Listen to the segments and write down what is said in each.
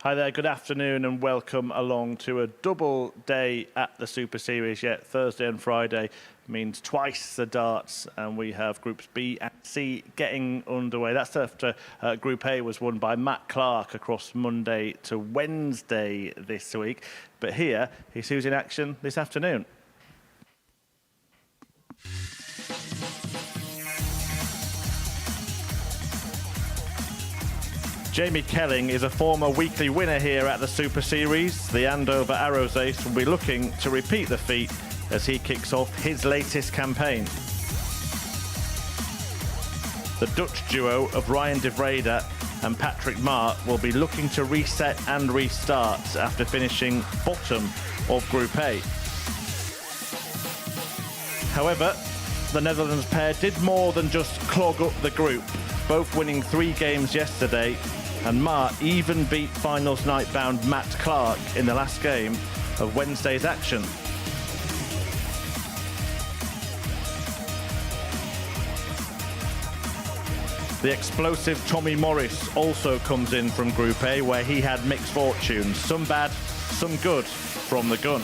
Hi there, good afternoon and welcome along to a double day at the Super Series. Yet Thursday and Friday means twice the darts, and we have Groups B and C getting underway. That's after Group A was won by Matt Clark across Monday to Wednesday this week. But here, he's who's in action this afternoon. Jamie Kelling is a former weekly winner here at the Super Series. The Andover Arrows ace will be looking to repeat the feat as he kicks off his latest campaign. The Dutch duo of Ryan Devraider and Patrick Mart will be looking to reset and restart after finishing bottom of Group A. However, the Netherlands pair did more than just clog up the group, both winning 3 games yesterday, and Mart even beat finals night bound Matt Clark in the last game of Wednesday's action. The explosive Tommy Morris also comes in from Group A, where he had mixed fortunes, some bad, some good from the gun.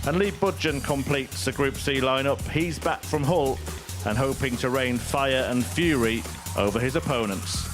And Lee Budgen completes the Group C lineup. He's back from Hull and hoping to rain fire and fury over his opponents.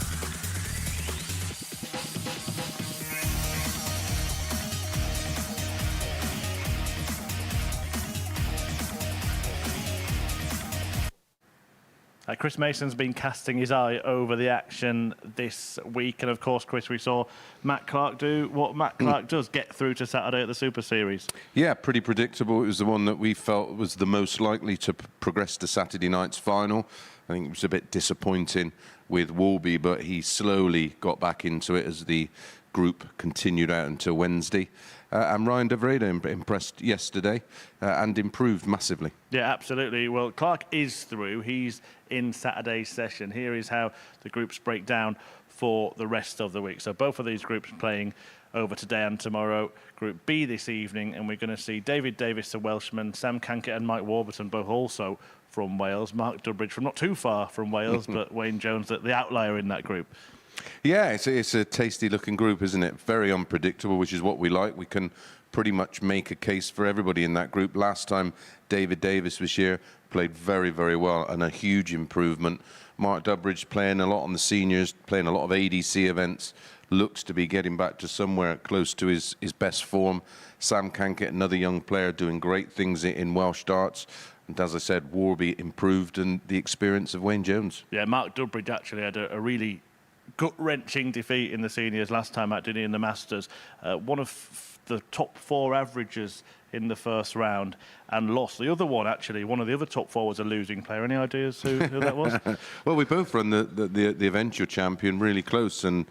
Chris Mason's been casting his eye over the action this week, and of course, Chris, we saw Matt Clark do what Matt Clark does, get through to Saturday at the Super Series. Yeah, pretty predictable. It was the one that we felt was the most likely to progress to Saturday night's final. I think it was a bit disappointing with Warby, but he slowly got back into it as the group continued out until Wednesday. And Ryan Devraider impressed yesterday and improved massively. Yeah, absolutely. Well, Clark is through. He's in Saturday's session. Here is how the groups break down for the rest of the week. So both of these groups playing over today and tomorrow. Group B this evening, and we're going to see David Davis, the Welshman, Sam Cankett and Mike Warburton, both also from Wales. Mark Durbridge from not too far from Wales, but Wayne Jones, the outlier in that group. Yeah, it's a tasty-looking group, isn't it? Very unpredictable, which is what we like. We can pretty much make a case for everybody in that group. Last time David Davis was here, played very, very well, and a huge improvement. Mark Durbridge playing a lot on the seniors, playing a lot of ADC events, looks to be getting back to somewhere close to his best form. Sam Cankett, another young player, doing great things in Welsh darts. And as I said, Warby improved, and the experience of Wayne Jones. Yeah, Mark Durbridge actually had a really gut-wrenching defeat in the seniors last time out, didn't he, in the Masters. One of the top 4 averages in the first round and lost. The other one, actually, one of the other top 4 was a losing player. Any ideas who that was? Well, we both run the eventual champion really close, and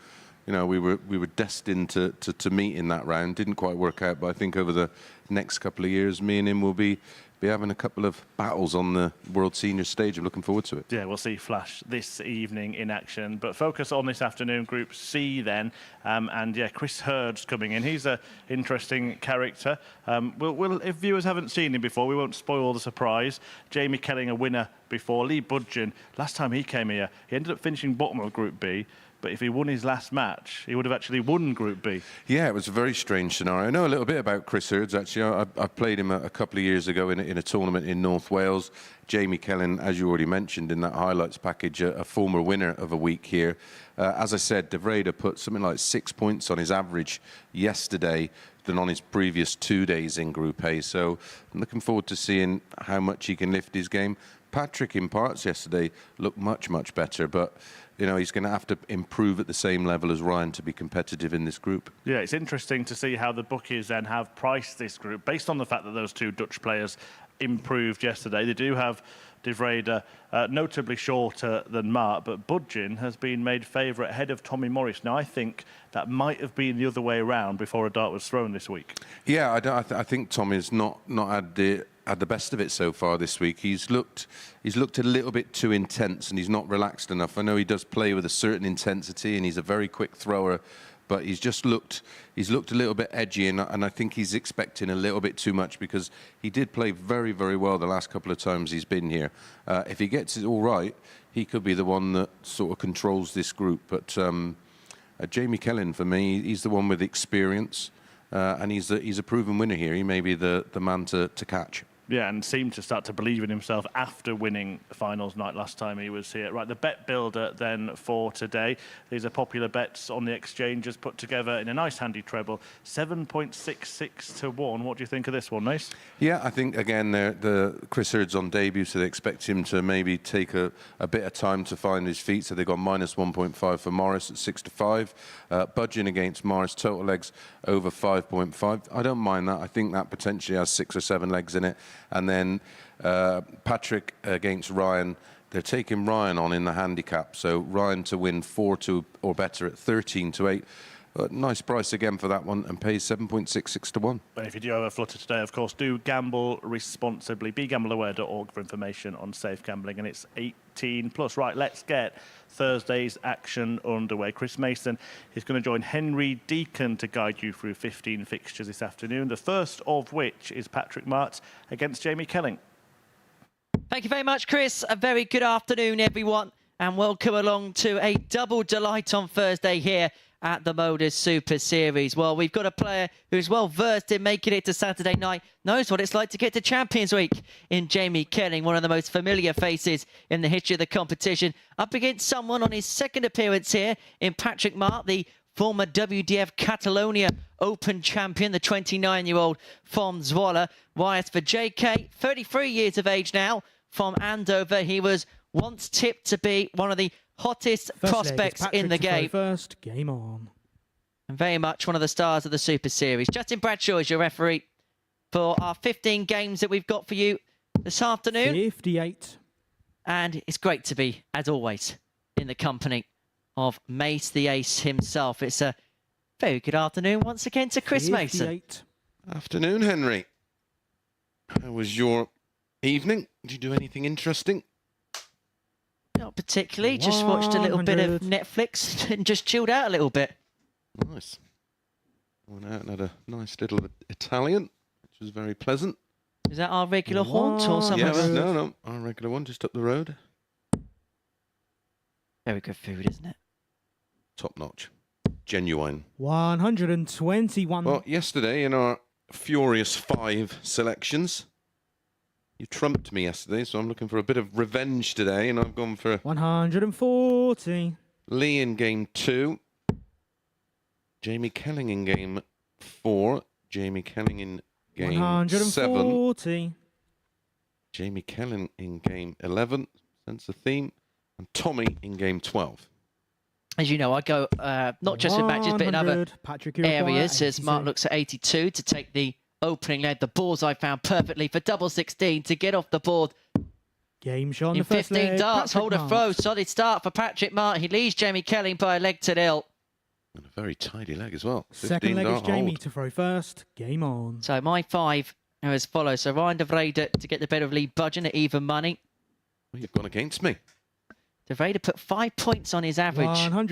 you know, we were destined to meet in that round. Didn't quite work out, but I think over the next couple of years, me and him will be having a couple of battles on the World Senior stage. I'm looking forward to it. Yeah, we'll see Flash this evening in action. But focus on this afternoon, Group C then. And yeah, Chris Hurds coming in. He's an interesting character. If viewers haven't seen him before, we won't spoil the surprise. Jamie Kelling, a winner before. Lee Budgen, last time he came here, he ended up finishing bottom of Group B. But if he won his last match, he would have actually won Group B. Yeah, it was a very strange scenario. I know a little bit about Chris Hurds, actually. I played him a couple of years ago in a tournament in North Wales. Jamie Kelling, as you already mentioned in that highlights package, a former winner of a week here. As I said, Devraider put something like 6 points on his average yesterday than on his previous 2 days in Group A. So I'm looking forward to seeing how much he can lift his game. Patrick, in parts yesterday, looked much, much better, but you know, he's going to have to improve at the same level as Ryan to be competitive in this group. Yeah, it's interesting to see how the bookies then have priced this group based on the fact that those 2 Dutch players improved yesterday. They do have Devraider notably shorter than Mart, but Budgen has been made favourite ahead of Tommy Morris. Now, I think that might have been the other way around before a dart was thrown this week. Yeah, I think Tommy's not had the best of it so far this week. He's looked a little bit too intense, and he's not relaxed enough. I know he does play with a certain intensity, and he's a very quick thrower, but he's looked a little bit edgy, and I think he's expecting a little bit too much, because he did play very, very well the last couple of times he's been here. If he gets it all right, he could be the one that sort of controls this group. But Jamie Kelling, for me, he's the one with experience, and he's a proven winner here. He may be the man to catch. Yeah, and seemed to start to believe in himself after winning the finals night last time he was here. Right, the bet builder then for today. These are popular bets on the exchanges put together in a nice handy treble. 7.66 to 1. What do you think of this one, Mace? Yeah, I think, again, the Chris Hurds on debut, so they expect him to maybe take a bit of time to find his feet. So they got minus 1.5 for Morris at 6 to 5. Budgen against Morris, total legs over 5.5. I don't mind that. I think that potentially has 6 or 7 legs in it. And then Patrick against Ryan. They're taking Ryan on in the handicap. So Ryan to win 4-2 or better at 13 to 8. Nice price again for that one, and pays 7.66 to 1. But if you do have a flutter today, of course, do gamble responsibly. BeGambleAware.org for information on safe gambling, and it's 18 plus. Right, let's get Thursday's action underway. Chris Mason is going to join Henry Deacon to guide you through 15 fixtures this afternoon, the first of which is Patrick Mart against Jamie Kelling. Thank you very much, Chris. A very good afternoon, everyone, and welcome along to a double delight on Thursday here at the MODUS Super Series. Well, we've got a player who's well versed in making it to Saturday night, knows what it's like to get to Champions Week in Jamie Kelling, one of the most familiar faces in the history of the competition, up against someone on his second appearance here in Patrick Mart, the former WDF Catalonia Open champion, the 29-year-old from Zwolle. Whilst for JK, 33 years of age now, from Andover, he was once tipped to be one of the hottest prospects in the game. First, game on. And very much one of the stars of the Super Series. Justin Bradshaw is your referee for our 15 games that we've got for you this afternoon. 58. And it's great to be, as always, in the company of Mace the Ace himself. It's a very good afternoon once again to Chris 58. Mason. Afternoon, Henry. How was your evening? Did you do anything interesting? Not particularly. Just watched a little bit of Netflix and just chilled out a little bit. Nice. Went out and had a nice little Italian, which was very pleasant. Is that our regular haunt or something? Yes, no, our regular one, just up the road. Very good food, isn't it? Top notch. Genuine. 121. Well, yesterday in our Furious 5 selections, you trumped me yesterday, so I'm looking for a bit of revenge today, and I've gone for 140. Lee in game 2, Jamie Kelling in game 4, Jamie Kelling in game 140. 7, Jamie Kelling in game 11, sense of theme, and Tommy in game 12. As you know, I go not just in matches, but in other areas, as Mark looks at 82 to take the opening leg. The balls I found perfectly for double 16 to get off the board. Game shot in 15 darts, hold a throw. Solid start for Patrick Mart. He leads Jamie Kelling by a leg to nil. And a very tidy leg as well. Second leg is Jamie to throw first. Game on. So my 5 are as follows. So Ryan Devraider to get the better of Lee Budgen at even money. Well, you've gone against me. Devraider put 5 points on his average from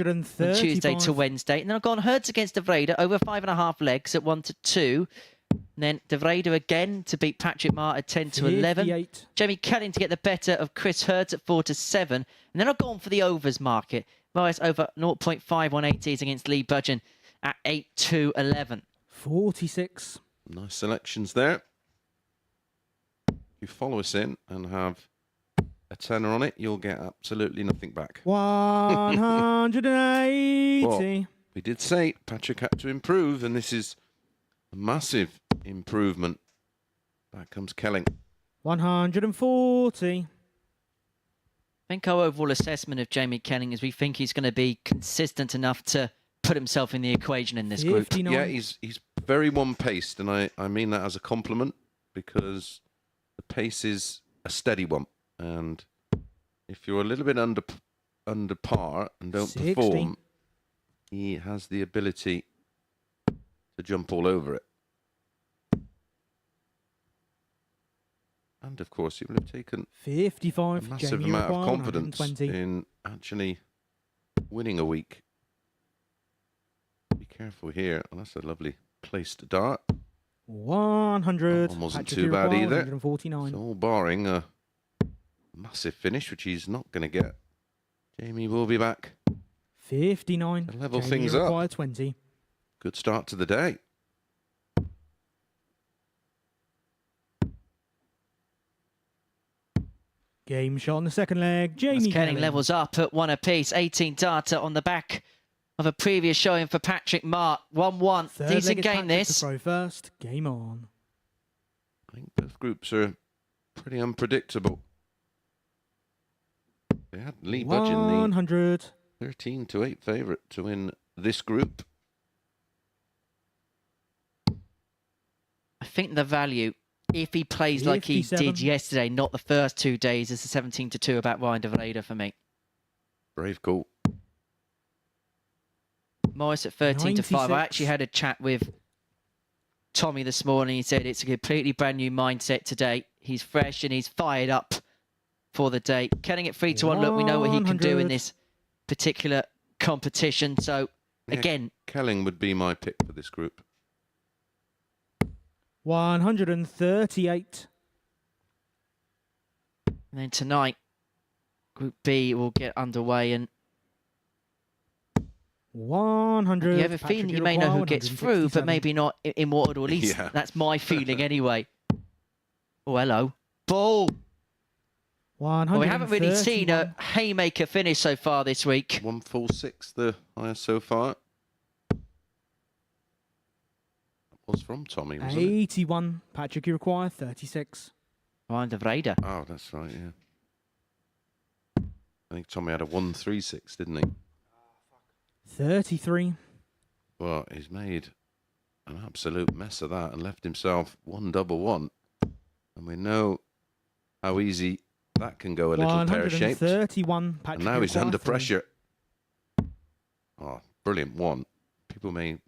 Tuesday to Wednesday. And then I've gone Hurds against Devraider over 5.5 legs at 1 to 2. And then Devraider again to beat Patrick Mart at 10 to 11. Jamie Kelling to get the better of Chris Hurds at 4 to 7. And then I've gone for the overs market. Morris over 0.5180s against Lee Budgen at 8 to 11. 46. Nice selections there. If you follow us in and have a tenner on it, you'll get absolutely nothing back. 180. Well, we did say Patrick had to improve, and this is a massive improvement. Back comes Kelling. 140. I think our overall assessment of Jamie Kelling is we think he's going to be consistent enough to put himself in the equation in this 59. group. Yeah, he's very one-paced, and I mean that as a compliment, because the pace is a steady one. And if you're a little bit under par and don't 60. perform, he has the ability to jump all over it. And of course, he will have taken 55. a massive amount of confidence in actually winning a week. Be careful here. Oh, that's a lovely placed dart. 100. That wasn't too bad either. 149. So all barring a massive finish, which he's not going to get Jamie will be back. 59. To level Jamie things require up. 20. Good start to the day. Game shot on the second leg. Jamie Kelling Kelling. levels up at 1 apiece. 18 data on the back of a previous showing for Patrick Mart. 1-1. Third Decent leg is game, Patrick this. to throw first. Game on. I think both groups are pretty unpredictable. They had Lee Budgen, 100. the 13-8 favourite to win this group. I think the value, if he plays like he 57. did yesterday, not the first 2 days, is the 17-2 about Ryan Devraider for me. Brave call. Morris at 13-5. 96. I actually had a chat with Tommy this morning. He said it's a completely brand new mindset today. He's fresh and he's fired up for the day. Kelling at 3-1. Look, we know what he can do in 100. this particular competition. So, Yeah, again, Kelling would be my pick for this group. 138. and then tonight, Group B will get underway. And 100. you have a feeling you may know who gets through, but maybe not in what, or at least Yeah. that's my feeling anyway. Oh, hello. Ball. Well, we haven't really seen a haymaker finish so far this week. 146, the highest so far. That was from Tommy, wasn't it? 81. Patrick, you require 36. Ryan Devraider. Oh, that's right, yeah. I think Tommy had a 136, didn't he? 33. Well, he's made an absolute mess of that and left himself 1-1. And we know how easy that can go a little pear-shaped. 131. And now he's under pressure. Oh, brilliant one. People may...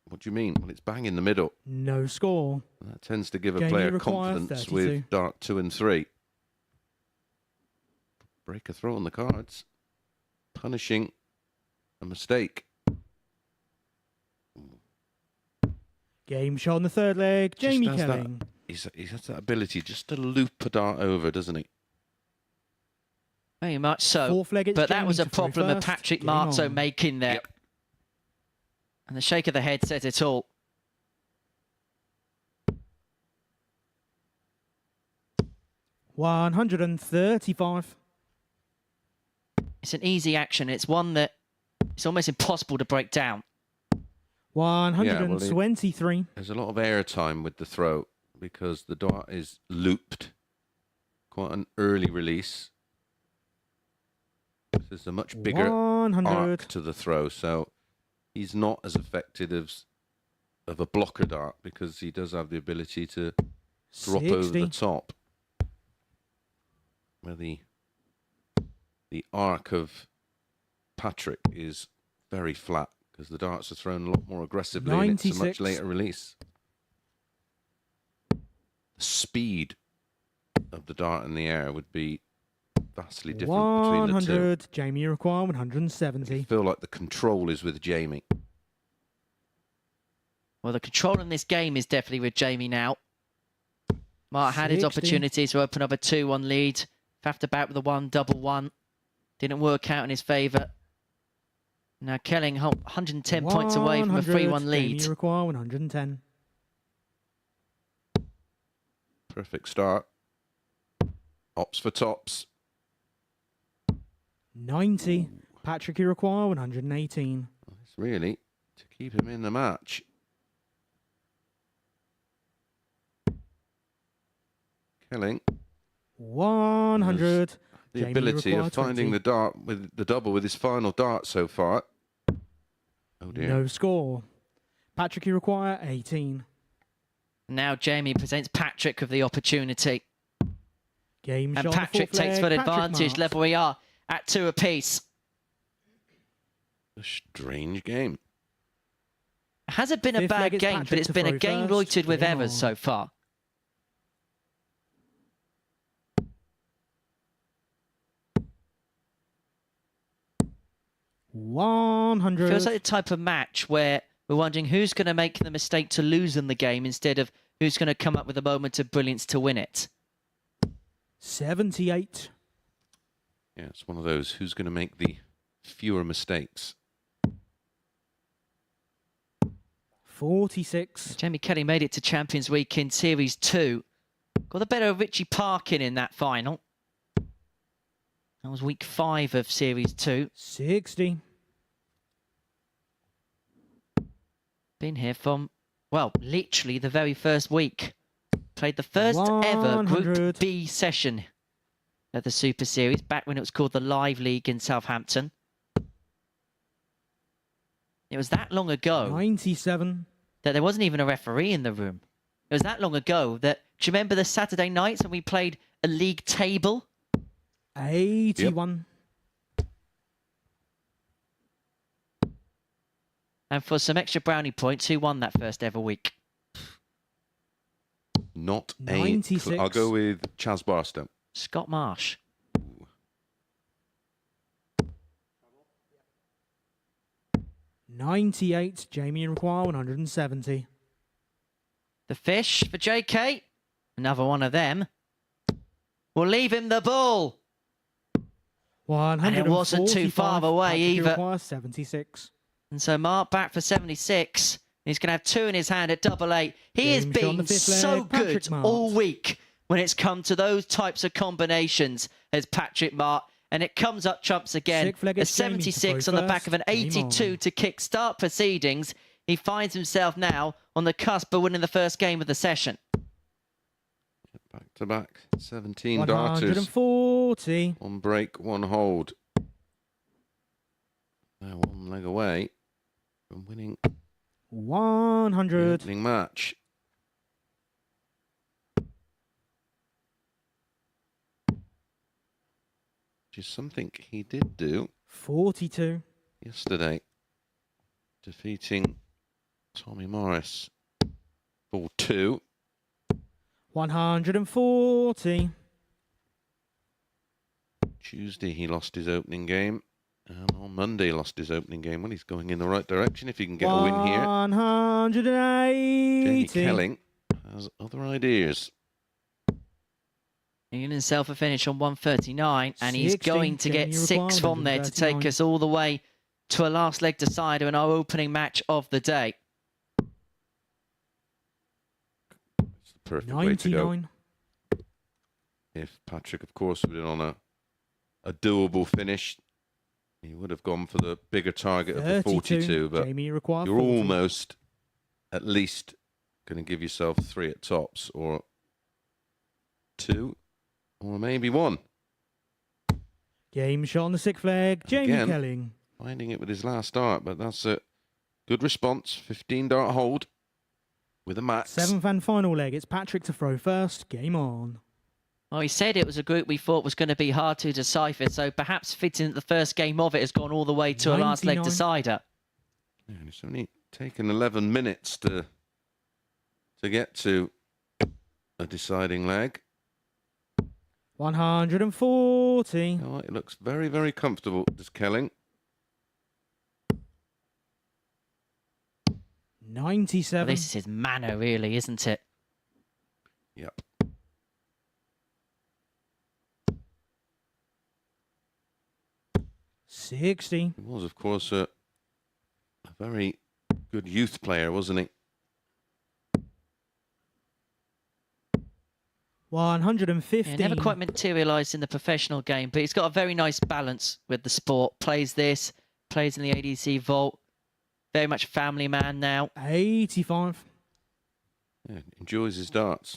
What do you mean? Well, it's bang in the middle. No score. And that tends to give a Jamie player require confidence 32. with dart 2 and 3. Break a throw on the cards. Punishing a mistake. Game shot on the third leg. Jamie Just has that- Kelling. He has that ability just to loop a dart over, doesn't he? Very much so. Fourth leg, it's But that Jamie was a to throw problem of first. Patrick Game Martso on. making there. Yep. And the shake of the head says it all. $135. It's an easy action. It's one that it's almost impossible to break down. 123. There's a lot of air time with the throw because the dart is looped. Quite an early release. There's a much bigger 100. arc to the throw, so he's not as affected as of a blocker dart because he does have the ability to drop 60. over the top. Where the arc of Patrick is very flat because the darts are thrown a lot more aggressively and it's a much 96. later release. The speed of the dart in the air would be vastly different between the two. 100. Jamie, you require I 170. feel like the control is with Jamie. Well, the control in this game is definitely with Jamie now. Mart had his 60. opportunity to open up a 2-1 lead. Faffed about with a 1-1. Didn't work out in his favour. Now Kelling 110 points away from a 3-1 lead. Jamie, you require 110. Perfect start. Ops for tops. 90. Patrick, you require 118. It's really to keep him in the match. Kelling. 100. The Jamie, you ability require of finding 20. the dart with the double with his final dart so far. Oh dear. No score. Patrick, you require 18. Now Jamie presents Patrick with the opportunity. Game And shot on the Patrick fourth takes leg. full Patrick advantage. Mart. Level we are at 2 apiece. A strange game. Has it been a Fifth bad leg is game, but Patrick it's to been a throw game first. roited with Game errors on. so far. $100. Feels like the type of match where we're wondering who's going to make the mistake to lose in the game instead of who's going to come up with a moment of brilliance to win it. 78. Yeah, it's one of those. Who's going to make the fewer mistakes? 46. Jamie Kelling made it to Champions Week in Series 2. Got the better of Richie Parkin in that final. That was week 5 of Series 2. 60. Been here from, well, literally the very first week. Played the first ever Group B session at the Super Series, back when it was called the Live League in Southampton. It was that long ago 97. that there wasn't even a referee in the room. It was that long ago that, do you remember the Saturday nights when we played a league table? 81. Yep. And for some extra brownie points, who won that first ever week? Not 96. I'll go with Chaz Barstow. Scott Marsh. 98. Jamie require 170. The fish for JK. Another one of them. We'll leave him the ball. 145. And it wasn't too far away Patrick either. require 76. And so Mart back for 76. He's going to have 2 in his hand at #8. He has James on the been fifth so leg, Patrick good Mart. all week when it's come to those types of combinations as Patrick Mart. And it comes up trumps again. Sixth leg A is Jamie to 76 throw on the back first. of an Game 82 on. to kick-start proceedings. He finds himself now on the cusp of winning the first game of the session. Back to back. 17 darters. 140. 1 break, 1 hold. Now 1 leg away from winning the 100. opening match. Which is something he did do 42. yesterday, defeating Tommy Morris 4-2. 140. Tuesday he lost his opening game, and on Monday lost his opening game. Well, he's going in the right direction if he can get a win here. 180. Jamie Kelling has other ideas. He got himself a finish on 139, and he's 60, going to get Jamie 6 requirement, from there to take 139. us all the way to a last leg decider in our opening match of the day. It's the perfect way to go. 99. If Patrick, of course, would have been on a doable finish, he would have gone for the bigger target of the 42, but Jamie require you're 40. almost at least going to give yourself 3 at tops, or 2, or maybe 1. Game shot on the 6th leg. Jamie Again. Kelling. Finding it with his last dart, but that's a good response. 15 dart hold with a max. 7th and final leg. It's Patrick to throw first. Game on. Well, he said it was a group we thought was going to be hard to decipher, so perhaps fitting that the first game of it has gone all the way to a last leg 99. decider. Yeah, and it's only taken 11 minutes to get to a deciding leg. 140. Oh, it looks very, very comfortable, does Kelling. 97. Well, this is his manner, really, isn't it? Yep. $60. He was, of course, a very good youth player, wasn't he? 150. Yeah, never quite materialised in the professional game, but he's got a very nice balance with the sport. Plays this, plays in the ADC vault. Very much a family man now. 85. Yeah, enjoys his darts.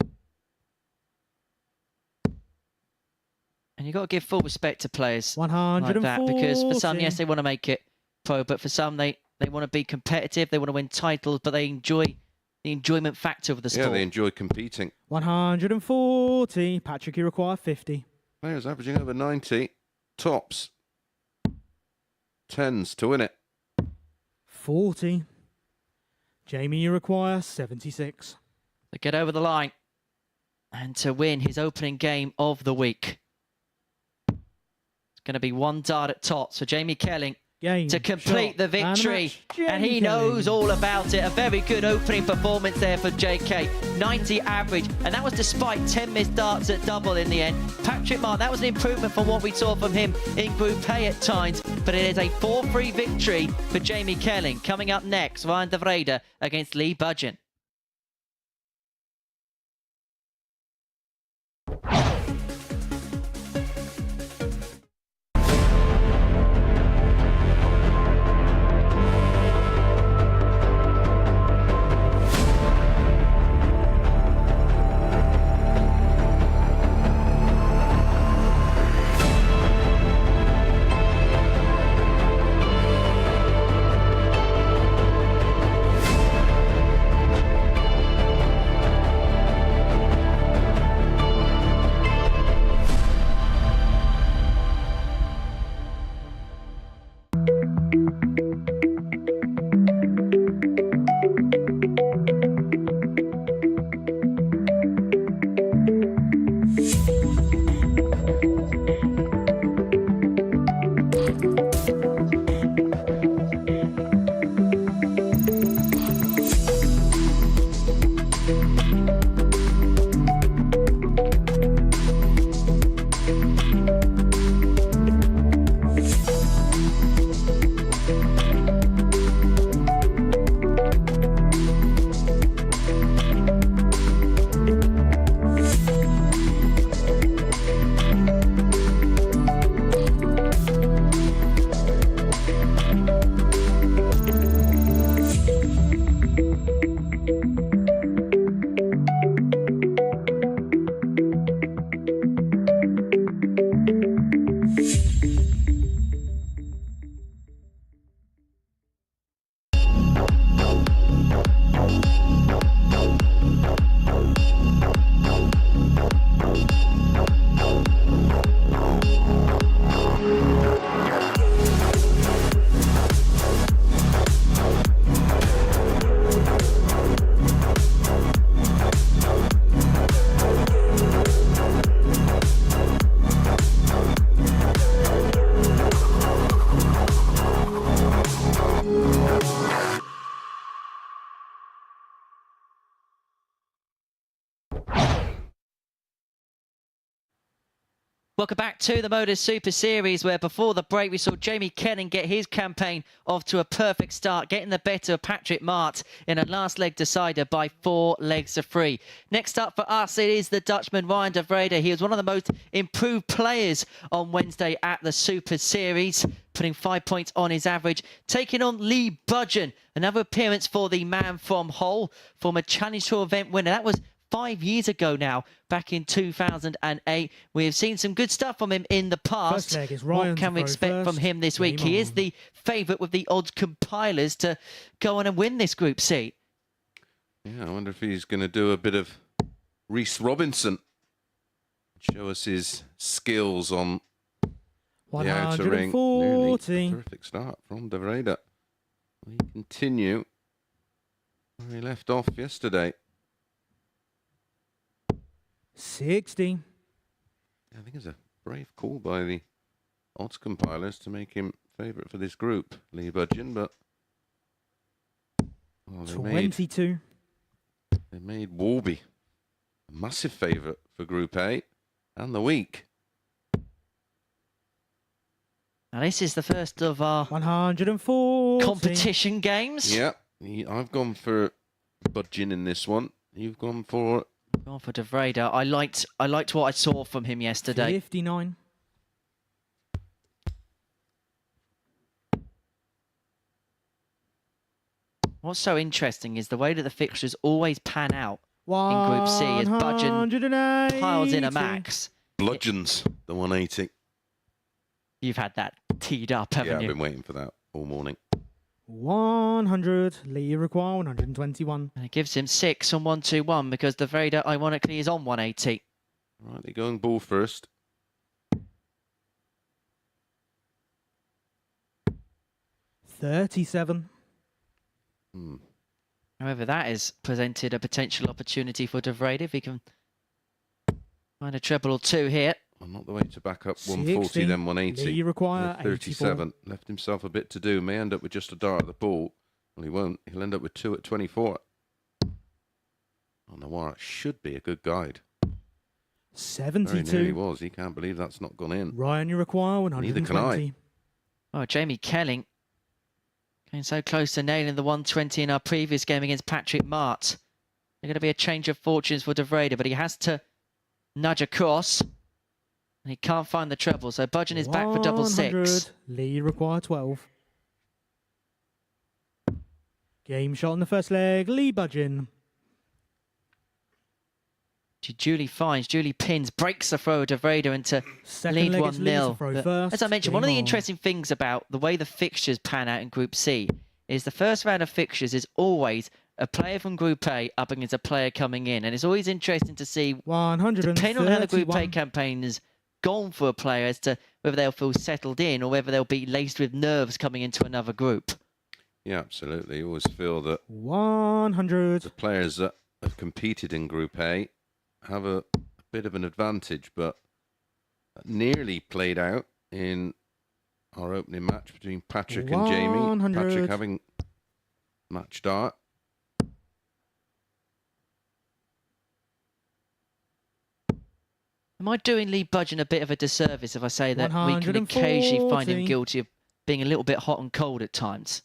And you've got to give full respect to players 140. like that, because for some, yes, they want to make it pro, but for some, they want to be competitive, they want to win titles, but they enjoy the enjoyment factor of the sport. Yeah, they enjoy competing. 140. Patrick, you require 50. Players averaging over 90. Tops. 10s to win it. 40. Jamie, you require 76. To get over the line and to win his opening game of the week. It's going to be 1 dart at tops for Jamie Kelling Game, to complete shot, the victory. And he Kelling. knows all about it. A very good opening performance there for JK. 90 average. And that was despite 10 missed darts at double in the end. Patrick Mart, that was an improvement from what we saw from him in Group A at times. But it is a 4-3 victory for Jamie Kelling. Coming up next, Ryan Devraider against Lee Budgen. Welcome back to the MODUS Super Series, where before the break we saw Jamie Kelling get his campaign off to a perfect start, getting the better of Patrick Mart in a last leg decider by 4 legs to 3. Next up for us, it is the Dutchman Ryan Devraider. He was one of the most improved players on Wednesday at the Super Series, putting 5 points on his average, taking on Lee Budgen. Another appearance for the man from Hull, former Challenge Tour event winner. That was 5 years ago now, back in 2008. We have seen some good stuff from him in the past. What can we expect from him this week? He is the favourite with the odds compilers to go on and win this Group C. Yeah, I wonder if he's going to do a bit of Reece Robinson. Show us his skills on the outer ring. Really terrific start from Devraider. We continue where he left off yesterday. 60. I think it's a brave call by the odds compilers to make him favourite for this group, Lee Budgen, but well, 22. They made Warby a massive favourite for Group A and the week. Now this is the first of our 140 competition games. Yeah, I've gone for Budgen in this one. You've gone for Devraider. I liked what I saw from him yesterday. 59. What's so interesting is the way that the fixtures always pan out in Group C as Budgen piles in a max. Bludgeons the 180. You've had that teed up, haven't you? Yeah, I've been waiting for that all morning. 100. Lee require 121. And it gives him 6 on 121 because Devraider, ironically, is on 180. Right, they're going ball first. 37. However, that has presented a potential opportunity for Devraider if he can find a treble or two here. Well, not the way to back up 140, then 180. You require 37. 84. Left himself a bit to do. May end up with just a dart at the ball. Well, he won't. He'll end up with 2 at 24. Oh, Nawara should be a good guide. 72. Very nearly was. He can't believe that's not gone in. Ryan, you require 120. Neither can I. Oh, Jamie Kelling getting so close to nailing the 120 in our previous game against Patrick Mart. There's going to be a change of fortunes for Devraider, but he has to nudge across. And he can't find the treble, so Budgen is back for double 6. Lee, you require 12. Game shot in the first leg. Lee Budgen. Julie finds, Julie pins, breaks the throw of Devraider into lead 1-0. As I mentioned, one of the interesting things about the way the fixtures pan out in Group C is the first round of fixtures is always a player from Group A up against a player coming in. And it's always interesting to see, depending on how the Group A campaign has gone for a player, as to whether they'll feel settled in or whether they'll be laced with nerves coming into another group. Yeah, absolutely. You always feel that 100. the players that have competed in Group A have a bit of an advantage, but nearly played out in our opening match between Patrick and Jamie. Patrick having match dart. Am I doing Lee Budgen a bit of a disservice if I say that we can occasionally find him guilty of being a little bit hot and cold at times?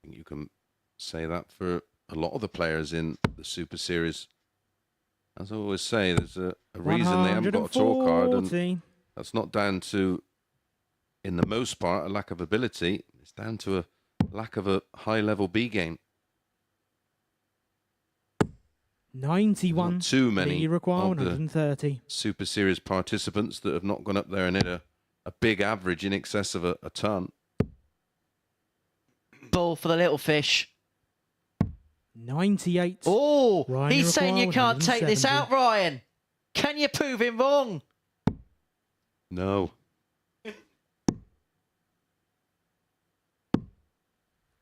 You can say that for a lot of the players in the Super Series. As I always say, there's a reason they haven't got a tour card, and that's not down to, in the most part, a lack of ability. It's down to a lack of a high-level B game. 91. Not too many of 130. the Super Series participants that have not gone up there and hit a big average in excess of a ton. Ball for the little fish. 98. Oh, Ryan, he's saying you can't take this out, Ryan. Can you prove him wrong? No.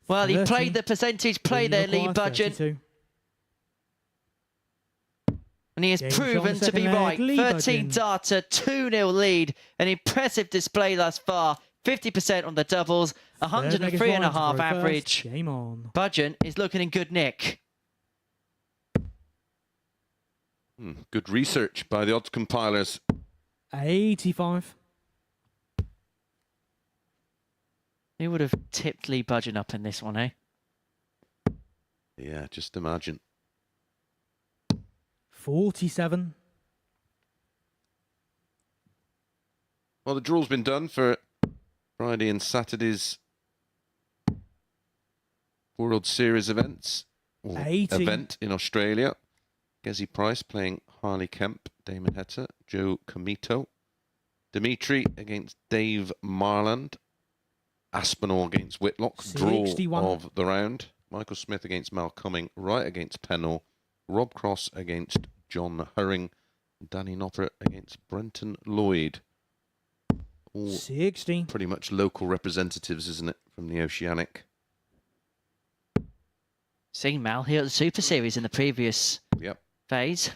Well, he played the percentage play there, Lee Budgen. And he has proven to be right. 13 darter, 2-0 lead. An impressive display thus far. 50% on the doubles, 103.5 average. Game on. Budgen is looking in good nick. Good research by the odds compilers. 85. Who would have tipped Lee Budgen up in this one, eh? Yeah, just imagine. 47. Well, the draw's been done for Friday and Saturday's World Series events. Or 80. Event in Australia. Gezi Price playing Harley Kemp, Damon Heta, Joe Comito. Dimitri against Dave Marland. Aspinall against Whitlock. 61. Draw of the round. Michael Smith against Mal Cumming. Wright against Pennell. Rob Cross against John Hurring. Danny Noppert against Brenton Lloyd. All 60. pretty much local representatives, isn't it, from the Oceanic? Seen Mal here at the Super Series in the previous phase.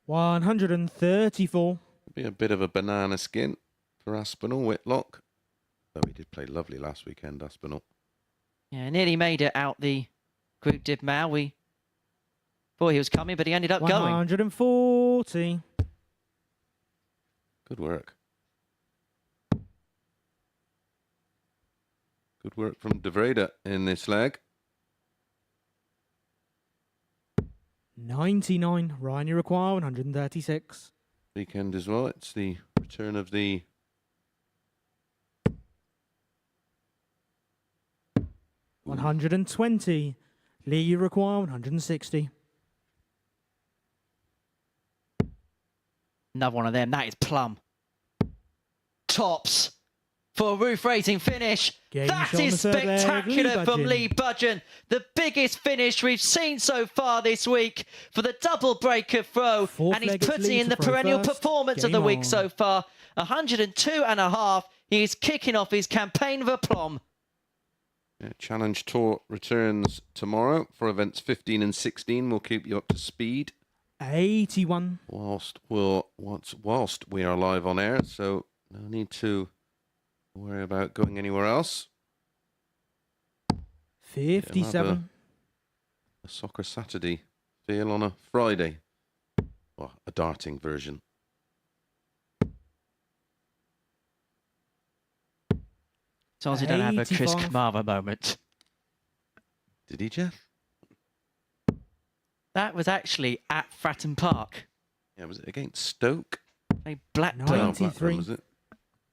134. Be a bit of a banana skin for Aspinall. Whitlock, though he did play lovely last weekend, Aspinall. Yeah, nearly made it out the group, did Mal. We thought he was coming, but he ended up going. 140. Good work. Good work from Devraider in this leg. 99. Ryan, you require 136. Weekend as well. It's the return of the 120. Lee, you require 160. Another one of them. That is plum. Tops for a roof rating finish. That is spectacular from Lee Budgen. The biggest finish we've seen so far this week for the double breaker throw. And he's putting in the perennial performance of the week so far. 102.5. He's kicking off his campaign of aplomb. Challenge Tour returns tomorrow for events 15 and 16. We'll keep you up to speed 81. Whilst we are live on air, so no need to worry about going anywhere else. 57. A Soccer Saturday feel on a Friday. Well, a darting version. As long as you don't have a Chris 85. Kamara moment. Did he, Jeff? That was actually at Fratton Park. Yeah, was it against Stoke? A Blackburn. 93. Blackburn, was it?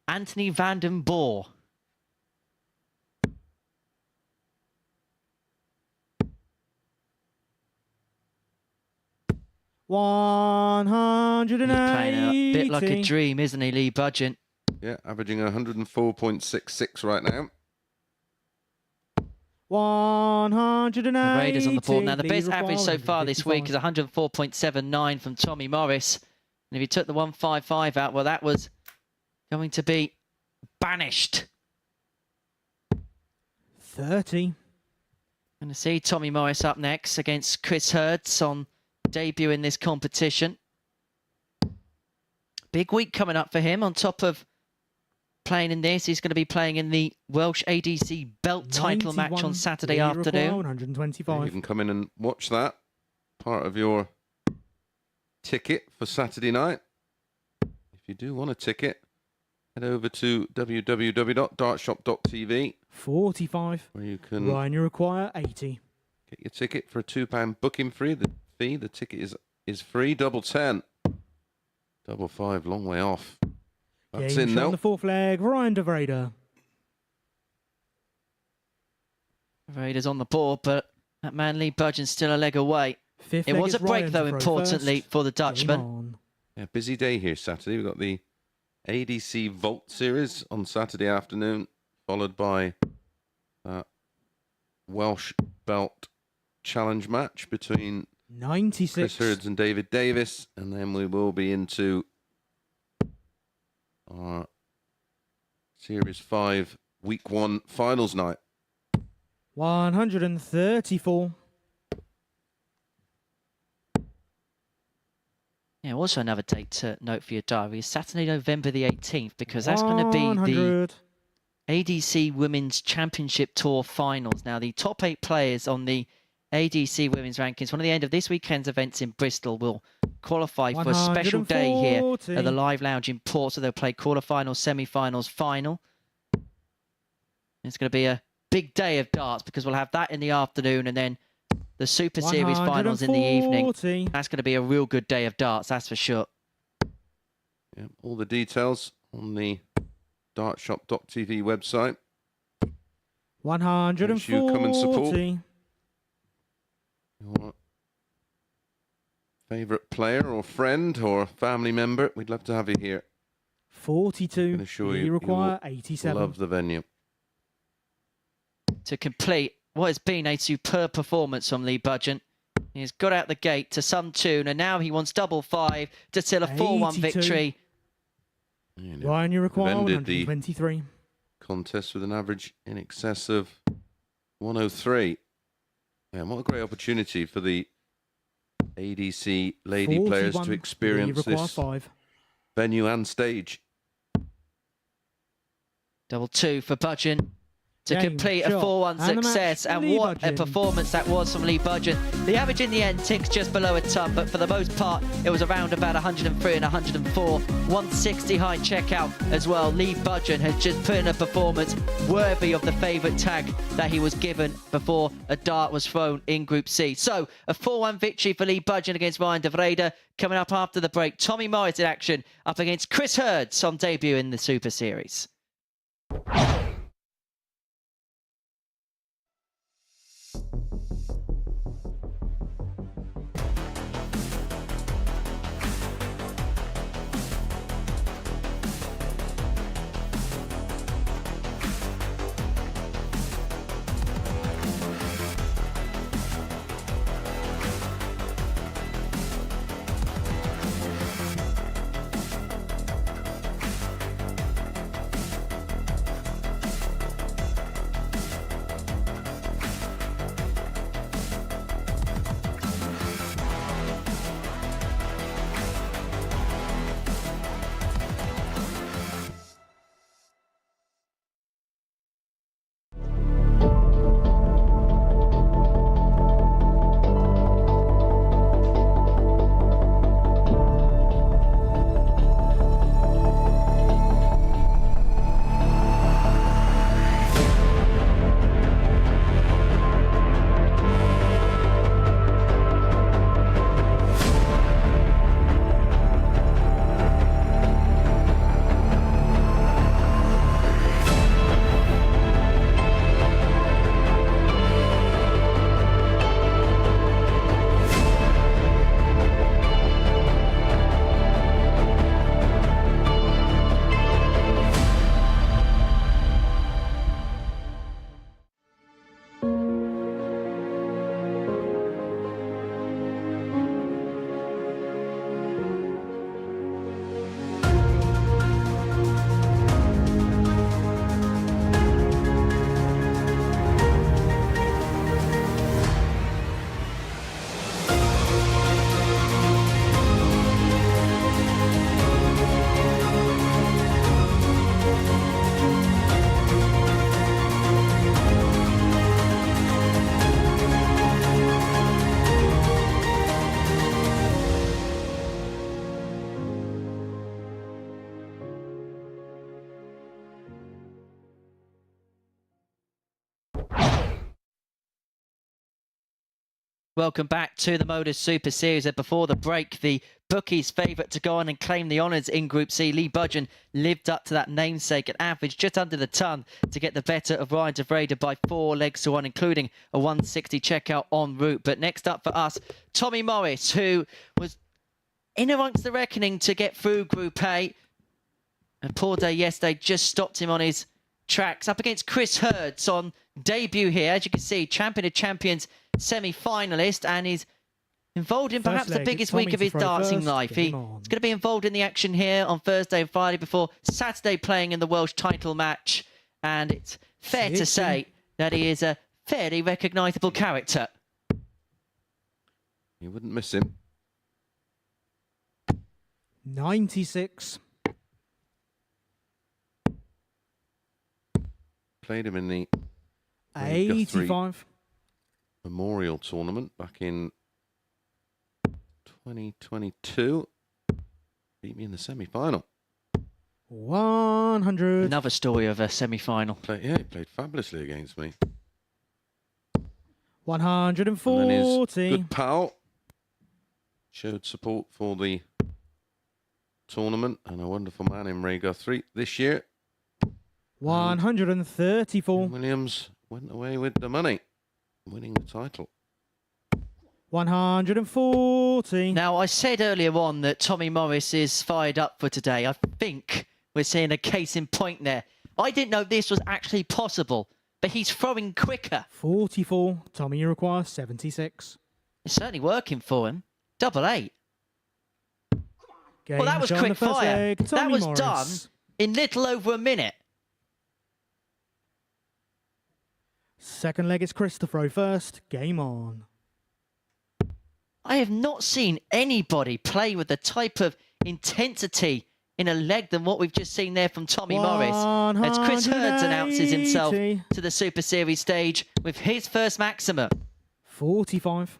Anthony van den Boer. He's playing A bit like a dream, isn't he, Lee Budgen? Yeah, averaging 104.66 right now. 180. The Raiders on the board. Now, the Lee best require average so far this week is 155. 104.79 from Tommy Morris. And if you took the 155 out, well, that was going to be banished. 30. Going to see Tommy Morris up next against Chris Hurds on debut in this competition. Big week coming up for him. On top of playing in this, he's going to be playing in the Welsh ADC belt title match on Saturday afternoon. 125. You can come in and watch that. Part of your ticket for Saturday night. If you do want a ticket, head over to www.dartshop.tv 45. where you can Ryan, you require 80. get your ticket for a £2 booking fee. The ticket is free. Double 10. Double 5, long way off. That's Game in shot on though. the fourth leg, Ryan Devraider. Raiders on the board, but that man Lee Budgen's still a leg away. Fifth It leg was is a break, Ryan though, to throw importantly, first. for the Game Dutchman. on. Yeah, busy day here Saturday. We've got the ADC Vault Series on Saturday afternoon, followed by Welsh Belt Challenge match between 96. Chris Hurds and David Davis, and then we will be into our Series 5 Week 1 finals night. 134. Yeah, also another date to note for your diary is Saturday, November the 18th, because that's going to be the 100. ADC Women's Championship Tour finals. Now, the top 8 players on the ADC Women's Rankings, one of the end of this weekend's events in Bristol, will qualify for a special day here 140. at the Live Lounge in Port. So they'll play quarterfinals, semi-finals, final. It's going to be a big day of darts because we'll have that in the afternoon and then the Super Series finals in the evening. 140. That's going to be a real good day of darts, that's for sure. Yeah, all the details on the dartshop.tv website. 140. Make sure you come and support. Your favourite player or friend or family member, we'd love to have you here. 42. Can assure You you require will 87. love the venue. To complete what has been a superb performance from Lee Budgen. He's got out the gate to some tune, and now he wants double 5 to seal a 4-1 82. victory. Ryan, you require Ended the 123. contest with an average in excess of 103. Yeah, what a great opportunity for the ADC lady players 41. to experience You require this 5. venue and stage. Double 2 for Budgen to Game, complete a shot, 4-1 and the match, success. And Lee what a Budgen. performance that was from Lee Budgen. The average in the end ticks just below a ton, but for the most part, it was around about 103 and 104. 160 high checkout as well. Lee Budgen has just put in a performance worthy of the favourite tag that he was given before a dart was thrown in Group C. So, a 4-1 victory for Lee Budgen against Ryan Devraider. Coming up after the break, Tommy Morris in action up against Chris Hurds on debut in the Super Series. Welcome back to the MODUS Super Series. And before the break, the bookies' favourite to go on and claim the honours in Group C, Lee Budgen, lived up to that namesake and averaged just under the ton to get the better of Ryan Devraider by 4 legs to 1, including a 160 checkout en route. But next up for us, Tommy Morris, who was in amongst the reckoning to get through Group A. A poor day yesterday just stopped him on his tracks. Up against Chris Hurds on debut here. As you can see, Champion of Champions semi-finalist, and he's involved in perhaps the biggest week of his dancing life. He's going to be involved in the action here on Thursday and Friday before Saturday playing in the Welsh title match. And it's fair to say that he is a fairly recognisable character. You wouldn't miss him. 96. Played him in the 85. Memorial Tournament back in 2022. Beat me in the semi-final. 100. Another story of a semi-final. Yeah, he played fabulously against me. 140. And then his good pal showed support for the tournament, and a wonderful man in Ray Guthrie this year. 134. Williams went away with the money, winning the title. 140. Now, I said earlier on that Tommy Morris is fired up for today. I think we're seeing a case in point there. I didn't know this was actually possible, but he's throwing quicker. 44. Tommy requires 76. It's certainly working for him. 88. Game Well, that was shown quick the first fire. leg, That Tommy was Morris. done in little over a minute. Second leg is Chris to throw first. Game on. I have not seen anybody play with the type of intensity in a leg than what we've just seen there from Tommy Morris. As Chris Hurds announces himself to the Super Series stage with his first maximum. 45.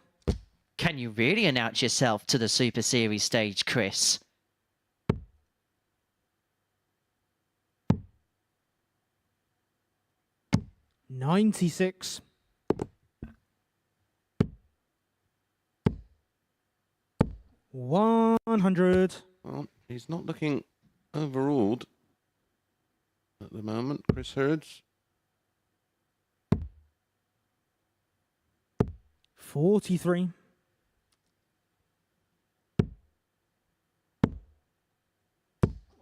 Can you really announce yourself to the Super Series stage, Chris? $96. 100. Well, he's not looking overawed at the moment, Chris Hurds. 43.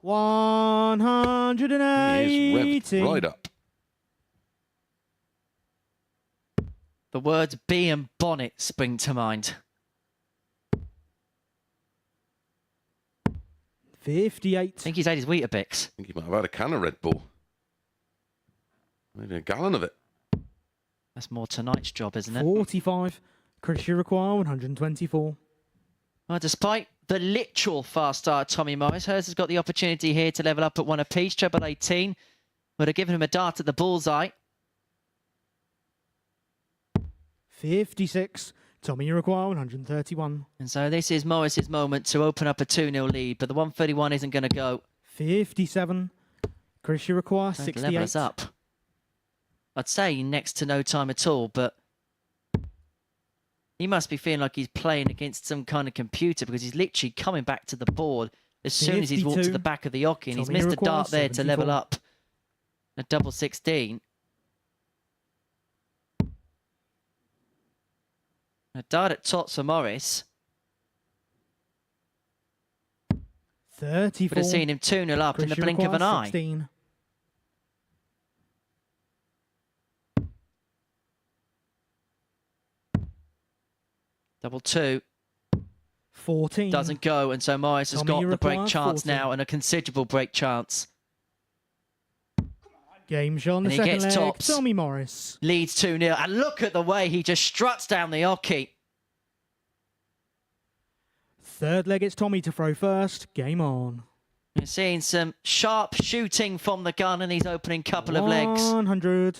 180. He is revved right up. The words bee and bonnet spring to mind. 58. I think he's had his Weetabix. I think he might have had a can of Red Bull. Maybe a gallon of it. That's more tonight's job, isn't it? 45. Chris, you require 124. Well, despite the literal fast start, Tommy Morris, Hurds has got the opportunity here to level up at 1 apiece. Treble 18 would have given him a dart at the bullseye. 56. Tommy, you require 131. And so this is Morris's moment to open up a 2-0 lead, but the 131 isn't going to go. 57. Chris, you require Don't 68. level us up. I'd say next to no time at all, but he must be feeling like he's playing against some kind of computer because he's literally coming back to the board as soon as he's walked to 52. the back of the oche, and he's Tommy missed a requires dart there to level 74. up a double 16. A dart at tots for Morris. 34. Would have seen him 2-0 up in the Chris, you blink of an require eye. 16. Double 2 14. doesn't go, and so Morris has Tommy, got you the break require chance 14. now, and a considerable break chance. Game shown the And he second gets leg. tops. Tommy Morris. Leads 2-0, and look at the way he just struts down the oche. Third leg, it's Tommy to throw first. Game on. You're seeing some sharp shooting from the gun in these opening couple of legs. 100.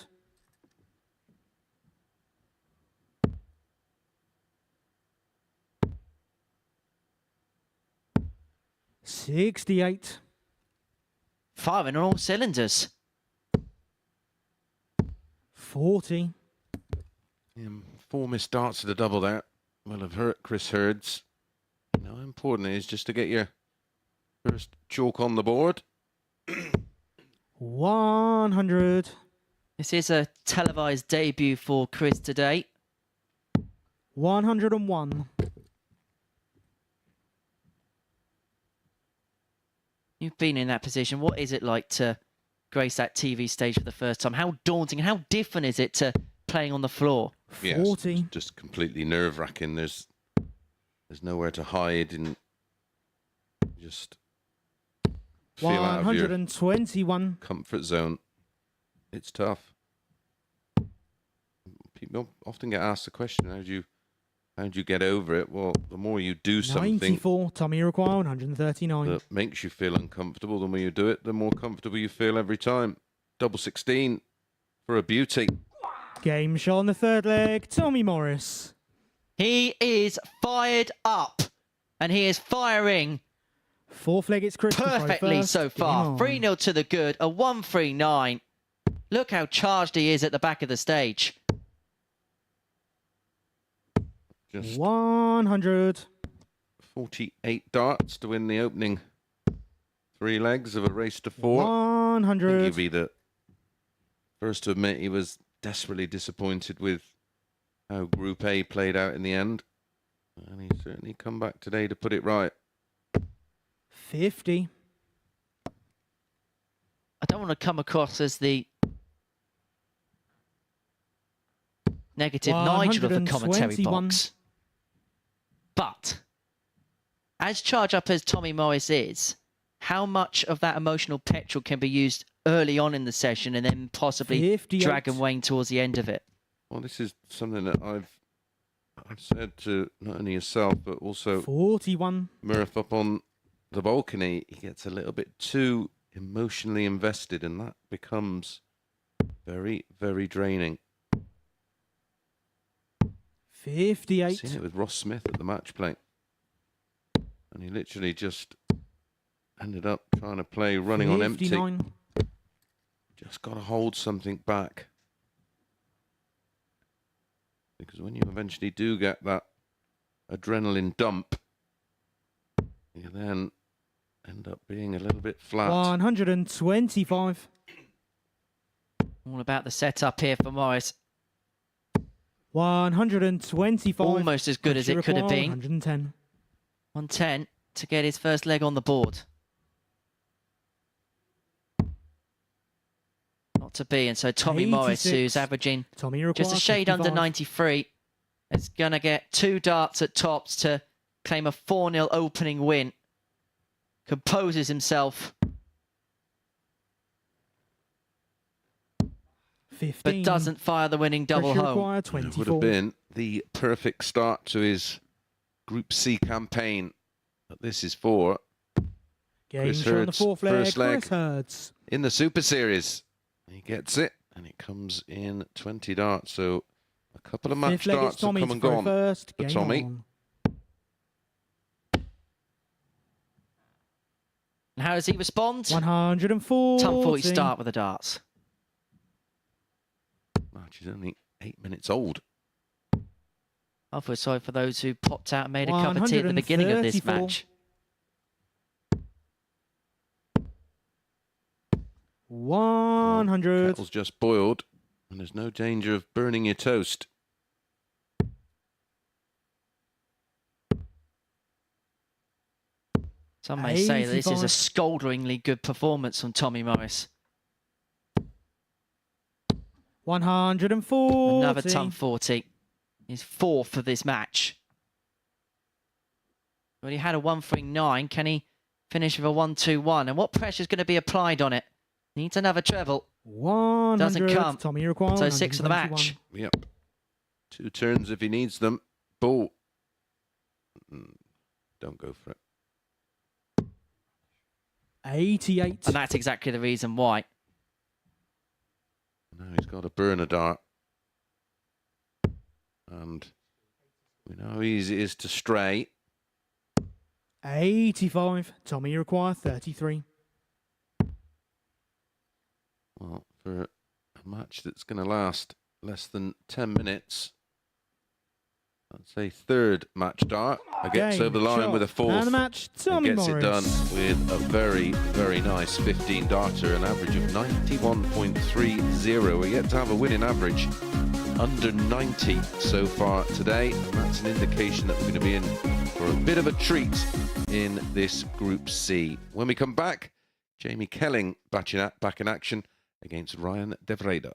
68. Firing on all cylinders. 40. Yeah, 4 missed darts to the double there. will have hurt Chris Hurds. You know how important it is just to get your first chalk on the board. 100. This is a televised debut for Chris today. 101. You've been in that position. What is it like to grace that TV stage for the first time? How daunting and how different is it to playing on the floor? 40. Yes, just completely nerve-wracking. There's nowhere to hide and just feel out of your 121. comfort zone. It's tough. People often get asked the question, how do you get over it? Well, the more you do something 94. Tommy Iroquois, 139. that makes you feel uncomfortable, the more you do it, the more comfortable you feel every time. Double 16 for a beauty. Game shot on the third leg. Tommy Morris. He is fired up, and he is firing Fourth leg, it's Chris. perfectly so far. 3-0 to the good, a 139. Look how charged he is at the back of the stage. Just 100. 48 darts to win the opening 3 legs of a race to 4. I think 100. he'd be the first to admit he was desperately disappointed with how Group A played out in the end. And he's certainly come back today to put it right. 50. I don't want to come across as the negative Nigel of the commentary 121. box. But as charged up as Tommy Morris is, how much of that emotional petrol can be used early on in the session and then possibly 58. drag and wane towards the end of it? Well, this is something that I've said to not only yourself, but also 41. Murph up on the balcony. He gets a little bit too emotionally invested, and that becomes very, very draining. 58. I've seen it with Ross Smith at the match play. And he literally just ended up trying to play running on empty. 59. Just got to hold something back. Because when you eventually do get that adrenaline dump, you then end up being a little bit flat. 125. All about the setup here for Morris. 125. Almost as good as it could have been. 110. 110 to get his first leg on the board. Not to be, and so Tommy 86. Morris, who's averaging Tommy just a shade under 93, is going to get 2 darts at tops to claim a 4-0 opening win. Composes himself, 15. but doesn't fire the winning double Pressure home. required, It 24. would have been the perfect start to his Group C campaign. But this is for Game Chris shot on the Hurds, fourth leg. first leg. Chris Hurds. in the Super Series. He gets it, and it comes in 20 darts. So a couple of match Fifth leg, it's darts have Tommy come to and throw gone first. for Game Tommy. on. And how does he respond? 140. Tough 40 start with the darts. Match is only 8 minutes old. I feel sorry for those who popped out and made a cup of tea at the beginning of this 134. match. 100. Kettle's just boiled, and there's no danger of burning your toast. Some may say that this is a 85. scalderingly good performance from Tommy Morris. 140. Another ton 40. He's 4th for this match. Well, he had a 139. Can he finish with a 121? And what pressure is going to be applied on it? Needs another treble. 100. Doesn't come. Tommy Iroquois, So 6 for the 121. match. Yep. 2 turns if he needs them. Ball. Don't go for it. 88. And that's exactly the reason why. Now he's got to burn a dart. And we know how easy it is to stray. 85. Tommy Iroquois, 33. Well, for a match that's going to last less than 10 minutes, That's a third match dart. Gets over the line with a fourth. And the match, Tommy gets Morris. it done with a very, very nice 15 darter, an average of 91.30. We're yet to have a winning average under 90 so far today. And that's an indication that we're going to be in for a bit of a treat in this Group C. When we come back, Jamie Kelling back in action against Ryan Devraider.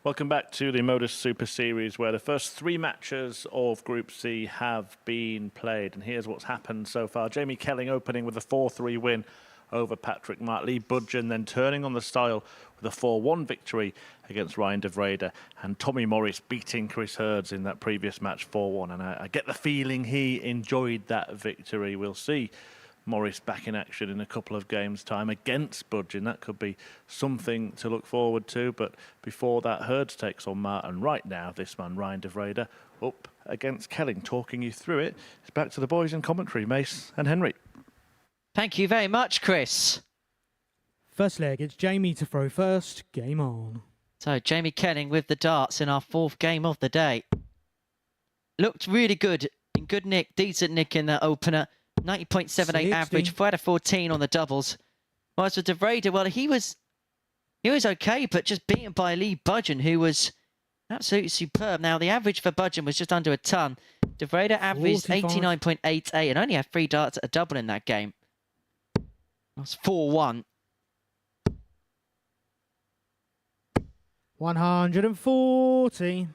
Welcome back to the MODUS Super Series, where the first three matches of Group C have been played. And here's what's happened so far. Jamie Kelling opening with a 4-3 win over Patrick Mart. Budgen then turning on the style with a 4-1 victory against Ryan Devraider. And Tommy Morris beating Chris Hurds in that previous match 4-1. And I get the feeling he enjoyed that victory. We'll see Morris back in action in a couple of games' time against Budgen. That could be something to look forward to. But before that, Hurds takes on Mart. And right now, this man, Ryan Devraider, up against Kelling, talking you through it. It's back to the boys in commentary, Mace and Henry. Thank you very much, Chris. First leg, it's Jamie to throw first. Game on. So, Jamie Kelling with the darts in our fourth game of the day. Looked really good. In good nick, decent nick in that opener. 90.78 average, 4 out of 14 on the doubles. Whereas with Devraider, well, he was okay, but just beaten by Budgen, who was absolutely superb. Now, the average for Budgen was just under a ton. Devraider averaged 89.88 and only had 3 darts at a double in that game. That's 4-1. 140.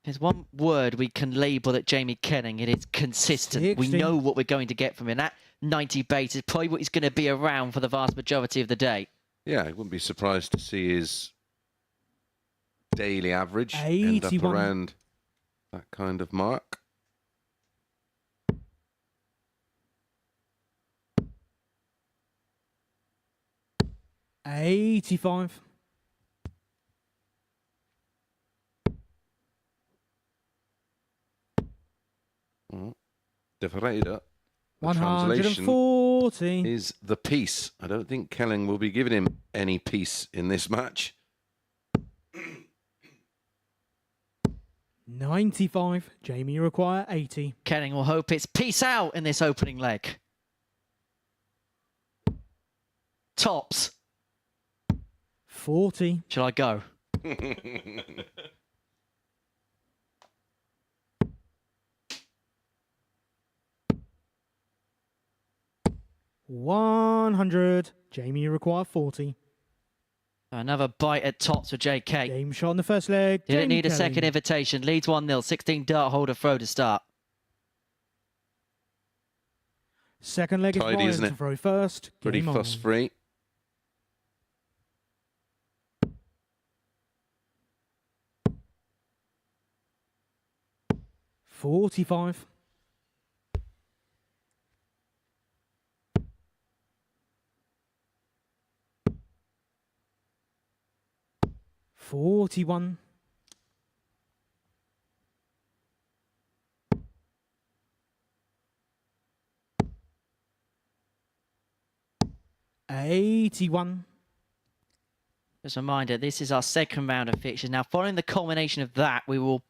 There's one word we can label at Jamie Kelling. It is consistent. 60. We know what we're going to get from him. That 90 base is probably what he's going to be around for the vast majority of the day. Yeah, I wouldn't be surprised to see his daily average 81. end up around that kind of mark. $85. Devraider. The 140 is the peace. I don't think Kelling will be giving him any peace in this match. 95. Jamie, you require 80. Kelling will hope it's peace out in this opening leg. Tops. 40. Shall I go? 100. Jamie, you require 40. Another bite at tops for JK. Game shot in the first leg. Didn't need a Kelling. second invitation. Leads 1-0. 16 dart holder throw to start. Second leg Tidy, is Ryan isn't to it? throw first. Pretty Game on. fuss-free. $45. 41. 81. Just a reminder, this is our second round of fixtures. Now, following the culmination of that, we will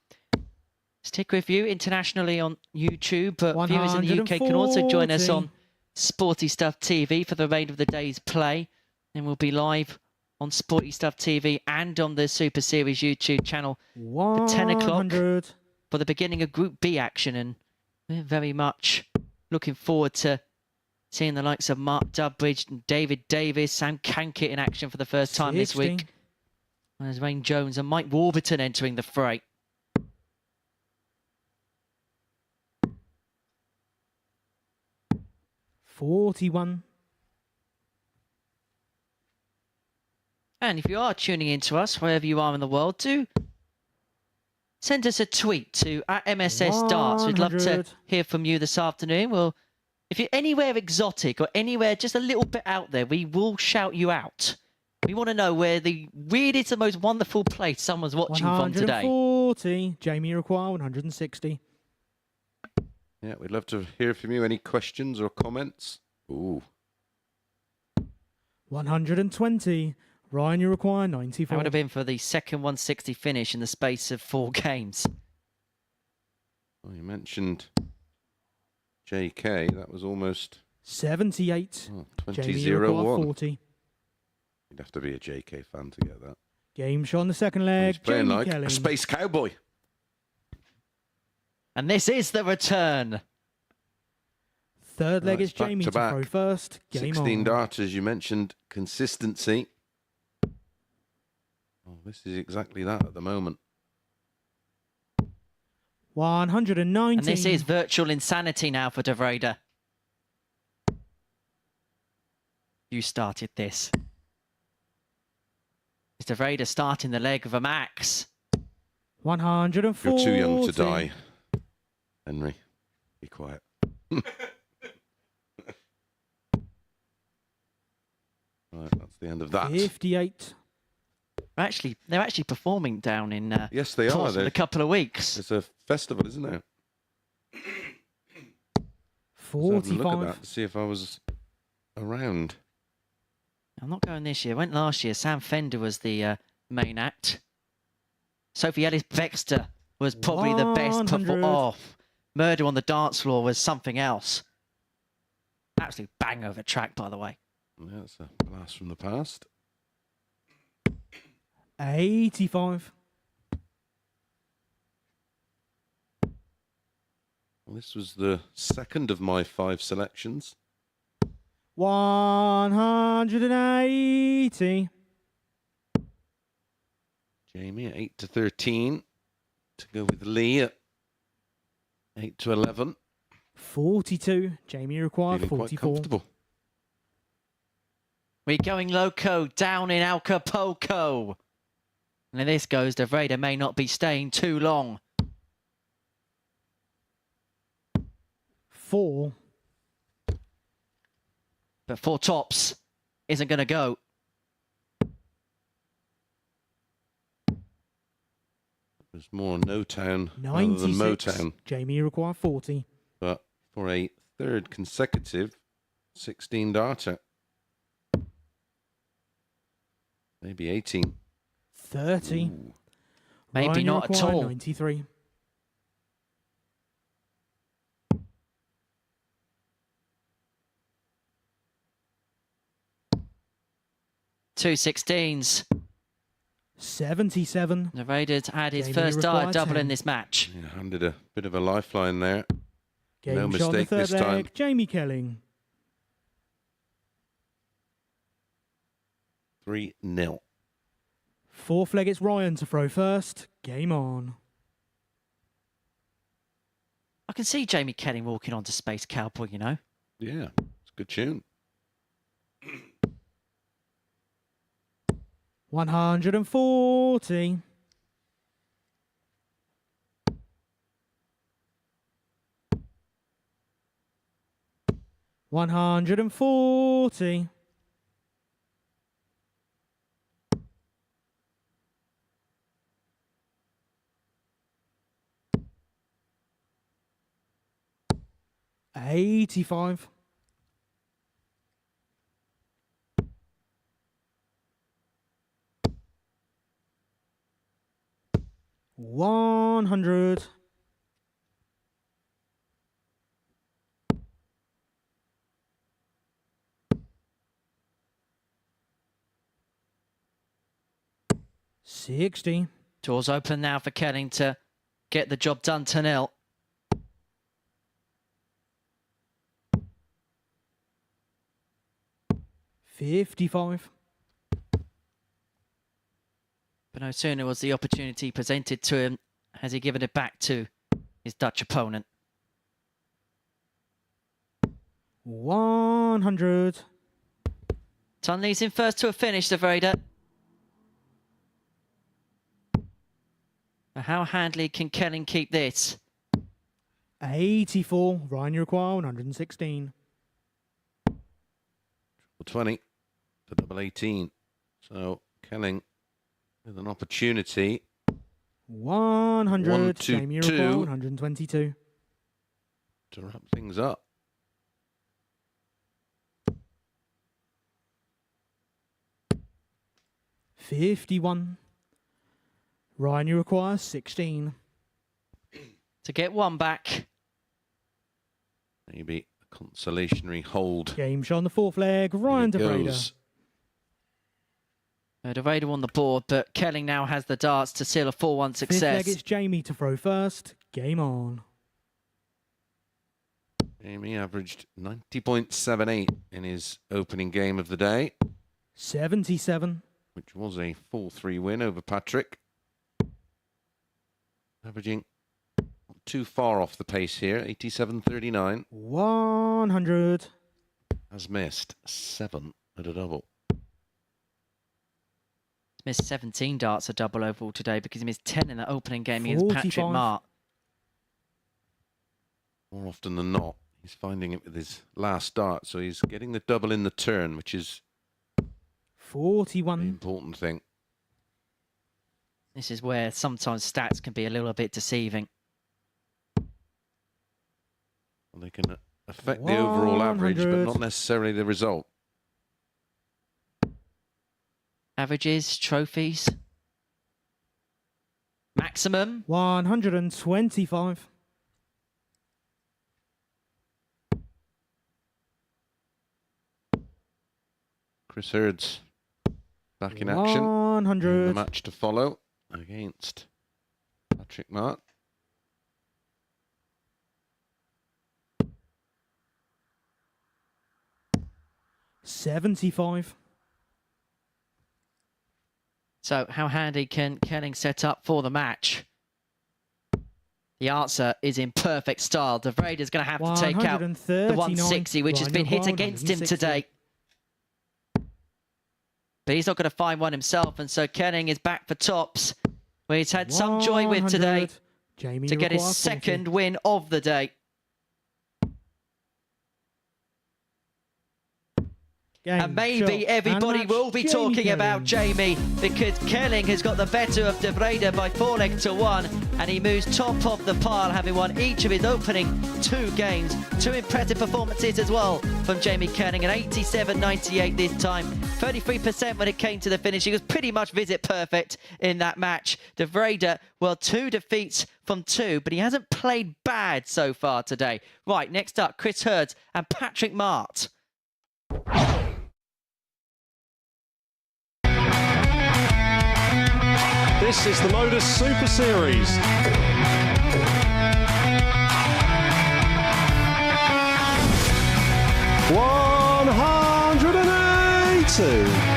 stick with you internationally on YouTube, but viewers in the UK can also join us on Sporty Stuff TV for the remainder of the day's play. And we'll be live on Sporty Stuff TV and on the Super Series YouTube channel at 10 o'clock for the beginning of Group B action. And we're very much looking forward to seeing the likes of Mart, Budgen, and David Davis, Sam Kankit in action for the first time this week. There's Wayne Jones and Mike Warburton entering the fray. $41. And if you are tuning in to us, wherever you are in the world, do send us a tweet to @MSS Darts. We'd love to hear from you this afternoon. Well, if you're anywhere exotic or anywhere just a little bit out there, we will shout you out. We want to know where the weirdest and most wonderful place someone's watching from today. 140. Jamie require 160. Yeah, we'd love to hear from you. Any questions or comments? Ooh. 120. Ryan, you require 94. That would have been for the second 160 finish in the space of 4 games. Well, you mentioned JK. That was almost 78. 20-0-1. 40. You'd have to be a JK fan to get that. Game shot on the second leg. He's playing Jamie like Kelling. a space cowboy. And this is the return. Third leg is back Jamie to to back. throw first. Game 16 on. darters. You mentioned consistency. Oh, this is exactly that at the moment. 190. And this is virtual insanity now for Devraider. You started this. Is Devraider starting the leg of a max? 140. You're too young to die, Henry. Be quiet. Right, that's the end of that. 58. They're actually performing down in Yes, they are. Portsmouth in a couple of weeks. It's a festival, isn't there? 45. Look at that to see if I was around. I'm not going this year. I went last year. Sam Fender was the main act. Sophie Ellis-Bextor was probably the best 100. off. Murder on the dance floor was something else. Absolute bang over track, by the way. Yeah, it's a blast from the past. 85. Well, this was the second of my 5 selections. 180. Jamie at 8-13 to go with Lee at 8-11. 42. Jamie required Feeling quite 44. comfortable. We're going loco down in Acapulco. And if this goes, Devraider may not be staying too long. 4. But 4 tops isn't going to go. There's more No Town rather than 96. Motown. Jamie required 40. But for a third consecutive 16 darter. Maybe 18. 30. Ooh. Maybe Ryan, not at all. 93. Two 16s. 77. Devraider's had his Jamie first required dart double 10. in this match. Yeah, handed a bit of a lifeline there. Game No shot on the mistake third this leg, time. Jamie Kelling. 3-0. Fourth leg, it's Ryan to throw first. Game on. I can see Jamie Kelling walking onto Space Cowboy, you know. Yeah, it's a good tune. 140. 140. 85. 100. 60. Doors open now for Kelling to get the job done to nil. 55. But no sooner was the opportunity presented to him, has he given it back to his Dutch opponent. 100. Tunley's in first to a finish, Devraider. But how handily can Kelling keep this? 84. Ryan, you require 116. 20 to double 18. So Kelling with an opportunity 100. 1, 2, Jamie, you require 2. 122. to wrap things up. $51. Ryan, you require 16. To get one back. Maybe a consolatory hold. Game shot on the fourth leg. Ryan Here it Devraider. goes. Devraider on the board, but Kelling now has the darts to seal a 4-1 Fifth leg, success. it's Jamie to throw first. Game on. Jamie averaged 90.78 in his opening game of the day, 77. which was a 4-3 win over Patrick. Averaging not too far off the pace here, 87.39. 100. Has missed 7 at a double. Missed 17 darts a double overall today because he missed 10 in the opening game against Patrick 45. Mart. More often than not, he's finding it with his last dart, so he's getting the double in the turn, which is the 41. important thing. This is where sometimes stats can be a little bit deceiving. Well, they can affect the overall average, but 100. not necessarily the result. Averages, trophies. Maximum. 125. Chris Hurds back in action. 100. In the match to follow against Patrick Mart. $75. So how handy can Kelling set up for the match? The answer is in perfect style. Devraider's going to have to take out the 160, which has been hit against him today. But he's not going to find one himself, and so Kelling is back for tops, where he's had some joy with today Jamie, to get his second win of the day. And maybe everybody will be talking about Jamie, because Kelling has got the better of Devraider by 4-1, and he moves top of the pile, having won each of his opening 2 games. 2 impressive performances as well from Jamie Kelling, an 87-98 this time. 33% when it came to the finish. He was pretty much visit perfect in that match. Devraider, well, 2 defeats from 2, but he hasn't played bad so far today. Right, next up, Chris Hurds and Patrick Mart. This is the MODUS Super Series. $180.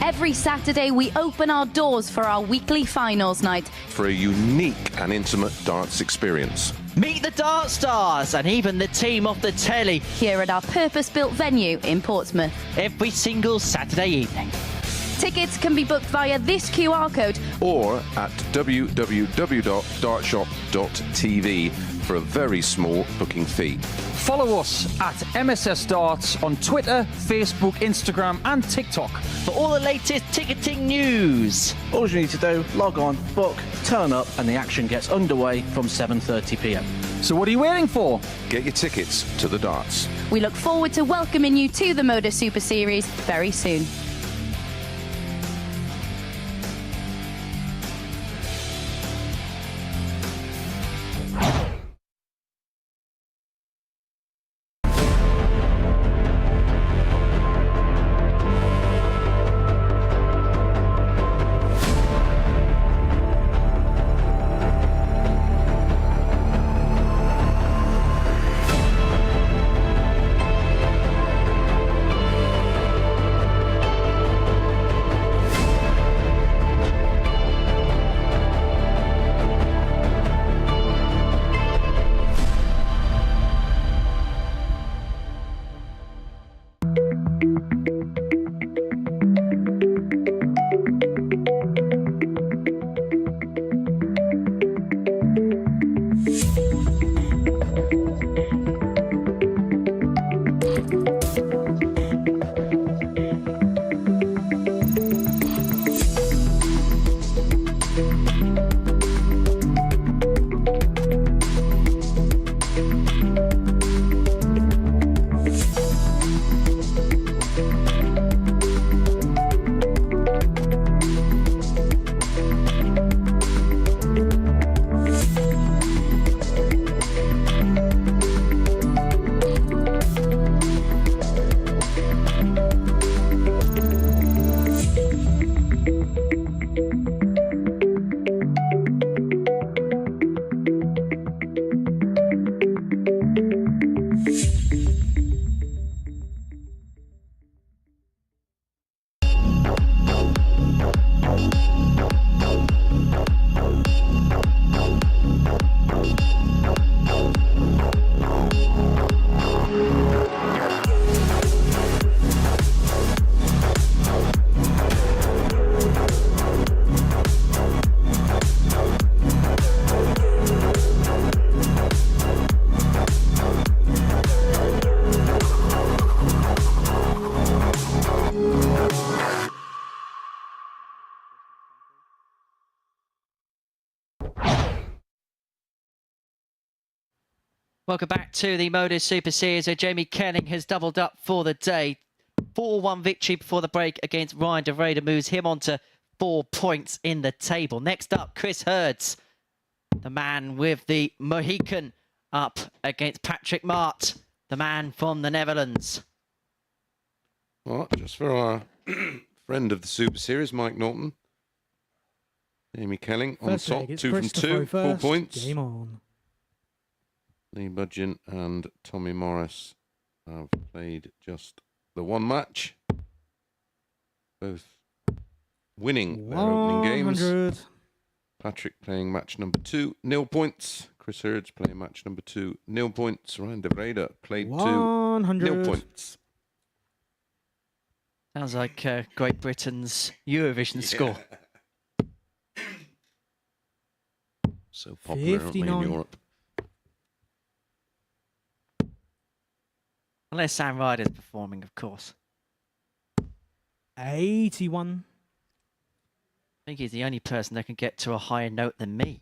Every Saturday, we open our doors for our weekly finals night. For a unique and intimate darts experience. Meet the Dart Stars and even the team off the telly. Here at our purpose-built venue in Portsmouth. Every single Saturday evening. Tickets can be booked via this QR code. Or at www.dartshop.tv for a very small booking fee. Follow us at MSS Darts on Twitter, Facebook, Instagram and TikTok. For all the latest ticketing news. All you need to do, log on, book, turn up, and the action gets underway from 7:30 p.m. So what are you waiting for? Get your tickets to the darts. We look forward to welcoming you to the MODUS Super Series very soon. Welcome back to the MODUS Super Series where Jamie Kelling has doubled up for the day. 4-1 victory before the break against Ryan Devraider moves him on to 4 points in the table. Next up, Chris Hurds, the man with the Mohican, up against Patrick Mart, the man from the Netherlands. Well, just for our friend of the Super Series, Mike Norton. Jamie Kelling on top, 2 from 2, 4 points. Game on. Lee Budgen and Tommy Morris have played just the 1 match. Both winning their opening games. Patrick playing match number 2, 0 points. Chris Hurds playing match number 2, 0 points. Ryan Devraider played 2, 0 points. Sounds like Great Britain's Eurovision score. So popular, aren't they, in Europe? Unless Sam Ryder's performing, of course. 81. I think he's the only person that can get to a higher note than me.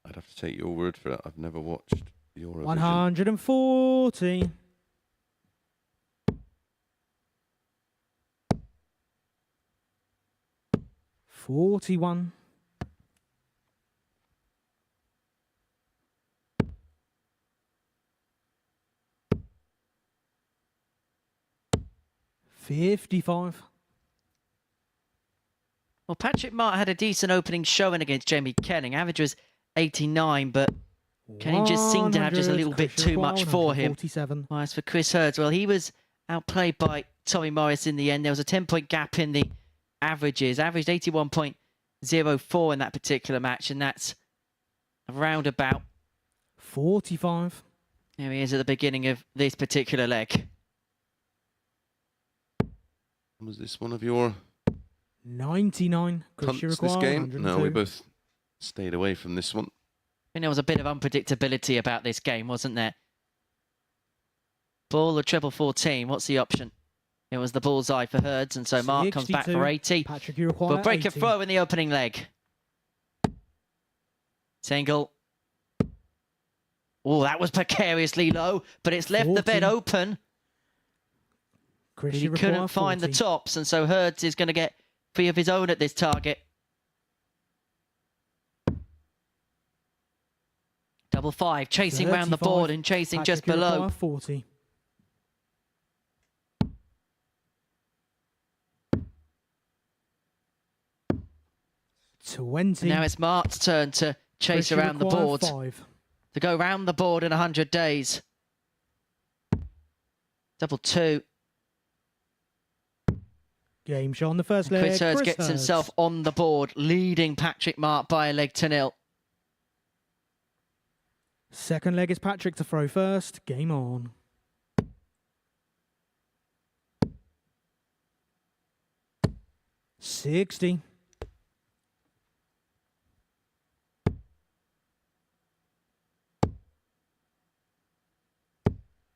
I'd have to take your word for it. I've never watched Eurovision. 140. 41. 55. Well, Patrick Mart had a decent opening showing against Jamie Kelling. Average was 89, but Kelling just seemed to have just a little bit too much for him. 47. As for Chris Hurds, well, he was outplayed by Tommy Morris in the end. There was a 10-point gap in the averages. Averaged 81.04 in that particular match, and that's around about 45. There he is at the beginning of this particular leg. Was this one of your 99. punts this game? 102. No, we both stayed away from this one. I think there was a bit of unpredictability about this game, wasn't there? Ball or treble 14, what's the option? It was the bullseye for Hurds, and so Mart comes back for 80. Patrick, you require We'll break 80. a throw in the opening leg. Single. Oh, that was precariously low, but it's left 40. the bed open. Chris, He you couldn't require find 40. the tops, and so Hurds is going to get 3 of his own at this target. Double 5, chasing round the 35. board and chasing Patrick, just you below. require 40. And now it's Mart's turn to chase Chris, you around the require board. 5. To go round the board in 100 days. Double 2. Game shot on the first leg. Chris Hurds Chris gets Hurds. himself on the board, leading Patrick Mart by a leg to 0. Second leg is Patrick to throw first. Game on. $60.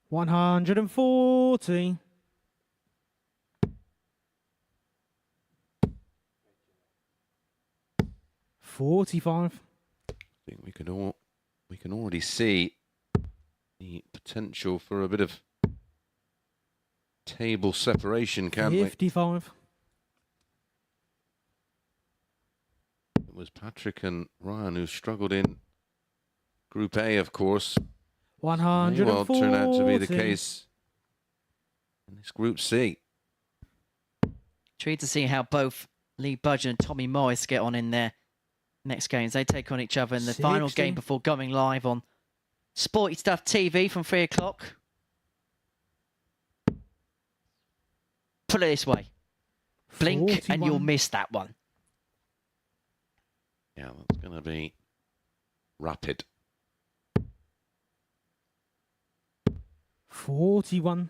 140. 45. I think we can already see the potential for a bit of table separation, can't we? 55. It was Patrick and Ryan who struggled in Group A, of course. 140. May well turn out to be the case in this Group C. Intrigued to see how both Lee Budgen and Tommy Morris get on in their next games. They take on each other in the final 60. game before going live on Sporty Stuff TV from 3 o'clock. Put it this way. Blink 41. and you'll miss that one. Yeah, that's going to be rapid. 41.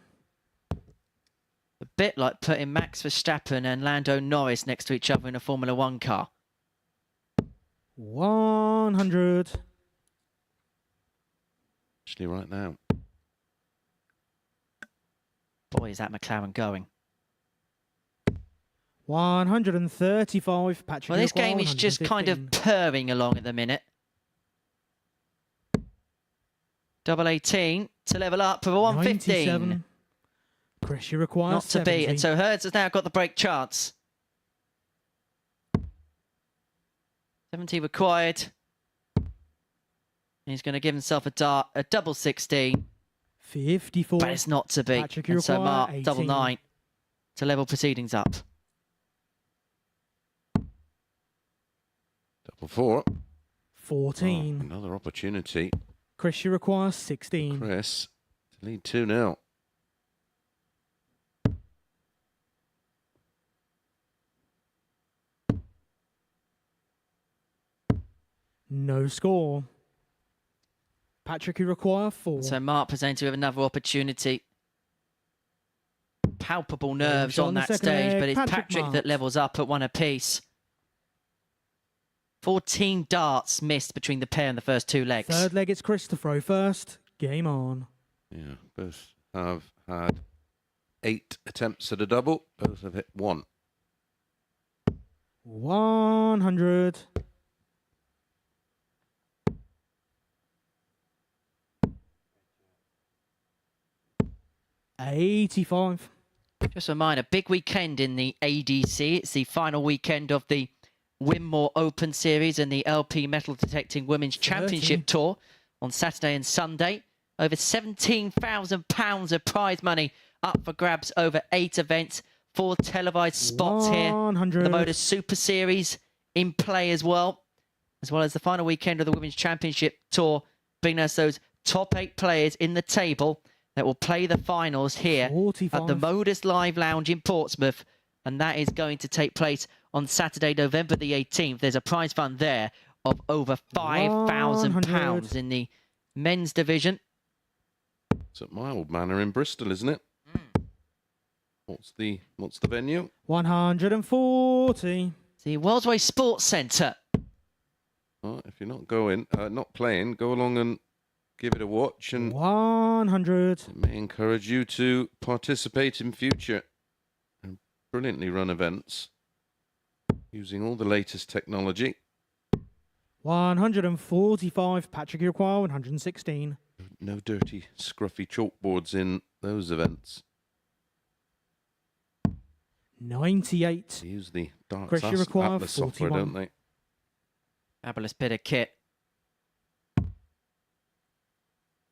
A bit like putting Max Verstappen and Lando Norris next to each other in a Formula 1 car. 100. Actually, right now. Boy, is that McLaren going. 135. Patrick, Well, this game is just kind of purring along at the minute. Double 18 to level up for a 115. 97. Chris, you require Not to 70. beat, and so Hurds has now got the break chance. 70 required. He's going to give himself a double 16. 54. But it's not to beat. Patrick, you And so require Mart, 18. double 9 to level proceedings up. Double 4. 14. Oh, another opportunity. Chris, you require 16. Chris to lead 2-0. No score. Patrick, you require 4. So Mart presented with another opportunity. Palpable nerves shot on on the that second stage, leg. but it's Patrick Patrick Mart. that levels up at 1 apiece. 14 darts missed between the pair in the first 2 legs. Third leg, it's Chris to throw first. Game on. Yeah, both have had 8 attempts at a double. Both have hit 1. 100. $85. Just a reminder, big weekend in the ADC. It's the final weekend of the Winmore Open Series and the LP Metal Detecting Women's 30. Championship Tour on Saturday and Sunday. Over £17,000 of prize money up for grabs over 8 events. 4 televised spots here. 100. The MODUS Super Series in play as well as the final weekend of the Women's Championship Tour, bringing us those top 8 players in the table that will play the finals here 45. at the MODUS Live Lounge in Portsmouth. And that is going to take place on Saturday, November the 18th. There's a prize fund there of over £5,000 in the men's division. It's at my old manor in Bristol, isn't it? What's the venue? 140. The Worldsway Sports Centre. Well, if you're not playing, go along and give it a watch, and 100. it may encourage you to participate in future and brilliantly run events using all the latest technology. 145. Patrick, you require 116. No dirty, scruffy chalkboards in those events. 98. They use the Darts Chris, you require Atlas software, 41. don't they? Fabulous bit of kit.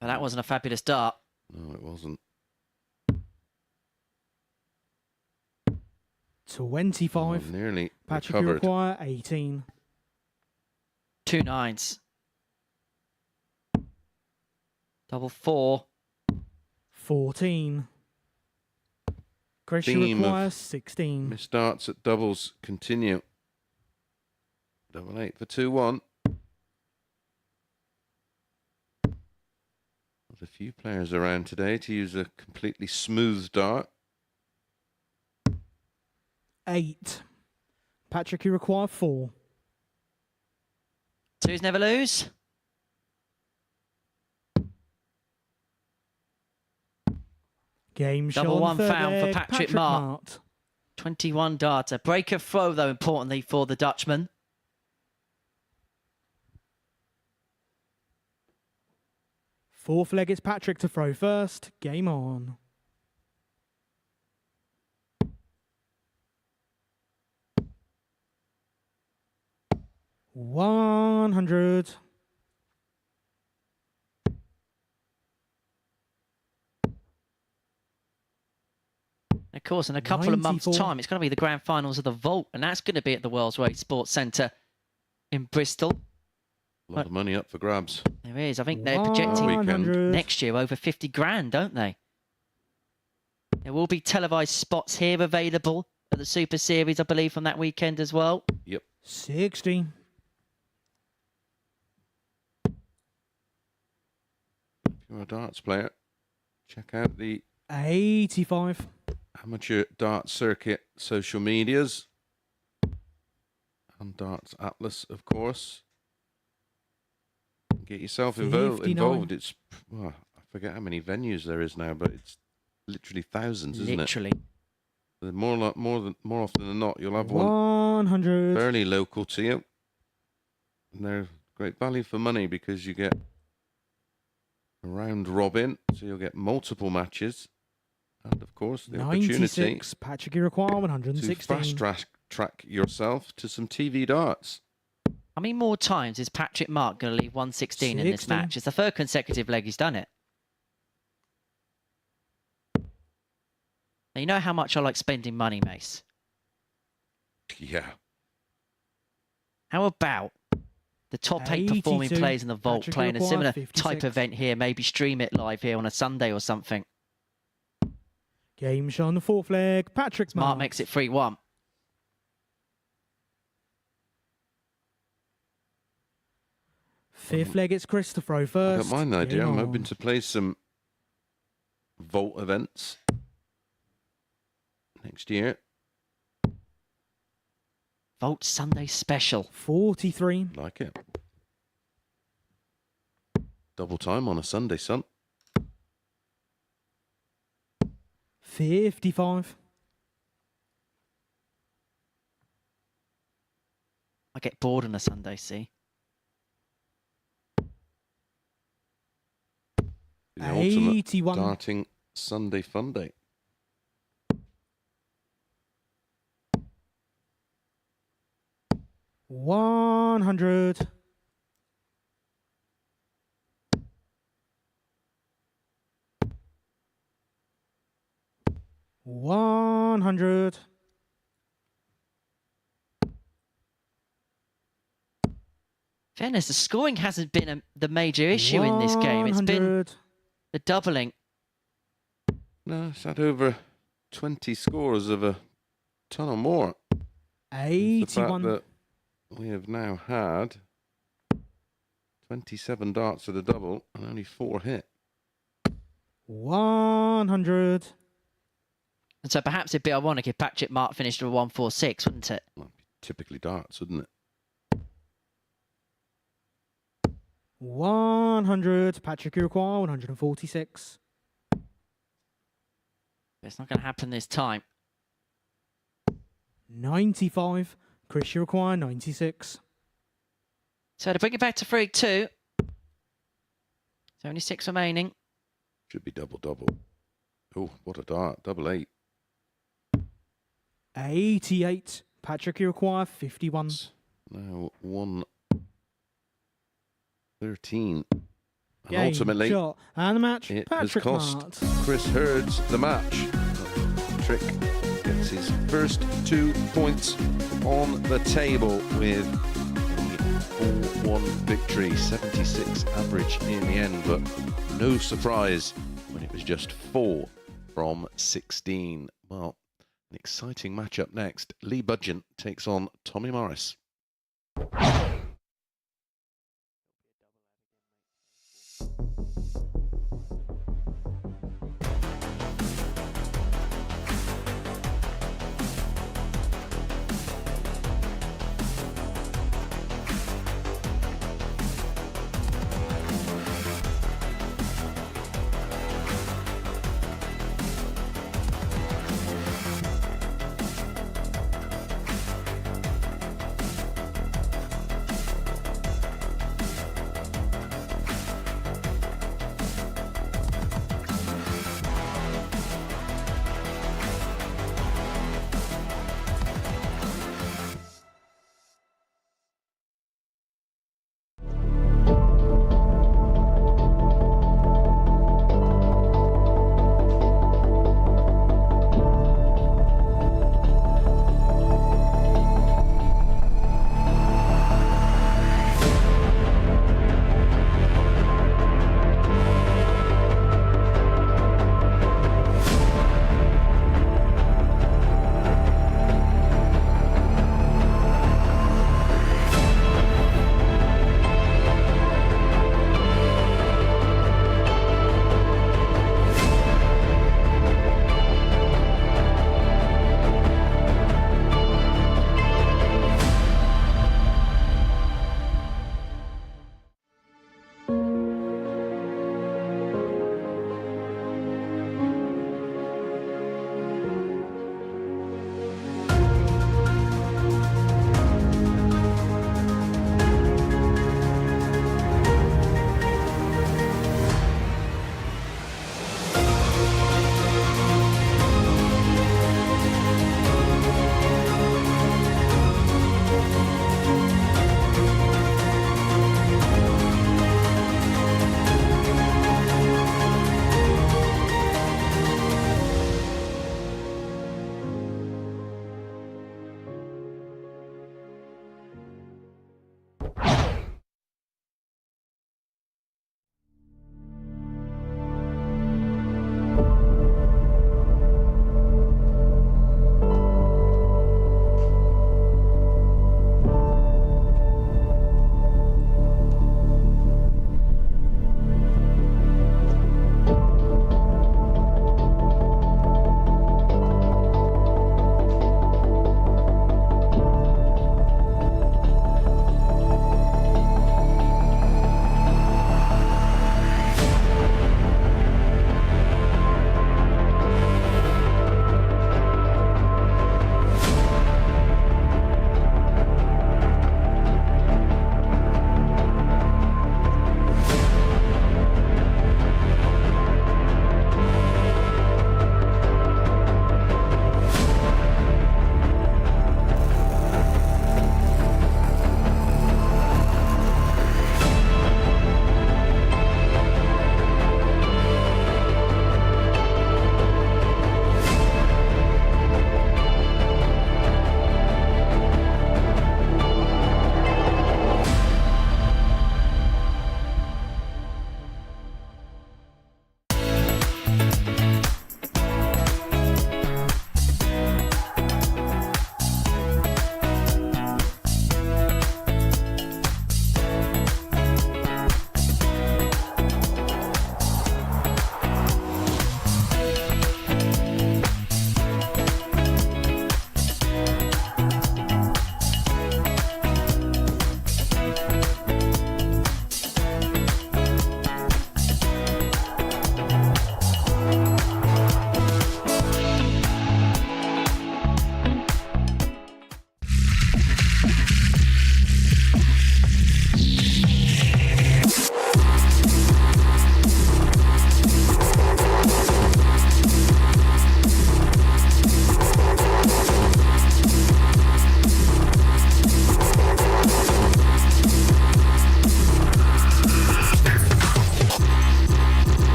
But that wasn't a fabulous dart. No, it wasn't. 25. Oh, nearly Patrick, you recovered. require 18. 2 9s. Double 4. 14. Chris, you Theme require of 16. Missed darts at doubles continue. Double 8 for 2-1. There's a few players around today to use a completely smooth dart. 8. Patrick, you require 4. 2s never lose. Game shot Double on the 1 third found for leg. Patrick Mart. 21 darter. Break of throw, though, importantly for the Dutchman. Fourth leg, it's Patrick to throw first. Game on. $100. Of course, in a couple of months' 94. time, it's going to be the grand finals of the Vault, and that's going to be at the Worldsway Sports Centre in Bristol. A lot of money up for grabs. There is. I think they're projecting 100. next year over 50 grand, don't they? There will be televised spots here available at the Super Series, I believe, from that weekend as well. Yep. 60. If you're a darts player, check out the 85. Amateur Darts Circuit social medias. And Darts Atlas, of course. Get yourself involved. It's, well, I forget how many venues there is now, but it's literally thousands, isn't Literally. it? More often than not, you'll have one 100. fairly local to you. And they're great value for money because you get round robin, so you'll get multiple matches. And, of course, the opportunity 96, Patrick Iroquois, to 116. fast-track yourself to some TV darts. How many more times is Patrick Mart going to leave 116 in this 60. match? It's the third consecutive leg he's done it. Now, you know how much I like spending money, Mace. Yeah. How about the top 8 performing 82, players in the vault Patrick playing a Iroquois, similar 56. type event here? Maybe stream it live here on a Sunday or something. Game shot on the 4th leg. Patrick Mart makes it 3-1. Fifth leg, it's Chris to throw first. I got mine idea. Game I'm on. hoping to play some vault events next year. Vault Sunday special. 43. Like it. Double time on a Sunday, son. 55. I get bored on a Sunday, see? The ultimate 81. darting Sunday fun day. $100. $100. Fairness, the scoring hasn't been the major issue in this game. It's been 100. the doubling. No, it's had over 20 scores of a ton or more. The fact 81. that we have now had 27 darts for the double and only 4 hit. 100. And so perhaps it'd be ironic if Patrick Mart finished with a 146, wouldn't it? Well, typically darts, wouldn't it? 100. Patrick Iroquois, 146. It's not going to happen this time. 95. Chris Iroquois, 96. So to bring it back to 3-2. There's only 6 remaining. Should be double-double. Oh, what a dart. Double 8. 88. Patrick Iroquois, 51. Now 113. And Game, ultimately, shot, and the match. it Patrick has cost Mart. Chris Hurds the match. Trick gets his first 2 points on the table with a 4-1 victory. 76 average in the end, but no surprise when it was just 4 from 16. Well, an exciting matchup next. Lee Budgen takes on Tommy Morris.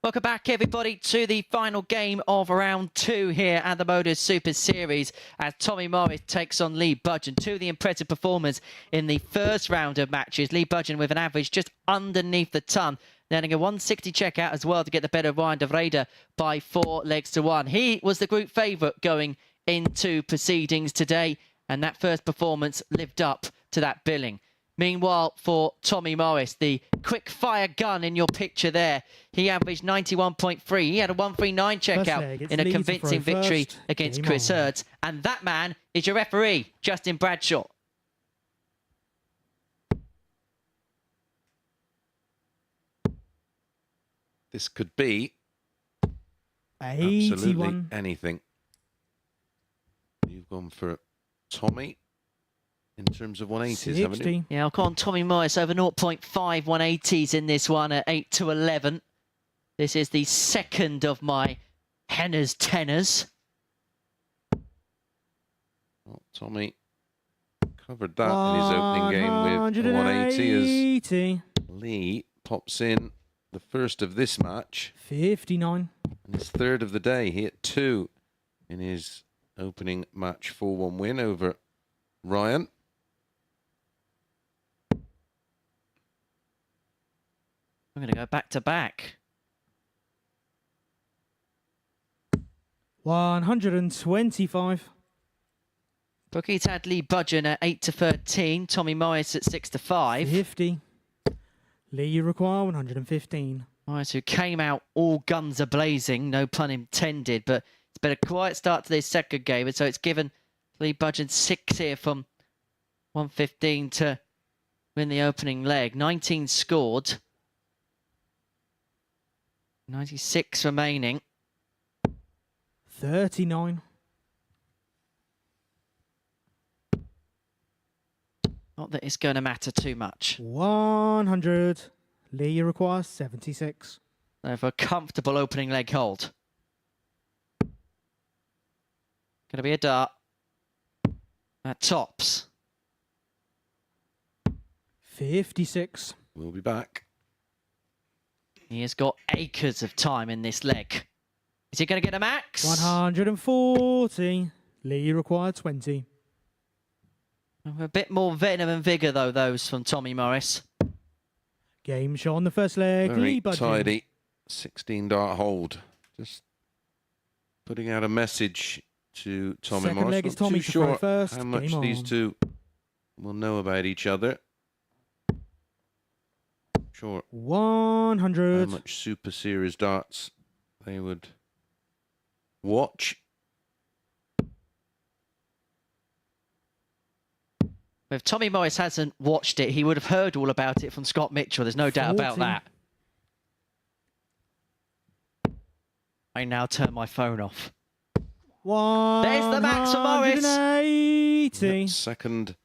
Welcome back, everybody, to the final game of round 2 here at the MODUS Super Series as Tommy Morris takes on Lee Budgen. Two of the impressive performers in the first round of matches. Lee Budgen with an average just underneath the ton. Netting a 160 checkout as well to get the better of Ryan Devraider by 4 legs to 1. He was the group favourite going into proceedings today, and that first performance lived up to that billing. Meanwhile, for Tommy Morris, the quick fire gun in your picture there, he averaged 91.3. He had a 139 checkout in a convincing victory against Chris Hurds. And that man is your referee, Justin Bradshaw. This could be 81. Absolutely anything. You've gone for Tommy in terms of 180s, haven't you? Yeah, I'll call on Tommy Morris over 0.5 180s in this one at 8 to 11. This is the second of my Henner's tenors. Well, Tommy covered that in his opening game with 180 as Lee pops in the first of this match. 59. And his third of the day. He hit 2 in his opening match 4-1 win over Ryan. I'm going to go back to back. 125. Bookies had Lee Budgen at 8 to 13. Tommy Morris at 6 to 5. 50. Lee, you require 115. Morris, who came out all guns a-blazing, no pun intended, but it's been a quiet start to this second game, and so it's given Lee Budgen 6 here from 115 to win the opening leg. 19 scored. 96 remaining. 39. Not that it's going to matter too much. 100. Lee, you require 76. So for a comfortable opening leg hold. Going to be a dart. That tops. 56. We'll be back. He has got acres of time in this leg. Is he going to get a max? 140. Lee, you require 20. A bit more venom and vigour, though, those from Tommy Morris. Game shot on the first leg. Very Lee Budgen. tidy. 16 dart hold. Just putting out a message to Tommy Second Morris. leg is Not Tommy too to throw sure first. how much Game these on. two will know about each other. Sure. 100. How much Super Series darts they would watch. If Tommy Morris hasn't watched it, he would have heard all about it from Scott Mitchell. There's no doubt about 40. that. I now turn my phone off. There's the max for Morris. 180. Yep, second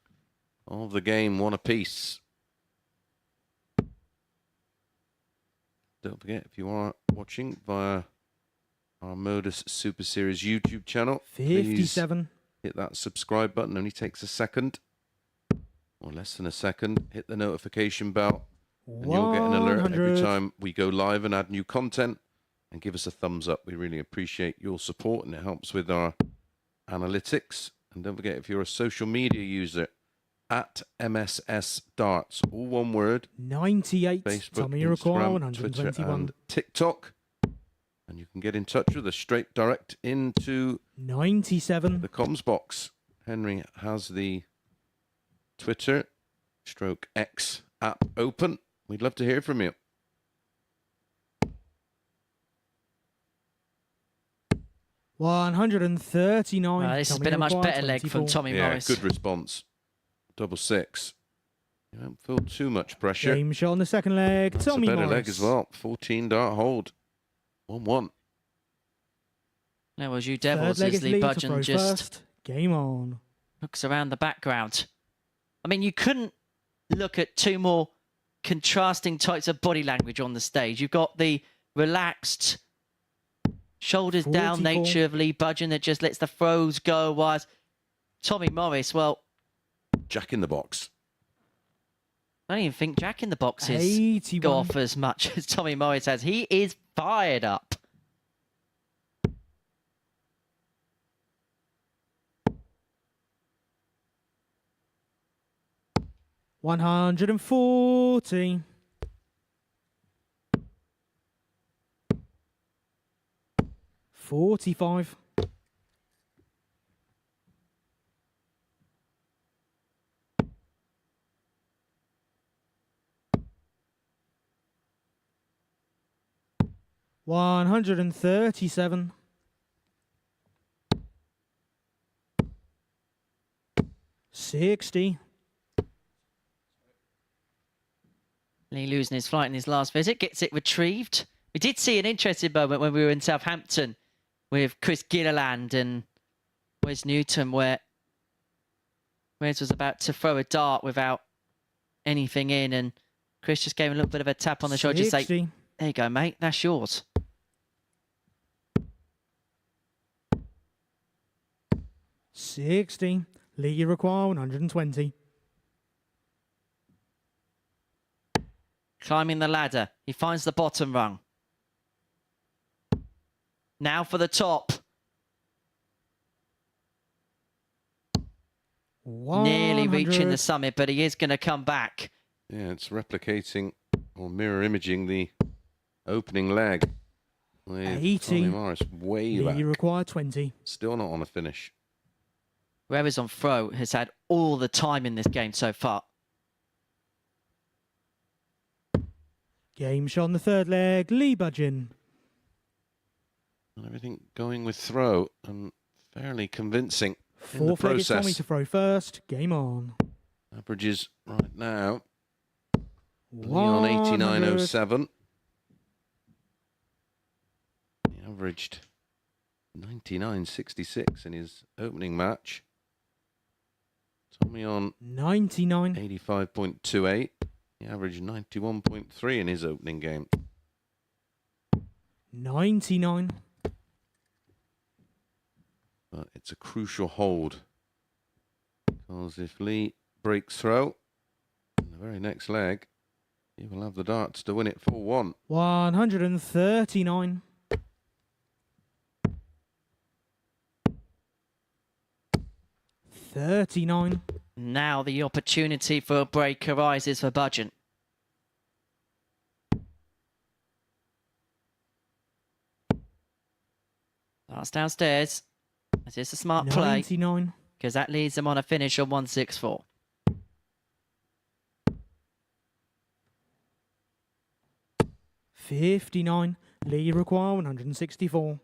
of the game, one apiece. Don't forget, if you are watching via our MODUS Super Series YouTube channel, 57. hit that subscribe button. Only takes a second. Or less than a second. Hit the notification bell and you'll get an alert every 100. time we go live and add new content. And give us a thumbs up. We really appreciate your support and it helps with our analytics. And don't forget, if you're a social media user, at MSS Darts, all one word. 98. Facebook, Tommy, you require Instagram, Twitter 121. and TikTok. And you can get in touch with us straight direct into 97. the comms box. Henry has the Twitter / X app open. We'd love to hear from you. $139. This has been a much better leg from Tommy Morris. Good response. 6. You don't feel too much pressure. Game shot on the second leg. That's Tommy a better Morris. leg as well. 14 dart hold. 1-1. There was you Third devils leg as is Lee Lee to Budgen throw just first. Game on. looks around the background. I mean, you couldn't look at two more contrasting types of body language on the stage. You've got the relaxed, shoulders down 44. nature of Lee Budgen that just lets the throws go, whilst Tommy Morris, well, Jack in the box. I don't even think Jack in the boxes 81. go off as much as Tommy Morris has. He is fired up. $140. 45. $137. 60. Lee losing his flight in his last visit, gets it retrieved. We did see an interesting moment when we were in Southampton with Chris Gilliland and Wes Newton, where Wes was about to throw a dart without anything in, and Chris just gave him a little bit of a tap on the shoulder, just like, there you go, mate, that's yours. $60. Lee, you require 120. Climbing the ladder, he finds the bottom rung. Now for the top. Nearly reaching the summit, but he is going to come back. Yeah, it's replicating or mirror imaging the opening leg. With 80. Tommy Morris way back. Lee, you require 20. Still not on a finish. Whoever's on throw has had all the time in this game so far. Game shot on the third leg. Lee Budgen. And everything going with throw and fairly convincing in the Fourth leg is Tommy process. to throw first. Game on. Averages right now. Lee on 89.07. He averaged 99.66 in his opening match. Tommy on 99. 85.28. He averaged 91.3 in his opening game. 99. But it's a crucial hold. Because if Lee breaks throw, in the very next leg, he will have the darts to win it 4-1. 139. 39. Now the opportunity for a break arises for Budgen. That's downstairs. This is a smart play, 99. because that leads them on a finish of 164. $59. Lee require 164.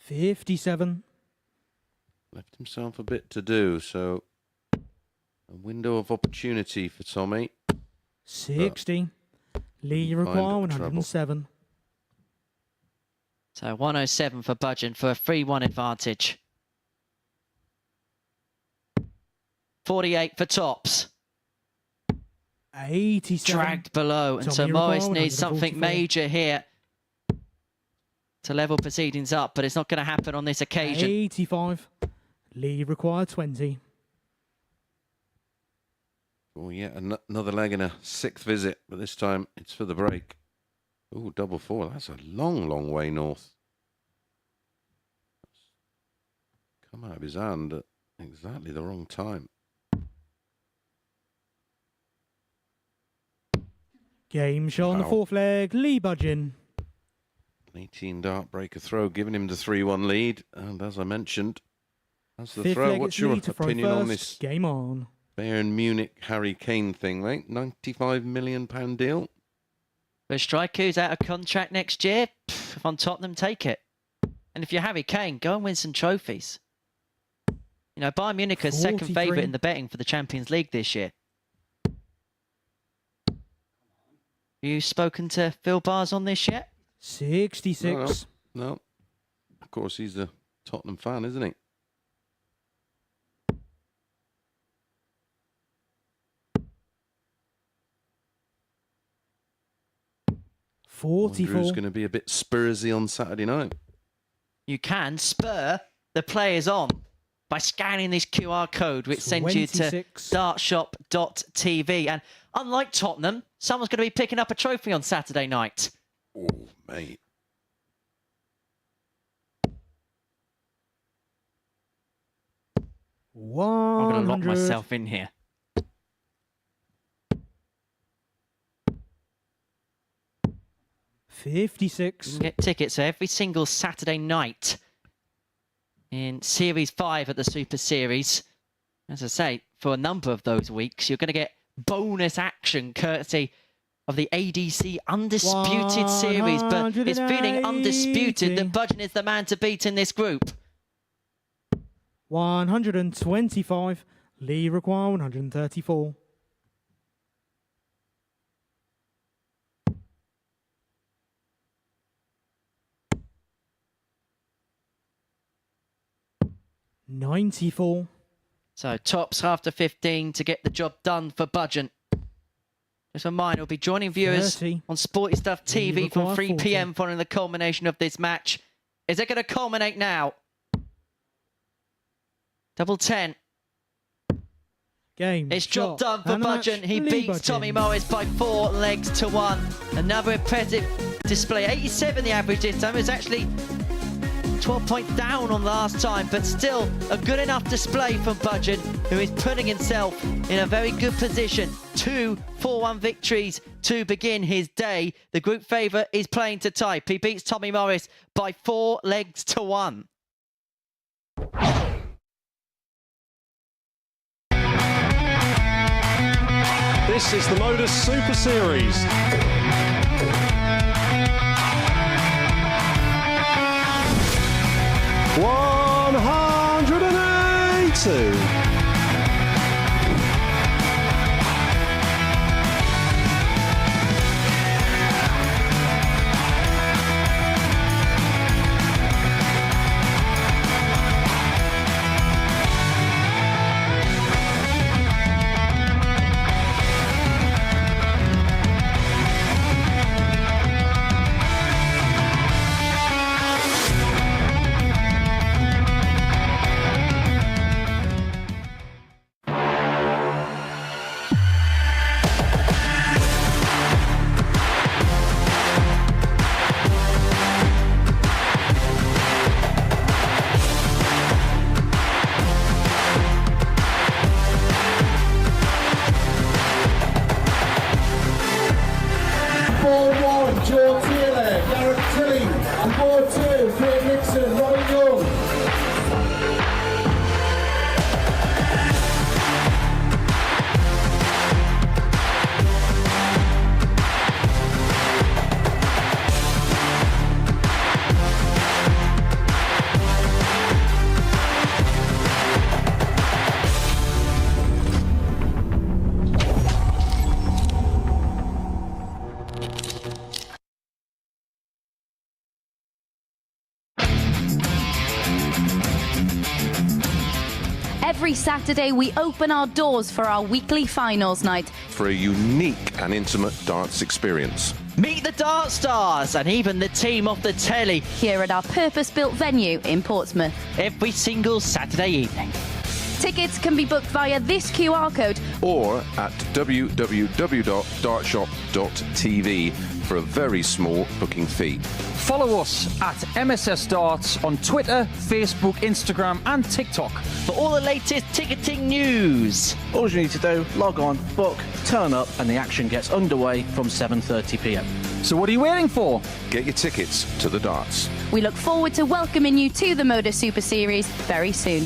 $57. Left himself a bit to do, so a window of opportunity for Tommy. 60. Lee require 107. So 107 for Budgen for a 3-1 advantage. 48 for tops. 87. Dragged below, and Tommy so Morris require needs something 144. major here to level proceedings up, but it's not going to happen on this occasion. 85. Lee require 20. Oh, yeah, another leg in a sixth visit, but this time it's for the break. Oh, double four. That's a long, long way north. Come out of his hand at exactly the wrong time. Game shot on the Wow. fourth leg. Lee Budgen. 18 dart breaker throw, giving him the 3-1 lead. And as I mentioned, that's the Fifth throw. leg, What's it's your Lee to throw opinion on first. this Game on. Bayern Munich Harry Kane thing, mate? £95 million deal. For a striker who's out of contract next year, if on Tottenham, take it. And if you're Harry Kane, go and win some trophies. You know, Bayern Munich are second 43. favourite in the betting for the Champions League this year. Have you spoken to Phil Bars on this yet? 66. No. Of course, he's a Tottenham fan, isn't he? 44. Who's going to be a bit Spursy on Saturday night? You can spur the players on. by scanning this QR code, which sends you to 26. dartshop.tv. And unlike Tottenham, someone's going to be picking up a trophy on Saturday night. Oh, mate. I'm going to lock 100. myself in here. You 56. can get tickets every single Saturday night in Series 5 at the Super Series. As I say, for a number of those weeks, you're going to get bonus action courtesy of the ADC Undisputed Series. But it's feeling undisputed that Budgen is the man to beat in this group. 125. Lee require 134. $94. So tops after 15 to get the job done for Budgen. Just a reminder, we'll be joining viewers 30. on Sporty Stuff TV from 3 40. p.m. following the culmination of this match. Is it going to culminate now? Double 10. Game. It's job shot, done for and the match, Budgen. He Lee beats Budgen. Tommy Morris by 4 legs to 1. Another impressive display. 87 the average this time. It was actually 12 points down on last time, but still a good enough display from Budgen, who is putting himself in a very good position. 2 4-1 victories to begin his day. The group favourite is playing to type. He beats Tommy Morris by 4 legs to 1. This is the MODUS Super Series. $182. Every Saturday, we open our doors for our weekly finals night. For a unique and intimate darts experience. Meet the Dart Stars and even the team off the telly Here at our purpose-built venue in Portsmouth. every single Saturday evening. Tickets can be booked via this QR code Or at www.dartshop.tv for a very small booking fee. Follow us at MSS Darts on Twitter, Facebook, Instagram and TikTok. For all the latest ticketing news. All you need to do, log on, book, turn up, and the action gets underway from 7:30 p.m. So what are you waiting for? Get your tickets to the darts. We look forward to welcoming you to the MODUS Super Series very soon.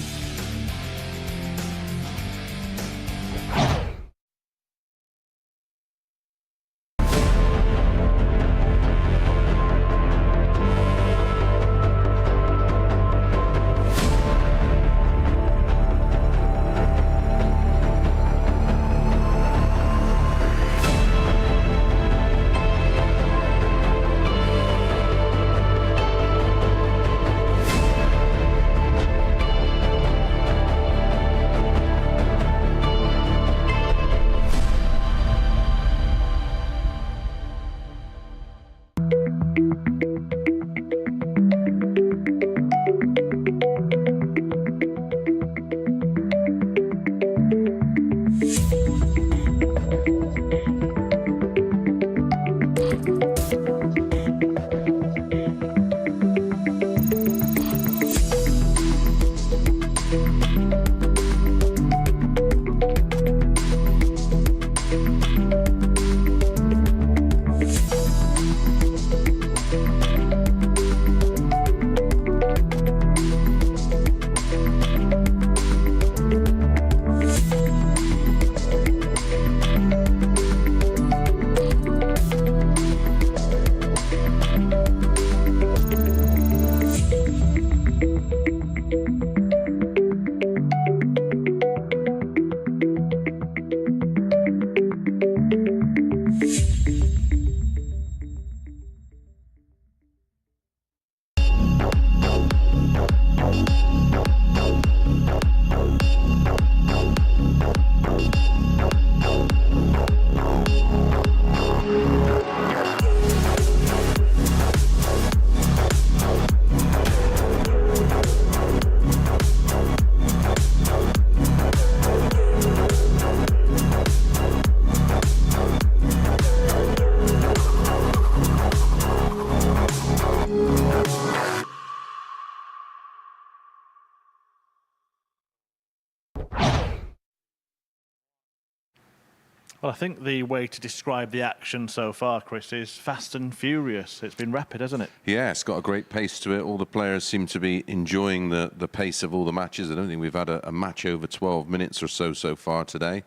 Well, I think the way to describe the action so far, Chris, is fast and furious. It's been rapid, hasn't it? Yeah, it's got a great pace to it. All the players seem to be enjoying the pace of all the matches. I don't think we've had a match over 12 minutes or so far today.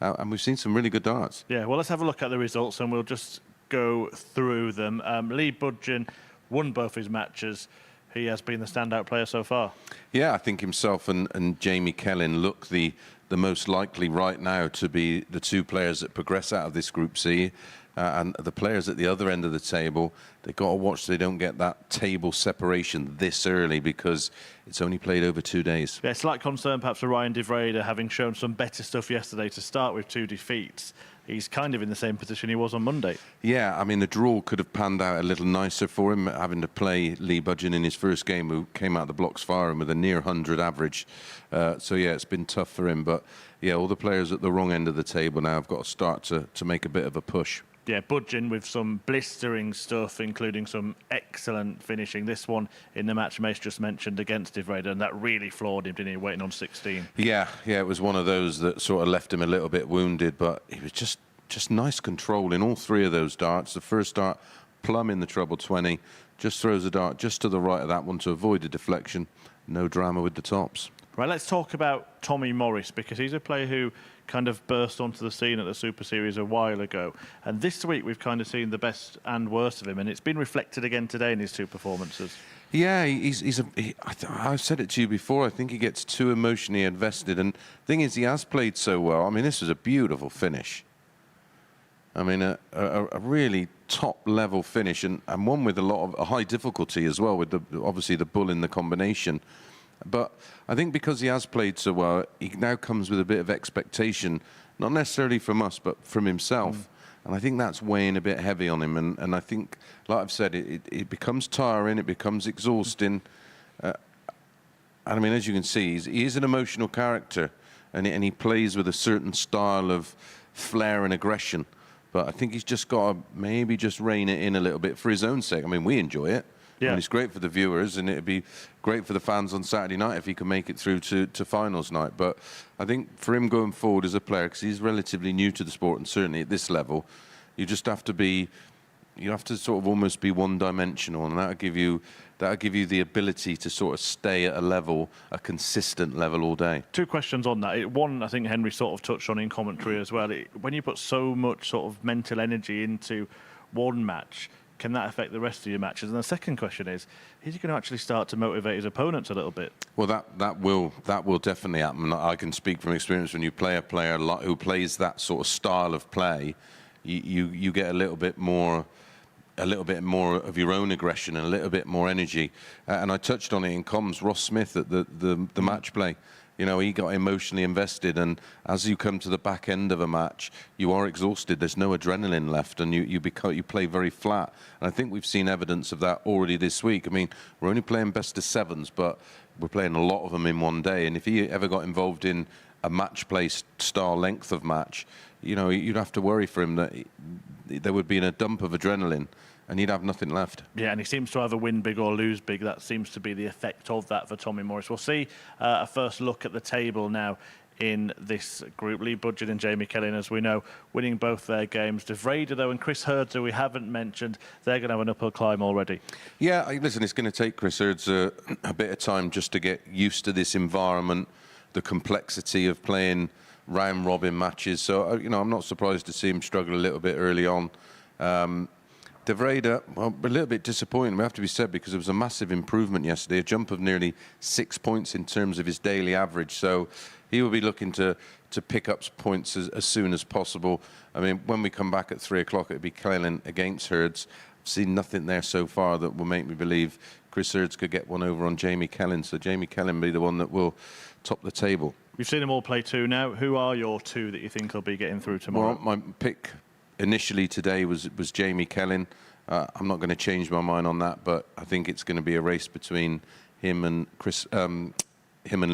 And we've seen some really good darts. Yeah, well, let's have a look at the results and we'll just go through them. Lee Budgen won both his matches. He has been the standout player so far. Yeah, I think himself and Jamie Kelling look the most likely right now to be the two players that progress out of this Group C. And the players at the other end of the table, they've got to watch they don't get that table separation this early because it's only played over 2 days. Yeah, slight concern perhaps for Ryan Devraider, having shown some better stuff yesterday to start with 2 defeats. He's kind of in the same position he was on Monday. Yeah, I mean, the draw could have panned out a little nicer for him, having to play Lee Budgen in his first game, who came out of the blocks firing with a near 100 average. So, yeah, it's been tough for him. But, yeah, all the players at the wrong end of the table now have got to start to make a bit of a push. Yeah, Budgen with some blistering stuff, including some excellent finishing. This one in the match Mace just mentioned against Devraider, and that really floored him, didn't he, waiting on 16? Yeah, it was one of those that sort of left him a little bit wounded, but he was just nice control in all 3 of those darts. The first dart, plumb in the treble 20, just throws a dart just to the right of that one to avoid the deflection. No drama with the tops. Right, let's talk about Tommy Morris, because he's a player who kind of burst onto the scene at the Super Series a while ago. And this week we've kind of seen the best and worst of him, and it's been reflected again today in his 2 performances. Yeah, I've said it to you before, I think he gets too emotionally invested. And the thing is, he has played so well. I mean, this was a beautiful finish. I mean, a really top-level finish, and one with a high difficulty as well, with obviously the bull in the combination. But I think because he has played so well, he now comes with a bit of expectation, not necessarily from us, but from himself. And I think that's weighing a bit heavy on him. And I think, like I've said, it becomes tiring, it becomes exhausting. And I mean, as you can see, he is an emotional character, and he plays with a certain style of flair and aggression. But I think he's just got to maybe just rein it in a little bit for his own sake. I mean, we enjoy it. Yeah. And it's great for the viewers, and it'd be great for the fans on Saturday night if he can make it through to finals night. But I think for him going forward as a player, because he's relatively new to the sport, and certainly at this level, you just have to sort of almost be one-dimensional, and that'll give you the ability to sort of stay at a consistent level all day. 2 questions on that. One, I think Henry sort of touched on in commentary as well. When you put so much sort of mental energy into one match, can that affect the rest of your matches? And the second question is he going to actually start to motivate his opponents a little bit? Well, that will definitely happen. I can speak from experience. When you play a player who plays that sort of style of play, you get a little bit more of your own aggression and a little bit more energy. And I touched on it in comms. Ross Smith at the match play. You know, he got emotionally invested, and as you come to the back end of a match, you are exhausted. There's no adrenaline left, and you play very flat. And I think we've seen evidence of that already this week. I mean, we're only playing best of 7s, but we're playing a lot of them in one day. And if he ever got involved in a match play style length of match, you know, you'd have to worry for him that there would be a dump of adrenaline, and he'd have nothing left. Yeah, and he seems to either win big or lose big. That seems to be the effect of that for Tommy Morris. We'll see a first look at the table now in this group. Lee Budgen and Jamie Kelling, as we know, winning both their games. Devraider, though, and Chris Hurds, who we haven't mentioned, they're going to have an uphill climb already. Yeah, listen, it's going to take Chris Hurds a bit of time just to get used to this environment, the complexity of playing round-robin matches. So, you know, I'm not surprised to see him struggle a little bit early on. Devraider, well, a little bit disappointing, we have to be said, because there was a massive improvement yesterday, a jump of nearly 6 points in terms of his daily average. So he will be looking to pick up points as soon as possible. I mean, when we come back at 3 o'clock, it'll be Kelling against Hurds. I've seen nothing there so far that will make me believe Chris Hurds could get one over on Jamie Kelling. So Jamie Kelling will be the one that will top the table. We've seen them all play 2 now. Who are your 2 that you think will be getting through tomorrow? Well, my pick initially today was Jamie Kelling. I'm not going to change my mind on that, but I think it's going to be a race between him and Lee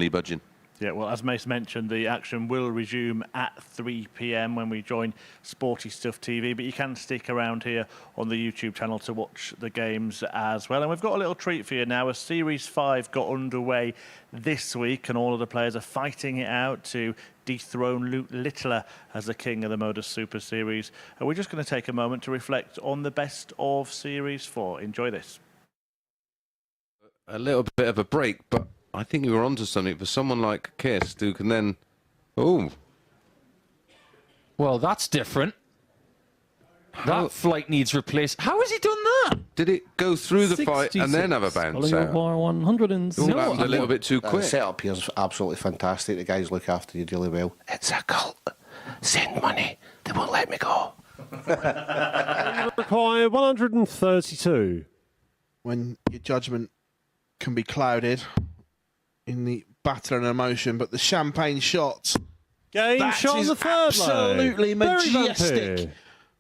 Budgen. Yeah, well, as Mace mentioned, the action will resume at 3 p.m. when we join Sporty Stuff TV, but you can stick around here on the YouTube channel to watch the games as well. And we've got a little treat for you now. As Series 5 got underway this week, and all of the players are fighting it out to dethrone Luke Littler as the king of the MODUS Super Series. And we're just going to take a moment to reflect on the best of Series 4. Enjoy this. A little bit of a break, but I think you were onto something for someone like Kist, who can then... Oh. Well, that's different. That flight needs replaced. How has he done that? Did it go through the fight and then have a bounce out? 106. It happened a little bit too quick. The setup here is absolutely fantastic. The guys look after you really well. It's a cult. Send money. They won't let me go. Require 132. When your judgment can be clouded in the batter and emotion, but the champagne shots. Game shot on the third absolutely majestic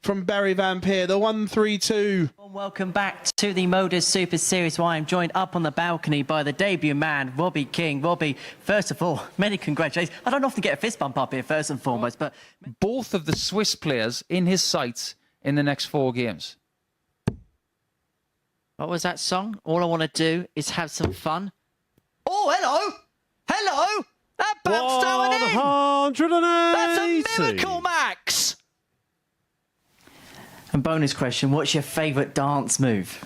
from Barry Vampire, the 1-3-2. Welcome back to the MODUS Super Series, where I'm joined up on the balcony by the debut man, Robbie King. Robbie, first of all, many congratulations. I don't often get a fist bump up here, first and foremost, but... Both of the Swiss players in his sights in the next 4 games. What was that song? All I want to do is have some fun. Oh, hello! Hello! That bounced down in! 180. That's a miracle, Max! And bonus question, what's your favourite dance move?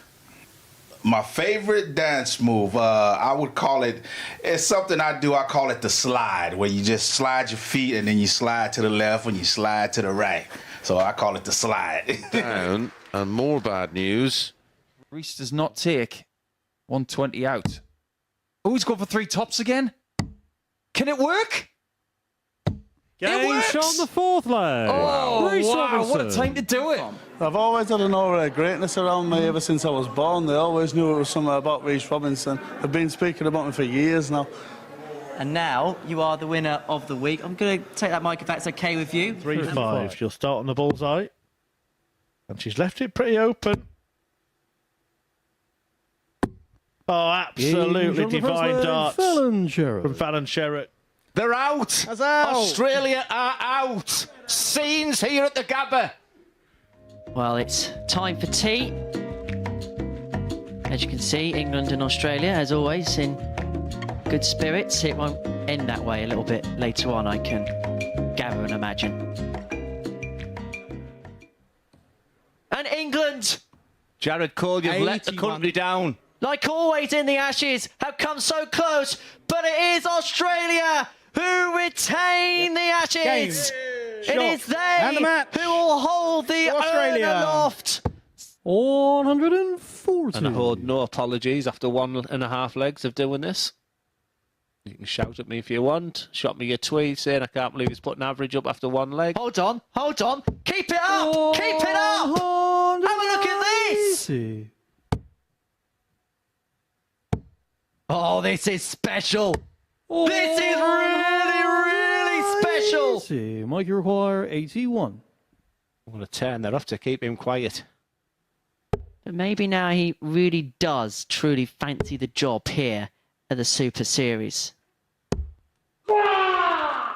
My favorite dance move, I would call it, it's something I do, I call it the slide, where you just slide your feet and then you slide to the left and you slide to the right. So I call it the slide. Down, and more bad news. Reese does not take 120 out. Oh, he's gone for 3 tops again. Can it work? Game shot on the fourth leg. Oh, Reece wow, Robinson. what a time to do it. I've always had an aura of greatness around me ever since I was born. They always knew it was something about Reece Robinson. They've been speaking about me for years now. And now you are the winner of the week. I'm going to take that mic if that's okay with you. 3-5. She'll start on the bullseye. And she's left it pretty open. Oh, absolutely divine darts from Fallon Sherritt. They're out. Australia are out. Scenes here at the Gabba. Well, it's time for tea. As you can see, England and Australia, as always, in good spirits. It won't end that way a little bit later on, I can gather and imagine. And England! Jared Cole, you've let the country down. Like always in the Ashes, have come so close, but it is Australia who retain the Ashes. It is they who will hold the urn aloft. 140. And I hold no apologies after 1.5 legs of doing this. You can shout at me if you want. Shot me a tweet saying I can't believe he's put an average up after 1 leg. Hold on. Keep it up. Keep it up. Have a look at this. Oh, this is special. This is really, really special. Mikey require 81. I'm going to turn that off to keep him quiet. But maybe now he really does truly fancy the job here at the Super Series. I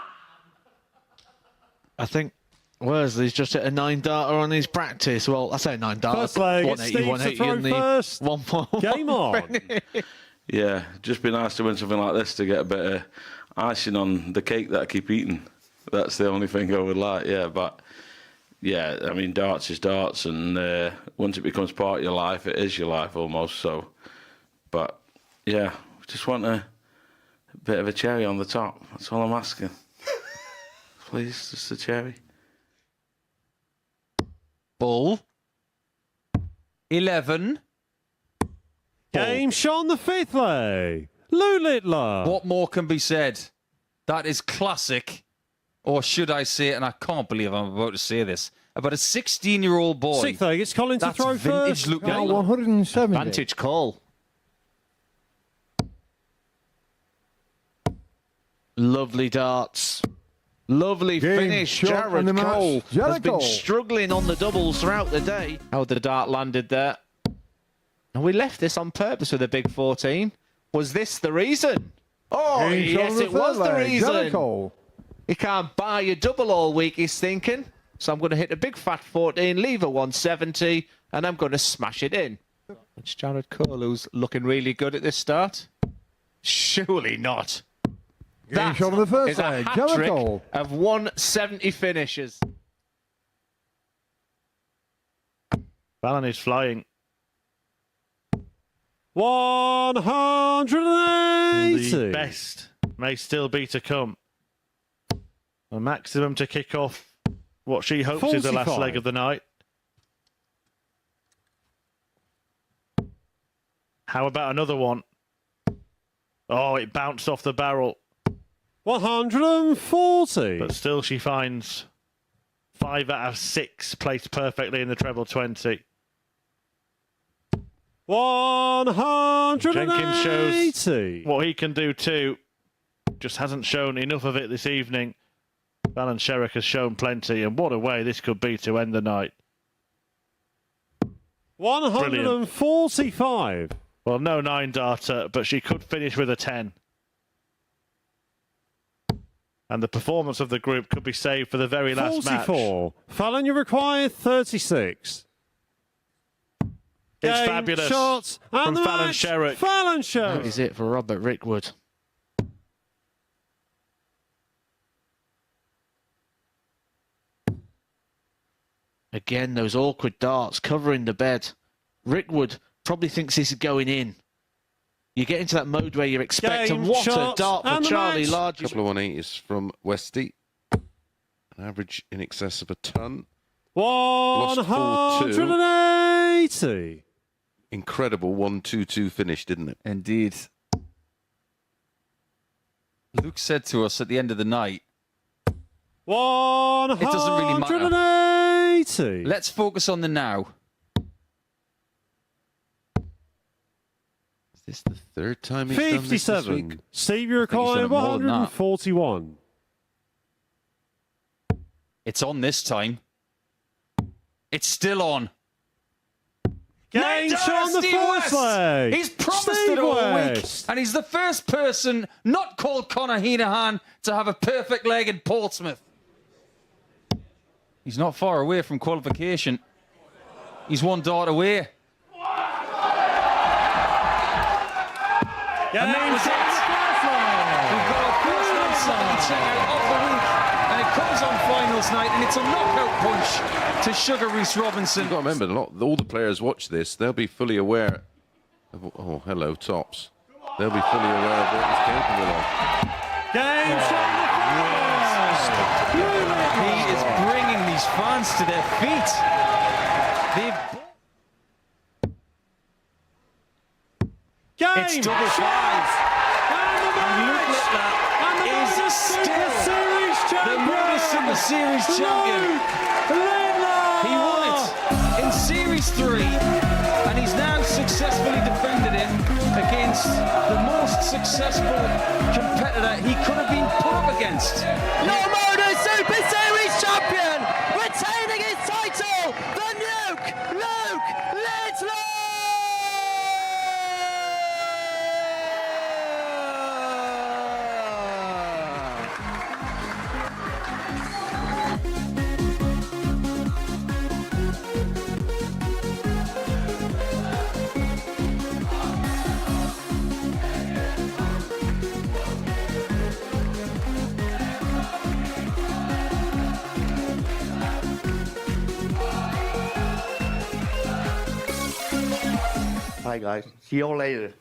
think Worsley's just at a 9-darter on his practice. Well, I say 9-darter. First leg, 180 in the first. 1-1. Game on. Yeah, just be nice to win something like this to get a bit of icing on the cake that I keep eating. That's the only thing I would like, yeah. But, yeah, I mean, darts is darts, and once it becomes part of your life, it is your life almost, so. But, yeah, just want a bit of a cherry on the top. That's all I'm asking. Please, just a cherry. Ball. 11. Game shot on the fifth leg. Lou Littler. What more can be said? That is classic. Or should I say it, and I can't believe I'm about to say this, about a 16-year-old boy. Sixth leg, it's Colin to throw first. Luke Game Littler. 170. Vantage call. Lovely darts. Lovely finish. Jared Cole has been struggling on the doubles throughout the day. How the dart landed there. And we left this on purpose with a big 14. Was this the reason? Oh, yes, it was the reason. Jellicle. He can't buy a double all week, he's thinking. So I'm going to hit a big fat 14, leave a 170, and I'm going to smash it in. It's Jared Cole who's looking really good at this start. Surely not. That shot on the first is a leg. hat-trick Jellicle. of 170 finishes. Fallon is flying. 180. The best may still be to come. A maximum to kick off what she hopes is the last 45. leg of the night. How about another one? Oh, it bounced off the barrel. 140. But still she finds 5 out of 6 placed perfectly in the treble 20. 180. Jenkins shows what he can do too. Just hasn't shown enough of it this evening. Fallon Sherrick has shown plenty, and what a way this could be to end the night. 145. Well, no 9-darter, but she could finish with a 10. And the performance of the group could be saved for the very last match. 44. Fallon, you require 36. It's Game, fabulous shots, and from the Fallon match. Sherrick. Fallon Sherrick. That is it for Robert Rickwood. Again, those awkward darts covering the bed. Rickwood probably thinks this is going in. You get into that mode where you're expecting Game, what shots, a dart for and the Charlie match. Large. A couple of 180s from Westy. An average in excess of a ton. 180. Incredible 1-2-2 finish, didn't it? Indeed. Luke said to us at the end of the night, 180. it doesn't really matter. Let's focus on the now. Is this the third time he's done this 57. week? Steve, you require it more than that. 141. It's on this time. It's still on. Game Nate shot on the Steve first West. leg. He's promised Steve it all West. week. And he's the first person not called Conor Heenahan to have a perfect leg in Portsmouth. He's not far away from qualification. He's 1 dart away. Game And that was shot it. We've got our first non-second checkout of the week. And it comes on finals night, and it's a knockout punch to Sugar Reese Robinson. You've got to remember, all the players watch this, they'll be fully aware of... Oh, hello, Tops. They'll be fully aware of what he's capable of. Game shot on the first. He is bringing these fans to their feet. It's double 5. And Luke Littler is still the MODUS Super Series champion. He won it in Series 3, and he's now successfully defended it against the most successful competitor he could have been put up against. Your MODUS Super Series champion, retaining his title, the Nuke, Luke Littler! Bye guys, see you all later.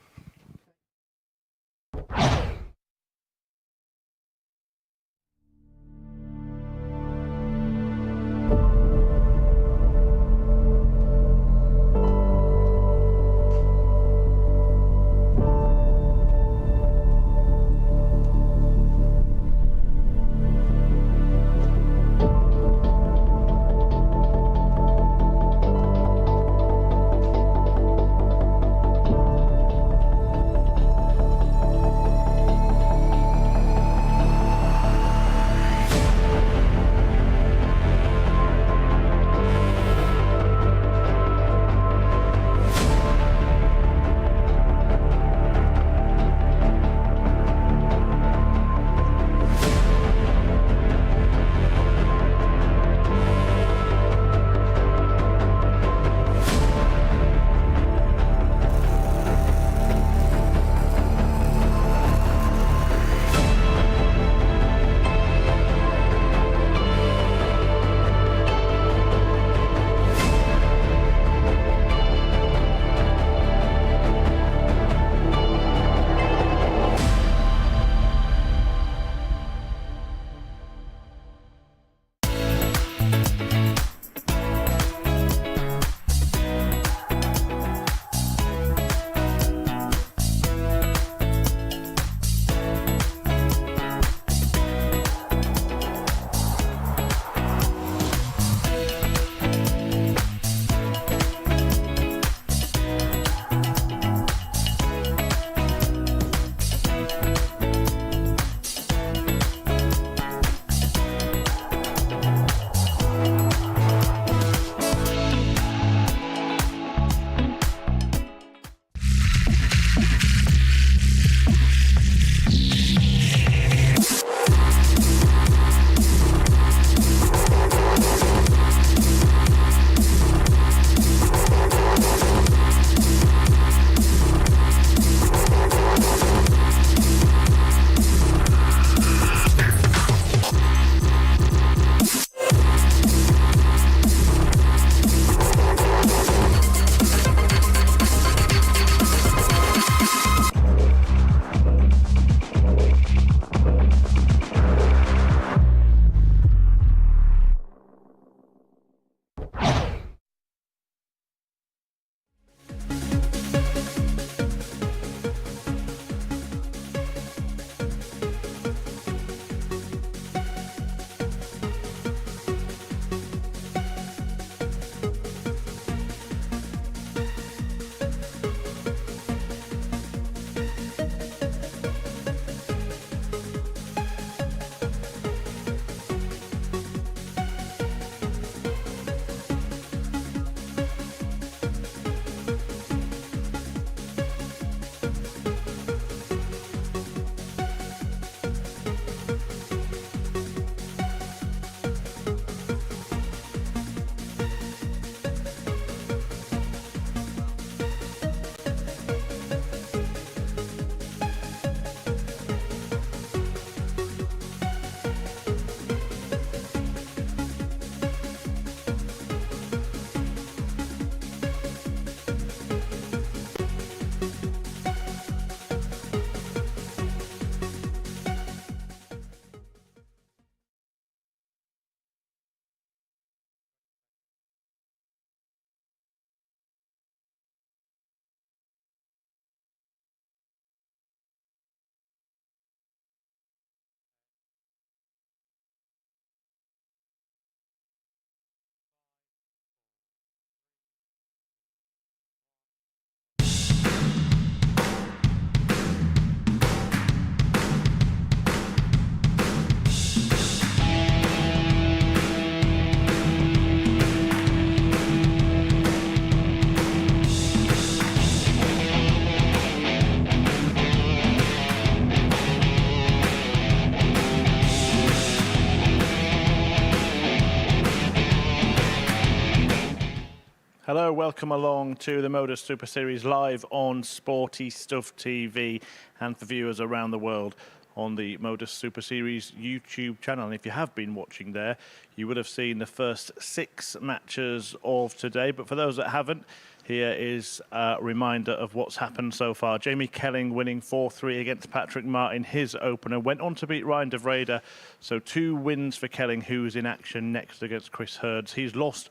Hello, welcome along to the MODUS Super Series live on Sporty Stuff TV and for viewers around the world on the MODUS Super Series YouTube channel. And if you have been watching there, you would have seen the first 6 matches of today. But for those that haven't, here is a reminder of what's happened so far. Jamie Kelling winning 4-3 against Patrick Mart in his opener. Went on to beat Ryan Devraider. So 2 wins for Kelling, who's in action next against Chris Hurds. He's lost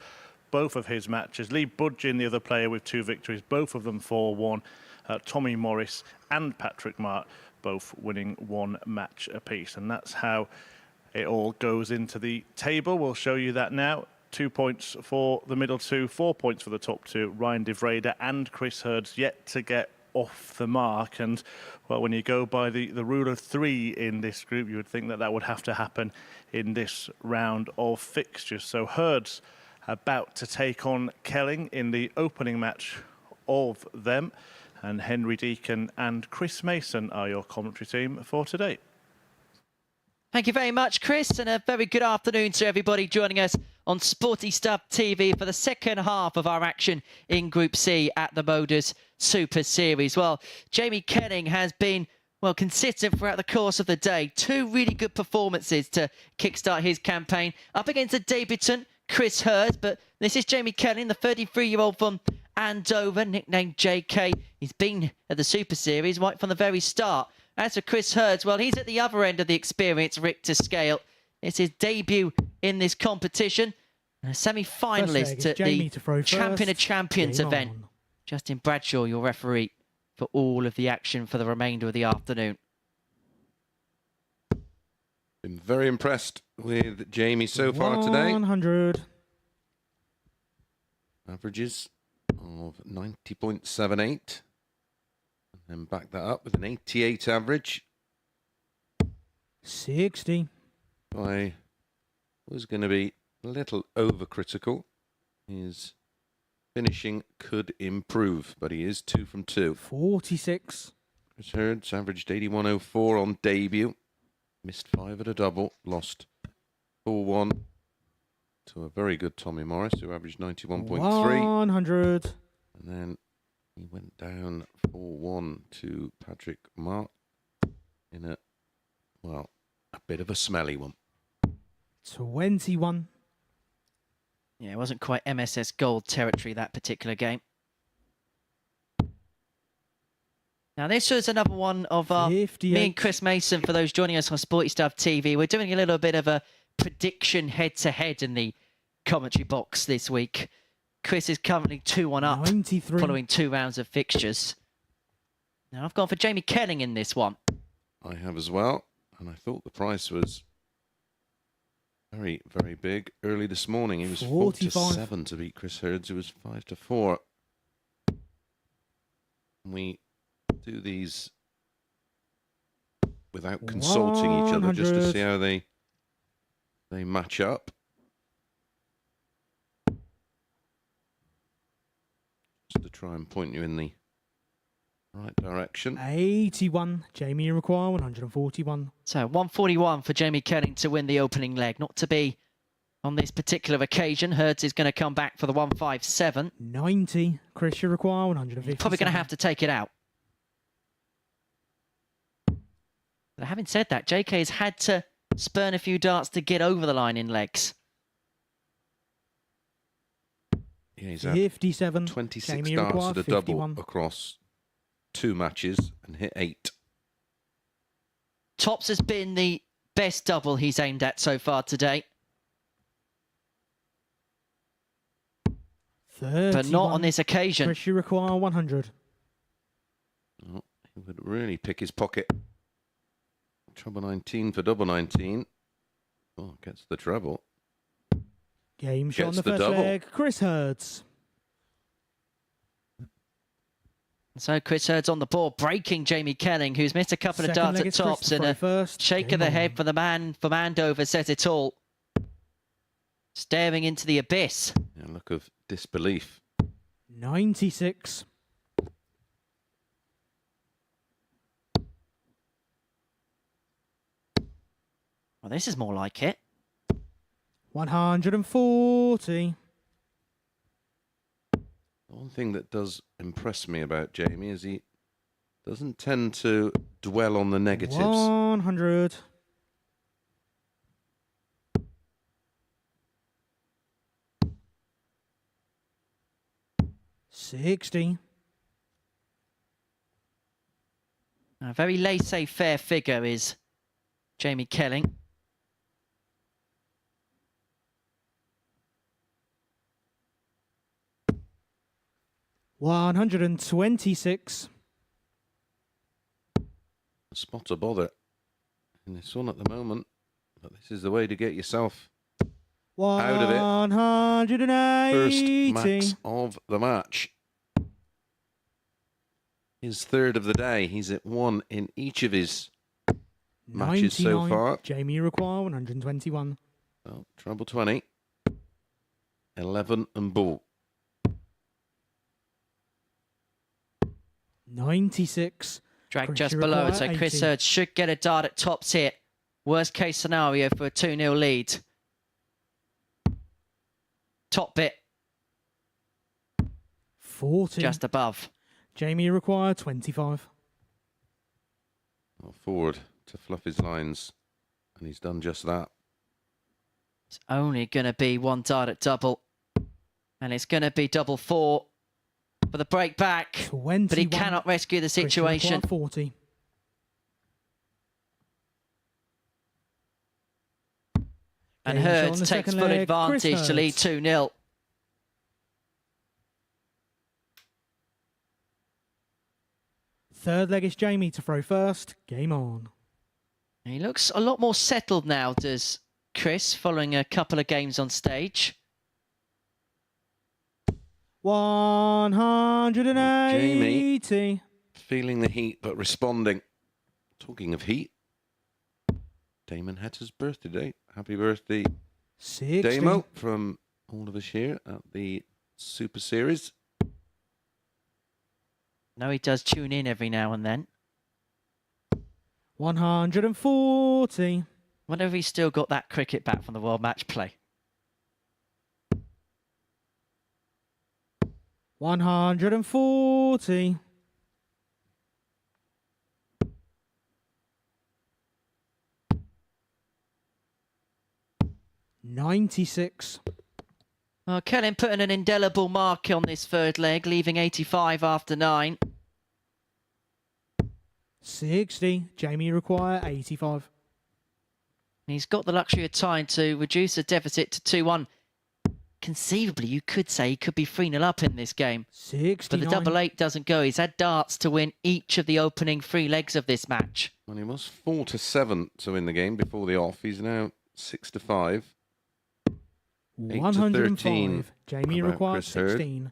both of his matches. Lee Budgen, the other player, with 2 victories, both of them 4-1. Tommy Morris and Patrick Mart both winning 1 match apiece. And that's how it all goes into the table. We'll show you that now. 2 points for the middle 2, 4 points for the top 2. Ryan Devraider and Chris Hurds yet to get off the mark. And, well, when you go by the rule of 3 in this group, you would think that that would have to happen in this round of fixtures. So Hurds about to take on Kelling in the opening match of them. And Henry Deacon and Chris Mason are your commentary team for today. Thank you very much, Chris, and a very good afternoon to everybody joining us on Sporty Stuff TV for the second half of our action in Group C at the MODUS Super Series. Well, Jamie Kelling has been, well, consistent throughout the course of the day. 2 really good performances to kickstart his campaign. Up against a debutant, Chris Hurds, but this is Jamie Kelling, the 33-year-old from Andover, nicknamed JK. He's been at the Super Series right from the very start. As for Chris Hurds, well, he's at the other end of the experience Richter scale. It's his debut in this competition. And a semi-finalist at the Champion of Champions event. Justin Bradshaw, your referee, for all of the action for the remainder of the afternoon. Been very impressed with Jamie so far today. 100. Averages of 90.78. And then back that up with an 88 average. 60. I was going to be a little overcritical. His finishing could improve, but he is 2 from 2. 46. Chris Hurds averaged 81.04 on debut. Missed 5 at a double. Lost 4-1 to a very good Tommy Morris, who averaged 91.3. 100. And then he went down 4-1 to Patrick Mart in a, well, a bit of a smelly one. 21. Yeah, it wasn't quite MSS Gold territory, that particular game. Now, this was another one of me and Chris Mason, for those joining us on Sporty Stuff TV. We're doing a little bit of a prediction head-to-head in the commentary box this week. Chris is currently 2-1 up 93. Following 2 rounds of fixtures. Now, I've gone for Jamie Kelling in this one. I have as well, and I thought the price was very, very big. Early this morning, he was 4-7 to beat Chris Hurds, who was 5-4. We do these without consulting each other, just to see how they match up. Just to try and point you in the right direction. 81. Jamie, you require 141. So 141 for Jamie Kelling to win the opening leg. Not to be on this particular occasion. Hurds is going to come back for the 157. 90. Chris, you require 150. Probably going to have to take it out. But having said that, JK has had to spurn a few darts to get over the line in legs. Yeah, he's had 57. 26 Jamie, darts at a 51. double across 2 matches and hit 8. Tops has been the best double he's aimed at so far today. 31. But not on this occasion. Chris, you require 100. Oh, he would really pick his pocket. Treble 19 for double 19. Oh, gets the treble. Game shot on the Gets the first double. leg. Chris Hurds. So Chris Hurds on the board, breaking Jamie Kelling, who's missed a couple of Second darts leg, at it's tops, and a first. shake Game of the on. head for the man from Andover says it all. Staring into the abyss. Yeah, look of disbelief. 96. Well, this is more like it. 140. One thing that does impress me about Jamie is he doesn't tend to dwell on the negatives. 100. $60. A very laissez-faire figure is Jamie Kelling. $126. Spot a bother in this one at the moment, but this is the way to get yourself out of it. 180. First max of the match. His third of the day. He's at 1 in each of his matches so far. Jamie require 121. Well, treble 20. 11 and ball. 96. Drag just below it, so Chris Hurds should get a dart at tops here. Worst case scenario for a 2-0 lead. Top bit. 40. Just above. Jamie require 25. Well, forward to fluff his lines, and he's done just that. It's only going to be one dart at double, and it's going to be double 4 for the break back. 21. But he cannot rescue the situation. 40. And Hurds takes full advantage to lead 2-0. Third leg is Jamie to throw first. Game on. He looks a lot more settled now, does Chris, following a couple of games on stage. 180. Jamie, feeling the heat but responding. Talking of heat, Damon had his birthday today. Happy birthday, 60. Damo, from all of us here at the Super Series. No, he does tune in every now and then. 140. Wonder if he's still got that cricket bat from the World Match Play. 140. $96. Kelling putting an indelible mark on this third leg, leaving 85 after 9. 60. Jamie require 85. He's got the luxury of time to reduce the deficit to 2-1. Conceivably, you could say he could be 3-0 up in this game. 69. But the double 8 doesn't go. He's had darts to win each of the opening 3 legs of this match. Well, he was 4-7 to win the game before the off. He's now 6-5. 105. Jamie requires 16.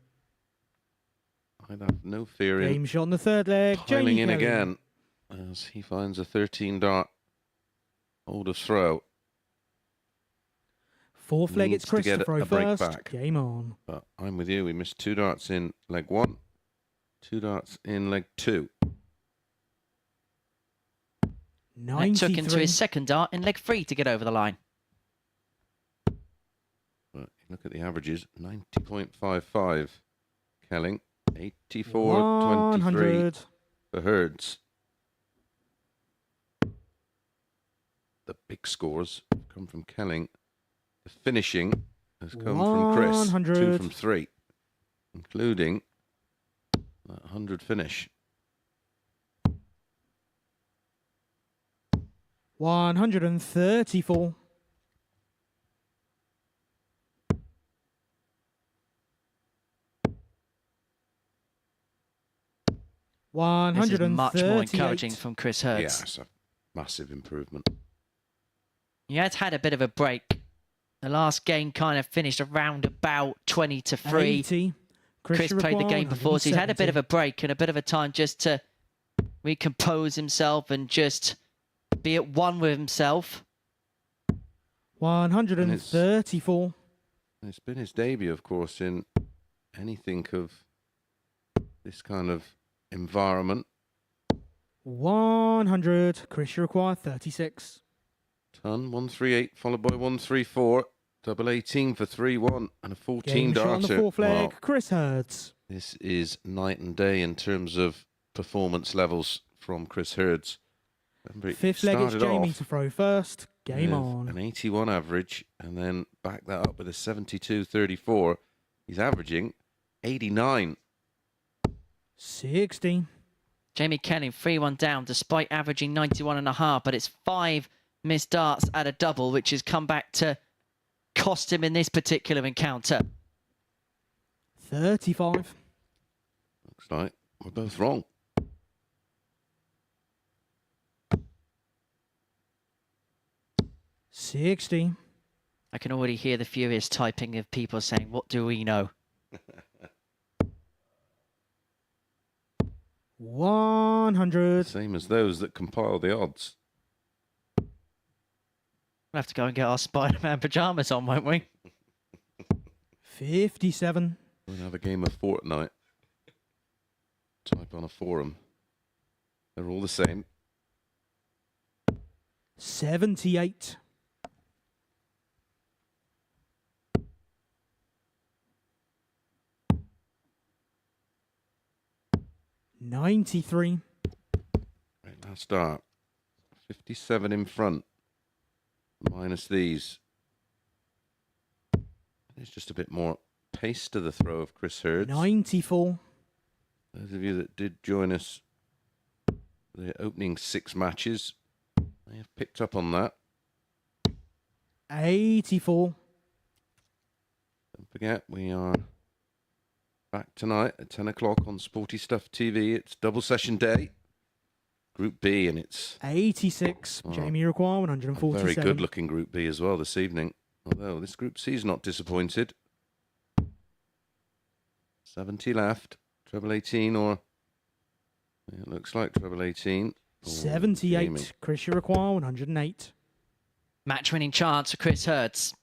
I'd have no fear in Game shot on the third leg. piling Jamie in Kelling. again as he finds a 13 dart hold of throw. Fourth leg, it's Needs Chris to to get throw a break first. back. Game on. But I'm with you. We missed 2 darts in leg 1, 2 darts in leg 2. That took him to his second dart in leg 3 to get over the line. But look at the averages. 90.55. Kelling. 84.23 for Hurds. The big scores come from Kelling. The finishing has come from Chris. 100. 2 from 3, including that 100 finish. 134. This is much more encouraging from Chris Hurds. Yeah, it's a massive improvement. He has had a bit of a break. The last game kind of finished around about 20-3. 80. Chris played the game before, so he's had a bit of a break and a bit of a time just to recompose himself and just be at one with himself. 134. It's been his debut, of course, in anything of this kind of environment. 100. Chris, you require 36. Ton, 138, followed by 134. Double 18 for 3-1 and a 14 Game shot on the darter. fourth leg, Wow. Chris Hurds. This is night and day in terms of performance levels from Chris Hurds. Remember, he Fifth leg, it's started Jamie off to throw first. Game with on. an 81 average and then back that up with a 72-34. He's averaging 89. 16. Jamie Kelling 3-1 down despite averaging 91.5, but it's 5 missed darts at a double, which has come back to cost him in this particular encounter. 35. Looks like we're both wrong. $60. I can already hear the furious typing of people saying, what do we know? 100. Same as those that compile the odds. We'll have to go and get our Spider-Man pyjamas on, won't we? 57. We'll have a game of Fortnite. Type on a forum. They're all the same. 78. $93. Right, last start. 57 in front. Minus these. There's just a bit more pace to the throw of Chris Hurds. 94. Those of you that did join us, the opening 6 matches, they have picked up on that. 84. Don't forget, we are back tonight at 10 o'clock on Sporty Stuff TV. It's double session day. Group B, and it's 86. Jamie require 147. very good looking Group B as well this evening. Although this Group C is not disappointed. 70 left. Treble 18 or... It looks like treble 18. 78. Jamie. Chris, you require 108. Match-winning chance for Chris Hurds.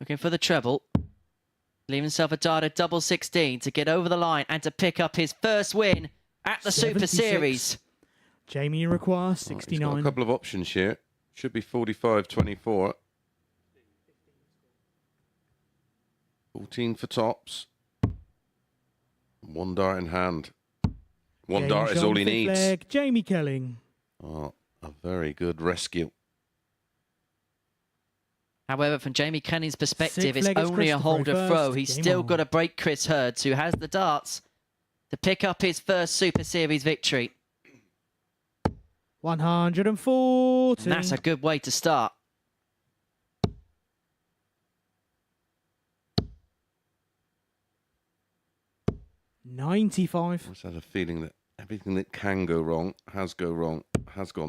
Looking for the treble. Leaving himself a dart at double 16 to get over the line and to pick up his first win at the Super 76. Series. Jamie, you require He's 69. got a couple of options here. Should be 45-24. 14 for tops. 1 dart in hand. 1 Game dart is shot all he fifth needs. leg, Jamie Kelling. Oh, a very good rescue. However, from Jamie Kelling's perspective, it's Sixth leg is only a Christopher holder first. throw. He's Game still on. got to break Chris Hurds, who has the darts to pick up his first Super Series victory. 140. And that's a good way to start. $95. I just had a feeling that everything that can go wrong has gone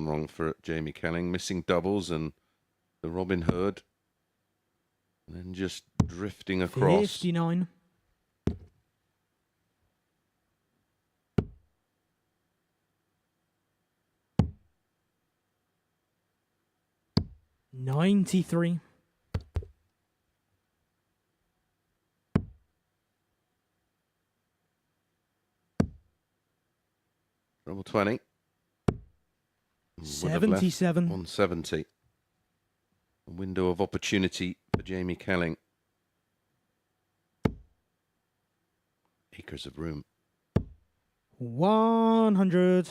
wrong for Jamie Kelling. Missing doubles and the Robin Hood. And then just drifting across. 59. $93. Treble 20. 77. 170. A window of opportunity for Jamie Kelling. Acres of room. 100.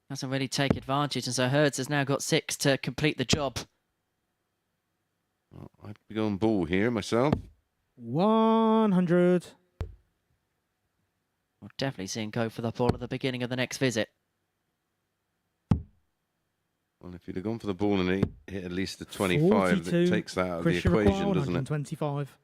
Doesn't really take advantage, and so Hurds has now got 6 to complete the job. Well, I'd be going bull here myself. 100. We'll definitely see him go for the ball at the beginning of the next visit. Well, if you'd have gone for the ball and hit at least the 25, 42. it takes that out of the Chris, you require equation, doesn't it? 125.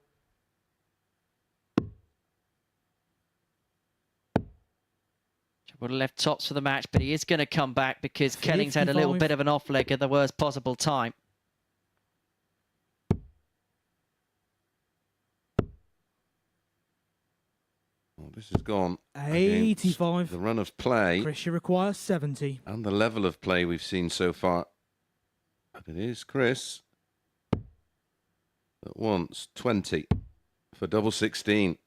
Would have left tops for the match, but he is going to come back because Kelling's had a little 55. bit of an off leg at the worst possible time. Well, this has gone 85. against the run of play Chris, you require 70. and the level of play we've seen so far. But it is Chris that wants 20 for double 16.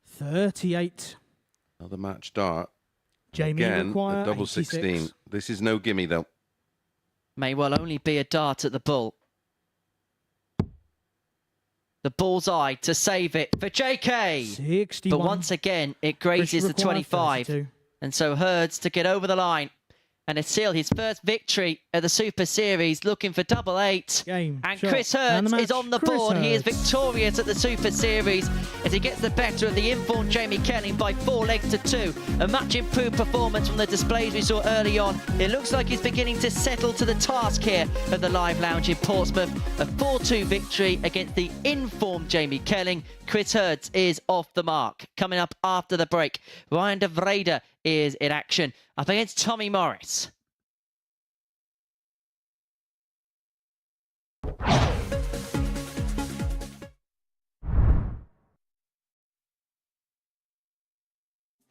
38. Another match dart. Jamie Again, require a double 86. 16. This is no gimme, though. May well only be a dart at the bull. The bullseye to save it for JK. 61. But once again, it grazes the 25. 32. And so Hurds to get over the line and to seal his first victory at the Super Series, looking for double 8. Game, and shot, Chris and Hurds the is match. on the Chris board. He is Hurds. victorious at the Super Series as he gets the better of the informed Jamie Kelling by 4 legs to 2. A much improved performance from the displays we saw early on. It looks like he's beginning to settle to the task here at the Live Lounge in Portsmouth. A 4-2 victory against the informed Jamie Kelling. Chris Hurds is off the mark. Coming up after the break, Ryan Devraider is in action up against Tommy Morris.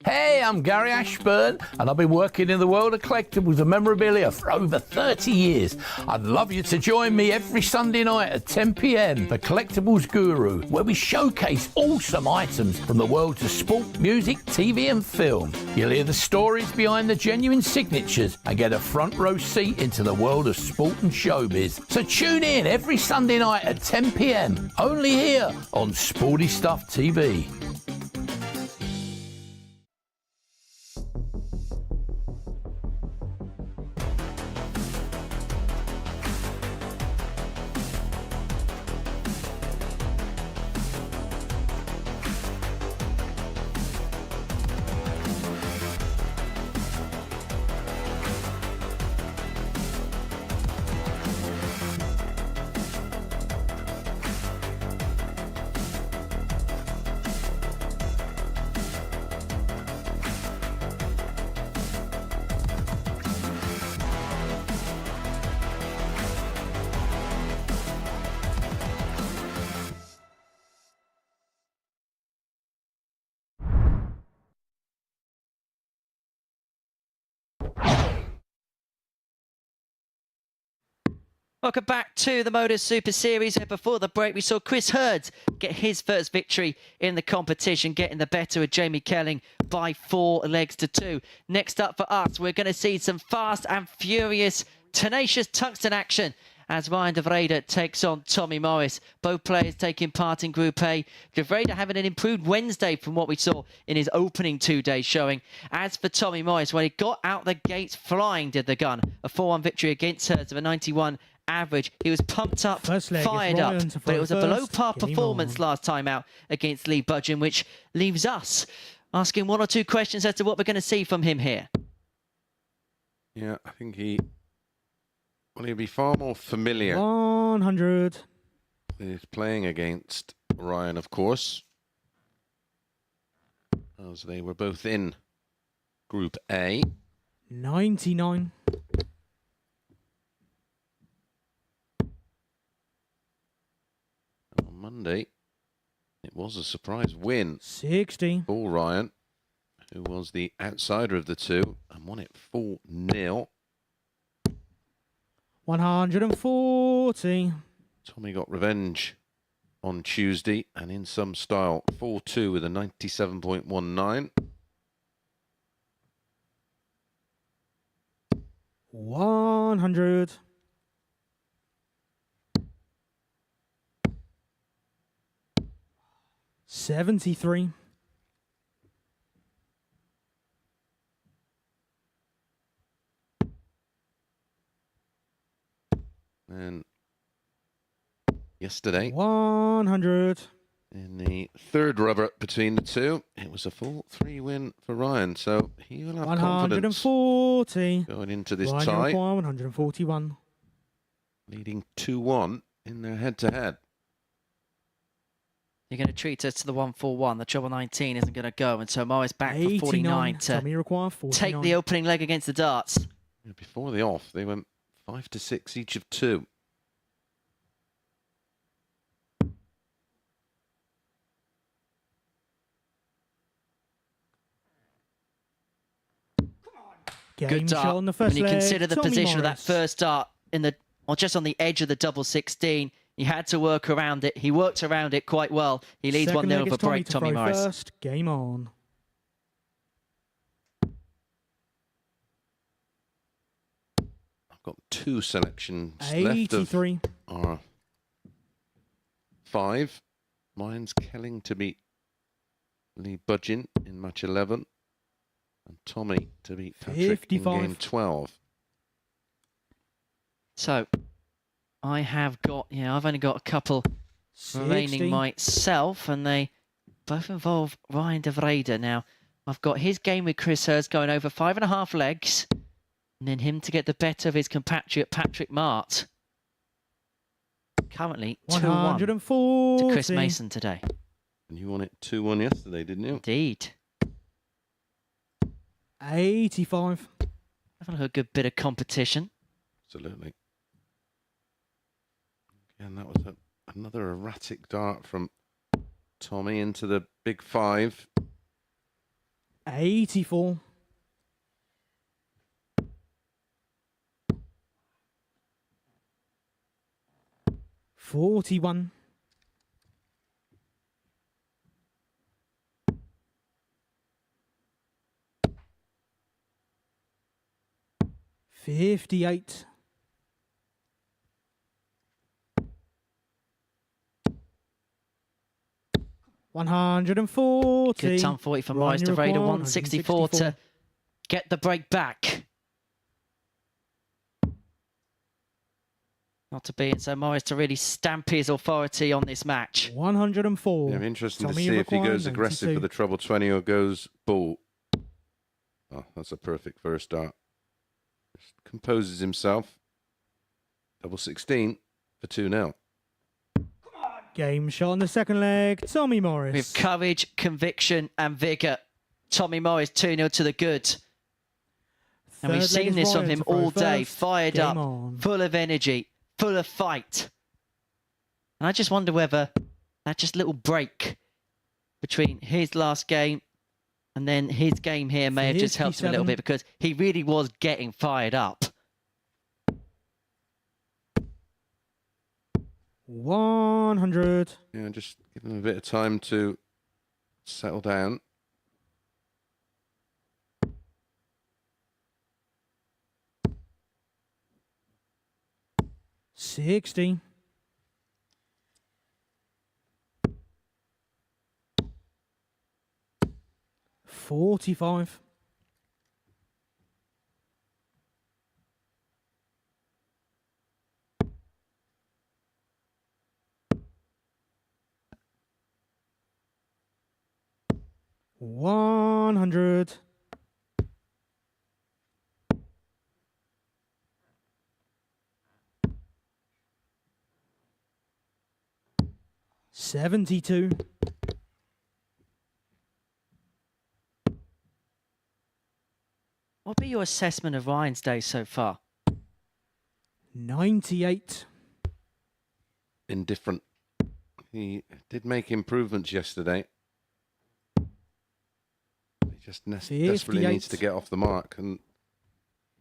Hey, I'm Gary Ashburn, and I've been working in the world of collectibles and memorabilia for over 30 years. I'd love you to join me every Sunday night at 10 p.m. for Collectibles Guru, where we showcase awesome items from the worlds of sport, music, TV and film. You'll hear the stories behind the genuine signatures and get a front row seat into the world of sport and showbiz. So tune in every Sunday night at 10 p.m. only here on Sporty Stuff TV. Welcome back to the MODUS Super Series. And before the break, we saw Chris Hurds get his first victory in the competition, getting the better of Jamie Kelling by 4 legs to 2. Next up for us, we're going to see some fast and furious, tenacious tungsten action as Ryan Devraider takes on Tommy Morris. Both players taking part in Group A. Devraider having an improved Wednesday from what we saw in his opening 2-day showing. As for Tommy Morris, well, he got out the gates flying, did the gun. A 4-1 victory against Hurds of a 91 average. He was pumped up, fired up, but it was a below-par performance last time out against Lee Budgen, which leaves us asking 1 or 2 questions as to what we're going to see from him here. Yeah, I think he'll be far more familiar 100 with playing against Ryan, of course, as they were both in Group A. 99. On Monday, it was a surprise win 60 for Ryan, who was the outsider of the two and won it 4-0. 140. Tommy got revenge on Tuesday and in some style 4-2 with a 97.19. 100. 73. And yesterday, 100. in the third rubber between the two, it was a full 3 win for Ryan. So he will have confidence 140. going into this Ryan tie, require 141. leading 2-1 in their head-to-head. You're going to treat us to the 141. The treble 19 isn't going to go, and so Morris back for 89. 49 to Tommy require 49. take the opening leg against the darts. Yeah, before the off, they went 5-6 each of 2. Good dart. on the first when you leg, consider the Tommy position of that Morris. first dart in the, or just on the edge of the double 16, he had to work around it. He worked around it quite well. He leads Second 1-0 leg over is Tommy break, to Tommy throw Morris. First, game on. got 2 selections 83. left of our 5. Mine's Kelling to beat Lee Budgen in match 11. And Tommy to beat Patrick 55. in game 12. So, I have got, I've only got a couple remaining myself, and they both involve Ryan Devraider. Now, I've got his game with Chris Hurds going over 5.5 legs, and then him to get the better of his compatriot Patrick Mart. Currently 2-1 to Chris Mason today. And you won it 2-1 yesterday, didn't you? Indeed. 85. Having a good bit of competition. Absolutely. And that was another erratic dart from Tommy into the big 5. 84. $41. 58. 140. Good time 40 for Morris Devraider. 164 to get the break back. Not to be it, so Morris to really stamp his authority on this match. 104. Yeah, interesting to see if he goes aggressive for the treble 20 or goes bull. Oh, that's a perfect first dart. Just composes himself. Double 16 for 2-0. Game shot on the second leg, Tommy Morris. With courage, conviction and vigour. Tommy Morris 2-0 to the good. And we've seen this from him all day. Fired up, full of energy, full of fight. And I just wonder whether that just little break between his last game and then his game here may have just helped him a little bit, because he really was getting fired up. 100. Yeah, just give him a bit of time to settle down. $60. 45. $100. 72. What would be your assessment of Ryan's day so far? 98. Indifferent. He did make improvements yesterday. He just desperately needs to get off the mark, and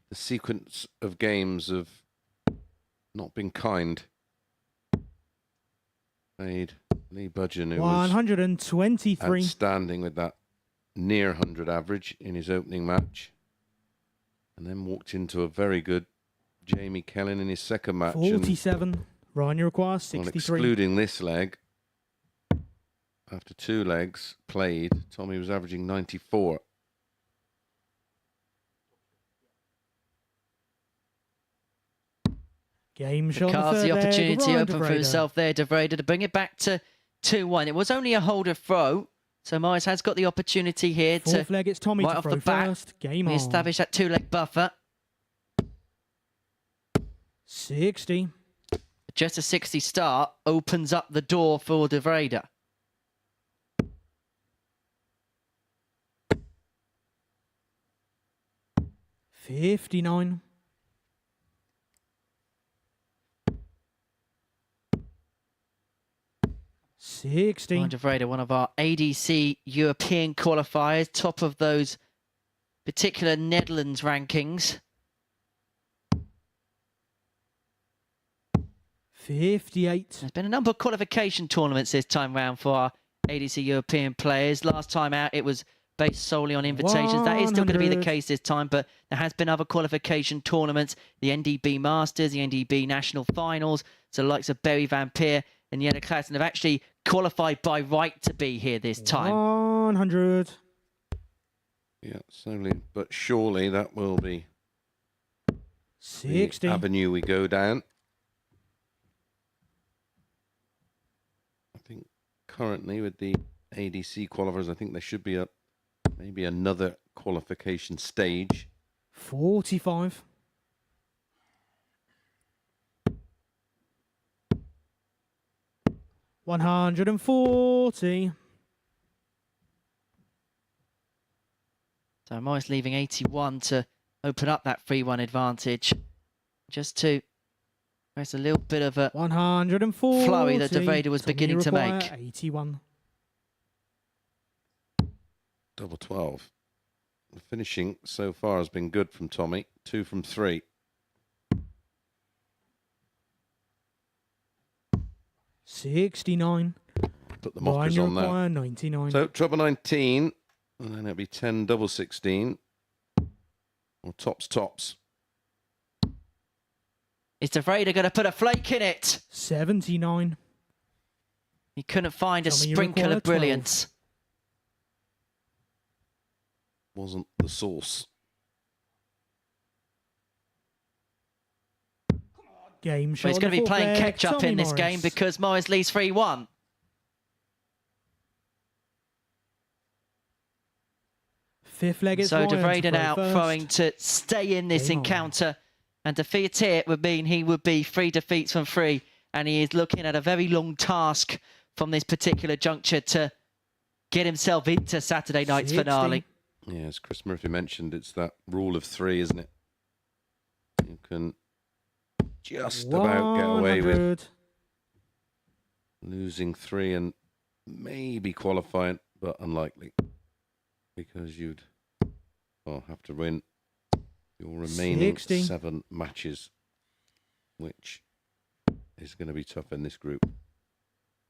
the sequence of games have not been kind. Played Lee Budgen, who 123. was outstanding with that near 100 average in his opening match, and then walked into a very good Jamie Kelling in his second match. 47. Ryan, you require 63. Well, excluding this leg, after 2 legs played, Tommy was averaging 94. Game shot. Cards the opportunity Ryan open for Devraider. himself there, Devraider, to bring it back to 2-1. It was only a holder throw, so Morris has got the opportunity here Fourth leg, it's Tommy right to off throw the bat, first. Game on. establish that 2-leg buffer. 60. Just a 60 start opens up the door for Devraider. $59. 60. Ryan Devraider, one of our ADC European qualifiers, top of those particular Netherlands rankings. 58. There's been a number of qualification tournaments this time round for our ADC European players. Last time out, it was based solely on invitations. That is still going to be the 100. case this time, but there has been other qualification tournaments, the NDB Masters, the NDB National Finals, so the likes of Berry Van Peer and Jenna Klassen have actually qualified by right to be here this time. 100. Yeah, slowly but surely that will be 60. the avenue we go down. I think currently with the ADC qualifiers, I think there should be maybe another qualification stage. 45. $140. So Morris leaving 81 to open up that 3-1 advantage. Just to press a little bit of a 140. flurry that Devraider was beginning to make. 81. Double 12. The finishing so far has been good from Tommy. 2 from 3. $69. Put the mockers on there. 99. So treble 19, and then it'll be 10 double 16. Or tops. Is Devraider going to put a flake in it? 79. He couldn't find a Tommy, you sprinkle require of brilliance. Wasn't the source. Game shot. Well, he's going to be playing catch-up Tommy in this Morris. game because Morris leads 3-1. Fifth leg is So Ryan to Devraider throw now first. throwing to stay in this Game on. encounter. And defeat here would mean he would be 3 defeats from 3. And he is looking at a very long task from this particular juncture to get himself into Saturday night's 60. finale. Yeah, as Chris Murphy mentioned, it's that rule of 3, isn't it? You can just about get away with 100. losing 3 and maybe qualifying, but unlikely. Because you'd have to win your remaining 60. 7 matches, which is going to be tough in this group.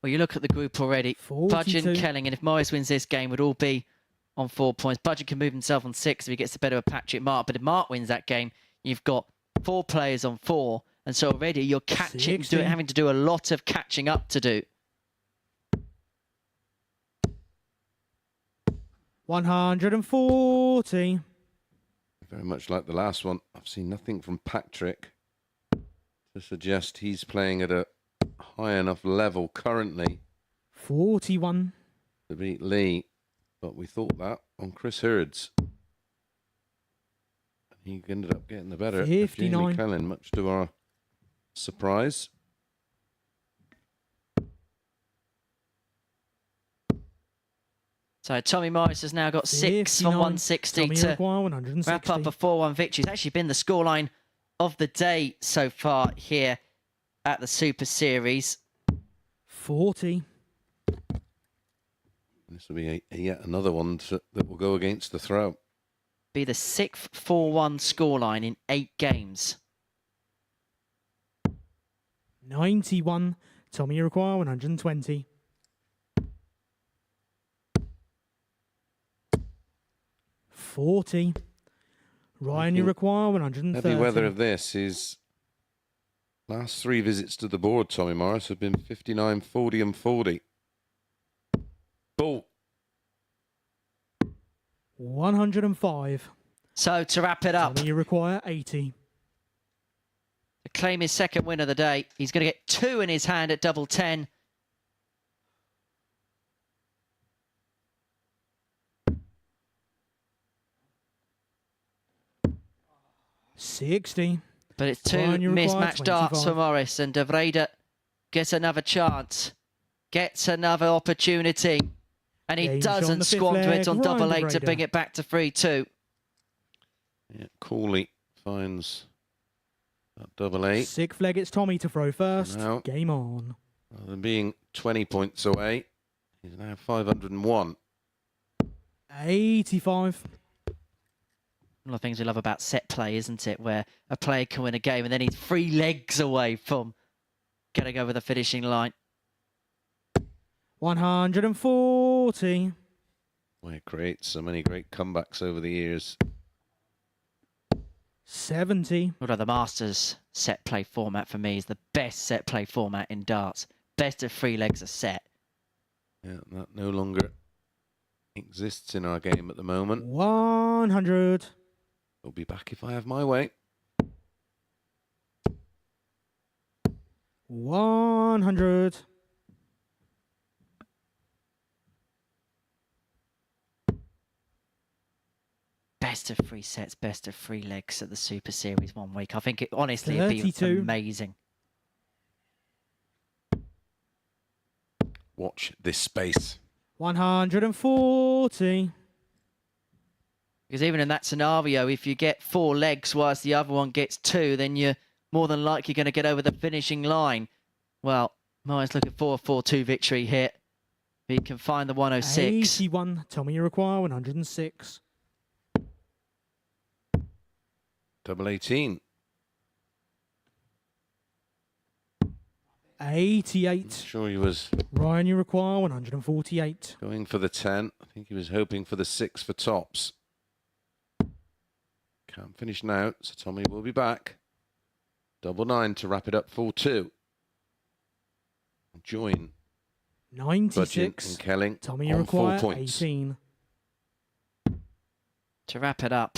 Well, you look at the group already. 42. Budgen, Kelling, and if Morris wins this game, would all be on 4 points. Budgen can move himself on 6 if he gets the better of Patrick Mart. But if Mart wins that game, you've got 4 players on 4. And so already you're having to do a lot of catching up to do. 140. Very much like the last one. I've seen nothing from Patrick to suggest he's playing at a high enough level currently 41. to beat Lee. But we thought that on Chris Hurds. He ended up getting the better of Jamie 59. Kelling, much to our surprise. So Tommy Morris has now got 6 from 59. 160 Tommy to Uruguay, 160. wrap up a 4-1 victory. It's actually been the scoreline of the day so far here at the Super Series. 40. This will be yet another one that will go against the throw. Be the 6th 4-1 scoreline in 8 games. 91. Tommy Uruguay, 120. $40. Ryan Uruguay, 130. Heavy weather of this is last 3 visits to the board, Tommy Morris, have been 59, 40 and 40. Ball. 105. So to wrap it up, Tommy Uruguay, 80. to claim his second win of the day, he's going to get 2 in his hand at double 10. $60. But it's 2 Ryan Uruguay, mismatched darts 25. for Morris, and Devraider gets another chance, gets another opportunity, and he Game shot on doesn't the fifth squander it leg, on Ryan double 8 to Devraider. bring it back to 3-2. Yeah, Cooley finds that double 8. Sixth leg, it's Tommy to throw first. Now, Game on. rather than being 20 points away, he's now 501. 85. One of the things we love about set play, isn't it? Where a player can win a game and then he's 3 legs away from getting over the finishing line. 140. Well, it creates so many great comebacks over the years. 70. Although the Masters set play format for me is the best set play format in darts. Best of 3 legs a set. Yeah, that no longer exists in our game at the moment. 100. We'll be back if I have my way. 100. Best of 3 sets, best of 3 legs at the Super Series one week. I think it honestly would be 32. amazing. Watch this space. 140. Because even in that scenario, if you get 4 legs whilst the other one gets 2, then you're more than likely going to get over the finishing line. Well, Morris looking for a 4-2 victory here. He can find the 106. 81. Tommy Iroquois, 106. Double 18. 88. Sure he was Ryan Iroquois, 148. going for the 10. I think he was hoping for the 6 for tops. Can't finish now, so Tommy will be back. Double 9 to wrap it up, full 2. Join 96. Budgen and Kelling Tommy on Iroquois, 4 points. 18. To wrap it up.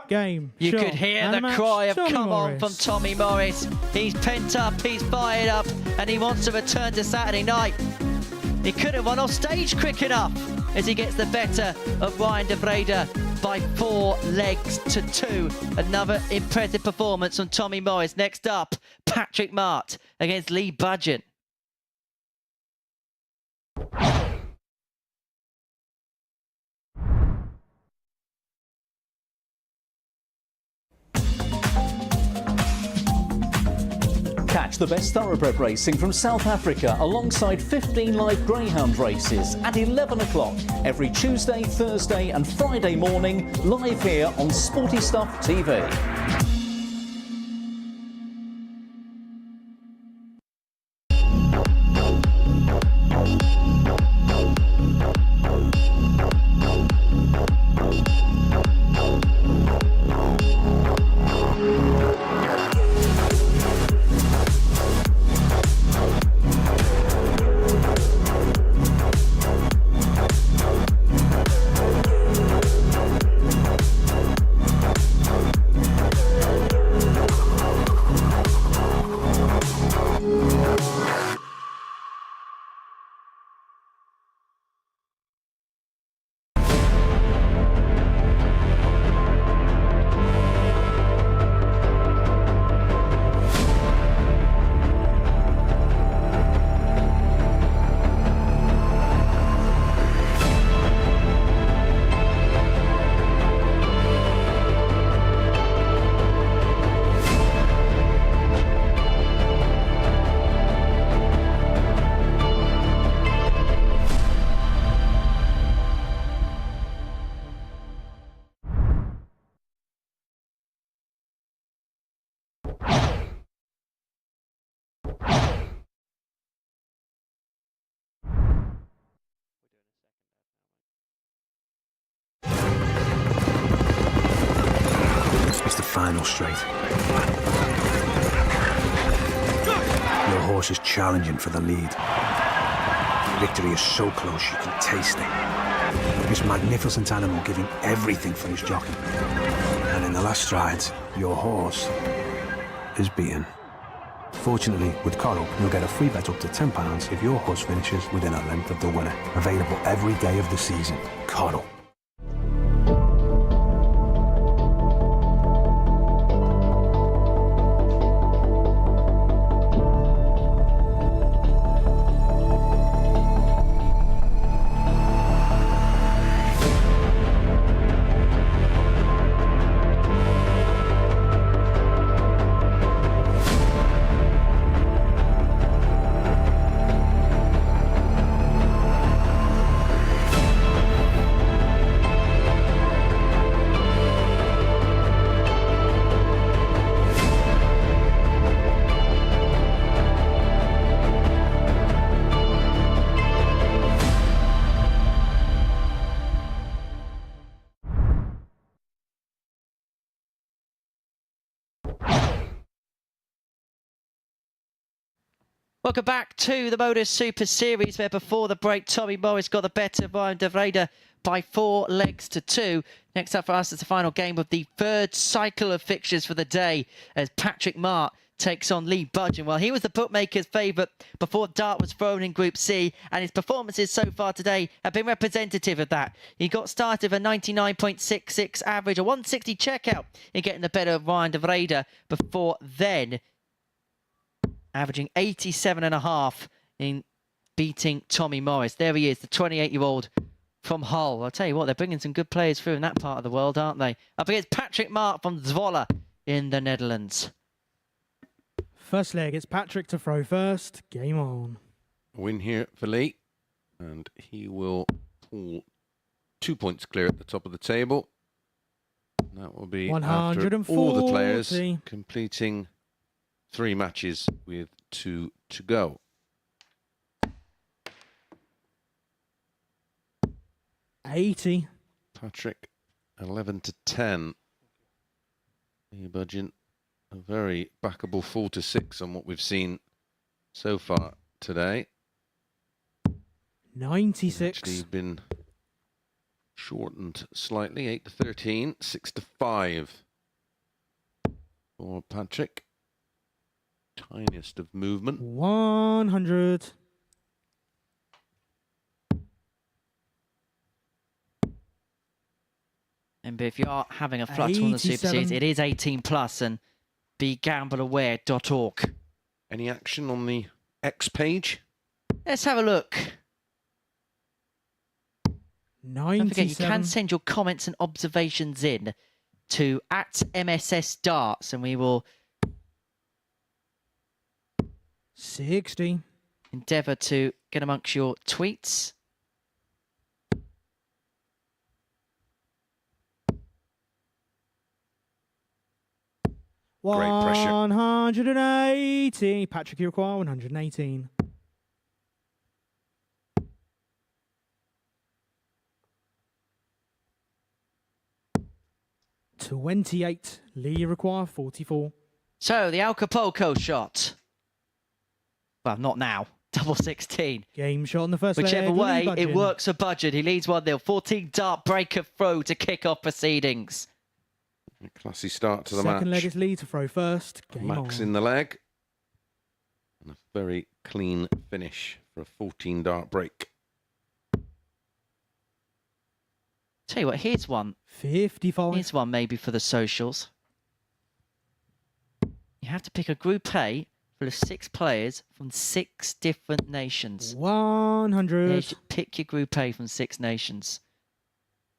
Game. You shot, could hear and the a match. cry of Tommy come on Morris. from Tommy Morris. He's pent up, he's fired up, and he wants to return to Saturday night. He couldn't run off stage quick enough as he gets the better of Ryan Devraider by 4 legs to 2. Another impressive performance from Tommy Morris. Next up, Patrick Mart against Lee Budgen. Catch the best thoroughbred racing from South Africa alongside 15 live greyhound races at 11 o'clock every Tuesday, Thursday and Friday morning, live here on Sporty Stuff TV. It's the final straight. Your horse is challenging for the lead. Victory is so close you can taste it. This magnificent animal giving everything for his jockey. And in the last strides, your horse is beaten. Fortunately, with Coral, you'll get a free bet up to £10 if your horse finishes within a length of the winner. Available every day of the season. Coral. Welcome back to the MODUS Super Series, where before the break, Tommy Morris got the better of Devraider by 4 legs to 2. Next up for us is the final game of the third cycle of fixtures for the day, as Patrick Mart takes on Lee Budgen. Well, he was the bookmaker's favourite before Dart was thrown in Group C, and his performances so far today have been representative of that. He got started with a 99.66 average, a 160 checkout in getting the better of Ryan Devraider before then averaging 87.5 in beating Tommy Morris. There he is, the 28-year-old from Hull. I'll tell you what, they're bringing some good players through in that part of the world, aren't they? Up against Patrick Mart from Zwolle in the Netherlands. First leg, it's Patrick to throw first. Game on. Win here for Lee, and he will pull 2 points clear at the top of the table. That will be after all the players completing 3 matches with 2 to go. $80. Patrick, 11 to 10. Budgen, a very backable 4 to 6 on what we've seen so far today. 96. Actually been shortened slightly, 8 to 13, 6 to 5 for Patrick. Tiniest of movement. 100. And if you are having a flutter on the Super Series, it is 18 plus, and begambleaware.org. Any action on the X page? Let's have a look. 97. Don't forget, you can send your comments and observations in to @MSS_Darts, and we will 60. endeavour to get amongst your tweets. Great pressure. 180. Patrick, you require 118. $28. Lee, you require 44. So the Acapulco shot. Well, not now. Double 16. Game shot on the first Whichever leg. way, it works for Budgen. He leads 1-0. 14 dart breaker throw to kick off proceedings. A classy start to the match. Second leg is Lee to throw first. Game Max on. in the leg. And a very clean finish for a 14 dart break. Tell you what, here's one. 55. Here's one maybe for the socials. You have to pick a Group A full of 6 players from 6 different nations. 100. You should pick your Group A from 6 nations.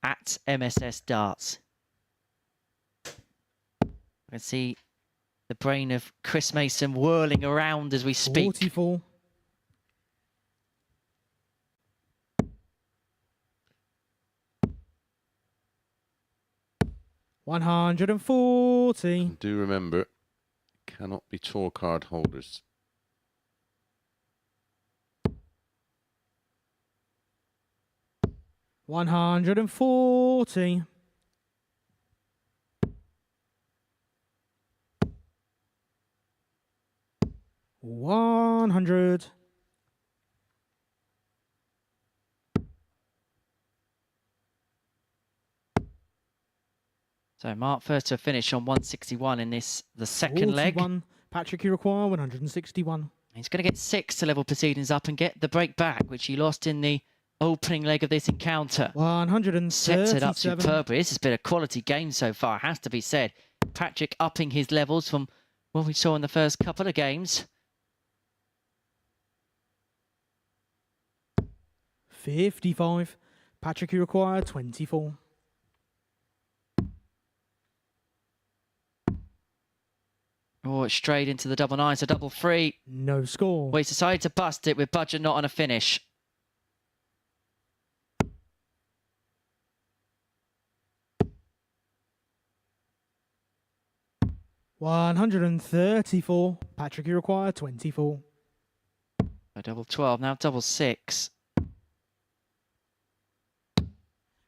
@MSS Darts. I can see the brain of Chris Mason whirling around as we speak. 44. $140. Do remember, cannot be tour card holders. $140. $100. So Mart first to a finish on 161 in this, the second leg. Patrick, you require 161. He's going to get 6 to level proceedings up and get the break back, which he lost in the opening leg of this encounter. 137. Sets it up superbly. This has been a quality game so far, has to be said. Patrick upping his levels from what we saw in the first couple of games. 55. Patrick, you require 24. Oh, it's straight into the double 9, so double 3. No score. Well, he's decided to bust it with Budgen not on a finish. $134. Patrick, you require 24. So double 12, now double 6.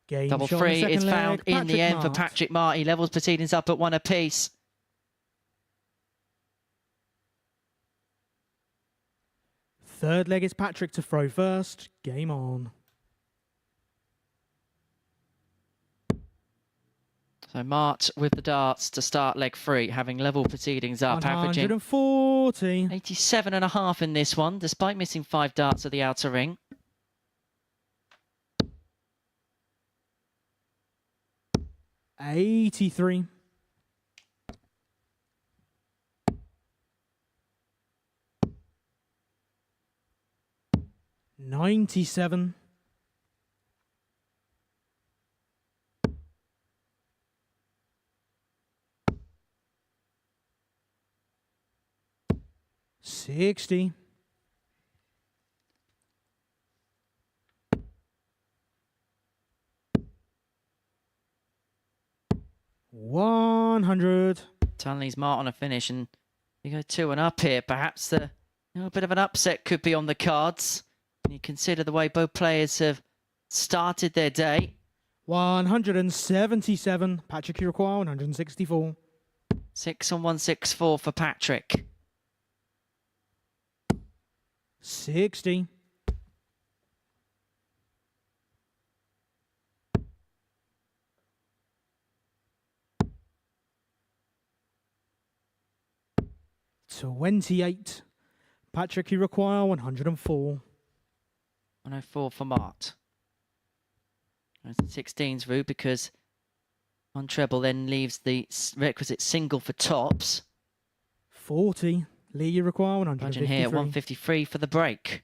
Game double shot 3 on the is second found leg. in the end for Patrick Mart. He levels proceedings up at 1 apiece. Third leg is Patrick to throw first. Game on. So Mart with the darts to start leg 3, having level proceedings up, averaging 140. 87.5 in this one, despite missing 5 darts at the outer ring. $83. 97. 60. 100. Tunley's Mart on a finish, and you go 2 and up here. Perhaps a bit of an upset could be on the cards. When you consider the way both players have started their day. 177. Patrick, you require 164. 6 on 164 for Patrick. 60. 28. Patrick, you require 104. 104 for Mart. There's the 16's route because on treble then leaves the requisite single for tops. 40. Lee, you require 153. Budgen here at 153 for the break.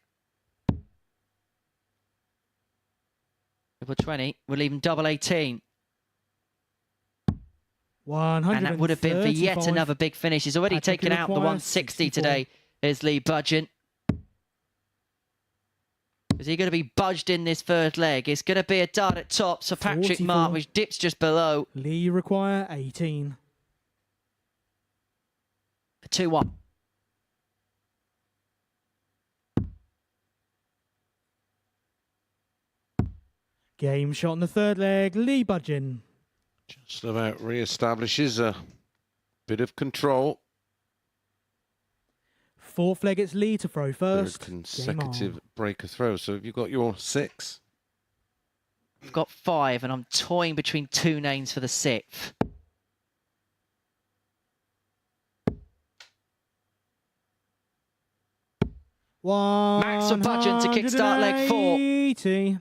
Double 20, we'll leave him double 18. 135. And that would have been for yet another big finish. He's already taken out the 160 today, is Lee Budgen. Is he going to be budged in this third leg? It's going to be a dart at tops for Patrick Mart, which dips just below. Lee, you require 18. For 2-1. Game shot in the third leg. Lee Budgen. Just about re-establishes a bit of control. Fourth leg, it's Lee to throw first. Third consecutive breaker throw. So have you got your 6? I've got 5, and I'm toying between 2 names for the 6th. Max for Budgen to kickstart leg 4. 80.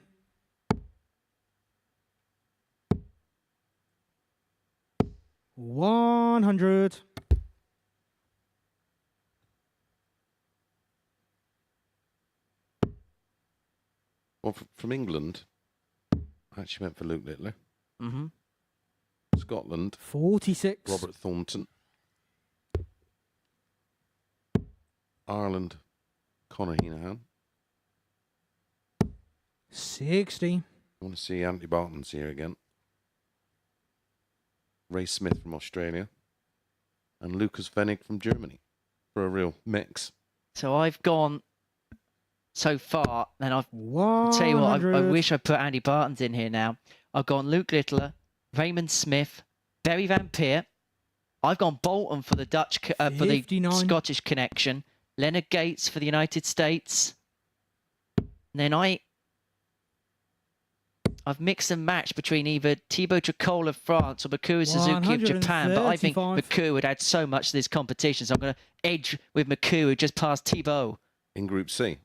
100. Well, from England, I actually went for Luke Littler. Mm-hmm. Scotland, 46. Robert Thornton. Ireland, Conor Heenahan. 60. I want to see Andy Barton's here again. Ray Smith from Australia. And Lucas Vennig from Germany for a real mix. So I've gone so far, and I'll tell you what, I wish I put Andy Barton's in here now. I've gone Luke Littler, Raymond Smith, Barry Van Peer. I've gone Bolton for the Dutch, for the Scottish connection. Leonard Gates for the United States. And then I've mixed and matched between either Thibaut Tricol of France or Makuru Suzuki of Japan, but I think Makuru would add so much to this competition, so I'm going to edge with Makuru just past Thibaut. In Group C.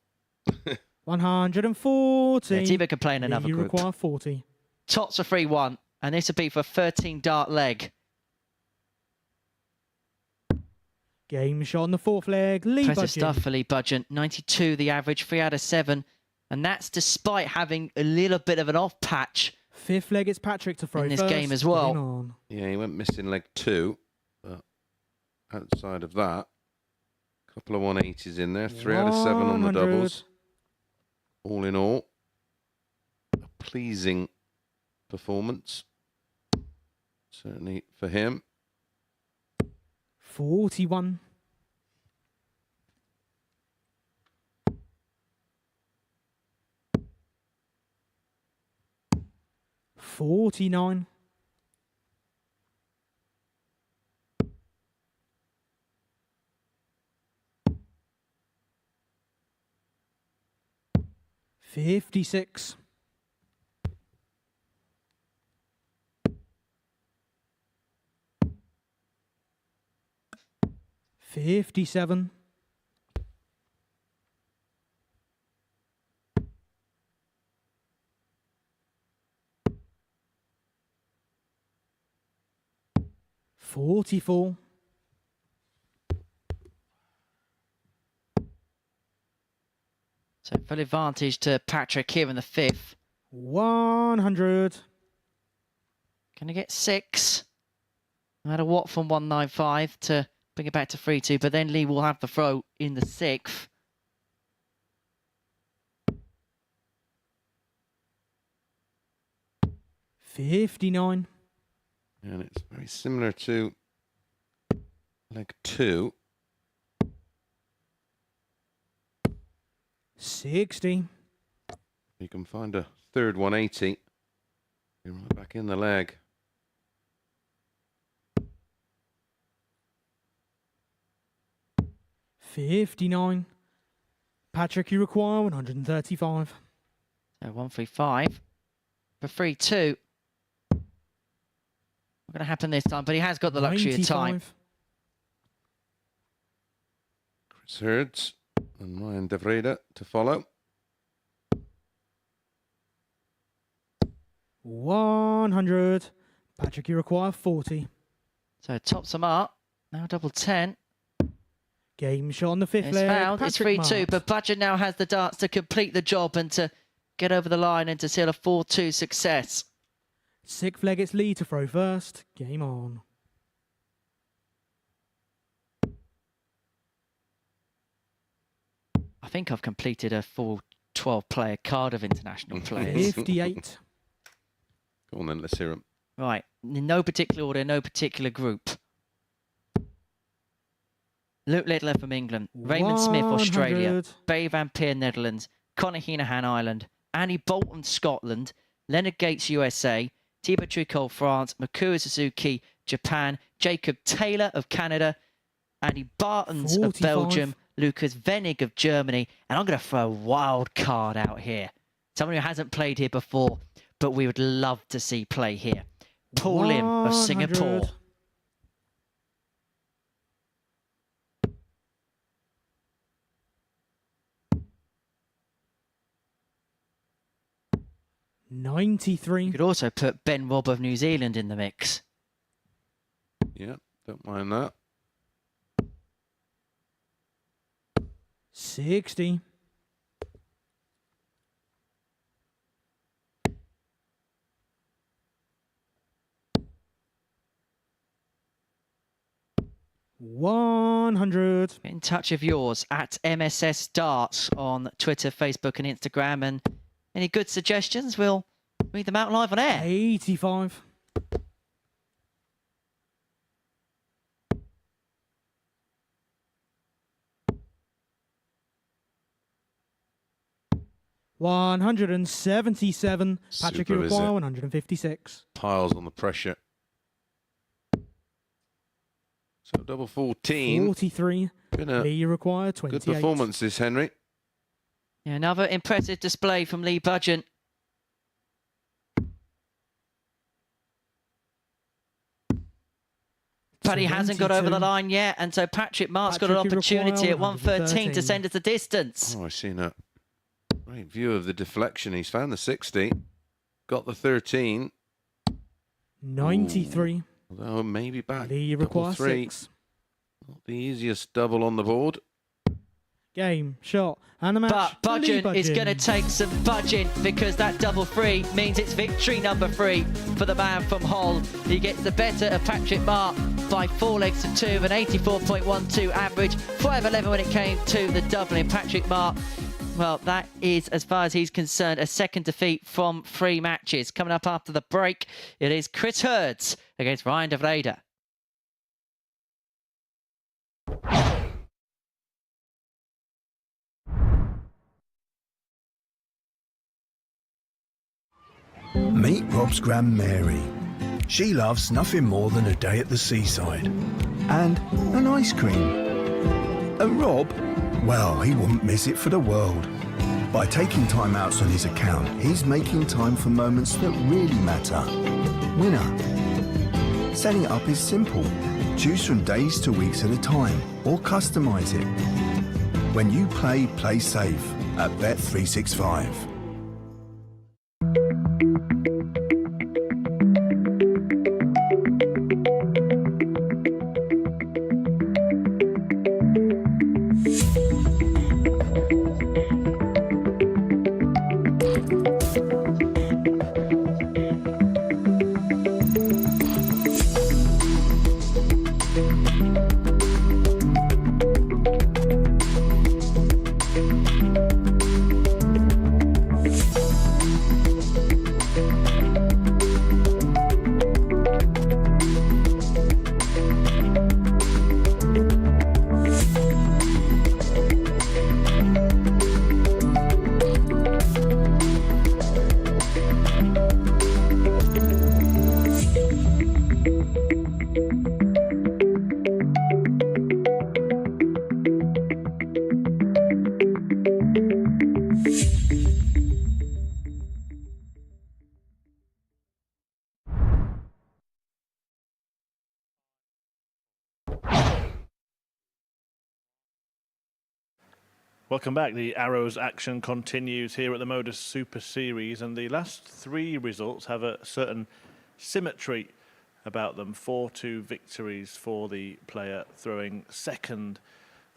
140. Yeah, Thibaut can play in another you group. require 40. Tots for 3-1, and this would be for a 13 dart leg. Game shot on the fourth leg. Lee Impressive Budgen. stuff for Lee Budgen. 92 the average, 3 out of 7. And that's despite having a little bit of an off patch. Fifth leg, it's Patrick to throw in this first. game as well. Yeah, he went missing leg 2. But outside of that, a couple of 180s in there. 3 out of 7 on the doubles. All in all, a pleasing performance. Certainly for him. 41. 49. 56. 57. 44. 'Full advantage to Patrick here in the 5th. 100. Can he get 6? No matter what from 195 to bring it back to 3-2, but then Lee will have the throw in the 6th. $59. And it's very similar to leg 2. 60. You can find a third 180. You're right back in the leg. $59. Patrick, you require 135. So 135 for 3-2. Not going to happen this time, but he has got the luxury of time. Chris Hurds and Ryan Devraider to follow. 100. Patrick, you require 40. So tops them up. Now double 10. Game shot on the 5th It's leg. fouled. It's 3-2, Mart. but Budgen now has the darts to complete the job and to get over the line and to seal a 4-2 success. 6th leg, it's Lee to throw first. Game on. I think I've completed a full 12-player card of international players. 58. Go on then, let's hear them. Right, in no particular order, no particular group. Luke Littler from England, Raymond Smith, Australia, 100. Bay Van Peer, Netherlands, Conor Heenahan, Ireland, Annie Bolton, Scotland, Leonard Gates, USA, Thibaut Tricol, France, Makura Suzuki, Japan, Jacob Taylor of Canada, Andy Bartons 45. of Belgium, Lucas Venig of Germany, and I'm going to throw a wild card out here. Someone who hasn't played here before, but we would love to see play here. Paul Lim of 100. Singapore. $93. You could also put Ben Robb of New Zealand in the mix. Yeah, don't mind that. 60. $100. Get in touch with yours at MSS Darts on Twitter, Facebook and Instagram. And any good suggestions, we'll read them out live on air. 85. $177. Patrick, Super, you is require it? 156. Piles on the pressure. So double 14. 43. Been a Lee, you require 28. good performance this, Henry. Yeah, another impressive display from Lee Budgen. But he hasn't got over the line yet, and so Patrick Mart's got an Patrick, you opportunity require at 113 to 113. send us the distance. Oh, I've seen a great view of the deflection. He's found the 60. Got the 13. 93. Although maybe back. Lee, you Double require 3. 6. Not the easiest double on the board. Game, shot, and the match. But to Lee Budgen is going to take some budging because that double 3 means it's victory number 3 for the man from Hull. He gets the better of Patrick Mart by 4 legs to 2, an 84.12 average, 5.11 when it came to the doubling. Patrick Mart, well, that is, as far as he's concerned, a second defeat from 3 matches. Coming up after the break, it is Chris Hurds against Ryan Devraider. Meet Rob's Gran Mary. She loves nothing more than a day at the seaside. And an ice cream. And Rob, well, he wouldn't miss it for the world. By taking time outs on his account, he's making time for moments that really matter. Winner. Setting it up is simple. Choose from days to weeks at a time, or customize it. When you play, play safe at Bet365. Welcome back. The Arrows action continues here at the MODUS Super Series, and the last three results have a certain symmetry about them. 4-2 victories for the player throwing second.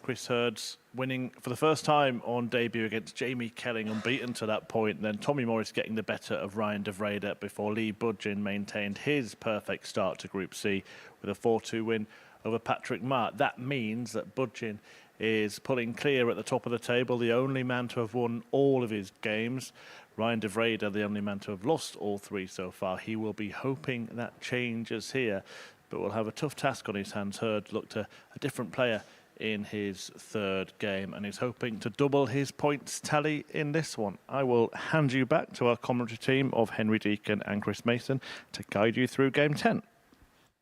Chris Hurds winning for the first time on debut against Jamie Kelling, unbeaten to that point. Then Tommy Morris getting the better of Ryan Devraider before Lee Budgen maintained his perfect start to Group C with a 4-2 win over Patrick Mart. That means that Budgen is pulling clear at the top of the table, the only man to have won all of his games. Ryan Devraider, the only man to have lost all three so far. He will be hoping that changes here, but will have a tough task on his hands. Hurd looked a different player in his third game and is hoping to double his points tally in this one. I will hand you back to our commentary team of Henry Deacon and Chris Mason to guide you through Game 10.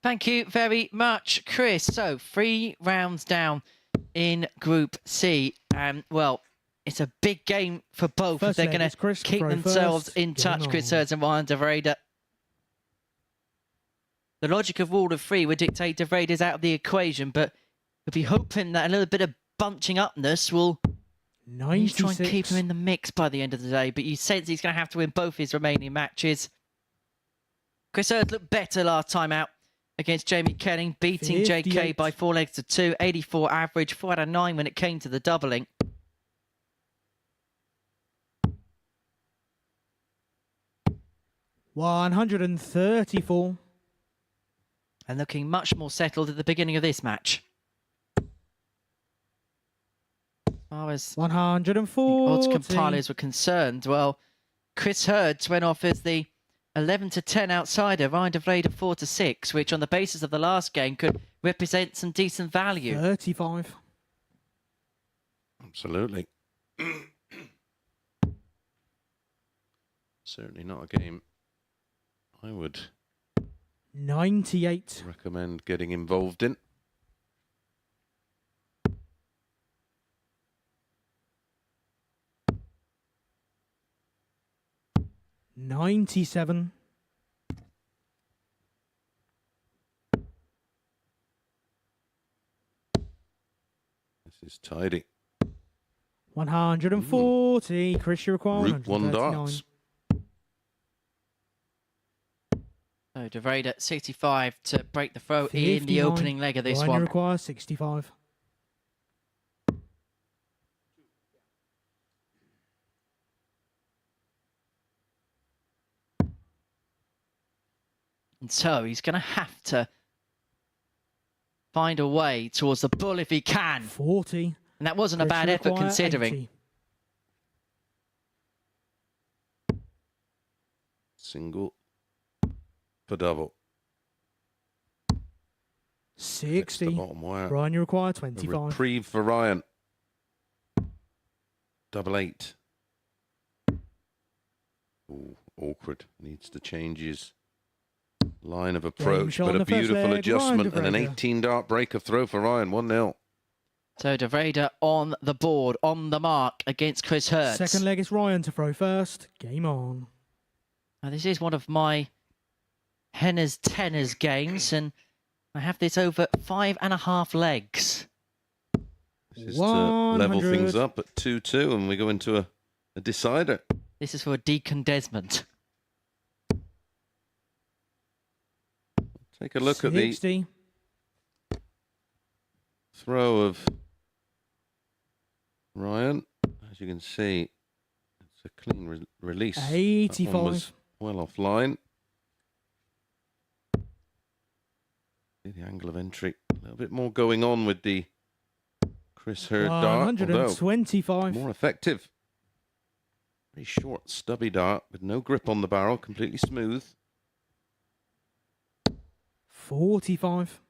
Thank you very much, Chris. So 3 rounds down in Group C, and well, it's a big game for both. If they're going to keep themselves in touch, Chris Hurds and Ryan Devraider. The logic of rule of 3 would dictate Devraider's out of the equation, but we'll be hoping that a little bit of bunching upness will try and keep him in the mix by the end of the day. But you sense he's going to have to win both his remaining matches. Chris Hurds looked better last time out against Jamie Kelling, beating 58. JK by 4 legs to 2, 84 average, 4 out of 9 when it came to the doubling. $134. And looking much more settled at the beginning of this match. As far as 140. odds compilers were concerned, well, Chris Hurds went off as the 11-10 outsider, Ryan Devraider 4-6, which on the basis of the last game could represent some decent value. 35. Absolutely. Certainly not a game I would 98. recommend getting involved in. $97. This is tidy. 140. Chris, you require Route 1 darts. So Devraider 65 to break the throw in the opening leg of this Ryan one. requires 65. And so he's going to have to find a way towards the bull if he can. 40. And that wasn't a bad effort considering. 80. Single for double. 60. The bottom wire. Ryan, you require A 25. reprieve for Ryan. Double 8. Ooh, awkward. Needs to change his line of approach, shot but on a the first beautiful leg, adjustment Ryan and an Devraider. 18-dart breaker throw for Ryan. 1-0. So Devraider on the board, on the mark against Chris Hurds. Second leg, it's Ryan to throw first. Game on. Now, this is one of my Henna's Tenors games, and I have this over 5.5 legs. This is to level things up at 2-2, and we go into a decider. This is for a Deacon Desmond. Take a look at the throw of Ryan. As you can see, it's a clean release. 85. That one was well offline. See the angle of entry. A little bit more going on with the Chris Hurd dart. 125. More effective. Very short, stubby dart with no grip on the barrel. Completely smooth. 45.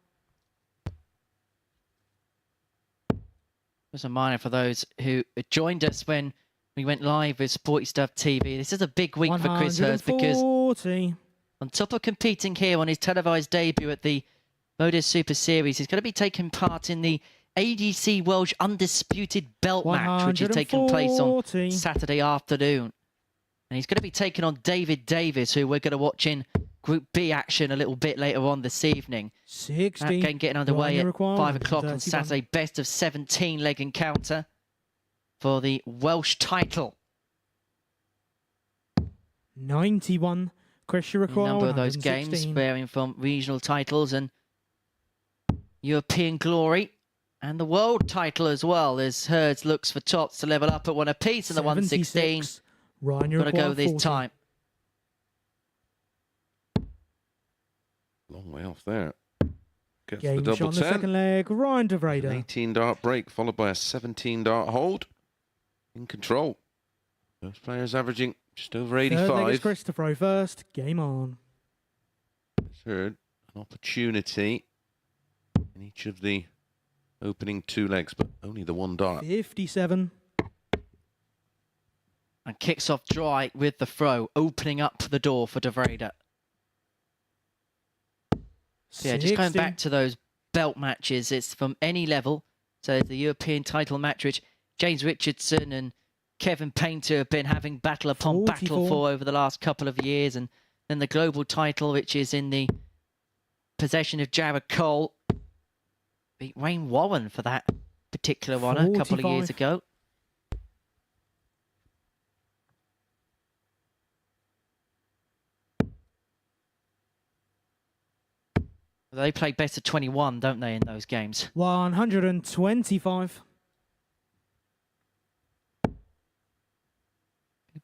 Just a reminder for those who joined us when we went live with Sporty Stuff TV. This is a big week for Chris Hurds because on top of competing here on his televised debut at the MODUS Super Series, he's going to be taking part in the ADC Welsh Undisputed Belt match, which is taking place on Saturday afternoon. And he's going to be taking on David Davis, who we're going to watch in Group B action a little bit later on this evening. 60. That game getting underway at 5 o'clock on Saturday. Best of 17 leg encounter for the Welsh title. 91. Chris, you require a number of those games varying from regional titles and European glory. And the world title as well, as Hurds looks for tops to level up at one apiece in the 116. Ryan, got to go this time. Long way off there. Gets Game the double shot on 10. the second leg, Ryan Devraider. An 18 dart break followed by a 17 dart hold. In control. Those players averaging just over 85. Third leg is Chris to throw first. Game on. Third, an opportunity in each of the opening 2 legs, but only the 1 dart. 57. And kicks off dry with the throw, opening up the door for Devraider. Yeah, just going back to those belt matches, it's from any level. So the European title match, which James Richardson and Kevin Painter have been having battle upon battle for over the last couple of years. And then the global title, which is in the possession of Jared Cole. Beat Wayne Warren for that particular honour a couple of years ago. They play best of 21, don't they, in those games? 125.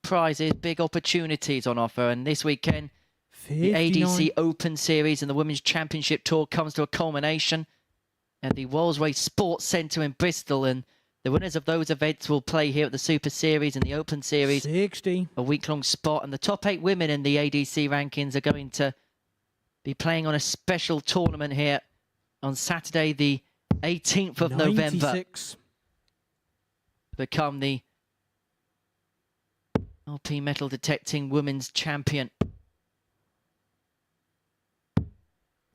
Prizes, big opportunities on offer, and this weekend 59. The ADC Open Series and the Women's Championship Tour comes to a culmination at the Wallsway Sports Centre in Bristol, and the winners of those events will play here at the Super Series and the Open Series. 60. A week-long spot, and the top 8 women in the ADC rankings are going to be playing on a special tournament here on Saturday, the 18th of 96. November. Become the LP Metal Detecting Women's Champion.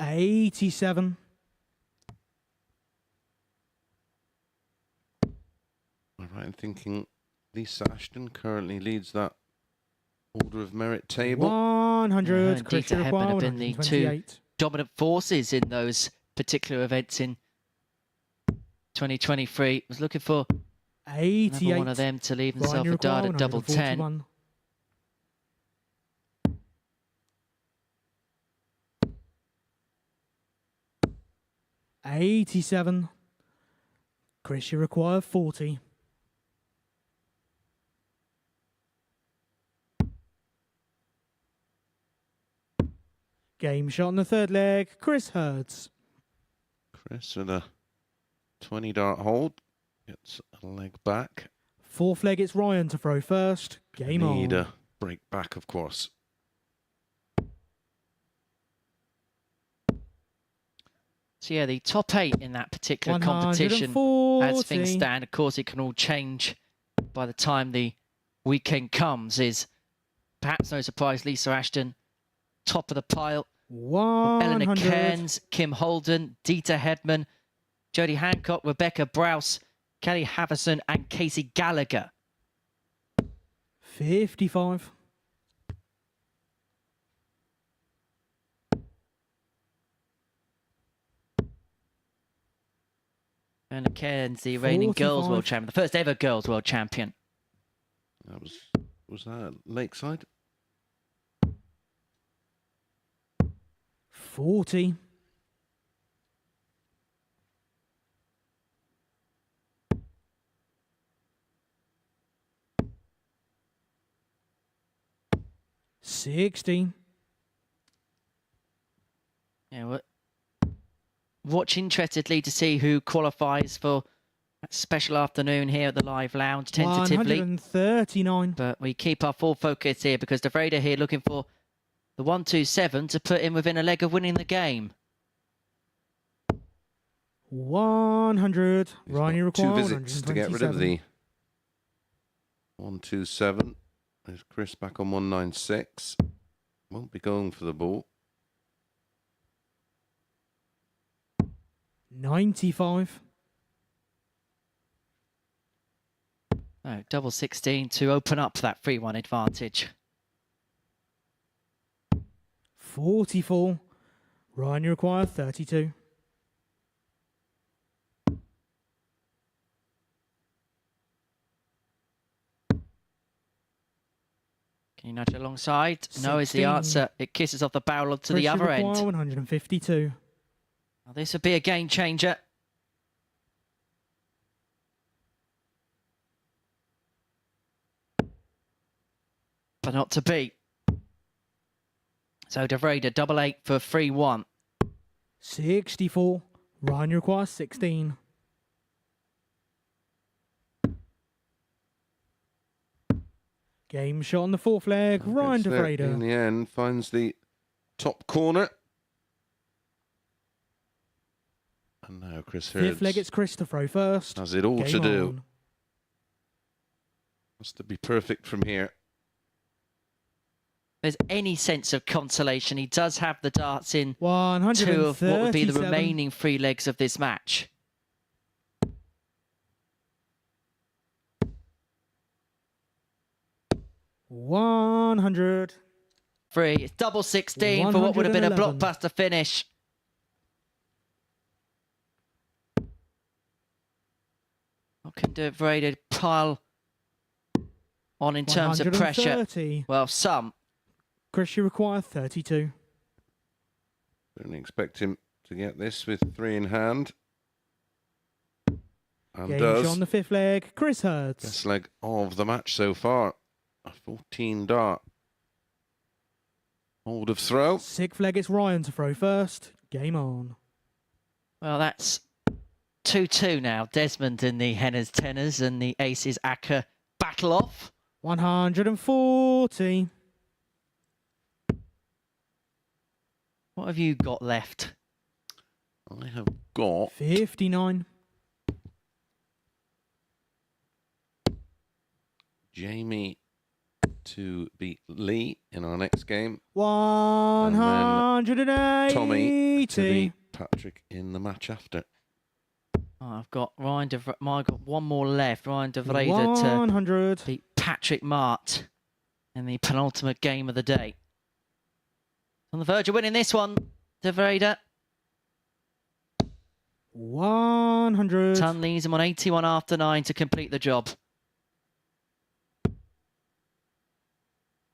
87. All right, I'm thinking Lisa Ashton currently leads that order of merit table. 100. Dita Hedman have been the 2 dominant forces in those particular events in 2023. Was looking for 88. another one of them to leave himself a dart at double 10. 87. Chris, you require 40. Game shot on the third leg, Chris Hurds. Chris with a 20 dart hold. Gets a leg back. Fourth leg, it's Ryan to throw first. Game on. Need a break back, of course. So yeah, the top 8 in that particular competition, as things stand, of course it can all change by the time the weekend comes, is perhaps no surprise Lisa Ashton, top of the pile. Eleanor Cairns, Kim Holden, Dita Hedman, Jodie Hancock, Rebecca Browse, Kelly Haverson and Casey Gallagher. 55. And Cairns, the reigning girls world champion, the first ever girls world champion. That was that Lakeside? 40. $60. Yeah, watch interestedly to see who qualifies for that special afternoon here at the Live Lounge, tentatively. 139. But we keep our full focus here because Devraider here looking for the 127 to put him within a leg of winning the game. 100. Ryan, you require 2 visits to get rid of the 127. There's Chris back on 196. Won't be going for the ball. 95. No, double 16 to open up that 3-1 advantage. 44. Ryan, you require 32. Can you nudge alongside? No is the answer. It kisses off the barrel to the other end. 152. Now, this would be a game changer. But not to be. So Devraider, double 8 for 3-1. 64. Ryan, you require 16. Game shot on the fourth leg. Ryan Devraider. In the end, finds the top corner. And now Chris Hurds. Fifth leg, it's Chris to throw first. Has it all Game to do. on. Has to be perfect from here. There's any sense of consolation. He does have the darts in 2 of what would be the 137. remaining 3 legs of this match. $100. It's double 16 for what would have been a 111. blockbuster finish. What can Devraider pile on in terms of pressure? 130. Well, some. Chris, you require 32. Don't expect him to get this with 3 in hand. And Game does. shot on the fifth leg. Chris Hurds. Best leg of the match so far. A 14 dart. Hold of throw. Sixth leg, it's Ryan to throw first. Game on. Well, that's 2-2 now. Desmond in the Henners Tenors and the Aces Acker battle off. 140. What have you got left? I have got 59. Jamie to beat Lee in our next game. 180. Tommy to beat Patrick in the match after. Oh, I've got Ryan I've got one more left. Ryan Devraider 100. to beat Patrick Mart in the penultimate game of the day. On the verge of winning this one, Devraider. 100. Ton leaves him on 81 after 9 to complete the job.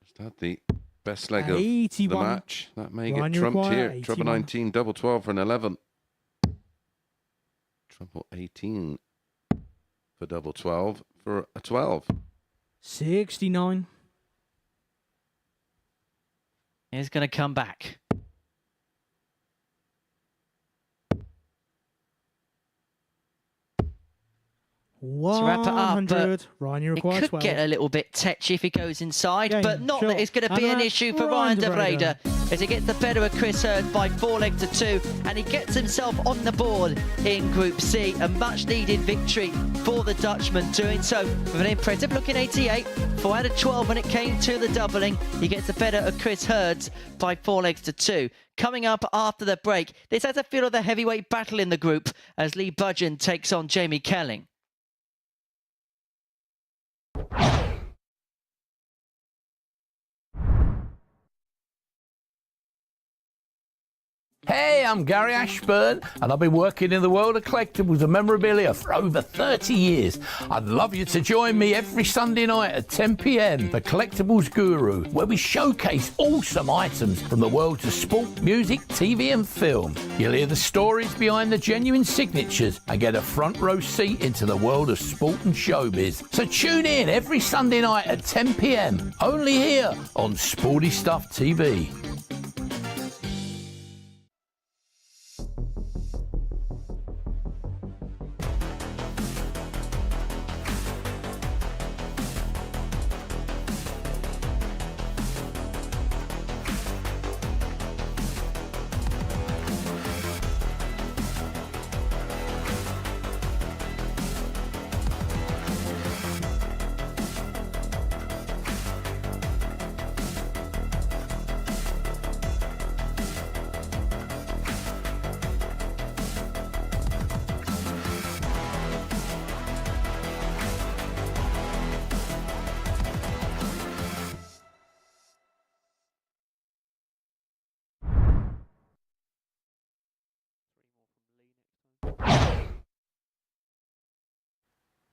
Is that the best leg of 81. the match? That may Ryan, get you trumped require here. 81. Treble 19, double 12 for an 11. Treble 18 for double 12 for a 12. 69. He's going to come back. to wrap it up. 100. Ryan, you require It could 12. get a little bit tetchy if he goes inside, Game but not shot. that it's going to be And an that's issue for Ryan Ryan Devraider as he gets the better of Chris Hurds by 4 legs to 2, and he gets himself on the board in Group C. A much-needed victory for the Dutchman, doing so with an impressive-looking 88. 4 out of 12 when it came to the doubling. He gets the better of Chris Hurds by 4 legs to 2. Coming up after the break, this has a feel of the heavyweight battle in the group as Lee Budgen takes on Jamie Kelling. Hey, I'm Gary Ashburn, and I've been working in the world of collectibles and memorabilia for over 30 years. I'd love you to join me every Sunday night at 10 p.m. for Collectibles Guru, where we showcase awesome items from the worlds of sport, music, TV and film. You'll hear the stories behind the genuine signatures and get a front row seat into the world of sport and showbiz. So tune in every Sunday night at 10 p.m. only here on Sporty Stuff TV.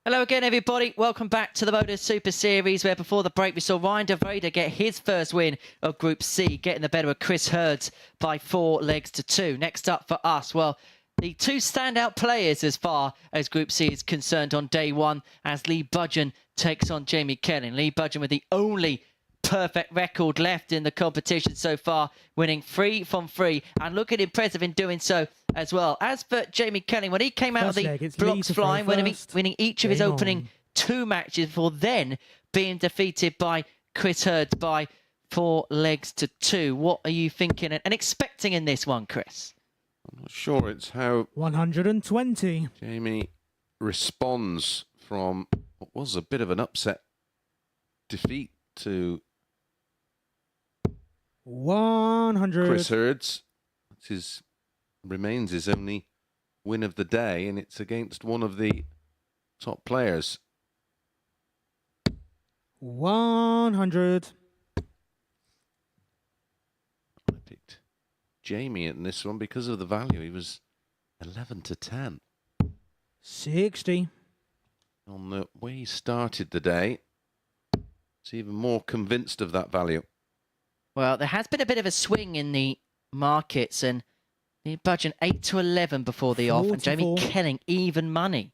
Hello again, everybody. Welcome back to the MODUS Super Series, where before the break we saw Ryan Devraider get his first win of Group C, getting the better of Chris Hurds by 4 legs to 2. Next up for us, well, the 2 standout players as far as Group C is concerned on day 1, as Lee Budgen takes on Jamie Kelling. Lee Budgen with the only perfect record left in the competition so far, winning 3 from 3 and looking impressive in doing so as well. As for Jamie Kelling, when he came out of the blocks flying, winning each of his opening 2 matches before then being defeated by Chris Hurds by 4 legs to 2. What are you thinking and expecting in this one, Chris? I'm not sure. It's how 120. Jamie responds from what was a bit of an upset defeat to 100. Chris Hurds. Remains his only win of the day, and it's against one of the top players. 100. I picked Jamie in this one because of the value. He was 11 to 10. 60. On the way he started the day, it's even more convinced of that value. Well, there has been a bit of a swing in the markets, and Lee Budgen 8 to 11 before the off, and Jamie Kelling even money.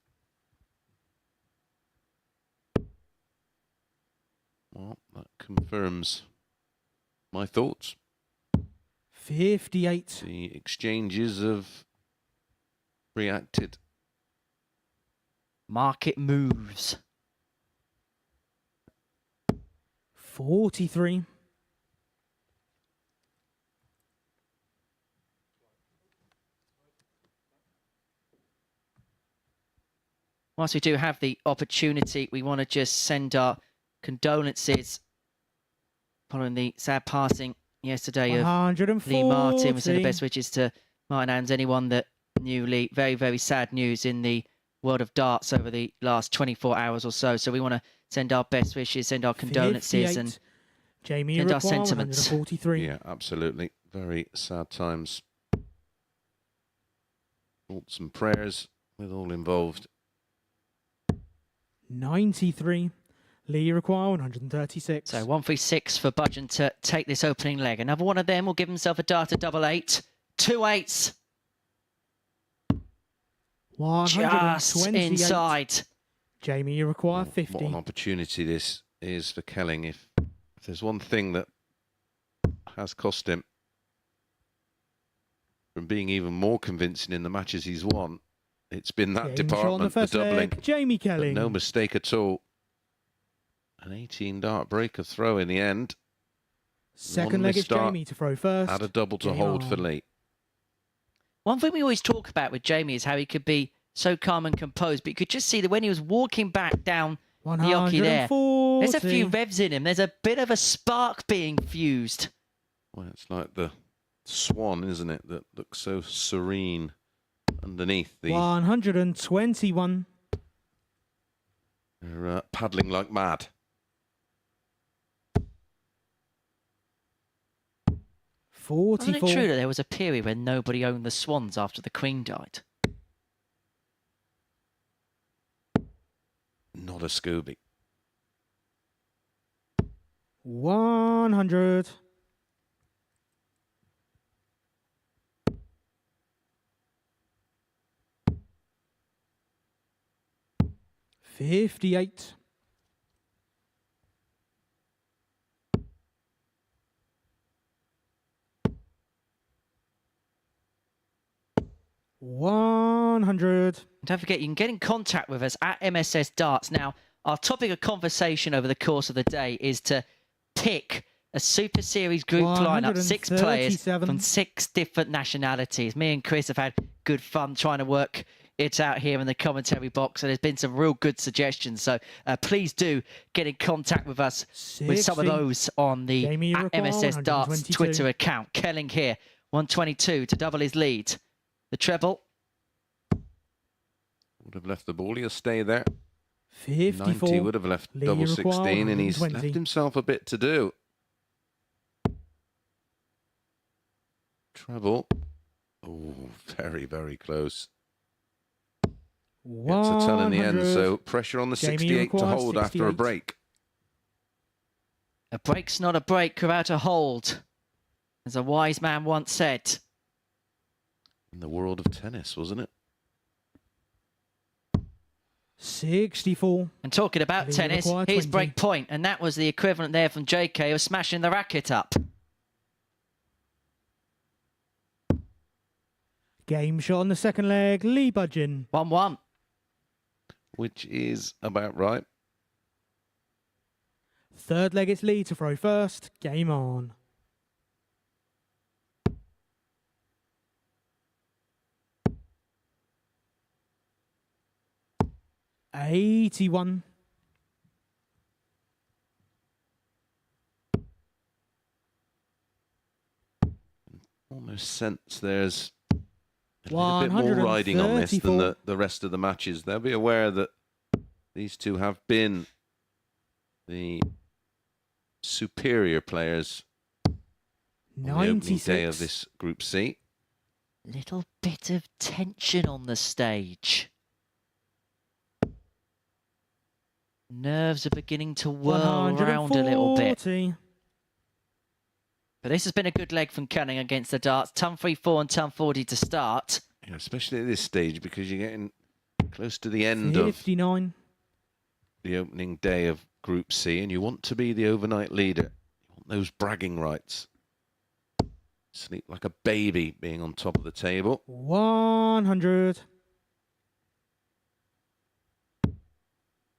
Well, that confirms my thoughts. 58. The exchanges have reacted. Market moves. 43. Whilst we do have the opportunity, we want to just send our condolences following the sad passing yesterday of Lee Martin. We send the best wishes to Martin and anyone that knew Lee. Very, very sad news in the world of darts over the last 24 hours or so. So we want to send our best wishes, send our condolences, and Jamie send our sentiments. 143. Yeah, absolutely. Very sad times. Thoughts and prayers with all involved. 93. Lee require 136. So 136 for Budgen to take this opening leg. Another one of them will give himself a dart of 88. 2 8s. Just inside. Jamie, you require 50. What an opportunity this is for Kelling. If there's one thing that has cost him from being even more convincing in the matches he's won, It's been that Game shot on department, the doubling. leg, Jamie Kelling. No mistake at all. An 18-dart breaker throw in the end. Second leg, it's Jamie to throw first. Add a double to Game hold on. for Lee. One thing we always talk about with Jamie is how he could be so calm and composed, but you could just see that when he was walking back down the oche there, there's a few revs in him. There's a bit of a spark being fused. Well, it's like the swan, isn't it, that looks so serene underneath the... 121. They're paddling like mad. 44. Wasn't it true that there was a period when nobody owned the swans after the Queen died? Not a Scooby. 100. 58. 100. Don't forget, you can get in contact with us at MSS Darts. Now, our topic of conversation over the course of the day is to pick a Super Series group lineup, 6 players from 6 different nationalities. Me and Chris have had good fun trying to work it out here in the commentary box, and there's been some real good suggestions. So please do get in contact with us with some of those on the at MSS Darts Twitter account. Kelling here, 122 to double his lead. The treble. Would have left the ball. He'll stay there. 54. 90 would have left double 16, and he's left himself a bit to do. Treble. Oh, very, very close. Gets a ton in the end, so pressure on the 68 to hold after a break. A break's not a break without a hold, as a wise man once said. In the world of tennis, wasn't it? 64. And talking about tennis, here's break point, and that was the equivalent there from JK of smashing the racket up. Game shot on the second leg, Lee Budgen. 1-1. Which is about right. Third leg, it's Lee to throw first. Game on. $81. Almost sense there's a bit more riding on this than the rest of the matches. They'll be aware that these two have been the superior players on the opening day of this Group C. Little bit of tension on the stage. Nerves are beginning to whirl around a little bit. But this has been a good leg from Kelling against the darts. Ton 3-4 and ton 40 to start. Yeah, especially at this stage, because you're getting close to the end 59. of the opening day of Group C, and you want to be the overnight leader. You want those bragging rights. Sleep like a baby being on top of the table. 100.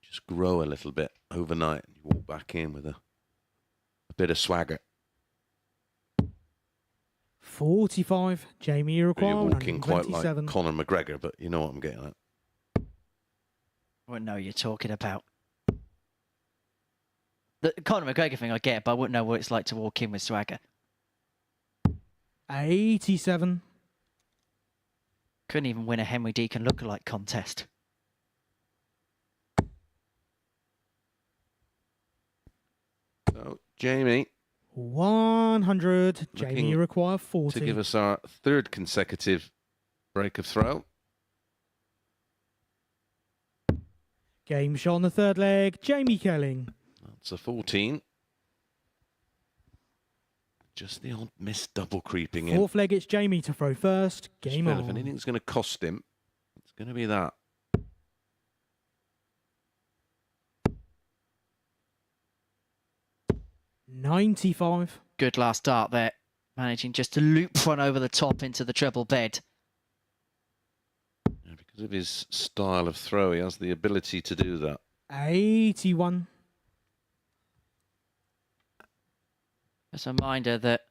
Just grow a little bit overnight. You walk back in with a bit of swagger. 45. Jamie Iroquois. You're walking quite like 27. Conor McGregor, but you know what I'm getting at. I wouldn't know what you're talking about. The Conor McGregor thing I get, but I wouldn't know what it's like to walk in with swagger. 87. Couldn't even win a Henry Deacon lookalike contest. So, Jamie. 100. Jamie require 40. To give us our third consecutive break of throw. Game shot on the third leg, Jamie Kelling. That's a 14. Just the odd missed double creeping in. Fourth leg, it's Jamie to throw first. Game on. If anything's going to cost him, it's going to be that. $95. Good last start there. Managing just to loop one over the top into the treble bed. Yeah, Because of his style of throw, he has the ability to do that. 81. Just a reminder that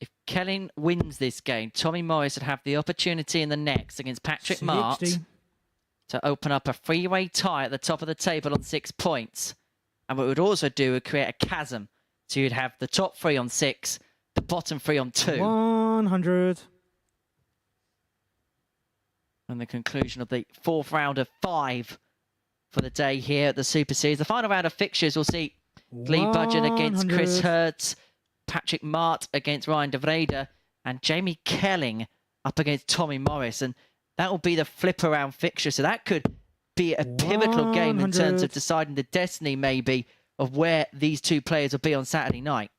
if Kelling wins this game, Tommy Morris would have the opportunity in the next against Patrick Mart to open up a three-way tie at the top of the table on 6 points. And what it would also do would create a chasm. So you'd have the top 3 on 6, the bottom 3 on 2. 100. And the conclusion of the 4th round of 5 for the day here at the Super Series. The final round of fixtures, we'll see Lee Budgen against Chris Hurds, Patrick Mart against Ryan Devraider, and Jamie Kelling up against Tommy Morris. And that will be the flip around fixture. So that could be a pivotal game in terms of deciding the destiny, maybe, of where these two players will be on Saturday night.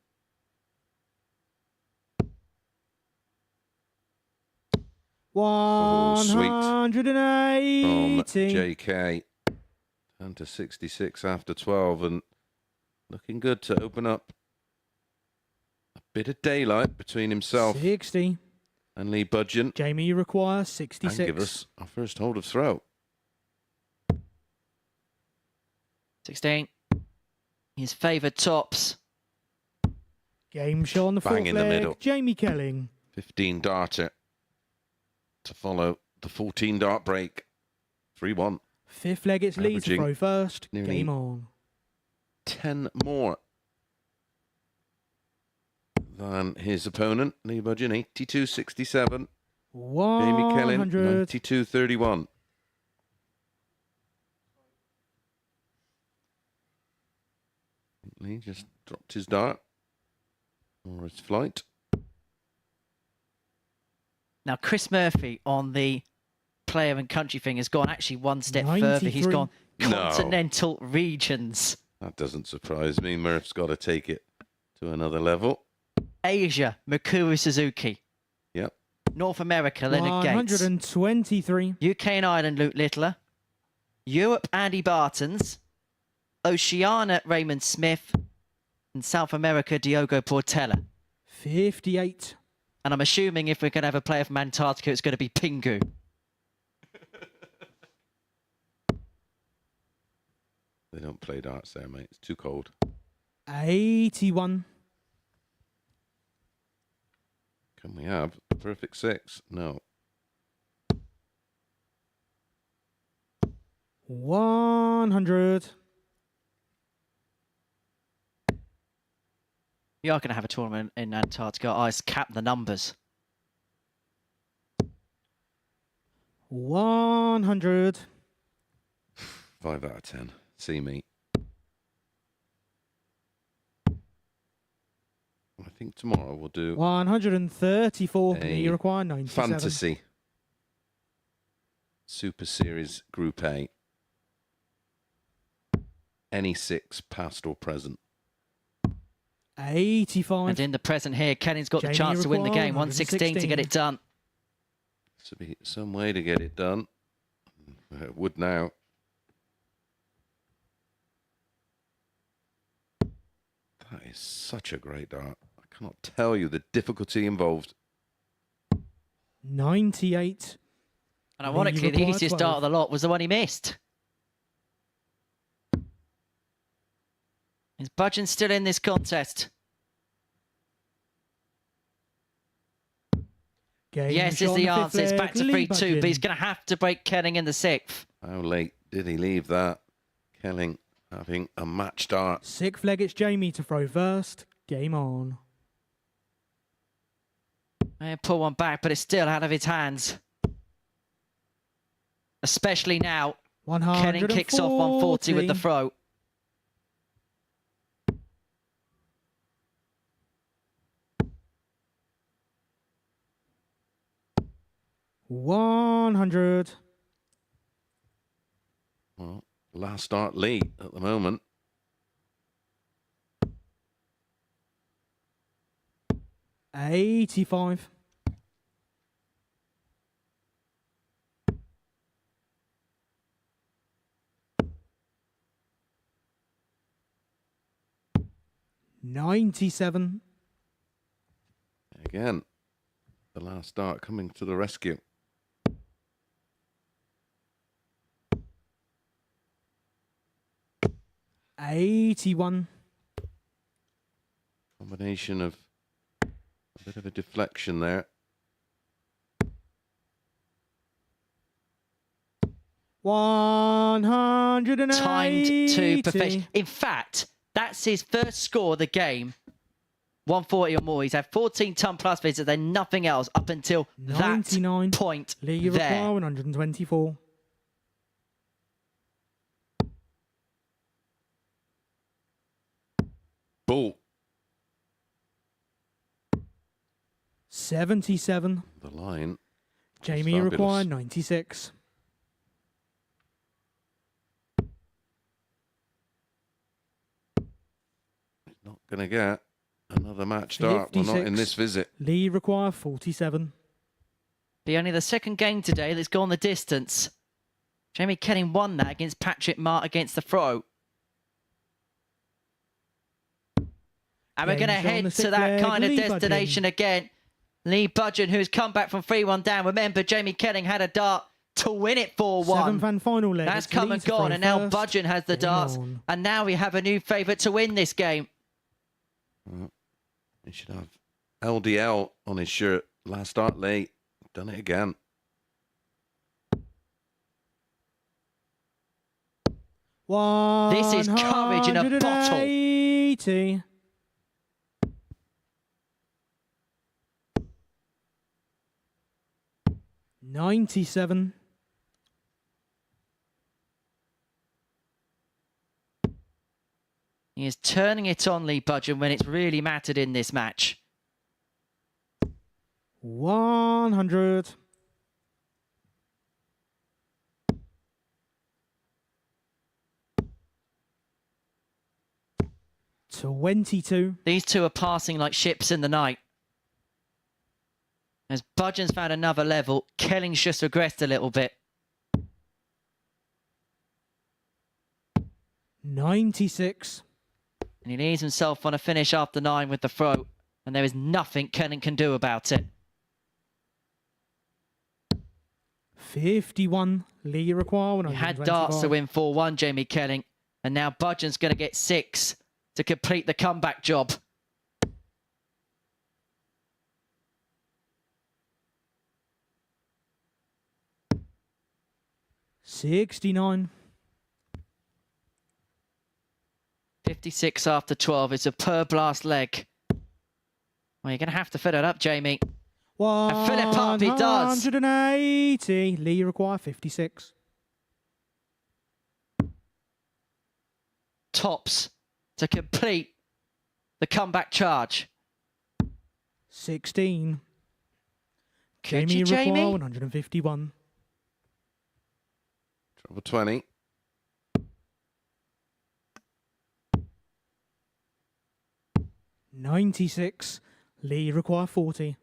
Oh, sweet. 180. From JK. Down to 66 after 12 and looking good to open up a bit of daylight between himself 60. and Lee Budgen. Jamie, you require 66. And give us our first hold of throw. 16. His favoured tops. Game shot on the Bang fourth in the leg. middle. Jamie Kelling. 15 darter to follow the 14 dart break. 3-1. 5th leg, it's Lee to Averaging throw first. nearly Game on. 10 more than his opponent, Lee Budgen, 82.67. Jamie Kelling, 100. 92.31. Lee just dropped his dart or his flight. Now, Chris Murphy on the player and country thing has gone actually one step further. He's 93. gone No. continental regions. That doesn't surprise me. Murph's got to take it to another level. Asia, Mikuru Suzuki. Yep. North America, Leonard Gates. 123. UK and Ireland, Luke Littler. Europe, Andy Bartons. Oceania, Raymond Smith. And South America, Diogo Portela. 58. And I'm assuming if we're going to have a player from Antarctica, it's going to be Pingu. They don't play darts there, mate. It's too cold. 81. Can we have a perfect 6? No. 100. You are going to have a tournament in Antarctica. I cap the numbers. 100. 5 out of 10. See me. I think tomorrow we'll do 134. a You require 97. fantasy Super Series Group A. Any 6, past or present. 85. And in the present here, Kenning's got Jamie the chance to win the required game. 116 to get it done. Should be some way to get it done. It would now. That is such a great dart. I cannot tell you the difficulty involved. 98. And ironically, the easiest dart of the lot was the one he missed. Is Budgen still in this contest? Yes, is the answer. It's back to 3-2, but he's going to have to break Kelling in the 6th. How late did he leave that? Kelling having a match dart. 6th leg, it's Jamie to throw first. Game on. And pull one back, but it's still out of his hands. Especially now. Kelling kicks off 140 with the throw. $100. Well, last start lead at the moment. $85. $97. Again, the last start coming to the rescue. 81. Combination of a bit of a deflection there. 180. Timed to perfection. In fact, that's his first score of the game. 140 or more. He's had 14 ton plus visits and nothing else up until 99. that point Lee there. require 124. Ball. 77. The line. Jamie Fabulous. require 96. Not going to get another match start. Well, not in this visit. Lee require 47. Be only the second game today that's gone the distance. Jamie Kelling won that against Patrick Mart against the throw. And we're going to head to that kind of destination again. Lee Budgen, who's come back from 3-1 down. Remember, Jamie Kelling had a dart to win it 4-1. 7-fan final leg. That's come and gone, and now Budgen has the darts. And now we have a new favourite to win this game. He should have LDL on his shirt. Last start late. Done it again. This is courage in a bottle. 80. $97. He is turning it on, Lee Budgen, when it's really mattered in this match. 100. $22. These two are passing like ships in the night. As Budgen's found another level, Kelling's just regressed a little bit. 96. And he leaves himself on a finish after 9 with the throw. And there is nothing Kelling can do about it. 51. Lee require 125. He had darts to win 4-1, Jamie Kelling. And now Budgen's going to get 6 to complete the comeback job. $69. 56 after 12. It's a per blast leg. Well, you're going to have to fill it up, Jamie. And fill it up, he does. 180. Lee require 56. Tops to complete the comeback charge. 16. Could Jamie you, require Jamie? 151. Trouble 20. $96. Lee require 40.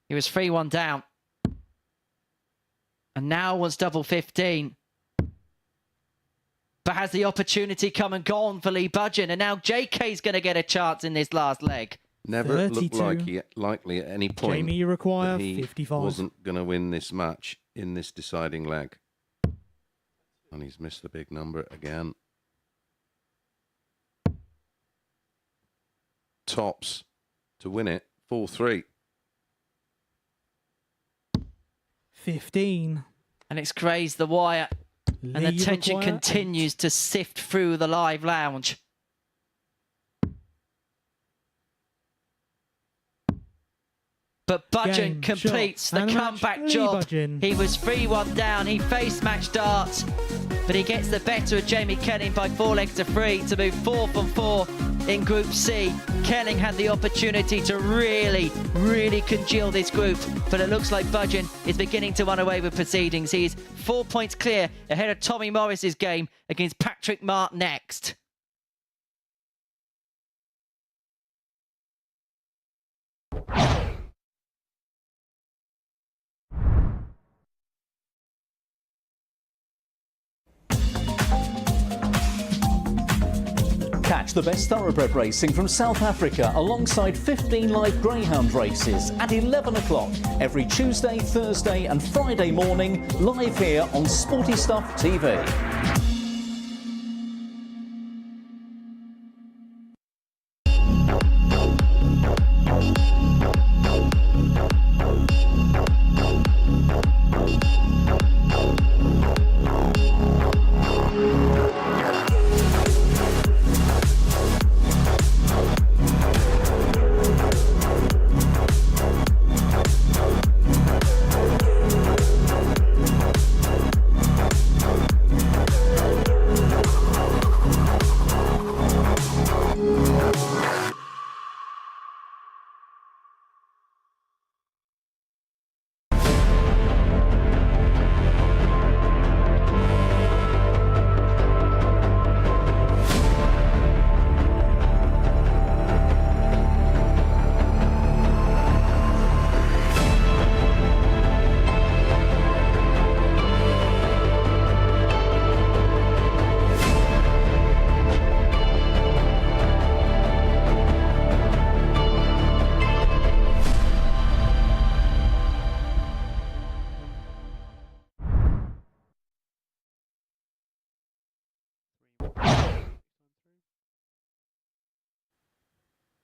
He was 3-1 down. And now wants double 15. But has the opportunity come and gone for Lee Budgen. And now JK's going to get a chance in this last leg. Never 32. looked likely at any point Jamie require that he 55. wasn't going to win this match in this deciding leg. And he's missed the big number again. Tops to win it, 4-3. 15. And it's grazed the wire. And the Lee tension require continues to sift through the live lounge. But Budgen Game, completes shot, the and match. comeback Lee job. Budgen. He was 3-1 down. He faced match darts. But he gets the better of Jamie Kelling by 4 legs to 3 to move 4 from 4 in Group C. Kelling had the opportunity to really congeal this group. But it looks like Budgen is beginning to run away with proceedings. He's 4 points clear ahead of Tommy Morris's game against Patrick Mart next. Catch the best thoroughbred racing from South Africa alongside 15 live greyhound races at 11 o'clock every Tuesday, Thursday and Friday morning, live here on Sporty Stuff TV.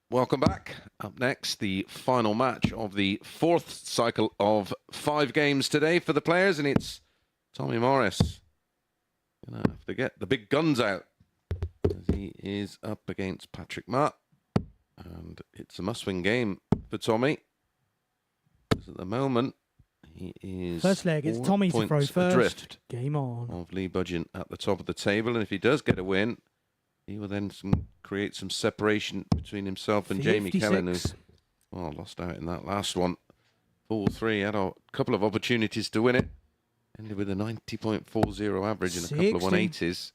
Welcome back. Up next, the final match of the 4th cycle of 5 games today for the players, and it's Tommy Morris. Gonna have to get the big guns out as he is up against Patrick Mart, and it's a must-win game for Tommy. Because at the moment, he is first leg. It's Tommy to throw first. Adrift Game on. of Lee Budgen at the top of the table, and if he does get a win, he will then create some separation between himself and Jamie Kelling, who lost out in that last one. 4-3, had a couple of opportunities to win it. Ended with a 90.40 average and a couple of 180s.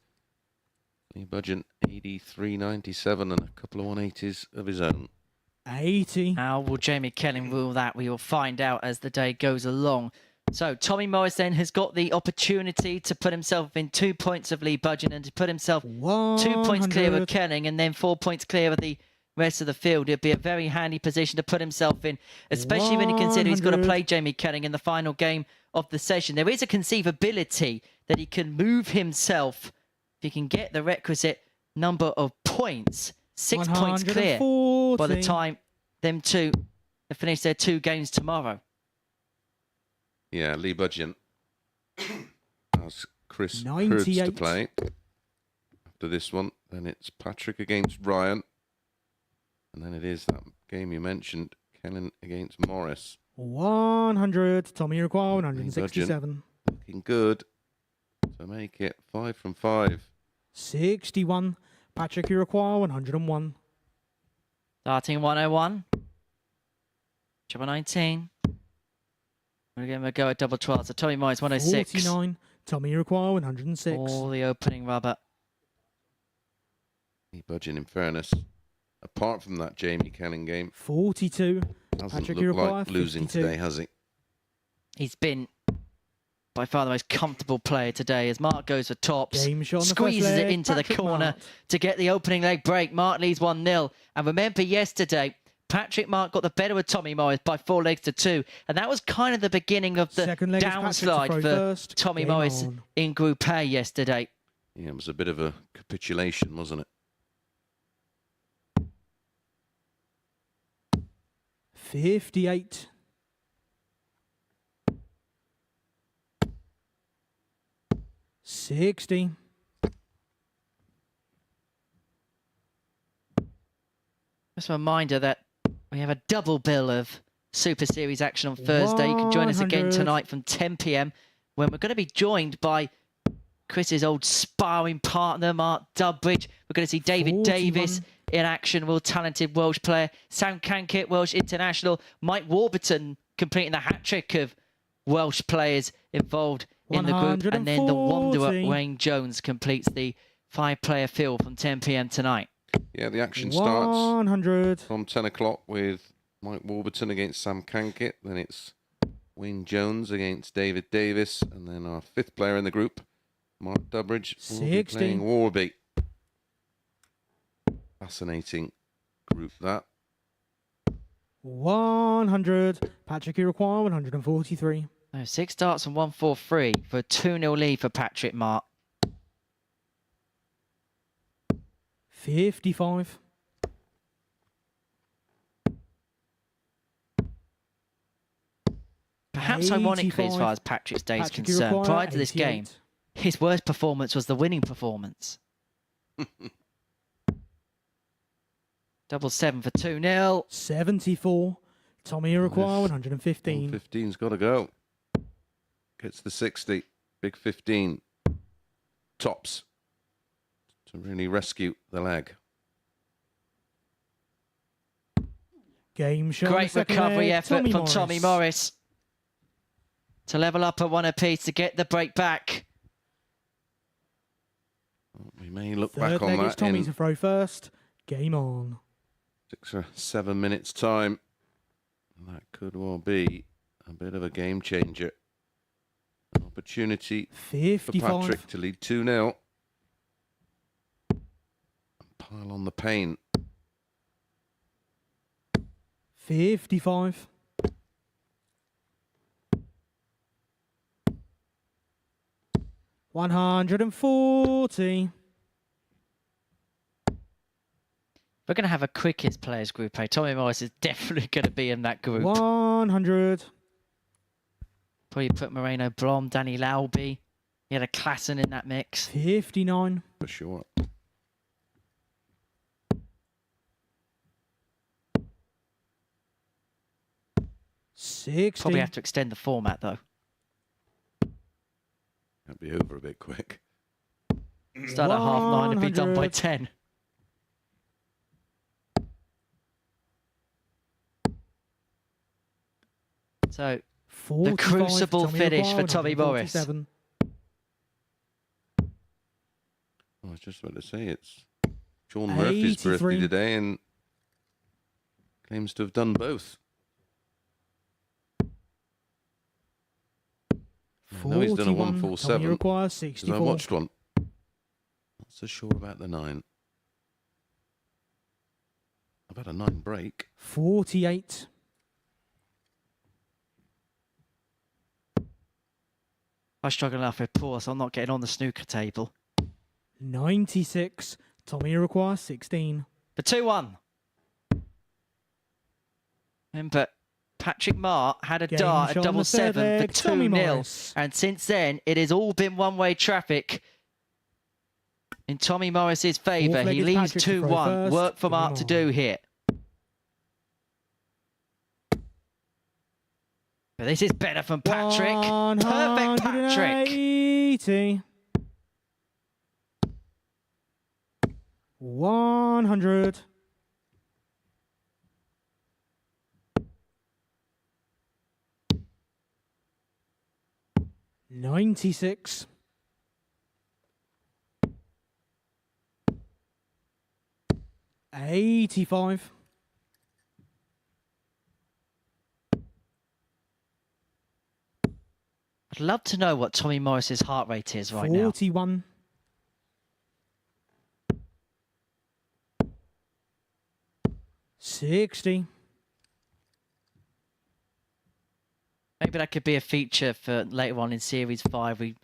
Lee Budgen, 83.97 and a couple of 180s of his own. 80. How will Jamie Kelling rule that? We will find out as the day goes along. So Tommy Morris then has got the opportunity to put himself in 2 points of Lee Budgen and to put himself 2 points clear of Kelling and then 4 points clear of the rest of the field. It'd be a very handy position to put himself in, especially when you consider he's got to play Jamie Kelling in the final game of the session. There is a conceivability that he can move himself if he can get the requisite number of points. 6 points clear by the time them two have finished their 2 games tomorrow. Yeah, Lee Budgen has Chris Hurds to play. After this one, then it's Patrick against Ryan. And then it is that game you mentioned, Kelling against Morris. 100. Tommy require 167. Looking good to make it 5 from 5. 61. Patrick, you require 101. Starting 101. Triple 19. We're going to go at double 12. So Tommy Morris 106. 49. Tommy require 106. All the opening rubber. Lee Budgen, in fairness, apart from that Jamie Kelling game, 42. Hasn't Patrick, looked you require like losing 52. today, has he? He's been by far the most comfortable player today as Mart goes for tops, Game shot on the squeezes first leg. it into Patrick the corner Mart. to get the opening leg break. Mart leads 1-0. And remember yesterday, Patrick Mart got the better of Tommy Morris by 4 legs to 2. And that was kind of the beginning of the Second leg is Patrick to downslide throw for first. Tommy Game Morris on. in Group A yesterday. Yeah, it was a bit of a capitulation, wasn't it? 58. 60. Just a reminder that we have a double bill of Super Series action on Thursday. You can join us again 100. tonight from 10 p.m. when we're going to be joined by Chris's old sparring partner, Mart Dubbridge. We're going to see David 41. Davis in action, real talented Welsh player. Sam Kankit, Welsh international. Mike Warburton completing the hat-trick of Welsh players involved in the group. And then the Wanderer, 140. Wayne Jones, completes the 5-player field from 10 p.m. tonight. Yeah, the action starts 100. from 10 o'clock with Mike Warburton against Sam Kankit. Then it's Wayne Jones against David Davis. And then our 5th player in the group, Mark Dubbridge, will be 60. playing Warby. Fascinating group, that. 100. Patrick, you require 143. No, 6 starts and 143 for a 2-0 lead for Patrick Mart. 55. Perhaps ironically, as far as Patrick's day is Patrick, you concerned, require prior to this game, 88. his worst performance was the winning performance. Double 7 for 2-0. 74. Tommy, you require 115. 15's got to go. Gets the 60. Big 15. Tops. To really rescue the leg. Game shot. Great second recovery leg, effort from Tommy Morris to level up at 1 apiece to get the break back. We may look Third back on leg is that Tommy in to throw first. Game on. 6 or 7 minutes' time. And that could well be a bit of a game changer. An opportunity 55. for Patrick to lead 2-0. And pile on the pain. 55. 140. We're going to have a cricket players group. Tommy Morris is definitely going to be in that group. 100. Probably put Moreno Blom, Danny Lauby. He had a Klassen in that mix. 59. For sure. Probably have to extend the format, though. That'd be over a bit quick. Start at 9:30 and be done by 10. So, the crucible finish for Tommy Morris. I was just about to say, it's Sean Murphy's birthday today and claims to have done both. I know he's done a 147. Because I watched one. Not so sure about the 9. I've had a 9 break. 48. I struggle enough with poor, so I'm not getting on the snooker table. 96. Tommy requires 16. For 2-1. Remember, Patrick Mart had a dart at double 7 for 2-0. And since then, it has all been one-way traffic in Tommy Morris's favour. He leads 2-1. Work for Mart to do here. But this is better from Patrick. Perfect Patrick. 80. 100. $96. 85. I'd love to know what Tommy Morris's heart rate is right now. 41. 60. Maybe that could be a feature for later on in Series 5. We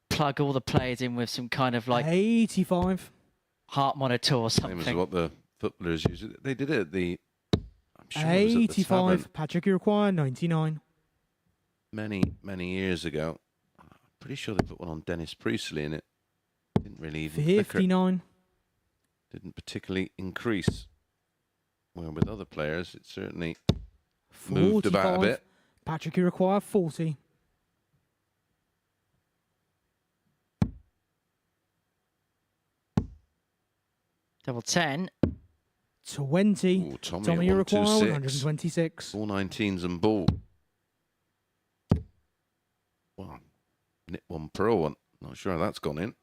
plug all the players in with some kind of like 85 heart monitor or something. Same as what the footballers use. They did it at the... I'm sure 85. Patrick Uruguay, 99. Many years ago. I'm pretty sure they put one on Dennis Priestley and it didn't really even 59. Didn't particularly increase. Well, with other players, it certainly moved about a bit. Patrick Uruguay, 40. Double 10. 20. Ooh, Tommy Uruguay, 126. All 19s and ball. Well, Nit 1 Pro one. Not sure how that's gone in.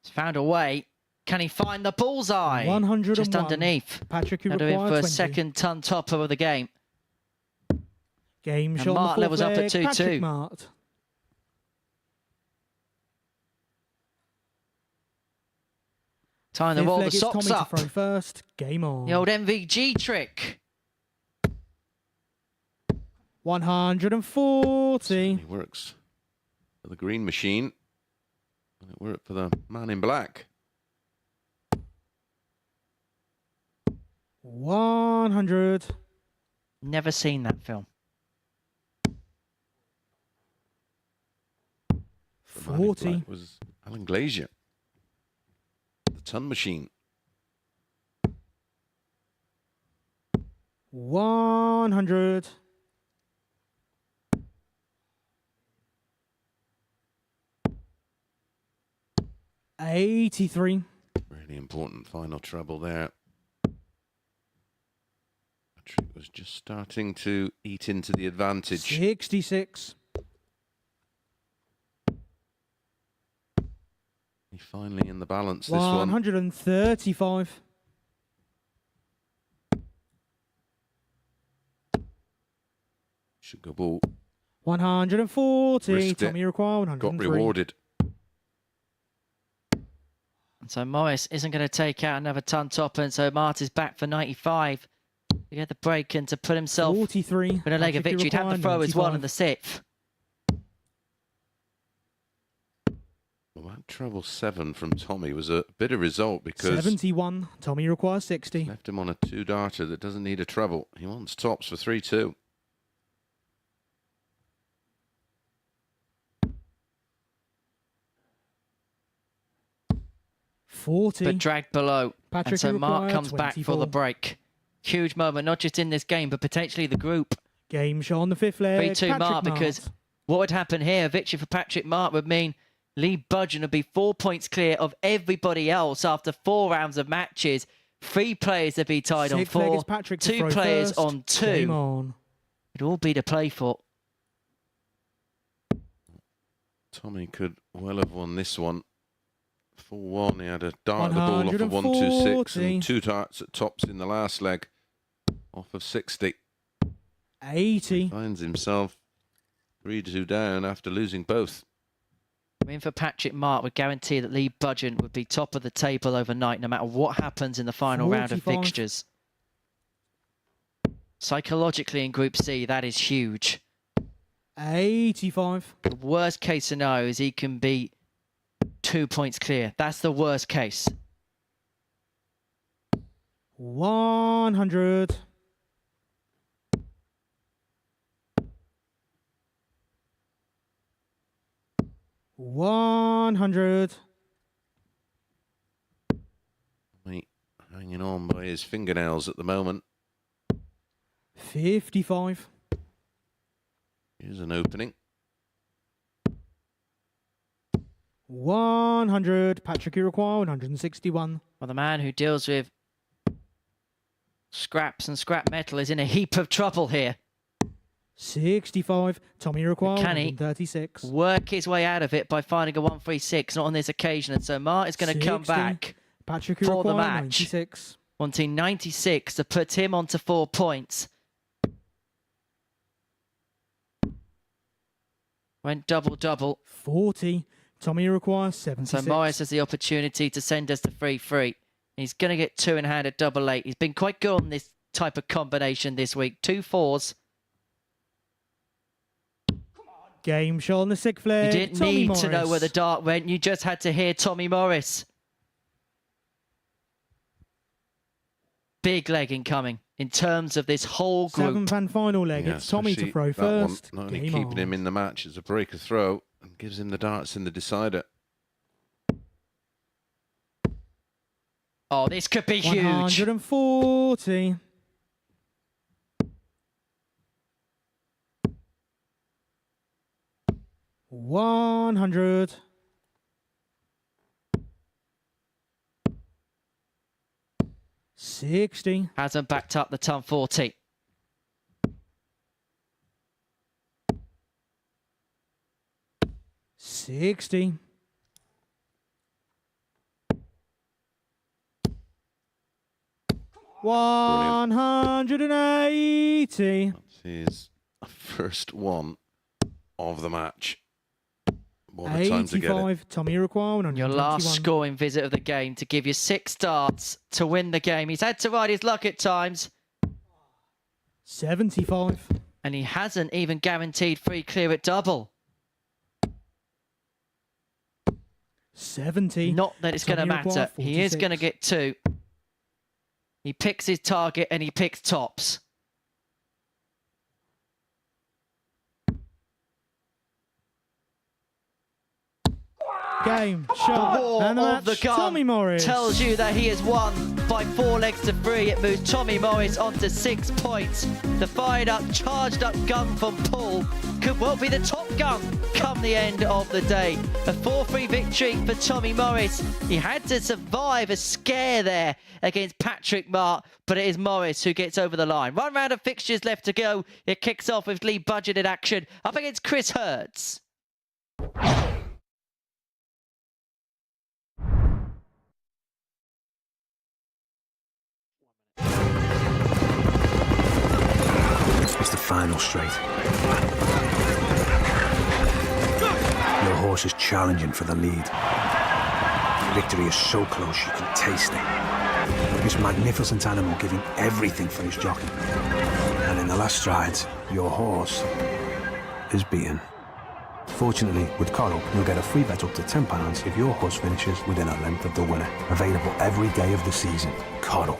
He's found a way. Can he find the bullseye? 101. Just underneath. Patrick Uruguay, Uruguay, for a 20. second ton topper of the game. Game And shot. Mart levels up at 2-2. Patrick Mart. Time to roll the Fifth leg, socks it's Tommy up. to throw first. Game on. The old MVG trick. 140. It works for the green machine. And it worked for the man in black. 100. Never seen that film. 40. Was Alan Glazier. The ton machine. 100. 83. Really important final treble there. Patrick was just starting to eat into the advantage. 66. He finally in the balance this one. 135. Should go ball. 140. Risked it. Tommy Uruguay, 103. Got rewarded. And so Morris isn't going to take out another ton topper, and so Mart is back for 95 to get the break and to put himself 43. with a leg of victory. He'd have to throw as well in the sixth. Well, that Treble 7 from Tommy was a bit of result because 71. Tommy requires 60. left him on a 2-darter that doesn't need a treble. He wants tops for 3-2. But dragged below. Patrick, and so you Mart require comes back for 24. the break. Huge moment, not just in this game, but potentially the group. Game show on the 5th leg. 3-2 Patrick Mart, because what would happen here, a victory for Patrick Mart would mean Lee Budgen would be 4 points clear of everybody else after 4 rounds of matches. 3 players would be tied on 6th leg 4, is Patrick to 2 throw players first. on 2. Game on. It'd all be to play for. Tommy could well have won this one. 4-1, he had a dart the ball off of 1-2-6 and 2 darts at tops in the last leg. Off of 60. 80. Finds himself 3-2 down after losing both. Win for Patrick Mart would guarantee that Lee Budgen would be top of the table overnight, no matter what happens in the final round of 45. fixtures. Psychologically in Group C, that is huge. 85. The worst case scenario is he can be 2 points clear. That's the worst case. 100. Hanging on by his fingernails at the moment. 55. Here's an opening. 100. Patrick, you require 161. Well, the man who deals with scraps and scrap metal is in a heap of trouble here. 65. Tommy, you require Can he 136. work his way out of it by finding a 136? Not on this occasion, and so Mart is going to come 60. back Patrick, you for the require match. 96. Wanting 96 to put him onto 4 points. Went double-double. 40. Tommy, you require 76. So Morris has the opportunity to send us to 3-3. He's going to get 2 in hand at double 8. He's been quite good on this type of combination this week. 2 4s. Game show on the 6th leg. You didn't Tommy need Morris. to know where the dart went. You just had to hear Tommy Morris. Big leg incoming in terms of this whole group. 7th and final leg. Yeah, It's Tommy to especially throw that one, first. not only Game keeping on. him in the match as a breaker throw and gives him the darts in the decider. Oh, this could be huge. 140. 100. 60. Hasn't backed up the ton 40. $60. $180. That's his first one of the match. What a time to get it. 85. Tommy require 121. Your last scoring visit of the game to give you 6 darts to win the game. He's had to ride his luck at times. 75. And he hasn't even guaranteed free clear at double. 70. Not that it's going to matter. He is going to get 2. He picks his target and he picks tops. Game, shot, War and the of match, the gun Tommy Morris. tells you that he has won by 4 legs to 3. It moves Tommy Morris onto 6 points. The fired up, charged up gun from Paul could well be the top gun come the end of the day. A 4-3 victory for Tommy Morris. He had to survive a scare there against Patrick Mart, but it is Morris who gets over the line. 1 round of fixtures left to go. It kicks off with Lee Budgen in action up against Chris Hurds. It's the final straight. Your horse is challenging for the lead. Victory is so close you can taste it. This magnificent animal giving everything for his jockey. And in the last strides, your horse is beaten. Fortunately, with Coral, you'll get a free bet up to £10 if your horse finishes within a length of the winner. Available every day of the season. Coral.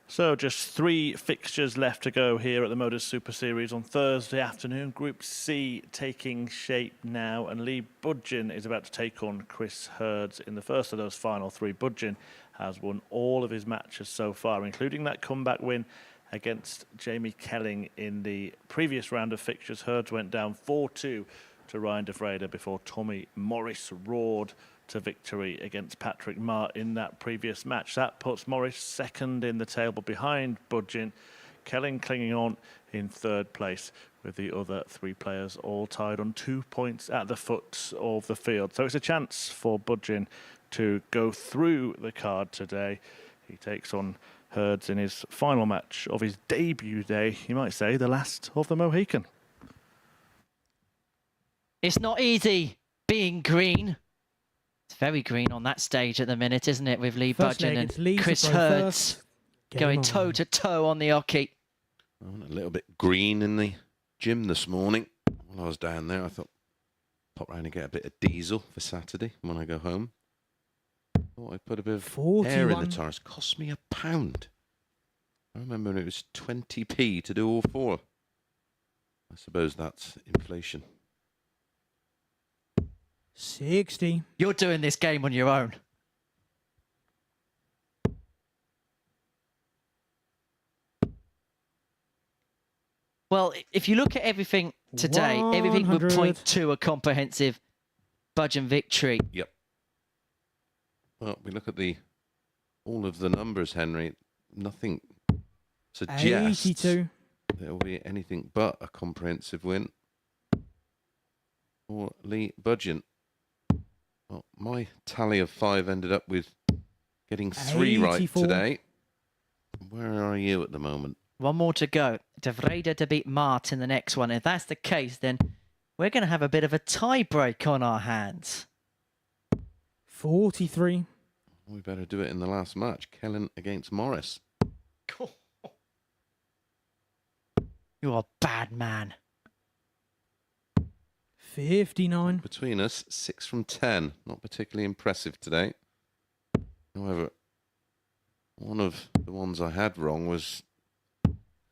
So just 3 fixtures left to go here at the MODUS Super Series on Thursday afternoon. Group C taking shape now, and Lee Budgen is about to take on Chris Hurds in the first of those final 3. Budgen has won all of his matches so far, including that comeback win against Jamie Kelling in the previous round of fixtures. Hurds went down 4-2 to Ryan Devraider before Tommy Morris roared to victory against Patrick Mart in that previous match. That puts Morris second in the table behind Budgen. Kelling clinging on in third place, with the other 3 players all tied on 2 points at the foot of the field. So it's a chance for Budgen to go through the card today. He takes on Hurds in his final match of his debut day, you might say, the last of the Mohican. It's not easy being green. It's very green on that stage at the minute, isn't it, with Lee Budgen and Chris Hurds going toe-to-toe on the hockey. I went a little bit green in the gym this morning. While I was down there, I thought, pop round and get a bit of diesel for Saturday when I go home. Thought I'd put a bit of air in the tyres. Cost me £1. I remember when it was 20p to do all 4. I suppose that's inflation. 60. You're doing this game on your own. Well, if you look at everything today, everything would point to a comprehensive Budgen victory. Yep. Well, we look at all of the numbers, Henry. Nothing suggests 82. There'll be anything but a comprehensive win for Lee Budgen. Well, my tally of 5 ended up with getting 3 right today. Where are you at the moment? 1 more to go. Devraider to beat Mart in the next one. If that's the case, then we're going to have a bit of a tie break on our hands. 43. We better do it in the last match. Kelling against Morris. You're a bad man. 59. Between us, 6 from 10. Not particularly impressive today. However, one of the ones I had wrong was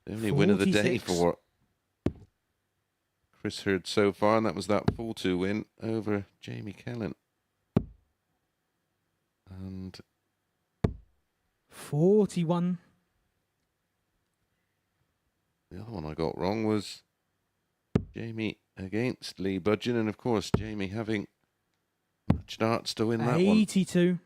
the only win of the day for Chris Hurds so far, and that was that 4-2 win over Jamie Kelling. And 41. The other one I got wrong was Jamie against Lee Budgen, and of course Jamie having much darts to win that 82.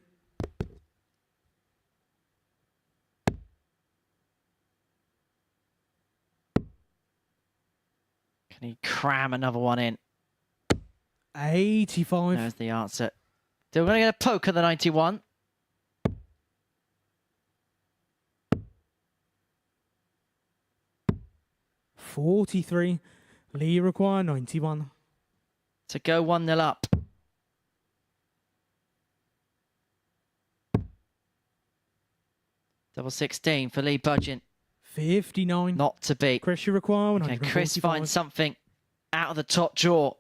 Can he cram another one in? 85. There's the answer. So we're going to get a poke at the 91. $43. Lee require 91. To go 1-0 up. Double 16 for Lee Budgen. 59. Not to beat. Chris, you require 145. Can Chris find something out of the top drawer?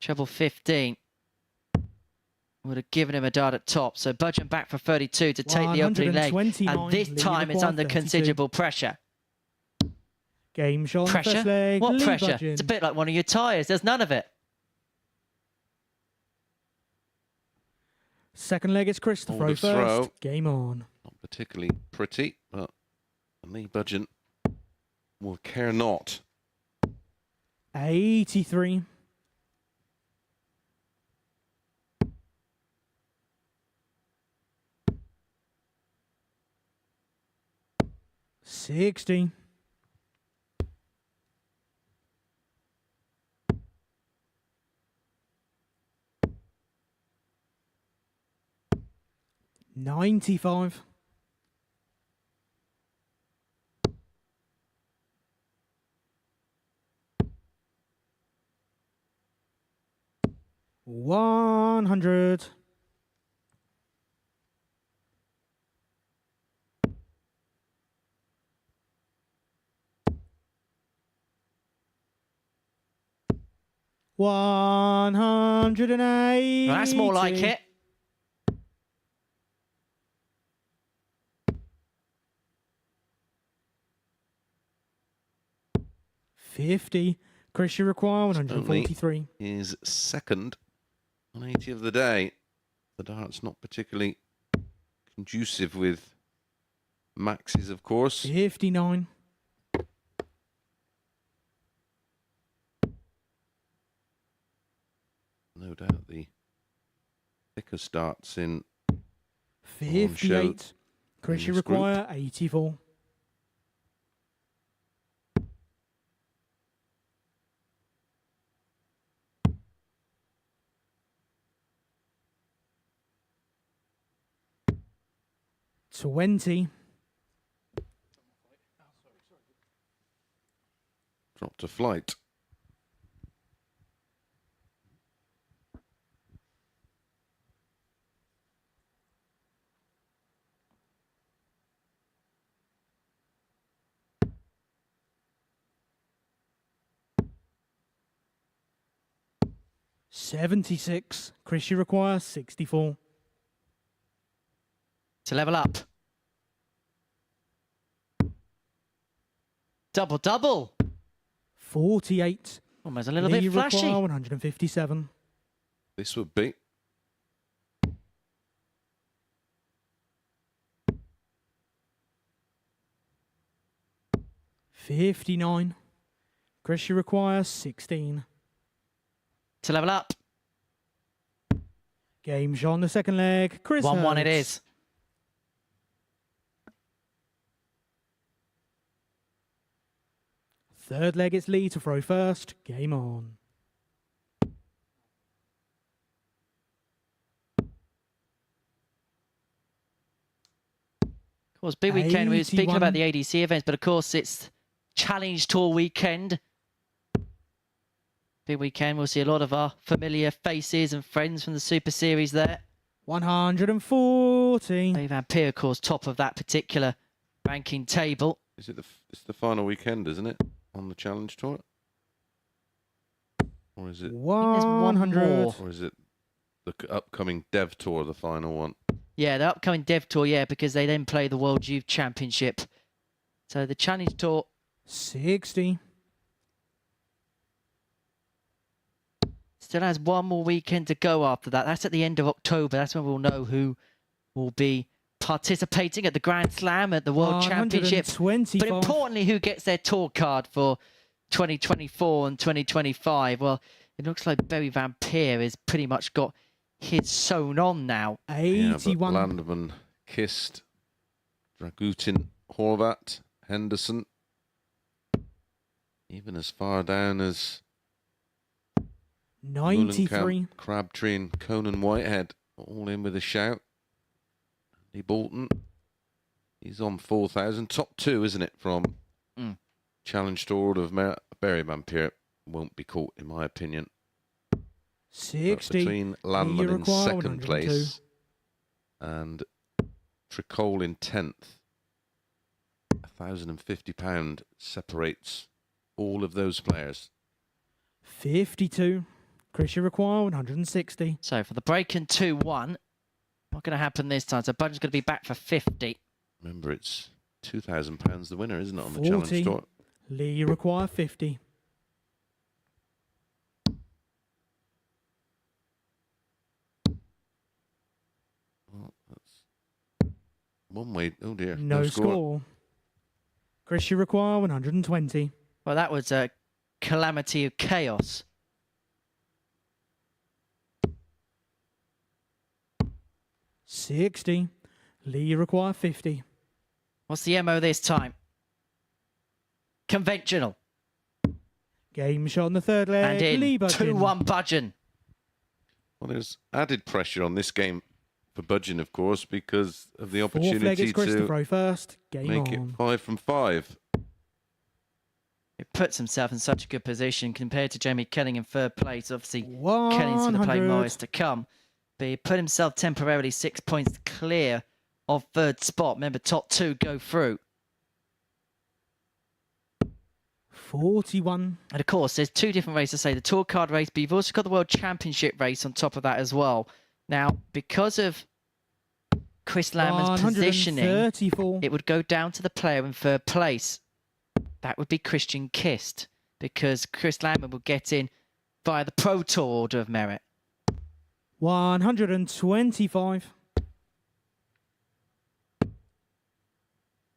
Treble 15. Would have given him a dart at top. So Budgen back for 32 to take the opening leg. And this time it's under considerable pressure. Game shot. Pressure? First leg, What Lee pressure? Budgen. It's a bit like one of your tyres. There's none of it. Second leg, it's Chris to throw Order first. throw. Game on. Not particularly pretty, but Lee Budgen will care not. 83. $60. $95. $100. $180. Well, that's more like it. $50. Chris, you require 143. Is second on 80 of the day. The dart's not particularly conducive with maxes, of course. 59. No doubt the thicker starts in 58. Chris, you this require 84. $20. Dropped a flight. $76. Chris, you require 64. To level up. Double, double. 48. Almost a little Lee bit flashy. require 157. This would be. $59. Chris, you require 16. To level up. Game shot on the second leg. Chris 1-1 it Hurds. is. Third leg, it's Lee to throw first. Game on. Of course, big weekend. We were speaking 81. about the ADC events, but of course it's Challenge Tour weekend. Big weekend. We'll see a lot of our familiar faces and friends from the Super Series there. 140. Dave Van Peer, of course, top of that particular ranking table. Is it it's the final weekend, isn't it? On the Challenge Tour? Or is it 100. Or is it the upcoming Dev Tour, the final one? Yeah, the upcoming Dev Tour, yeah, because they then play the World Youth Championship. So the Challenge Tour. 60. Still has one more weekend to go after that. That's at the end of October. That's when we'll know who will be participating at the Grand Slam, at the World Championship. But importantly, who gets their tour card for 2024 and 2025. Well, it looks like Barry Van Peer has pretty much got his sewn on now. 81. Yeah, but Landman, Kist, Dragutin, Horvat, Henderson, even as far down as 93. Crabtree and Conan Whitehead, all in with a shout. Andy Bolton, he's on 4,000. Top two, isn't it, from Challenge Tour of Barry Van Peer. Won't be caught, in my opinion. 60. But between Landman in second place and Tricole in 10th, £1,050 separates all of those players. 52. Chris, you require 160. So for the break in 2-1, not going to happen this time. So Budgen's going to be back for 50. Remember, it's £2,000 the winner, isn't it, on the 40. Challenge Tour? Lee, you require 50. One way. Oh dear. No score. Chris, you require 120. Well, that was a calamity of chaos. $60. Lee, you require 50. What's the MO this time? Conventional. Game shot on the third leg. And in. Lee Budgen. 2-1 Budgen. Well, there's added pressure on this game for Budgen, of course, because of the Fourth leg, opportunity it's Chris to to throw first. Game make on. it 5 from 5. It puts himself in such a good position compared to Jamie Kelling in third place. Obviously, Kelling's going to play 100. Morris to come. But he put himself temporarily 6 points clear of third spot. Remember, top 2 go through. 41. And of course, there's 2 different races, say the Tour Card race, but you've also got the World Championship race on top of that as well. Now, because of Chris Lambert's positioning, it would go down to the player in third place. That would be Christian Kist, because Chris Lambert will get in via the Pro Tour Order of Merit. 125.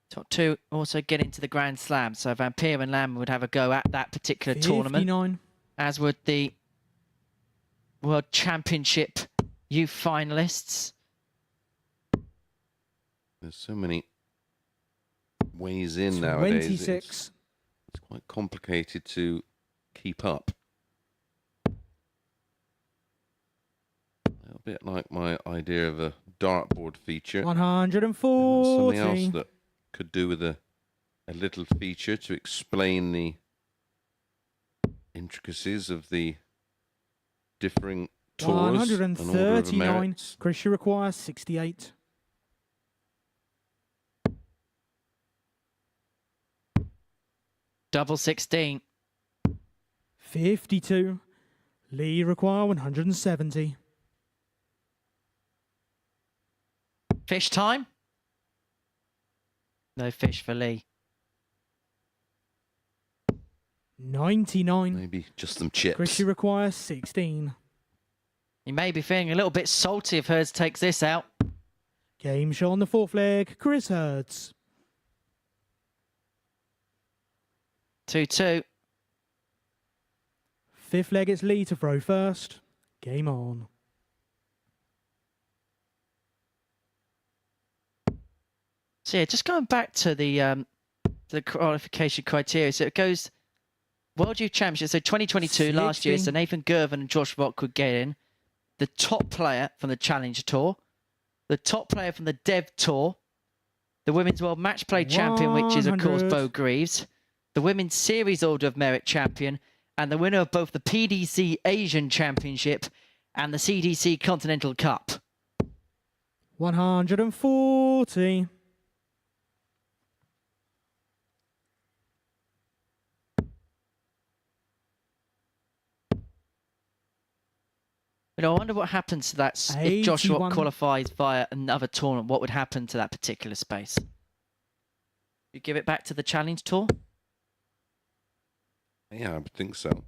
Top 2 also get into the Grand Slam, so Vampire and Lambert would have a go at that particular 59. tournament, as would the World Championship youth finalists. There's so many ways in nowadays. 26. It's quite complicated to keep up. A little bit like my idea of a dartboard feature. 140. Something else that could do with a little feature to explain the intricacies of the differing tours. 139. Chris, you require 68. Double 16. 52. Lee require 170. Fish time? No fish for Lee. 99. Maybe just some chips. Chris, you require 16. He may be feeling a little bit salty if Hurds takes this out. Game shot on the fourth leg. Chris Hurds. 2-2. Fifth leg, it's Lee to throw first. Game on. So yeah, just going back to the qualification criteria. So it goes World Youth Championship. So 2022 last year, so Nathan Gervin and Josh Rock could get in. The top player from the Challenge Tour, the top player from the Dev Tour, the Women's World Match Play Champion, which is of course Bo Greaves, the Women's Series Order of Merit Champion, and the winner of both the PDC Asian Championship and the CDC Continental Cup. 140. You know, I wonder what happens to that if Josh Rock qualifies via another tournament. What would happen to that particular space? You give it back to the Challenge Tour? Yeah, I would think so.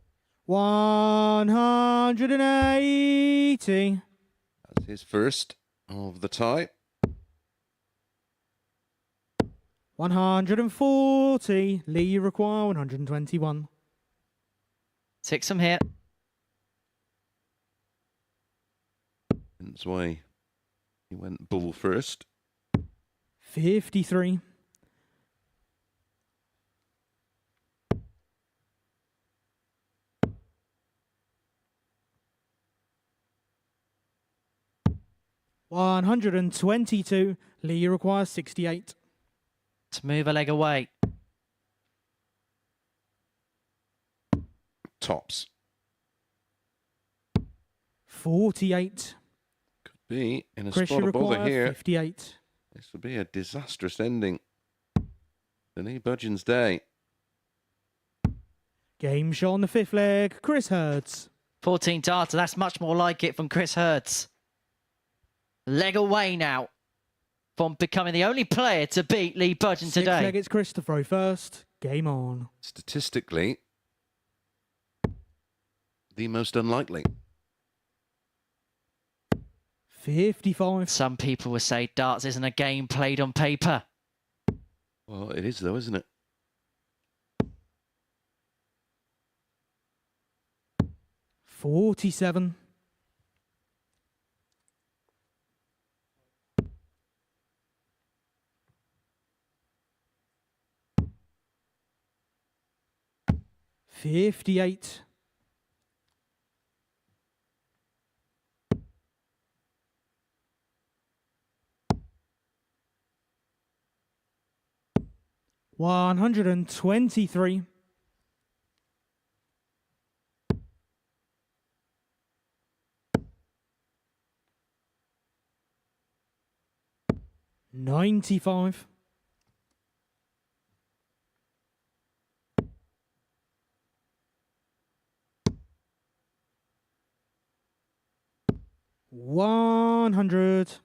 180. That's his first of the tie. 140. Lee, you require 121. 6 from here. Hence why he went bull first. 53. $122. Lee, you require 68. To move a leg away. Tops. 48. Be in a Chris, spot you of bother require here. 58. This would be a disastrous ending to Lee Budgen's day. Game shot on the fifth leg. Chris Hurds. 14 darter. That's much more like it from Chris Hurds. Leg away now from becoming the only player to beat Lee Budgen today. Sixth leg, it's Chris to throw first. Game on. Statistically, the most unlikely. 55. Some people will say darts isn't a game played on paper. Well, it is though, isn't it? 47. $58. $123. $95. $100.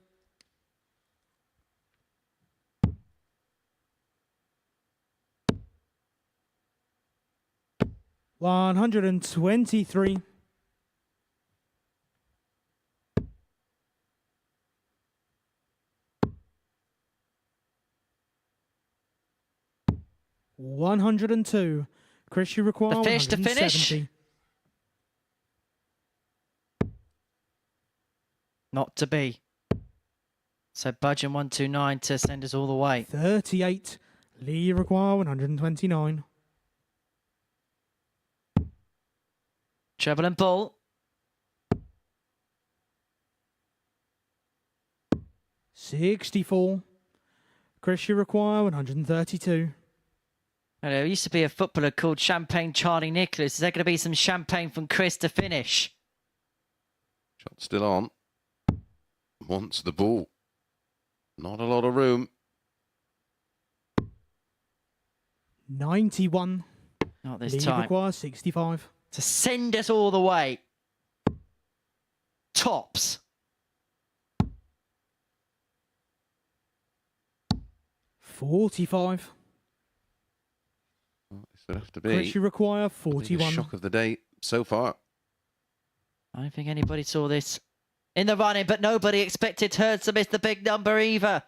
$123. $102. Chris, you require The fish to finish. 170. Not to be. So Budgen 129 to send us all the way. 38. Lee require 129. Treble and ball. 64. Chris, you require 132. There used to be a footballer called Champagne Charlie Nicholas. Is there going to be some champagne from Chris to finish? Shot still on. Wants the ball. Not a lot of room. 91. Not this Lee time. requires 65. To send us all the way. Tops. 45. This would have to be. Chris, you require I 41. think the shock of the day so far. I don't think anybody saw this in the running, but nobody expected Hurds to miss the big number either.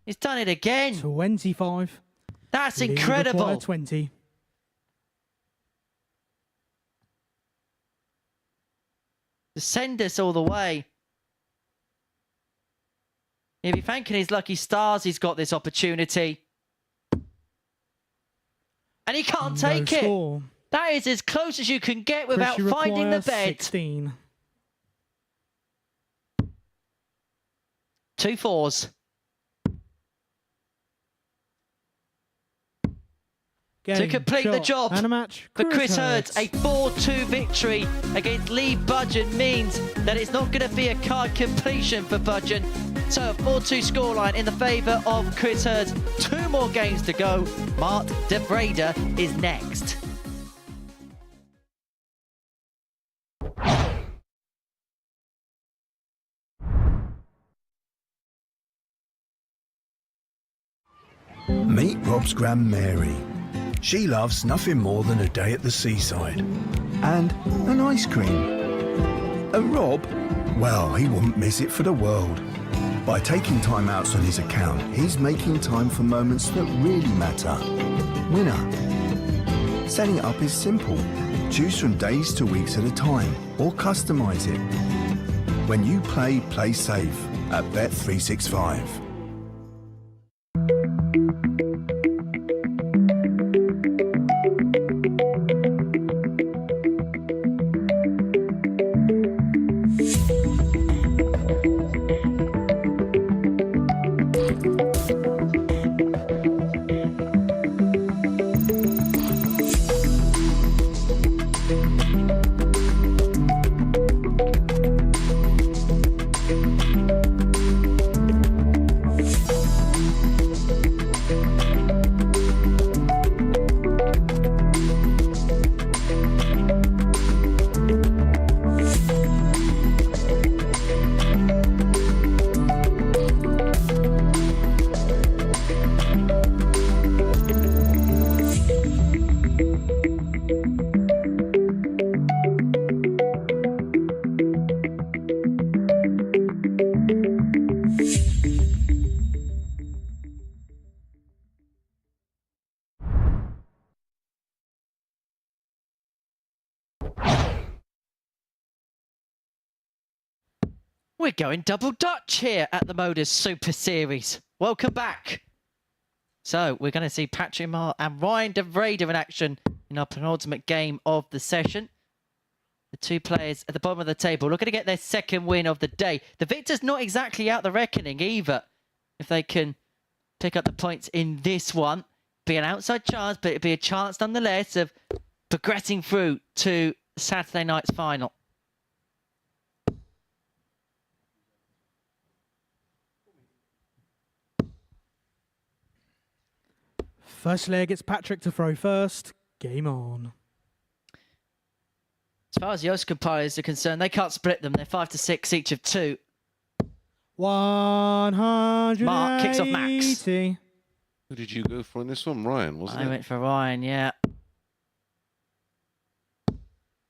He's done it again. 25. That's Lee incredible. require 20. To send us all the way. He'll be thanking his lucky stars he's got this opportunity. And he can't take score. it. That is as close as you can get without Chris, you finding the require bed. 16. 2 4s. To Game, complete the shot, job and a match. for Chris Hurds. Hurds, a 4-2 victory against Lee Budgen means that it's not going to be a card completion for Budgen. So a 4-2 scoreline in the favour of Chris Hurds. 2 more games to go. Mart Devraider is next. Meet Rob's Gran Mary. She loves nothing more than a day at the seaside. And an ice cream. And Rob, well, he wouldn't miss it for the world. By taking time outs on his account, he's making time for moments that really matter. Winner. Setting it up is simple. Choose from days to weeks at a time, or customise it. When you play safe at Bet365. We're going double Dutch here at the MODUS Super Series. Welcome back. So we're going to see Patrick Mart and Ryan Devraider in action in our penultimate game of the session. The two players at the bottom of the table looking to get their second win of the day. The victor's not exactly out the reckoning either. If they can pick up the points in this one, be an outside chance, but it'd be a chance nonetheless of progressing through to Saturday night's final. First leg, it's Patrick to throw first. Game on. As far as the Yost compilers are concerned, they can't split them. They're 5 to 6 each of 2. 180. Mark kicks off Max. Who did you go for in this one? Ryan, wasn't it? I went for Ryan, yeah.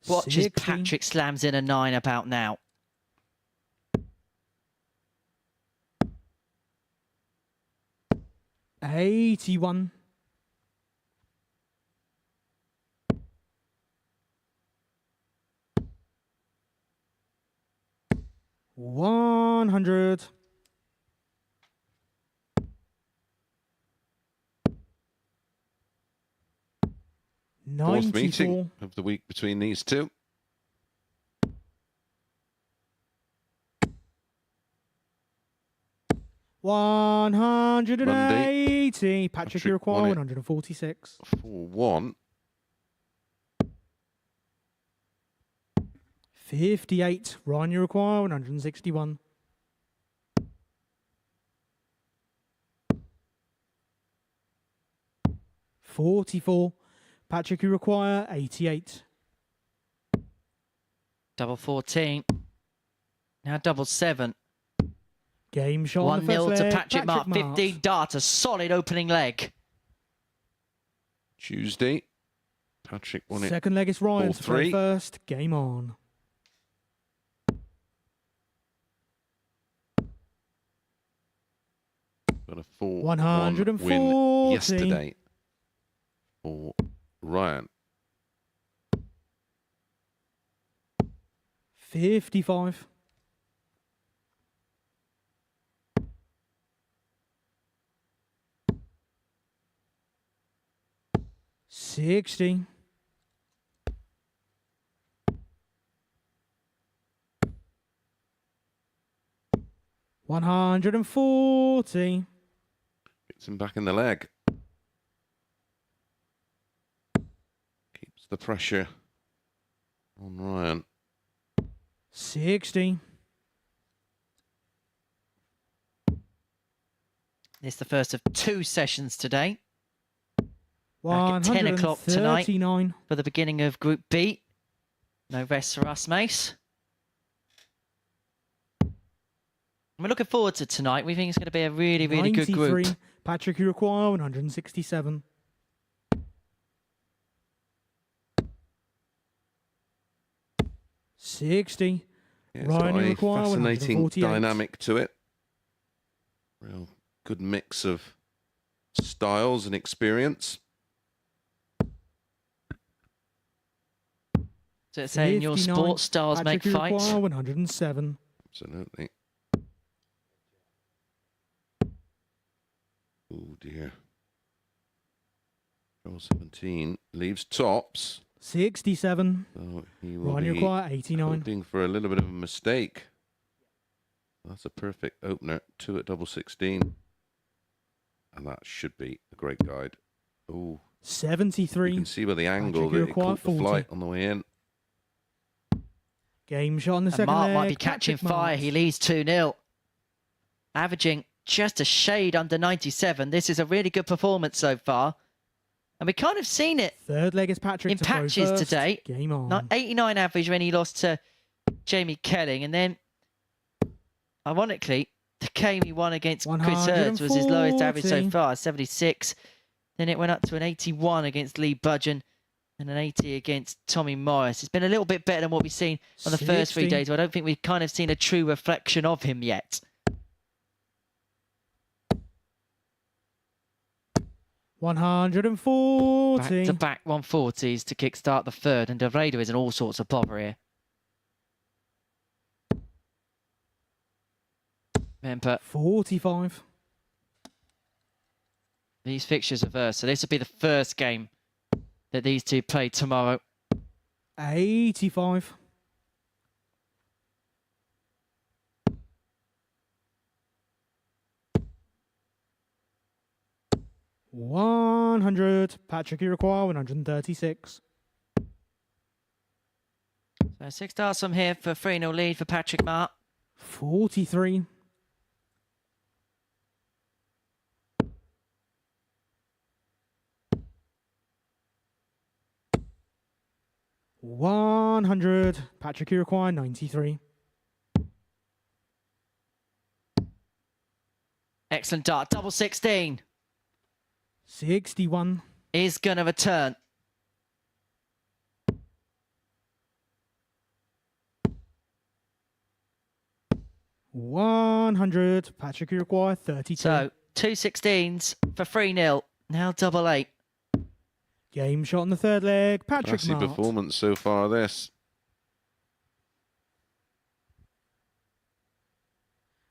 Watch as 60. Patrick slams in a 9 about now. $81. $100. Fourth meeting of the week between these two. $180. Patrick, you require 146. 4-1. 58. Ryan, you require 161. $44. Patrick, you require 88. Double 14. Now double 7. Game shot on the 1-0 first to leg. Patrick Mart. 15 dart, a solid opening leg. Tuesday. Patrick won it. Second leg is Ryan to throw 4-3. first. Game on. Got a 4-1 140. win yesterday for Ryan. 55. $60. $140. Gets him back in the leg. Keeps the pressure on Ryan. 60. It's the first of 2 sessions today. Back at 10 o'clock tonight 139. for the beginning of Group B. No rest for us, Mace. We're looking forward to tonight. We think it's going to be a really, really good group. 93. Patrick, you require 167. $60. Yeah, Ryan, you it's require got a fascinating 148. dynamic to it. Real good mix of styles and experience. So it's saying your 59. sports styles Patrick, make you fights. require 107. Absolutely. Oh dear. Roll 17 leaves tops. 67. So he will Ryan, you be require 89. hoping for a little bit of a mistake. That's a perfect opener. 2 at double 16. And that should be a great guide. Oh. 73. You can see by the angle Patrick, you that it require caught the 40. flight on the way in. Game shot on the And second Mart leg. might be catching Patrick fire. Mart. He leads 2-0. Averaging just a shade under 97. This is a really good performance so far. And we kind of seen it Third leg is Patrick in to throw patches first. today. Game on. Not 89 average when he lost to Jamie Kelling. And then, ironically, the game he won against Chris Hurds was his lowest average so 140. far, 76. Then it went up to an 81 against Lee Budgen and an 80 against Tommy Morris. It's been a little bit better than what we've seen on the first 3 60. days, but I don't think we've kind of seen a true reflection of him yet. 140. Back-to-back 140s to kickstart the third, and Devraider is in all sorts of bother here. Remember, 45. These fixtures are reversed, so this will be the first game that these two play tomorrow. 85. 100. Patrick, you require 136. So 6 darts from here for 3-0 lead for Patrick Mart. 43. 100. Patrick, you require 93. Excellent dart. Double 16. 61. Is going to return. $100. Patrick, you require 32. So 2 16s for 3-0. Now double 8. Game shot on the third leg. Patrick Classy Mart. performance so far, this.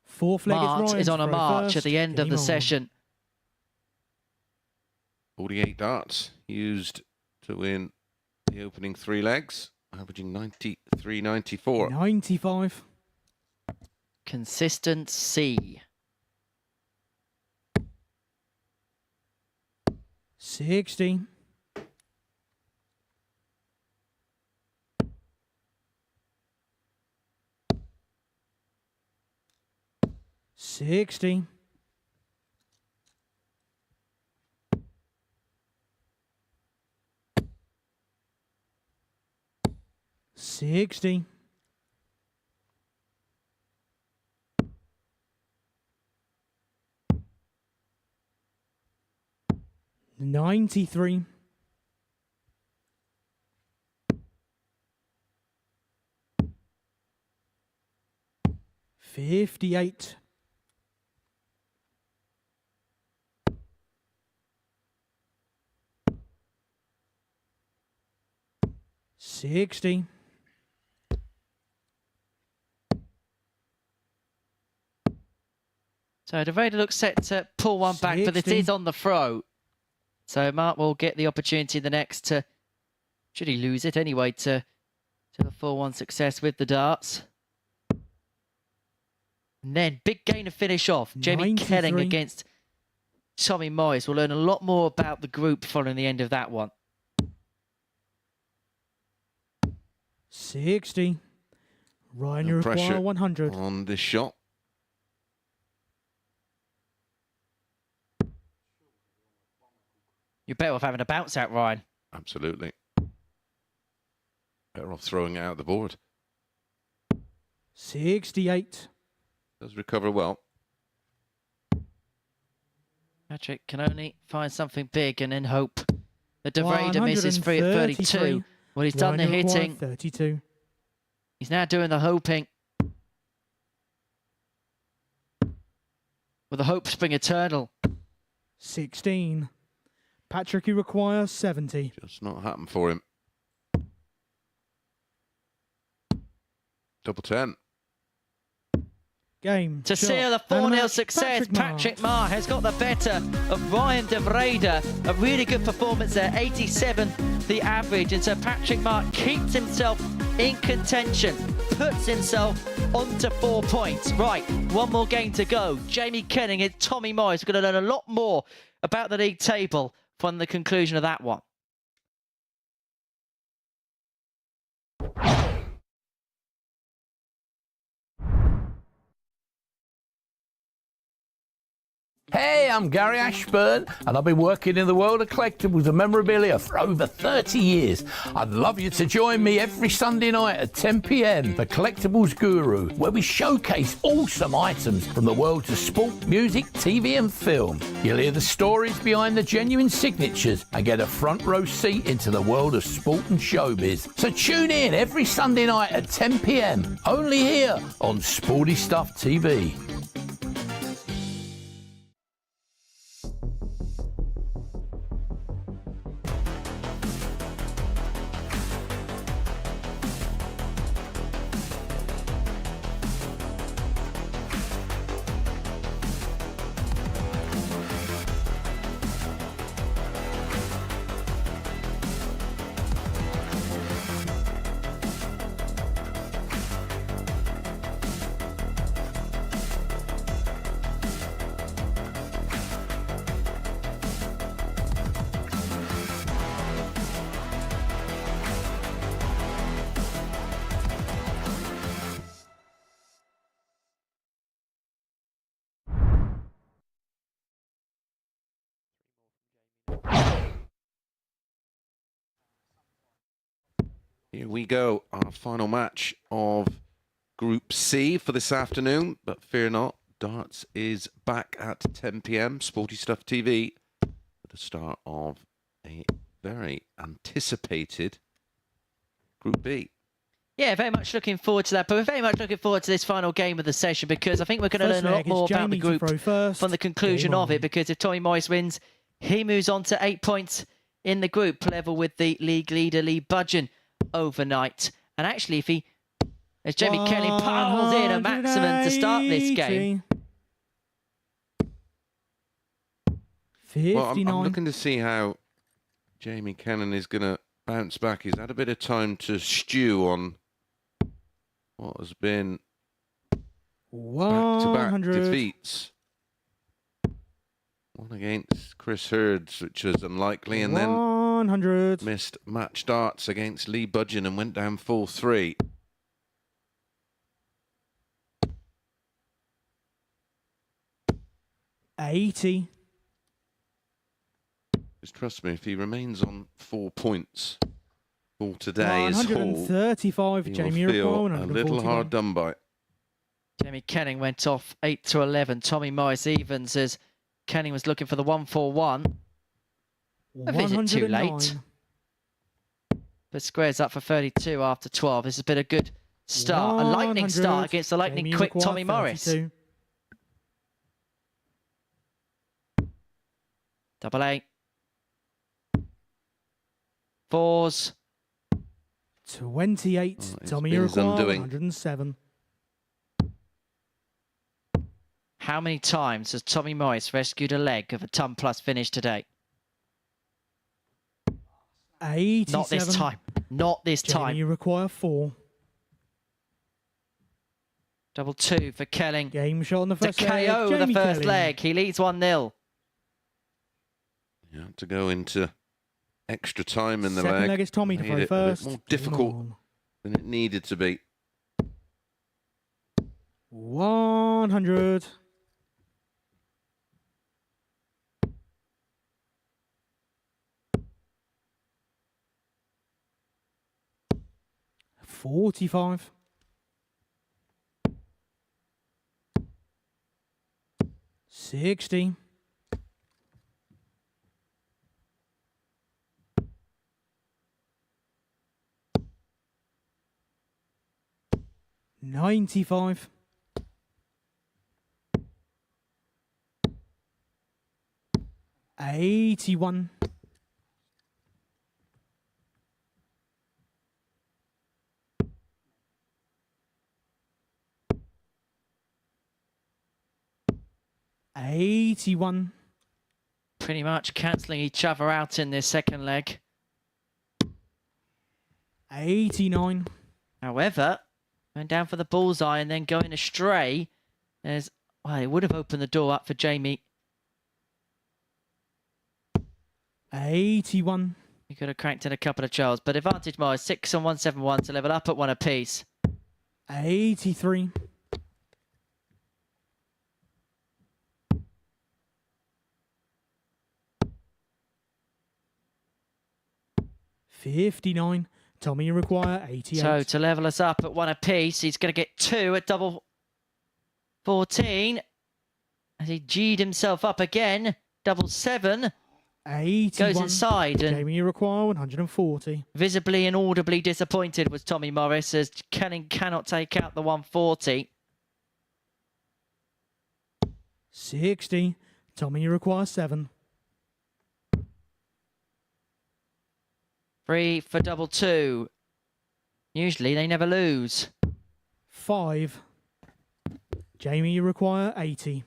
Fourth leg Mart is on a march at the end of the session. 48 darts used to win the opening 3 legs, averaging 93.94. 95. Consistency. 60. 60. 60. 93. 58. 60. 'So Devraider looks set to pull one back, but it is on the throw. So Mart will get the opportunity in the next to, should he lose it anyway, to the 4-1 success with the darts. And then big gain to finish off. Jamie Kelling against Tommy Morris. We'll learn a lot more about the group following the end of that one. 60. Ryan, you require Pressure 100. on this shot. You're better off having a bounce out, Ryan. Absolutely. Better off throwing it out the board. 68. Does recover well. Patrick can only find something big and then hope that Devraider misses free at 32. Well, he's done the hitting. 32. He's now doing the hoping. With the hope spring eternal. 16. Patrick, you require 70. Just not happened for him. Double 10. Game. To seal a 4-0 success, Patrick Mart has got the better of Ryan Devraider. A really good performance there, 87 the average. And so Patrick Mart keeps himself in contention, puts himself onto 4 points. Right, one more game to go. Jamie Kelling and Tommy Morris. We're going to learn a lot more about the league table from the conclusion of that one. Hey, I'm Gary Ashburn, and I've been working in the world of collectibles and memorabilia for over 30 years. I'd love you to join me every Sunday night at 10 p.m. for Collectibles Guru, where we showcase awesome items from the worlds of sport, music, TV and film. You'll hear the stories behind the genuine signatures and get a front row seat into the world of sport and showbiz. So tune in every Sunday night at 10 p.m. only here on Sporty Stuff TV. Here we go, our final match of Group C for this afternoon. But fear not, darts is back at 10 p.m. Sporty Stuff TV at the start of a very anticipated Group B. Yeah, very much looking forward to that. But we're very much looking forward to this final game of the session because I think we're going to learn a lot more about the group from the conclusion of it. Because if Tommy Morris wins, he moves on to 8 points in the group, level with the league leader, Lee Budgen, overnight. And actually, if he, as Jamie Kelling piles in a maximum to start this game. 59. Well, I'm looking to see how Jamie Kelling is going to bounce back. He's had a bit of time to stew on what has been back-to-back defeats. One against Chris Hurds, which was unlikely, and then 100. Missed match darts against Lee Budgen and went down 4-3. $80. Just trust me, if he remains on 4 points for today is all, 135. Jamie will feel Iroquois, a little hard done by. Jamie Kelling went off 8-11. Tommy Morris evens as Kelling was looking for the 141. A visit too late. But squares up for 32 after 12. This has been a good start. A lightning start against the lightning quick Tommy Morris. 32. Double 8. Fours. 28. Tommy Iroquois, 107. How many times has Tommy Morris rescued a leg of a ton plus finish today? 87. Not this time. Not this time. You require 4. Double 2 for Kelling. Game shot on the first leg. KO the first Kelling. leg. He leads 1-0. You had to go into extra time in the Second leg. leg is Tommy to Made throw it first. a bit more difficult than it needed to be. 100. $45. 60. 95. 81. 81. Pretty much cancelling each other out in this second leg. 89. However, going down for the bullseye and then going astray. As well, it would have opened the door up for Jamie. 81. He could have cracked in a couple of charls, but advantage Morris 6 and 171 to level up at 1 apiece. 83. 59. Tommy, you require 88. So to level us up at 1 apiece, he's going to get 2 at double 14. As he G'd himself up again. Double 7. 81. Goes inside. And Jamie, you require 140. visibly and audibly disappointed was Tommy Morris as Kelling cannot take out the 140. 60. Tommy, you require 7. 3 for double 2. Usually they never lose. 5. Jamie, you require 80.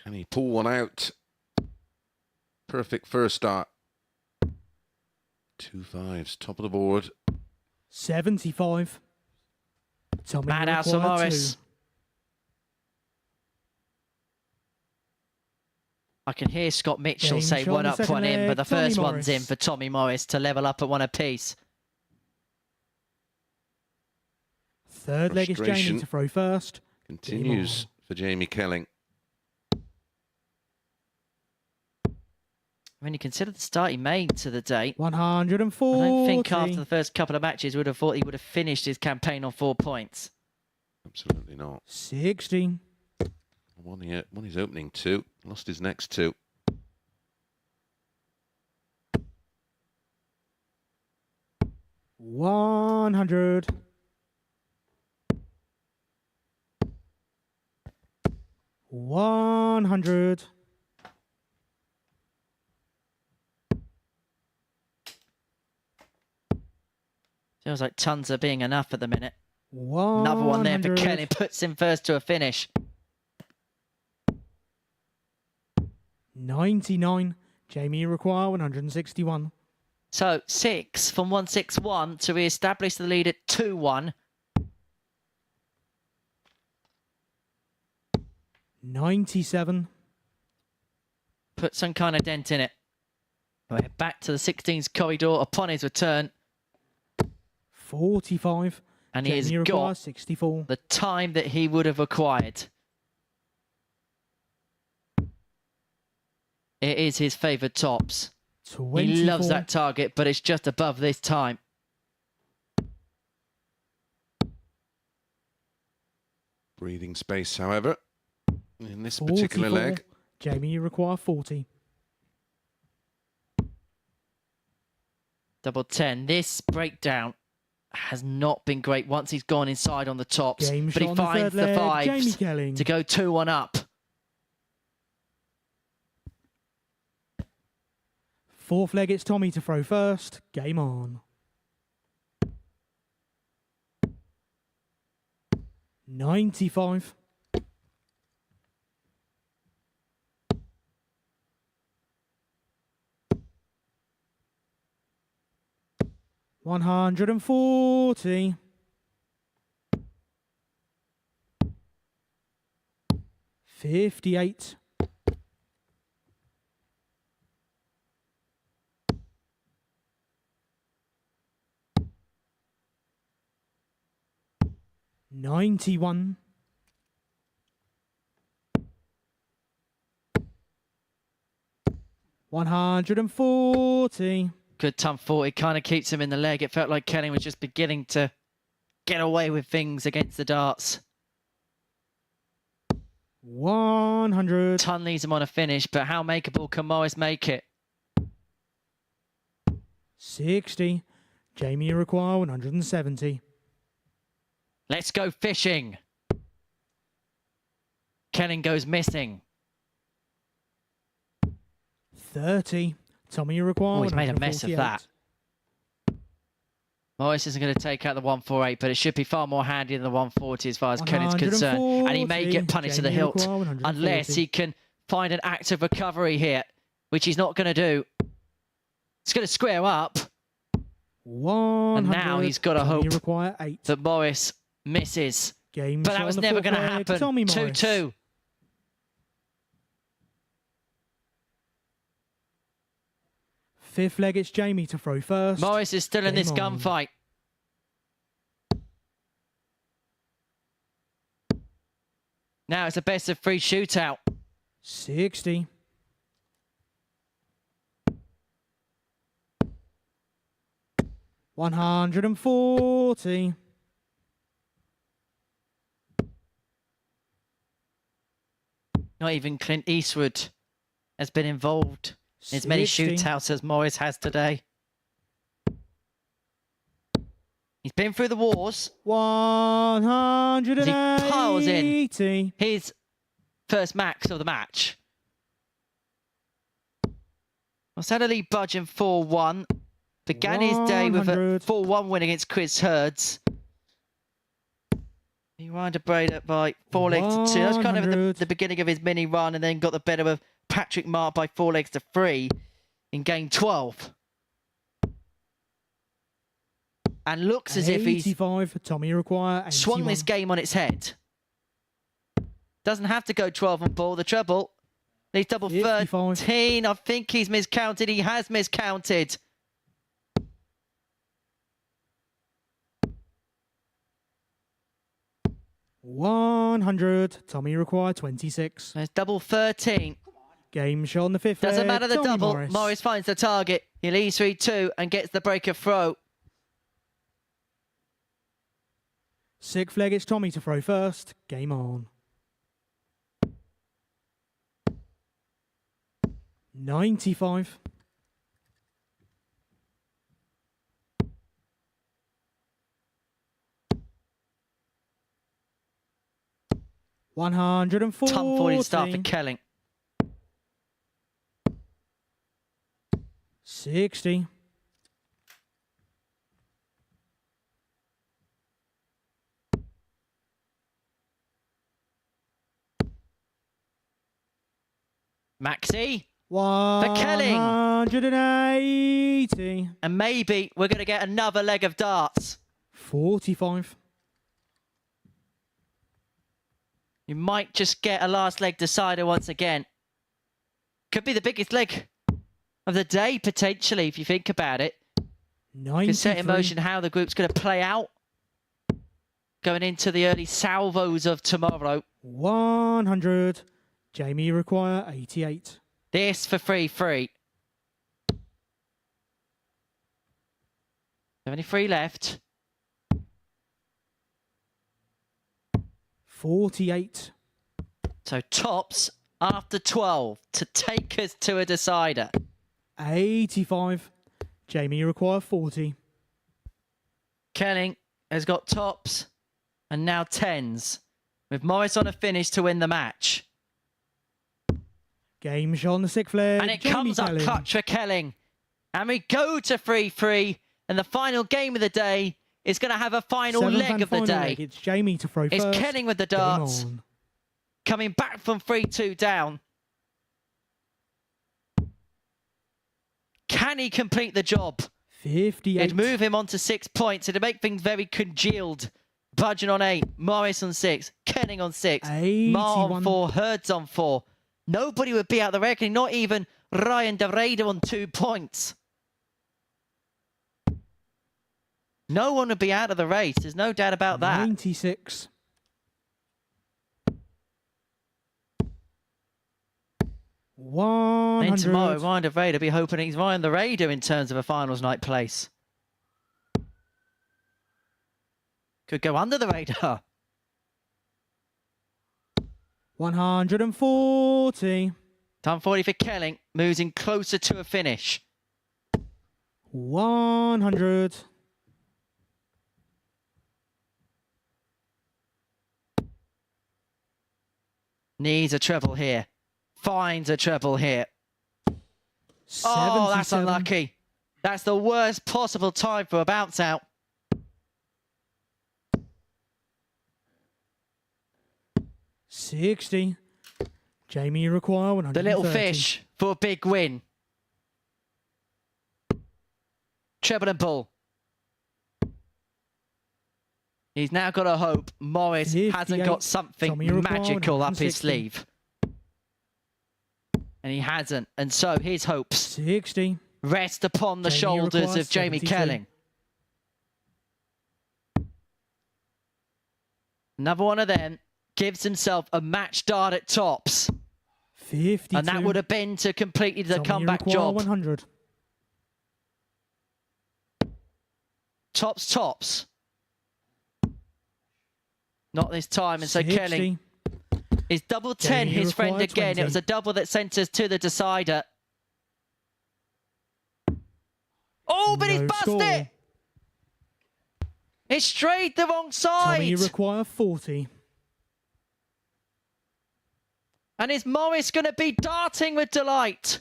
Can he pull one out? Perfect first start. 2 5s, top of the board. 75. Tommy, Madhouse you for require Morris. 2. I can hear Scott Mitchell Game say shot 1 on the up, second 1 in, leg, but the Tommy first Morris. one's in for Tommy Morris to level up at 1 apiece. Third leg is Jamie Frustration to throw first. Continues for Jamie Kelling. When you consider the start he made to the date, 140. I don't think after the first couple of matches would have thought he would have finished his campaign on 4 points. Absolutely not. 60. Won his opening 2, lost his next 2. $100. $100. Feels like tons are being enough at the minute. Another one there for Kelling, puts him first to a finish. 99. Jamie require 161. So 6 from 161 to re-establish the lead at 2-1. 97. Put some kind of dent in it. We're back to the 16s corridor upon his return. 45. And he has got 64. The time that he would have required. It is his favoured tops. 24. He loves that target, but it's just above this time. Breathing space, however, in this 44. particular leg. Jamie, you require 40. Double 10. This breakdown has not been great once he's gone inside on the tops. Game but he shot on finds the third the leg, Jamie fives Kelling. to go 2-1 up. Fourth leg, it's Tommy to throw first. Game on. 95. $140. 58. 91. 140. Good time 40, kind of keeps him in the leg. It felt like Kelling was just beginning to get away with things against the darts. 100. Ton leaves him on a finish, but how makeable can Morris make it? 60. Jamie, you require 170. Let's go fishing. Kelling goes missing. 30. Tommy, you require Oh, he's made a mess of 148. that. Morris isn't going to take out the 148, but it should be far more handy than the 140 as far as Kelling's concerned. And he may get punished to the Jamie, you hilt require 140. unless he can find an active recovery here, which he's not going to do. It's going to square up. 100. And now he's got to Tommy, hope you require 8. that Morris misses. Game But shot that was on the never fourth going to leg, happen. Tommy Morris. 2-2. Fifth leg, it's Jamie to throw first. Morris is still in Game this on. gunfight. Now it's a best of 3 shootout. 60. 140. Not even Clint Eastwood has been involved in as many 60. shootouts as Morris has today. He's been through the wars. 180. He piles in his first max of the match. Well, sadly, Budgen 4-1. Began his day with a 4-1 win against Chris Hurds. He won Devraider by 4 legs to 2. That's kind of the beginning of his mini run, and then got the better of Patrick Mart by 4 legs to 3 in game 12. And looks as if he's 85. Tommy require 81. swung this game on its head. Doesn't have to go 12 on ball. The treble. He's double 13. I think he's miscounted. He has miscounted. $100. Tommy require 26. There's double 13. Game shot on the 5th leg. Doesn't matter the Tommy double. Morris. Morris finds the target. He leads 3-2 and gets the break of throw. 6th leg, it's Tommy to throw first. Game on. 95. $140. Ton 40 start for Kelling. 60. Maxi. For Kelling. 180. And maybe we're going to get another leg of darts. 45. You might just get a last leg decider once again. Could be the biggest leg of the day, potentially, if you think about it. 93. Could set in motion how the group's going to play out. Going into the early salvos of tomorrow. 100. Jamie require 88. This for 3-3. 73 left. 48. So tops after 12 to take us to a decider. 85. Jamie require 40. Kelling has got tops and now tens, with Morris on a finish to win the match. Game shot on the 6th leg. And it Jamie comes up Kelling. clutch for Kelling. And we go to 3-3. And the final game of the day is going to have a final 7th leg and of the final day. leg. It's Jamie to throw It's first. Kelling with the Game darts. on. Coming back from 3-2 down. Can he complete the job? 58. It'd move him on to 6 points. It'd make things very congealed. Budgen on 8. Morris on 6. Kelling on 6. Mart on 4. Hurds on 4. Nobody would be out the reckoning. Not even Ryan Devraider on 2 points. No one would be out of the race. There's no doubt about that. 96. And 100. tomorrow, Ryan Devraider will be hoping he's Ryan the Raider in terms of a finals night place. Could go under the radar. 140. Time 40 for Kelling, moves in closer to a finish. 100. Needs a treble here. Finds a treble here. 77. Oh, that's unlucky. That's the worst possible time for a bounce out. $60. Jamie require 130. The little fish for a big win. Treble and bull. He's now got to hope Morris hasn't got something magical up his sleeve. And he hasn't. And so his hopes 60. Rest upon the Jamie shoulders requires of Jamie 72. Kelling. Another one of them gives himself a match dart at tops. 52. And that would have been to complete the Tommy comeback require job. 100. Tops. Not this time. And so 60. Kelling is double 10, Jamie his friend required again. 20. It was a double that sent us to the decider. Oh, but he's No bust score. it! It's straight the wrong side. Tommy require 40. And is Morris going to be darting with delight?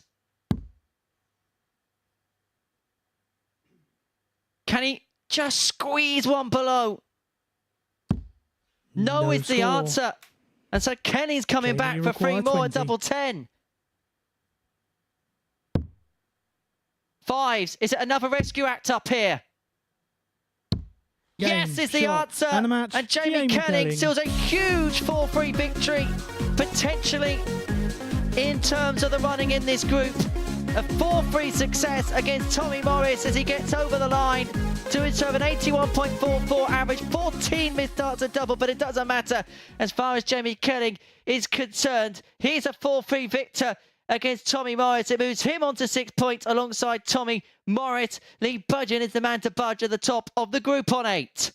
Can he just squeeze one below? No is the score. answer. And so Kenny's coming back Jamie for 3 require more 20. at double 10. Fives. Is it another rescue act up here? Yes, is the shot, answer. and the match, Jamie Jamie Kelling Kelling. seals a huge 4-3 victory, potentially in terms of the running in this group. A 4-3 success against Tommy Morris as he gets over the line to an 81.44 average, 14 missed darts at double, but it doesn't matter as far as Jamie Kelling is concerned. He's a 4-3 victor against Tommy Morris. It moves him on to 6 points alongside Tommy Morris. Lee Budgen is the man to budge at the top of the group on 8.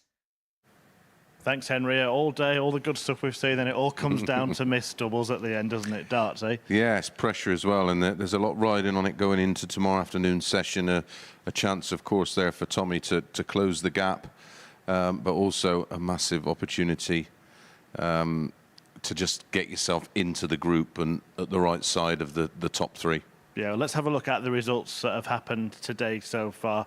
Thanks, Henry. All day, all the good stuff we've seen, and it all comes down to missed doubles at the end, doesn't it? Darts, eh? Yeah, it's pressure as well, and there's a lot riding on it going into tomorrow afternoon session. A chance, of course, there for Tommy to close the gap, but also a massive opportunity to just get yourself into the group and at the right side of the top 3. Yeah, well, let's have a look at the results that have happened today so far.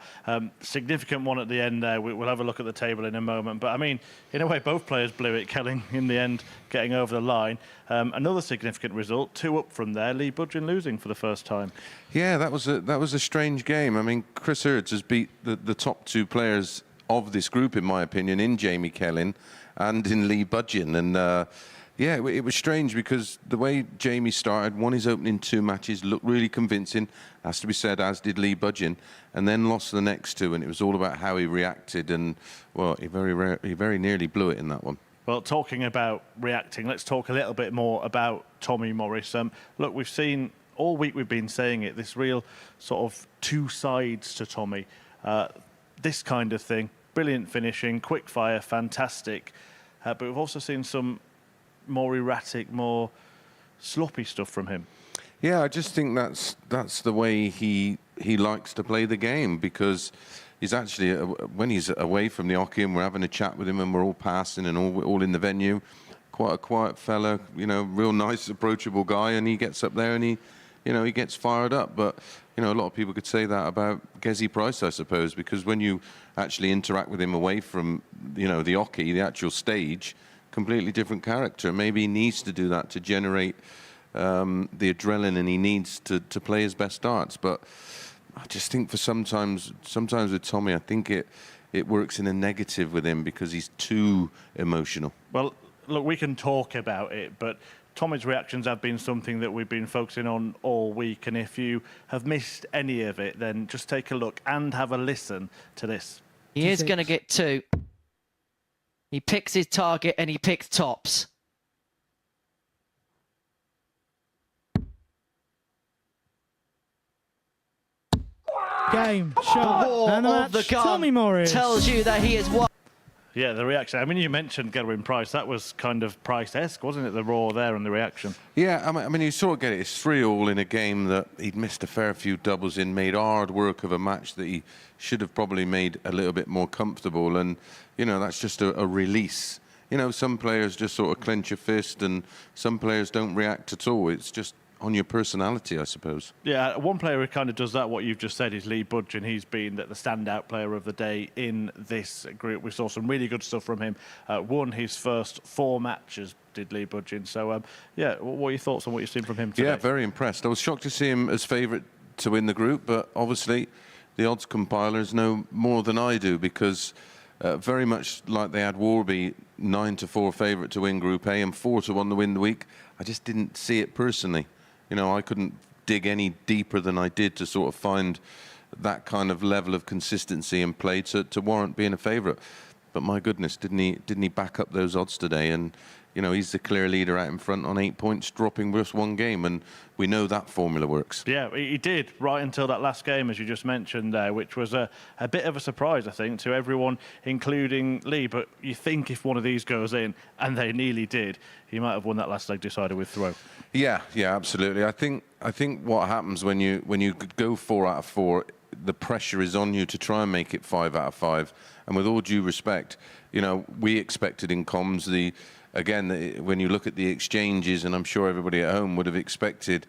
Significant one at the end there. We'll have a look at the table in a moment. But, I mean, in a way, both players blew it. Kelling, in the end, getting over the line. Another significant result, 2 up from there. Lee Budgen losing for the first time. Yeah, that was a strange game. I mean, Chris Hurds has beat the top 2 players of this group, in my opinion, in Jamie Kelling and in Lee Budgen. And yeah, it was strange because the way Jamie started, won his opening 2 matches, looked really convincing, has to be said, as did Lee Budgen, and then lost the next 2, and it was all about how he reacted, and, well, he very nearly blew it in that one. Well, talking about reacting, let's talk a little bit more about Tommy Morris. Look, we've seen, all week we've been saying it, this real sort of 2 sides to Tommy. This kind of thing, brilliant finishing, quick fire, fantastic, but we've also seen some more erratic, more sloppy stuff from him. Yeah, I just think that's the way he likes to play the game, because he's actually, when he's away from the hockey and we're having a chat with him and we're all passing and all in the venue, quite a quiet fella, you know, real nice, approachable guy, and he gets up there and he gets fired up. But, you know, a lot of people could say that about Gezi Price, I suppose, because when you actually interact with him away from, you know, the hockey, the actual stage, completely different character. Maybe he needs to do that to generate the adrenaline he needs to play his best darts. But I just think for sometimes with Tommy, I think it works in a negative with him because he's too emotional. Well, look, we can talk about it, but Tommy's reactions have been something that we've been focusing on all week. And if you have missed any of it, then just take a look and have a listen to this. He is going to get 2. He picks his target and he picks tops. Game, shot, and the match, Tommy Morris tells you that he is won. Yeah, the reaction. I mean, you mentioned Gerwin Price. That was kind of Price-esque, wasn't it? The roar there and the reaction. Yeah, I mean, you sort of get it. It's 3-3 in a game that he'd missed a fair few doubles in, made hard work of a match that he should have probably made a little bit more comfortable. And, you know, that's just a release. You know, some players just sort of clench a fist and some players don't react at all. It's just on your personality, I suppose. Yeah, one player who kind of does that, what you've just said, is Lee Budgen. He's been the standout player of the day in this group. We saw some really good stuff from him. Won his first 4 matches, did Lee Budgen. So, yeah, what are your thoughts on what you've seen from him today? Yeah, very impressed. I was shocked to see him as favourite to win the group, but obviously the odds compilers know more than I do, because very much like they had Warby 9-4 favourite to win Group A and 4-1 to win the week, I just didn't see it personally. You know, I couldn't dig any deeper than I did to sort of find that kind of level of consistency in play to warrant being a favourite. But my goodness, didn't he back up those odds today? And, you know, he's the clear leader out in front on 8 points, dropping just 1 game, and we know that formula works. Yeah, he did, right until that last game, as you just mentioned there, which was a bit of a surprise, I think, to everyone, including Lee. But you think if one of these goes in, and they nearly did, he might have won that last leg decider with throw. Yeah, absolutely. I think what happens when you go 4 out of 4, the pressure is on you to try and make it 5 out of 5. And with all due respect, you know, we expected in comms when you look at the exchanges, and I'm sure everybody at home would have expected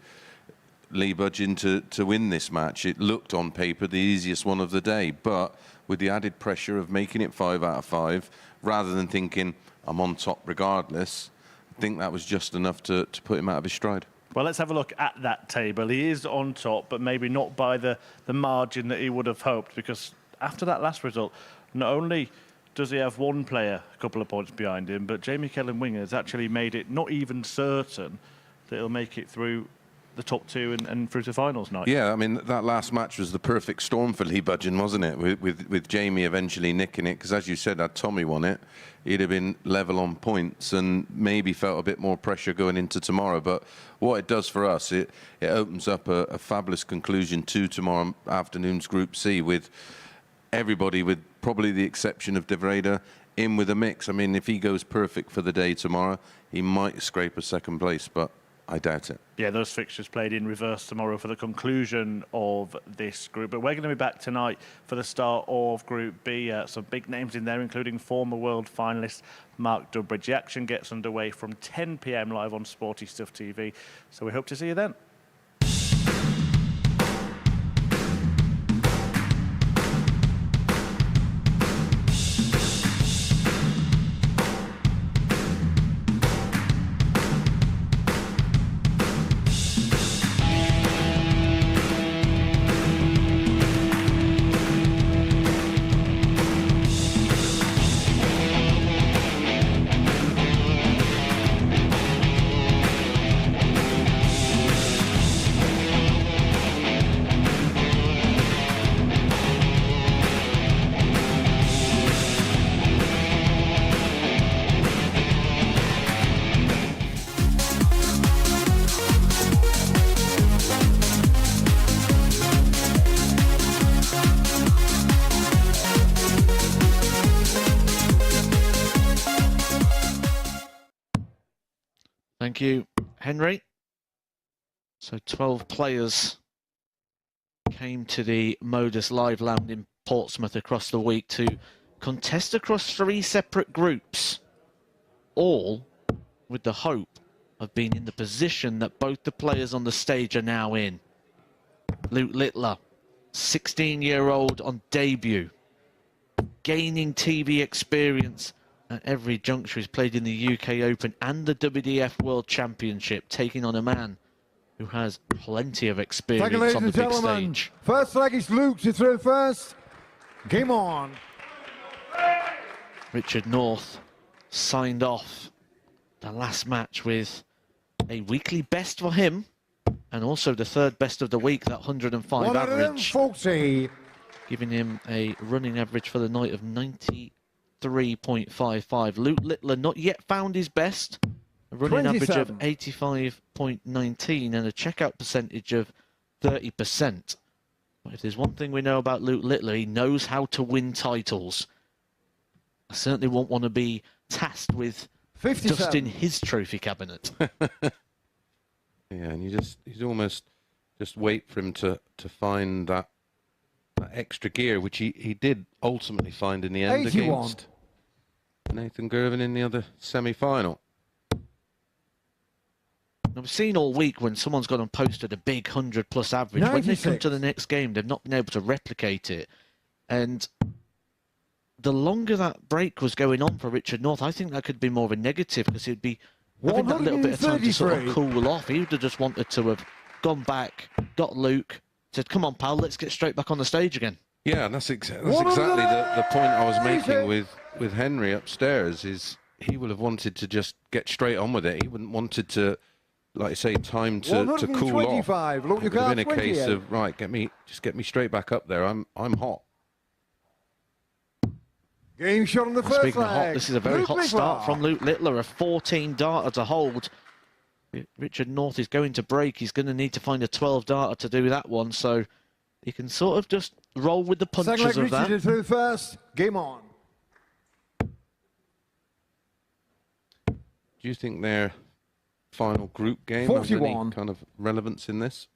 Lee Budgen to win this match. It looked on paper the easiest one of the day, but with the added pressure of making it 5 out of 5, rather than thinking I'm on top regardless, I think that was just enough to put him out of his stride. Well, let's have a look at that table. He is on top, but maybe not by the margin that he would have hoped, because after that last result, not only does he have one player a couple of points behind him, but Jamie Kelling Winger has actually made it not even certain that he'll make it through the top 2 and through to finals night. Yeah, I mean, that last match was the perfect storm for Lee Budgen, wasn't it? With Jamie eventually nicking it, because as you said, had Tommy won it, he'd have been level on points and maybe felt a bit more pressure going into tomorrow. But what it does for us, it opens up a fabulous conclusion to tomorrow afternoon's Group C, with everybody, with probably the exception of Devraider, in with a mix. I mean, if he goes perfect for the day tomorrow, he might scrape a second place, but I doubt it. Yeah, those fixtures played in reverse tomorrow for the conclusion of this group. But we're going to be back tonight for the start of Group B. Some big names in there, including former world finalist Mark Durbridge. The action gets underway from 10 p.m. live on Sporty Stuff TV. So we hope to see you then. Thank you, Henry. So 12 players came to the Modus Live Land in Portsmouth across the week to contest across 3 separate groups, all with the hope of being in the position that both the players on the stage are now in. Luke Littler, 16-year-old on debut, gaining TV experience at every juncture. He's played in the UK Open and the WDF World Championship, taking on a man who has plenty of experience on the big stage. First leg is Luke to throw first. Game on. Richard North signed off the last match with a weekly best for him, and also the 3rd best of the week, that 105 average, giving him a running average for the night of 93.55. Luke Littler not yet found his best, a running average of 85.19 and a checkout percentage of 30%. But if there's one thing we know about Luke Littler, he knows how to win titles. I certainly won't want to be tasked with dusting his trophy cabinet. Yeah, and you almost just wait for him to find that extra gear, which he did ultimately find in the end 81. against Nathan Gervin in the other semi-final. I've seen all week when someone's gone and posted a big 100-plus average. 96. When they come to the next game, they've not been able to replicate it. And the longer that break was going on for Richard North, I think that could be more of a negative, because he'd be having that little bit of time to sort of cool off. He would have just wanted to have gone back, got Luke, said, come on, pal, let's get straight back on the stage again. Yeah, that's exactly the point I was making with Henry upstairs, is he would have wanted to just get straight on with it. He wouldn't wanted to, like you say, time to cool off. It would have been a case of, right, get me straight back up there. I'm hot. Game shot on the first Speaking of hot, leg. this is a very hot start from Luke Littler, a 14-darter to hold. Richard North is going to break. He's going to need to find a 12-darter to do that one, so he can sort of just roll with the punches of that. Richard through first. Game on. Do you think their final group game has any kind of relevance in this?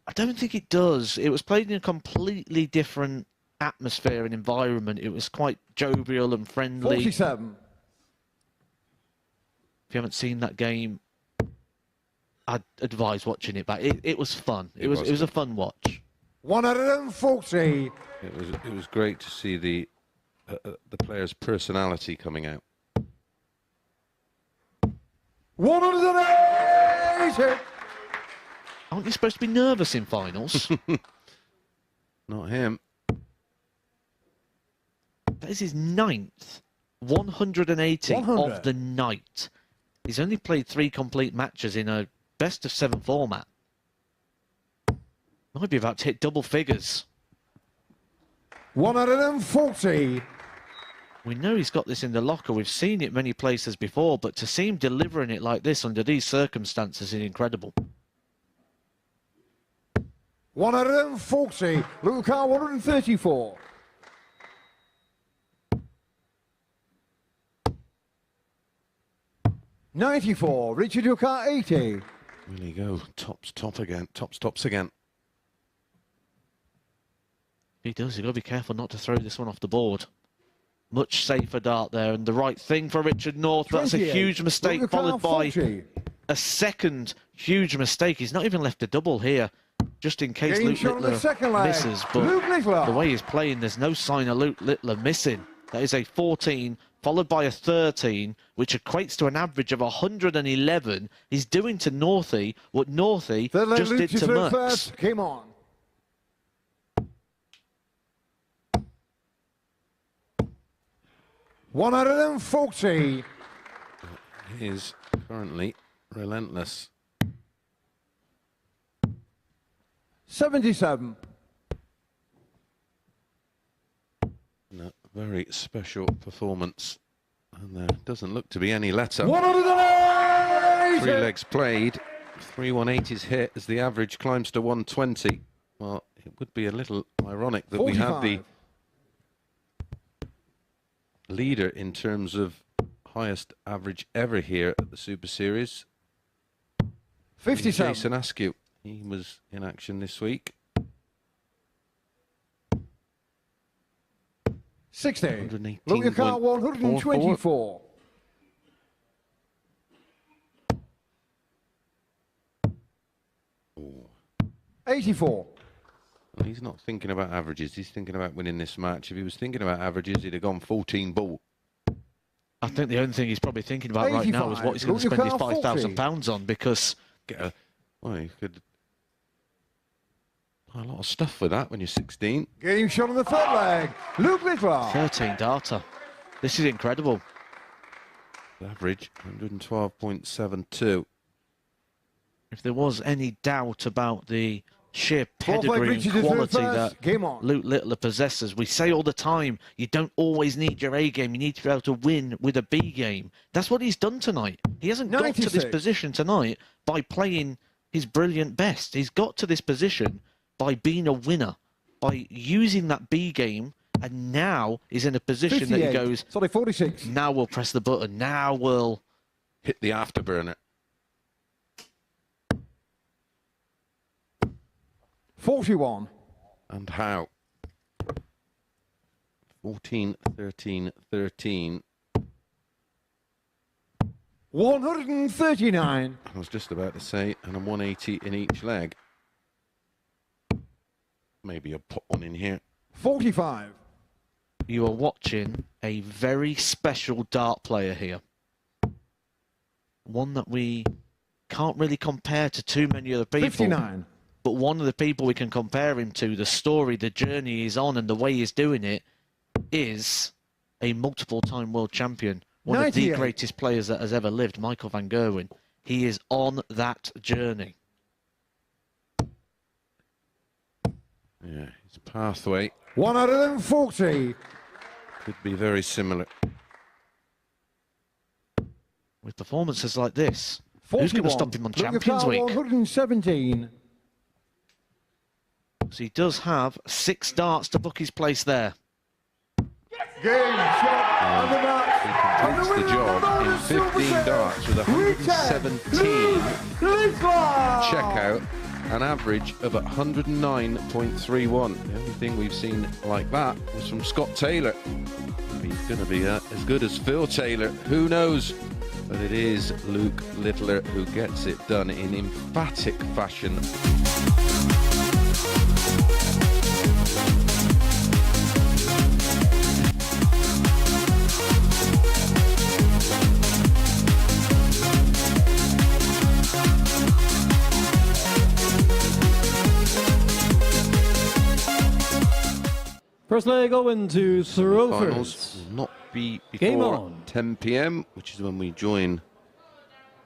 I don't think it does. It was played in a completely different atmosphere and environment. It was quite jovial and friendly. 47. If you haven't seen that game, I'd advise watching it back. It was fun. It was a fun watch. 140. It was great to see the players' personality coming out. 180. Aren't you supposed to be nervous in finals? Not him. That is his 9th 180 of the night. He's only played 3 complete matches in a best of 7 format. Might be about to hit double figures. 140. We know he's got this in the locker. We've seen it many places before, but to see him delivering it like this under these circumstances is incredible. 140. Luca 134. $94. Richard Luca 80. Will he go tops again? Tops again. He does. You've got to be careful not to throw this one off the board. Much safer dart there, and the right thing for Richard North. That's a huge mistake, followed by a second huge mistake. He's not even left a double here, just in case Luke Littler misses. But the way he's playing, there's no sign of Luke Littler missing. That is a 14, followed by a 13, which equates to an average of 111. He's doing to Northey what Northey just did to Mux. Came on. $140. He is currently relentless. 77. A very special performance, and there doesn't look to be any let-up. 180. 3 legs played, 3/180s hit as the average climbs to 120. Well, it would be a little ironic that 45. we have the leader in terms of highest average ever here at the Super Series. 57. Jason Askew, he was in action this week. 60. Luca 124. $84. Well, he's not thinking about averages. He's thinking about winning this match. If he was thinking about averages, he'd have gone 14 ball. I think the only thing he's probably thinking about right now is what he's going to spend his £5,000 on, because... Well, you could buy a lot of stuff with that when you're 16. Getting shot on the third leg. Luke Littler. 13 data. This is incredible. Average 112.72. If there was any doubt about the sheer pedigree and quality that Luke Littler possesses, we say all the time, you don't always need your A game, you need to be able to win with a B game. That's what he's done tonight. He hasn't got to this position tonight by playing his brilliant best. He's got to this position by being a winner, by using that B game, and now he's in a position that he goes, 46. Now we'll press the button, now we'll hit the afterburner. 41. And how? 14, 13, 13. 139. I was just about to say, and a 180 in each leg. Maybe a put one in here. 45. You are watching a very special dart player here. One that we can't really compare to too many other people. 59. But one of the people we can compare him to, the story, the journey he's on, and the way he's doing it, is a multiple-time world champion. One 98. Of the greatest players that has ever lived, Michael van Gerwen. He is on that journey. Yeah, his pathway 140. could be very similar. With performances like this, 41. Who's going to stop him on Champions Week? 117. So he does have 6 darts to book his place there. Game shot on the match. He completes the job in 15 darts with 117. Check out an average of 109.31. The only thing we've seen like that was from Scott Taylor. He's going to be as good as Phil Taylor. Who knows? But it is Luke Littler who gets it done in emphatic fashion. First leg Owen to Throw Finals will not be before 10 p.m, which is when we join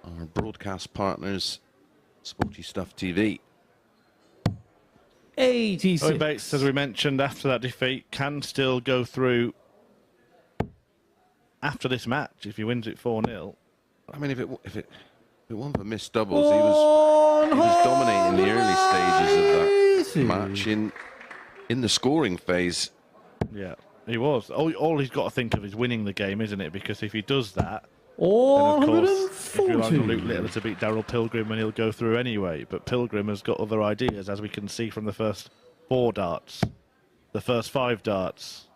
our broadcast partners Sporty Stuff TV. 86. Owen Bates, as we mentioned, after that defeat, can still go through after this match if he wins it 4-0. I mean, if it wasn't for missed doubles, he was dominating the early stages of that match in the scoring phase. Yeah, he was. All he's got to think of is winning the game, isn't it? Because if he does that, then of course, if you're like Luke Littler to beat Daryl Pilgrim, and he'll go through anyway. But Pilgrim has got other ideas, as we can see from the first 4 darts, the first 5 darts,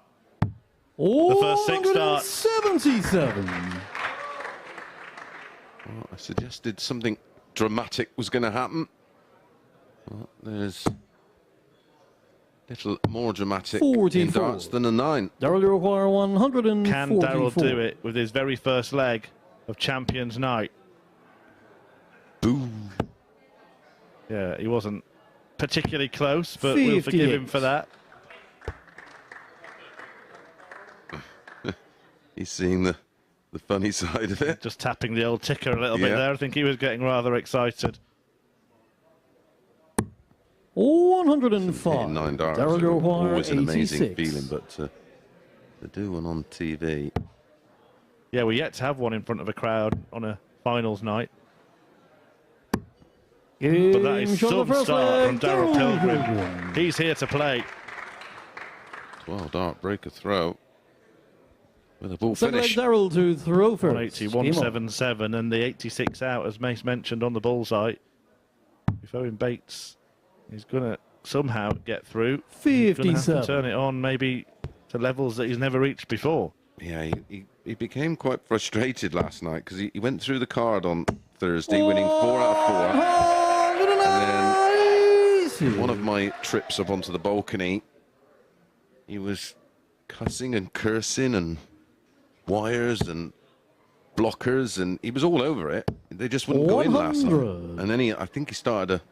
the first 6 darts. 77. Well, I suggested something dramatic was going to happen. Well, there's little more dramatic in darts than a 9. Daryl, you require 144. Can Daryl do it with his very first leg of Champions Night? Boom. Yeah, he wasn't particularly close, but we'll forgive him for that. He's seeing the funny side of it. Just tapping the old ticker a little bit there. I think he was getting rather excited. 105. 9 darts. Daryl, you require Always an amazing 86. feeling, but to do one on TV. Yeah, we're yet to have one in front of a crowd on a finals night. But that is some start from Daryl Pilgrim. He's here to play. 12 dart breaker throw. With a ball finish. Daryl to throw first. 180, 177, and the 86 out, as Mace mentioned, on the bullseye. If Owen Bates is going to somehow get through, he's going to have to turn it on maybe to levels that he's never reached before. Yeah, he became quite frustrated last night because he went through the card on Thursday, winning 4 out of 4. And then one of my trips up onto the balcony, he was cussing and cursing and wires and blockers, and he was all over it. They just wouldn't go in last night. And then I think he started to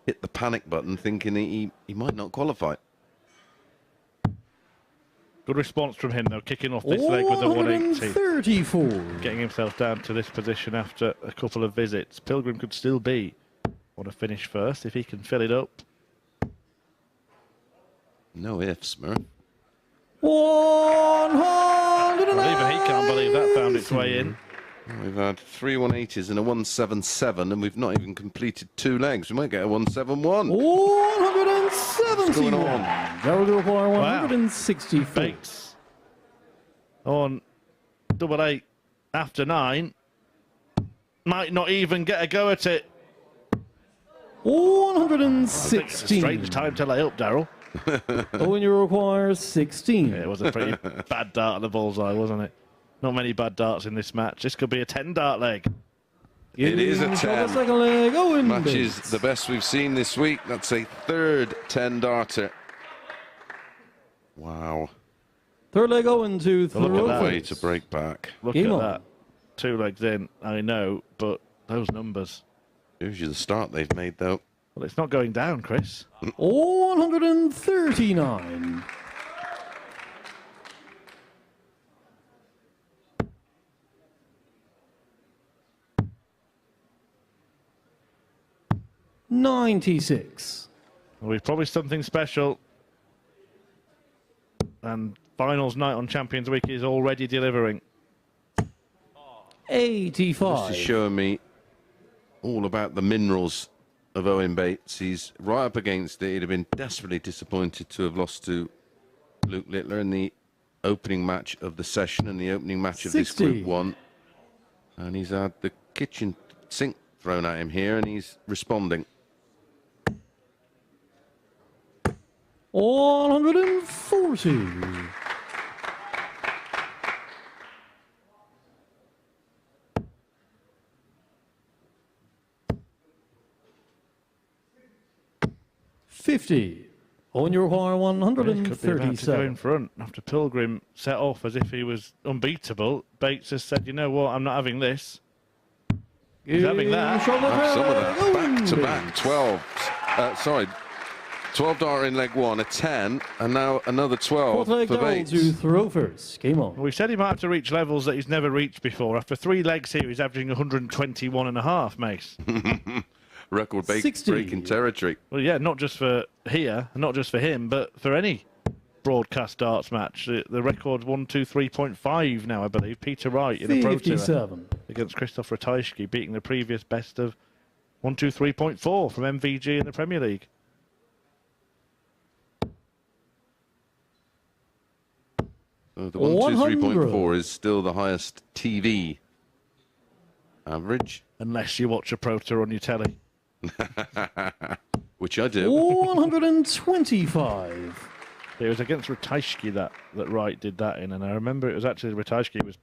hit the panic button, thinking he might not qualify. Good response from him, though, kicking off this leg with a 180. 34. Getting himself down to this position after a couple of visits. Pilgrim could still be on a finish first if he can fill it up. No ifs, Murph. 100. Well, even he can't believe that found its way in. We've had 3 180s and a 177, and we've not even completed 2 legs. We might get a 171. 171. What's going on? Daryl, you require 164. Bates on 88 after 9. Might not even get a go at it. 116. Strange time to lay up, Daryl. Owen, you require 16. Yeah, it was a pretty bad dart at the bullseye, wasn't it? Not many bad darts in this match. This could be a 10-dart leg. It is a 10. Second leg, Owen Match Bates. is the best we've seen this week. That's a third 10-darter. Wow. Third leg, Owen to Look throw. at that. Way to break back. Look at that. 2 legs in, I know, but those numbers. Shows you the start they've made, though. Well, it's not going down, Chris. 139. $96. Well, we've promised something special. And finals night on Champions Week is already delivering. 85. This is showing me all about the minerals of Owen Bates. He's right up against it. He'd have been desperately disappointed to have lost to Luke Littler in the opening match of the session and the opening match of 60. this Group 1. And he's had the kitchen sink thrown at him here, and he's responding. 140. $50. On your wire, Could be about to go 137. in front after Pilgrim set off as if he was unbeatable. Bates has said, you know what, I'm not having this. He's having that. Some of them back-to-back 12 darter in leg 1, a 10, and now another 12 Fourth leg, for Daryl Bates. to throw first. Game on. We said he might have to reach levels that he's never reached before. After 3 legs here, he's averaging 121.5, Mace. record-breaking territory. Well, yeah, not just for here, not just for him, but for any broadcast darts match. The record's 123.5 now, I believe. Peter Wright in a Pro Tour against Christoph Ratajski, beating the previous best of 123.4 from MVG in the Premier League. So the 123.4 is still the highest TV average. Unless you watch a Pro Tour on your telly. Which I do. 125. It was against Ratajski that Wright did that in, and I remember it was actually Ratajski was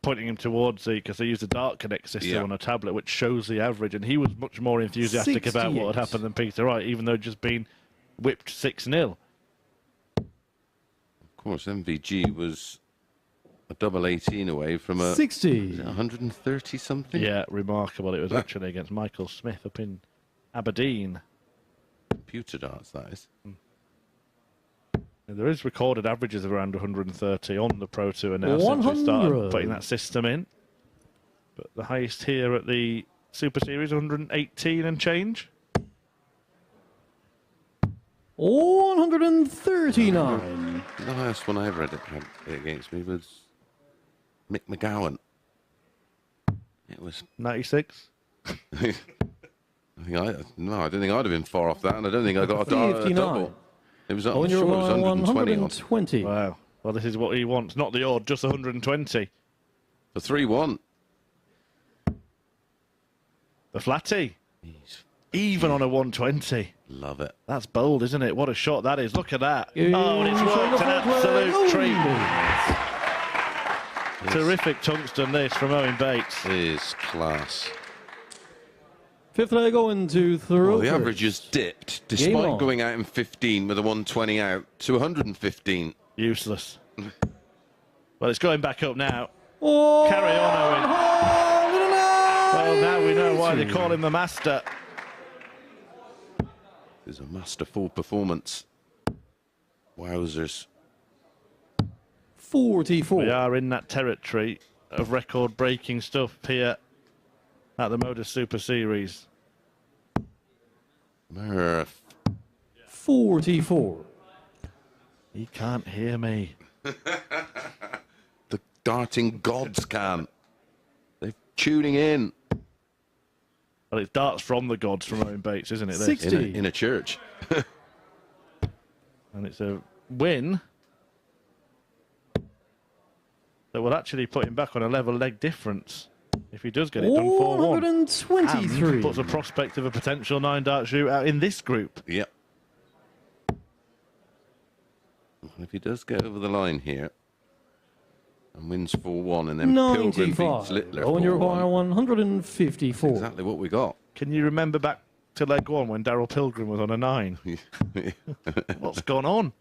pointing him towards because they used a Dart Connect system on a tablet which shows the average, and he was much more enthusiastic about what had happened than Peter Wright, even though he'd just been whipped 6-0. Of course, MVG was a double 18 away from a 60. 130 something. Yeah, remarkable. It was actually against Michael Smith up in Aberdeen. Computer darts, that is. There is recorded averages of around 130 on the Pro Tour now since we started putting that system in. But the highest here at the Super Series, 118 and change. 139. The highest one I ever had against me was Mick McGowan. It was 96. I don't think I'd have been far off that, and I don't think I got a double. It was, I'm sure it was 120. Wow. Well, this is what he wants. Not the odd, just 120. The 3-1. The flatty. Even on a 120. Love it. That's bold, isn't it? What a shot that is. Look at that. Oh, and it's worked an absolute treat. Terrific tungsten this from Owen Bates. It is class. Fifth leg going to throw. Well, the average has dipped, despite going out in 15 with a 120 out, to 115. Useless. Well, it's going back up now. Oh, carry on, Owen. Well, now we know why they call him the master. It's a masterful performance. Wowzers. 44. We are in that territory of record-breaking stuff here at the MODUS Super Series. Murph. 44. He can't hear me. The darting gods can. They're tuning in. Well, it's darts from the gods from Owen Bates, isn't it? 60. In a church. And it's a win that will actually put him back on a level leg difference if he does get it done 4-1. 123. And puts a prospect of a potential 9-dart shootout in this group. Yep. If he does get over the line here and wins 4-1, and then Pilgrim beats Littler 4-1. 154. That's exactly what we got. Can you remember back to leg 1 when Daryl Pilgrim was on a 9? What's gone on?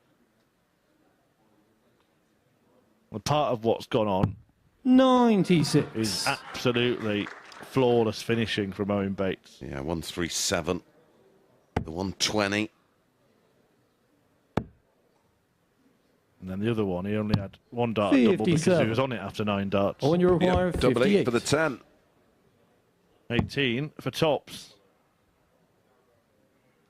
Well, part of what's gone on 96 is absolutely flawless finishing from Owen Bates. Yeah, 137. The 120. And then the other one, he only had one dart double because he was on it after 9 darts. Oh, and you require 58. Double 8 for the 10. 18 for tops.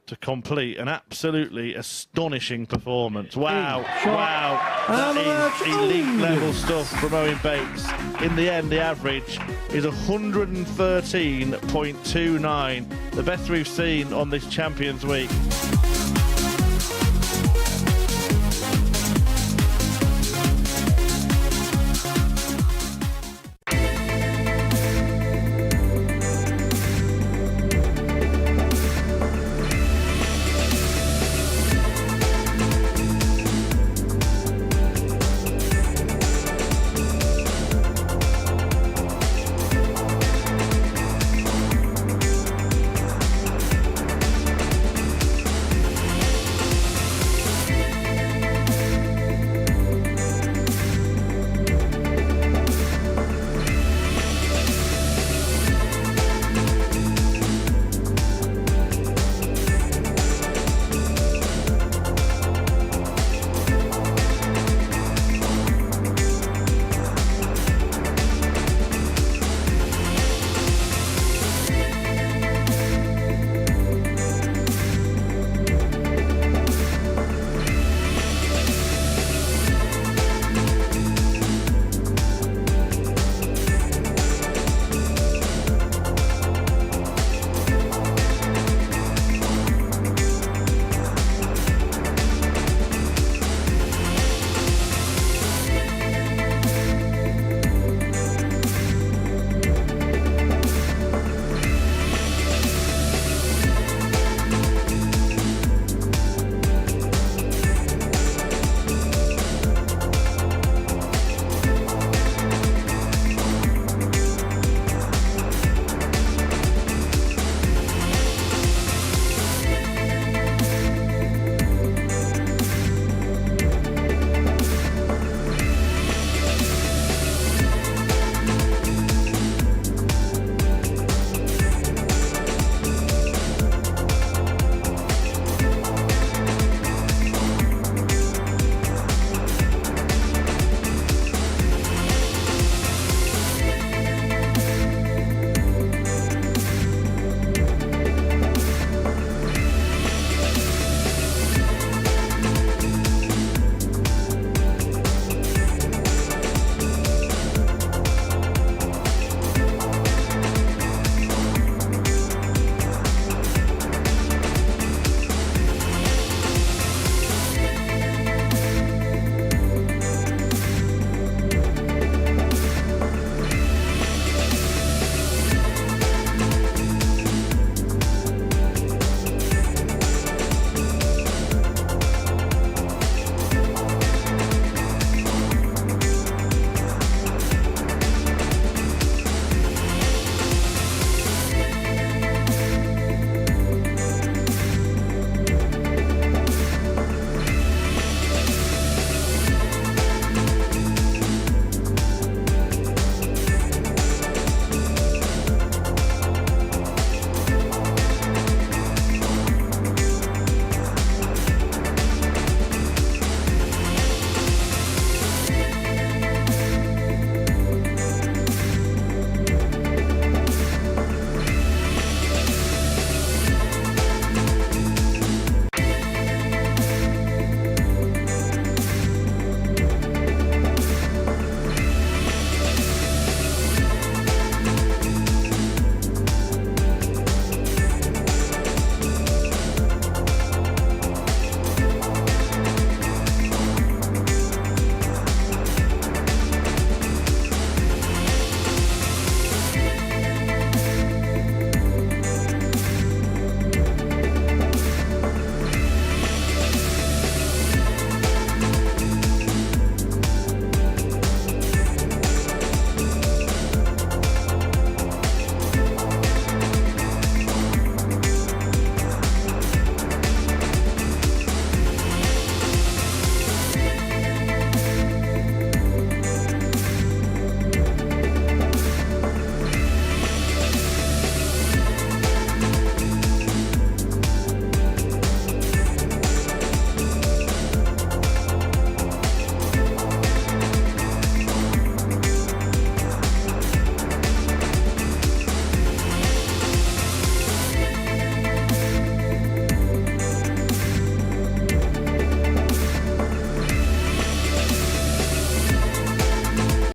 To complete an absolutely astonishing performance. Wow, wow. That is elite level stuff from Owen Bates. In the end, the average is 113.29. The best we've seen on this Champions Week.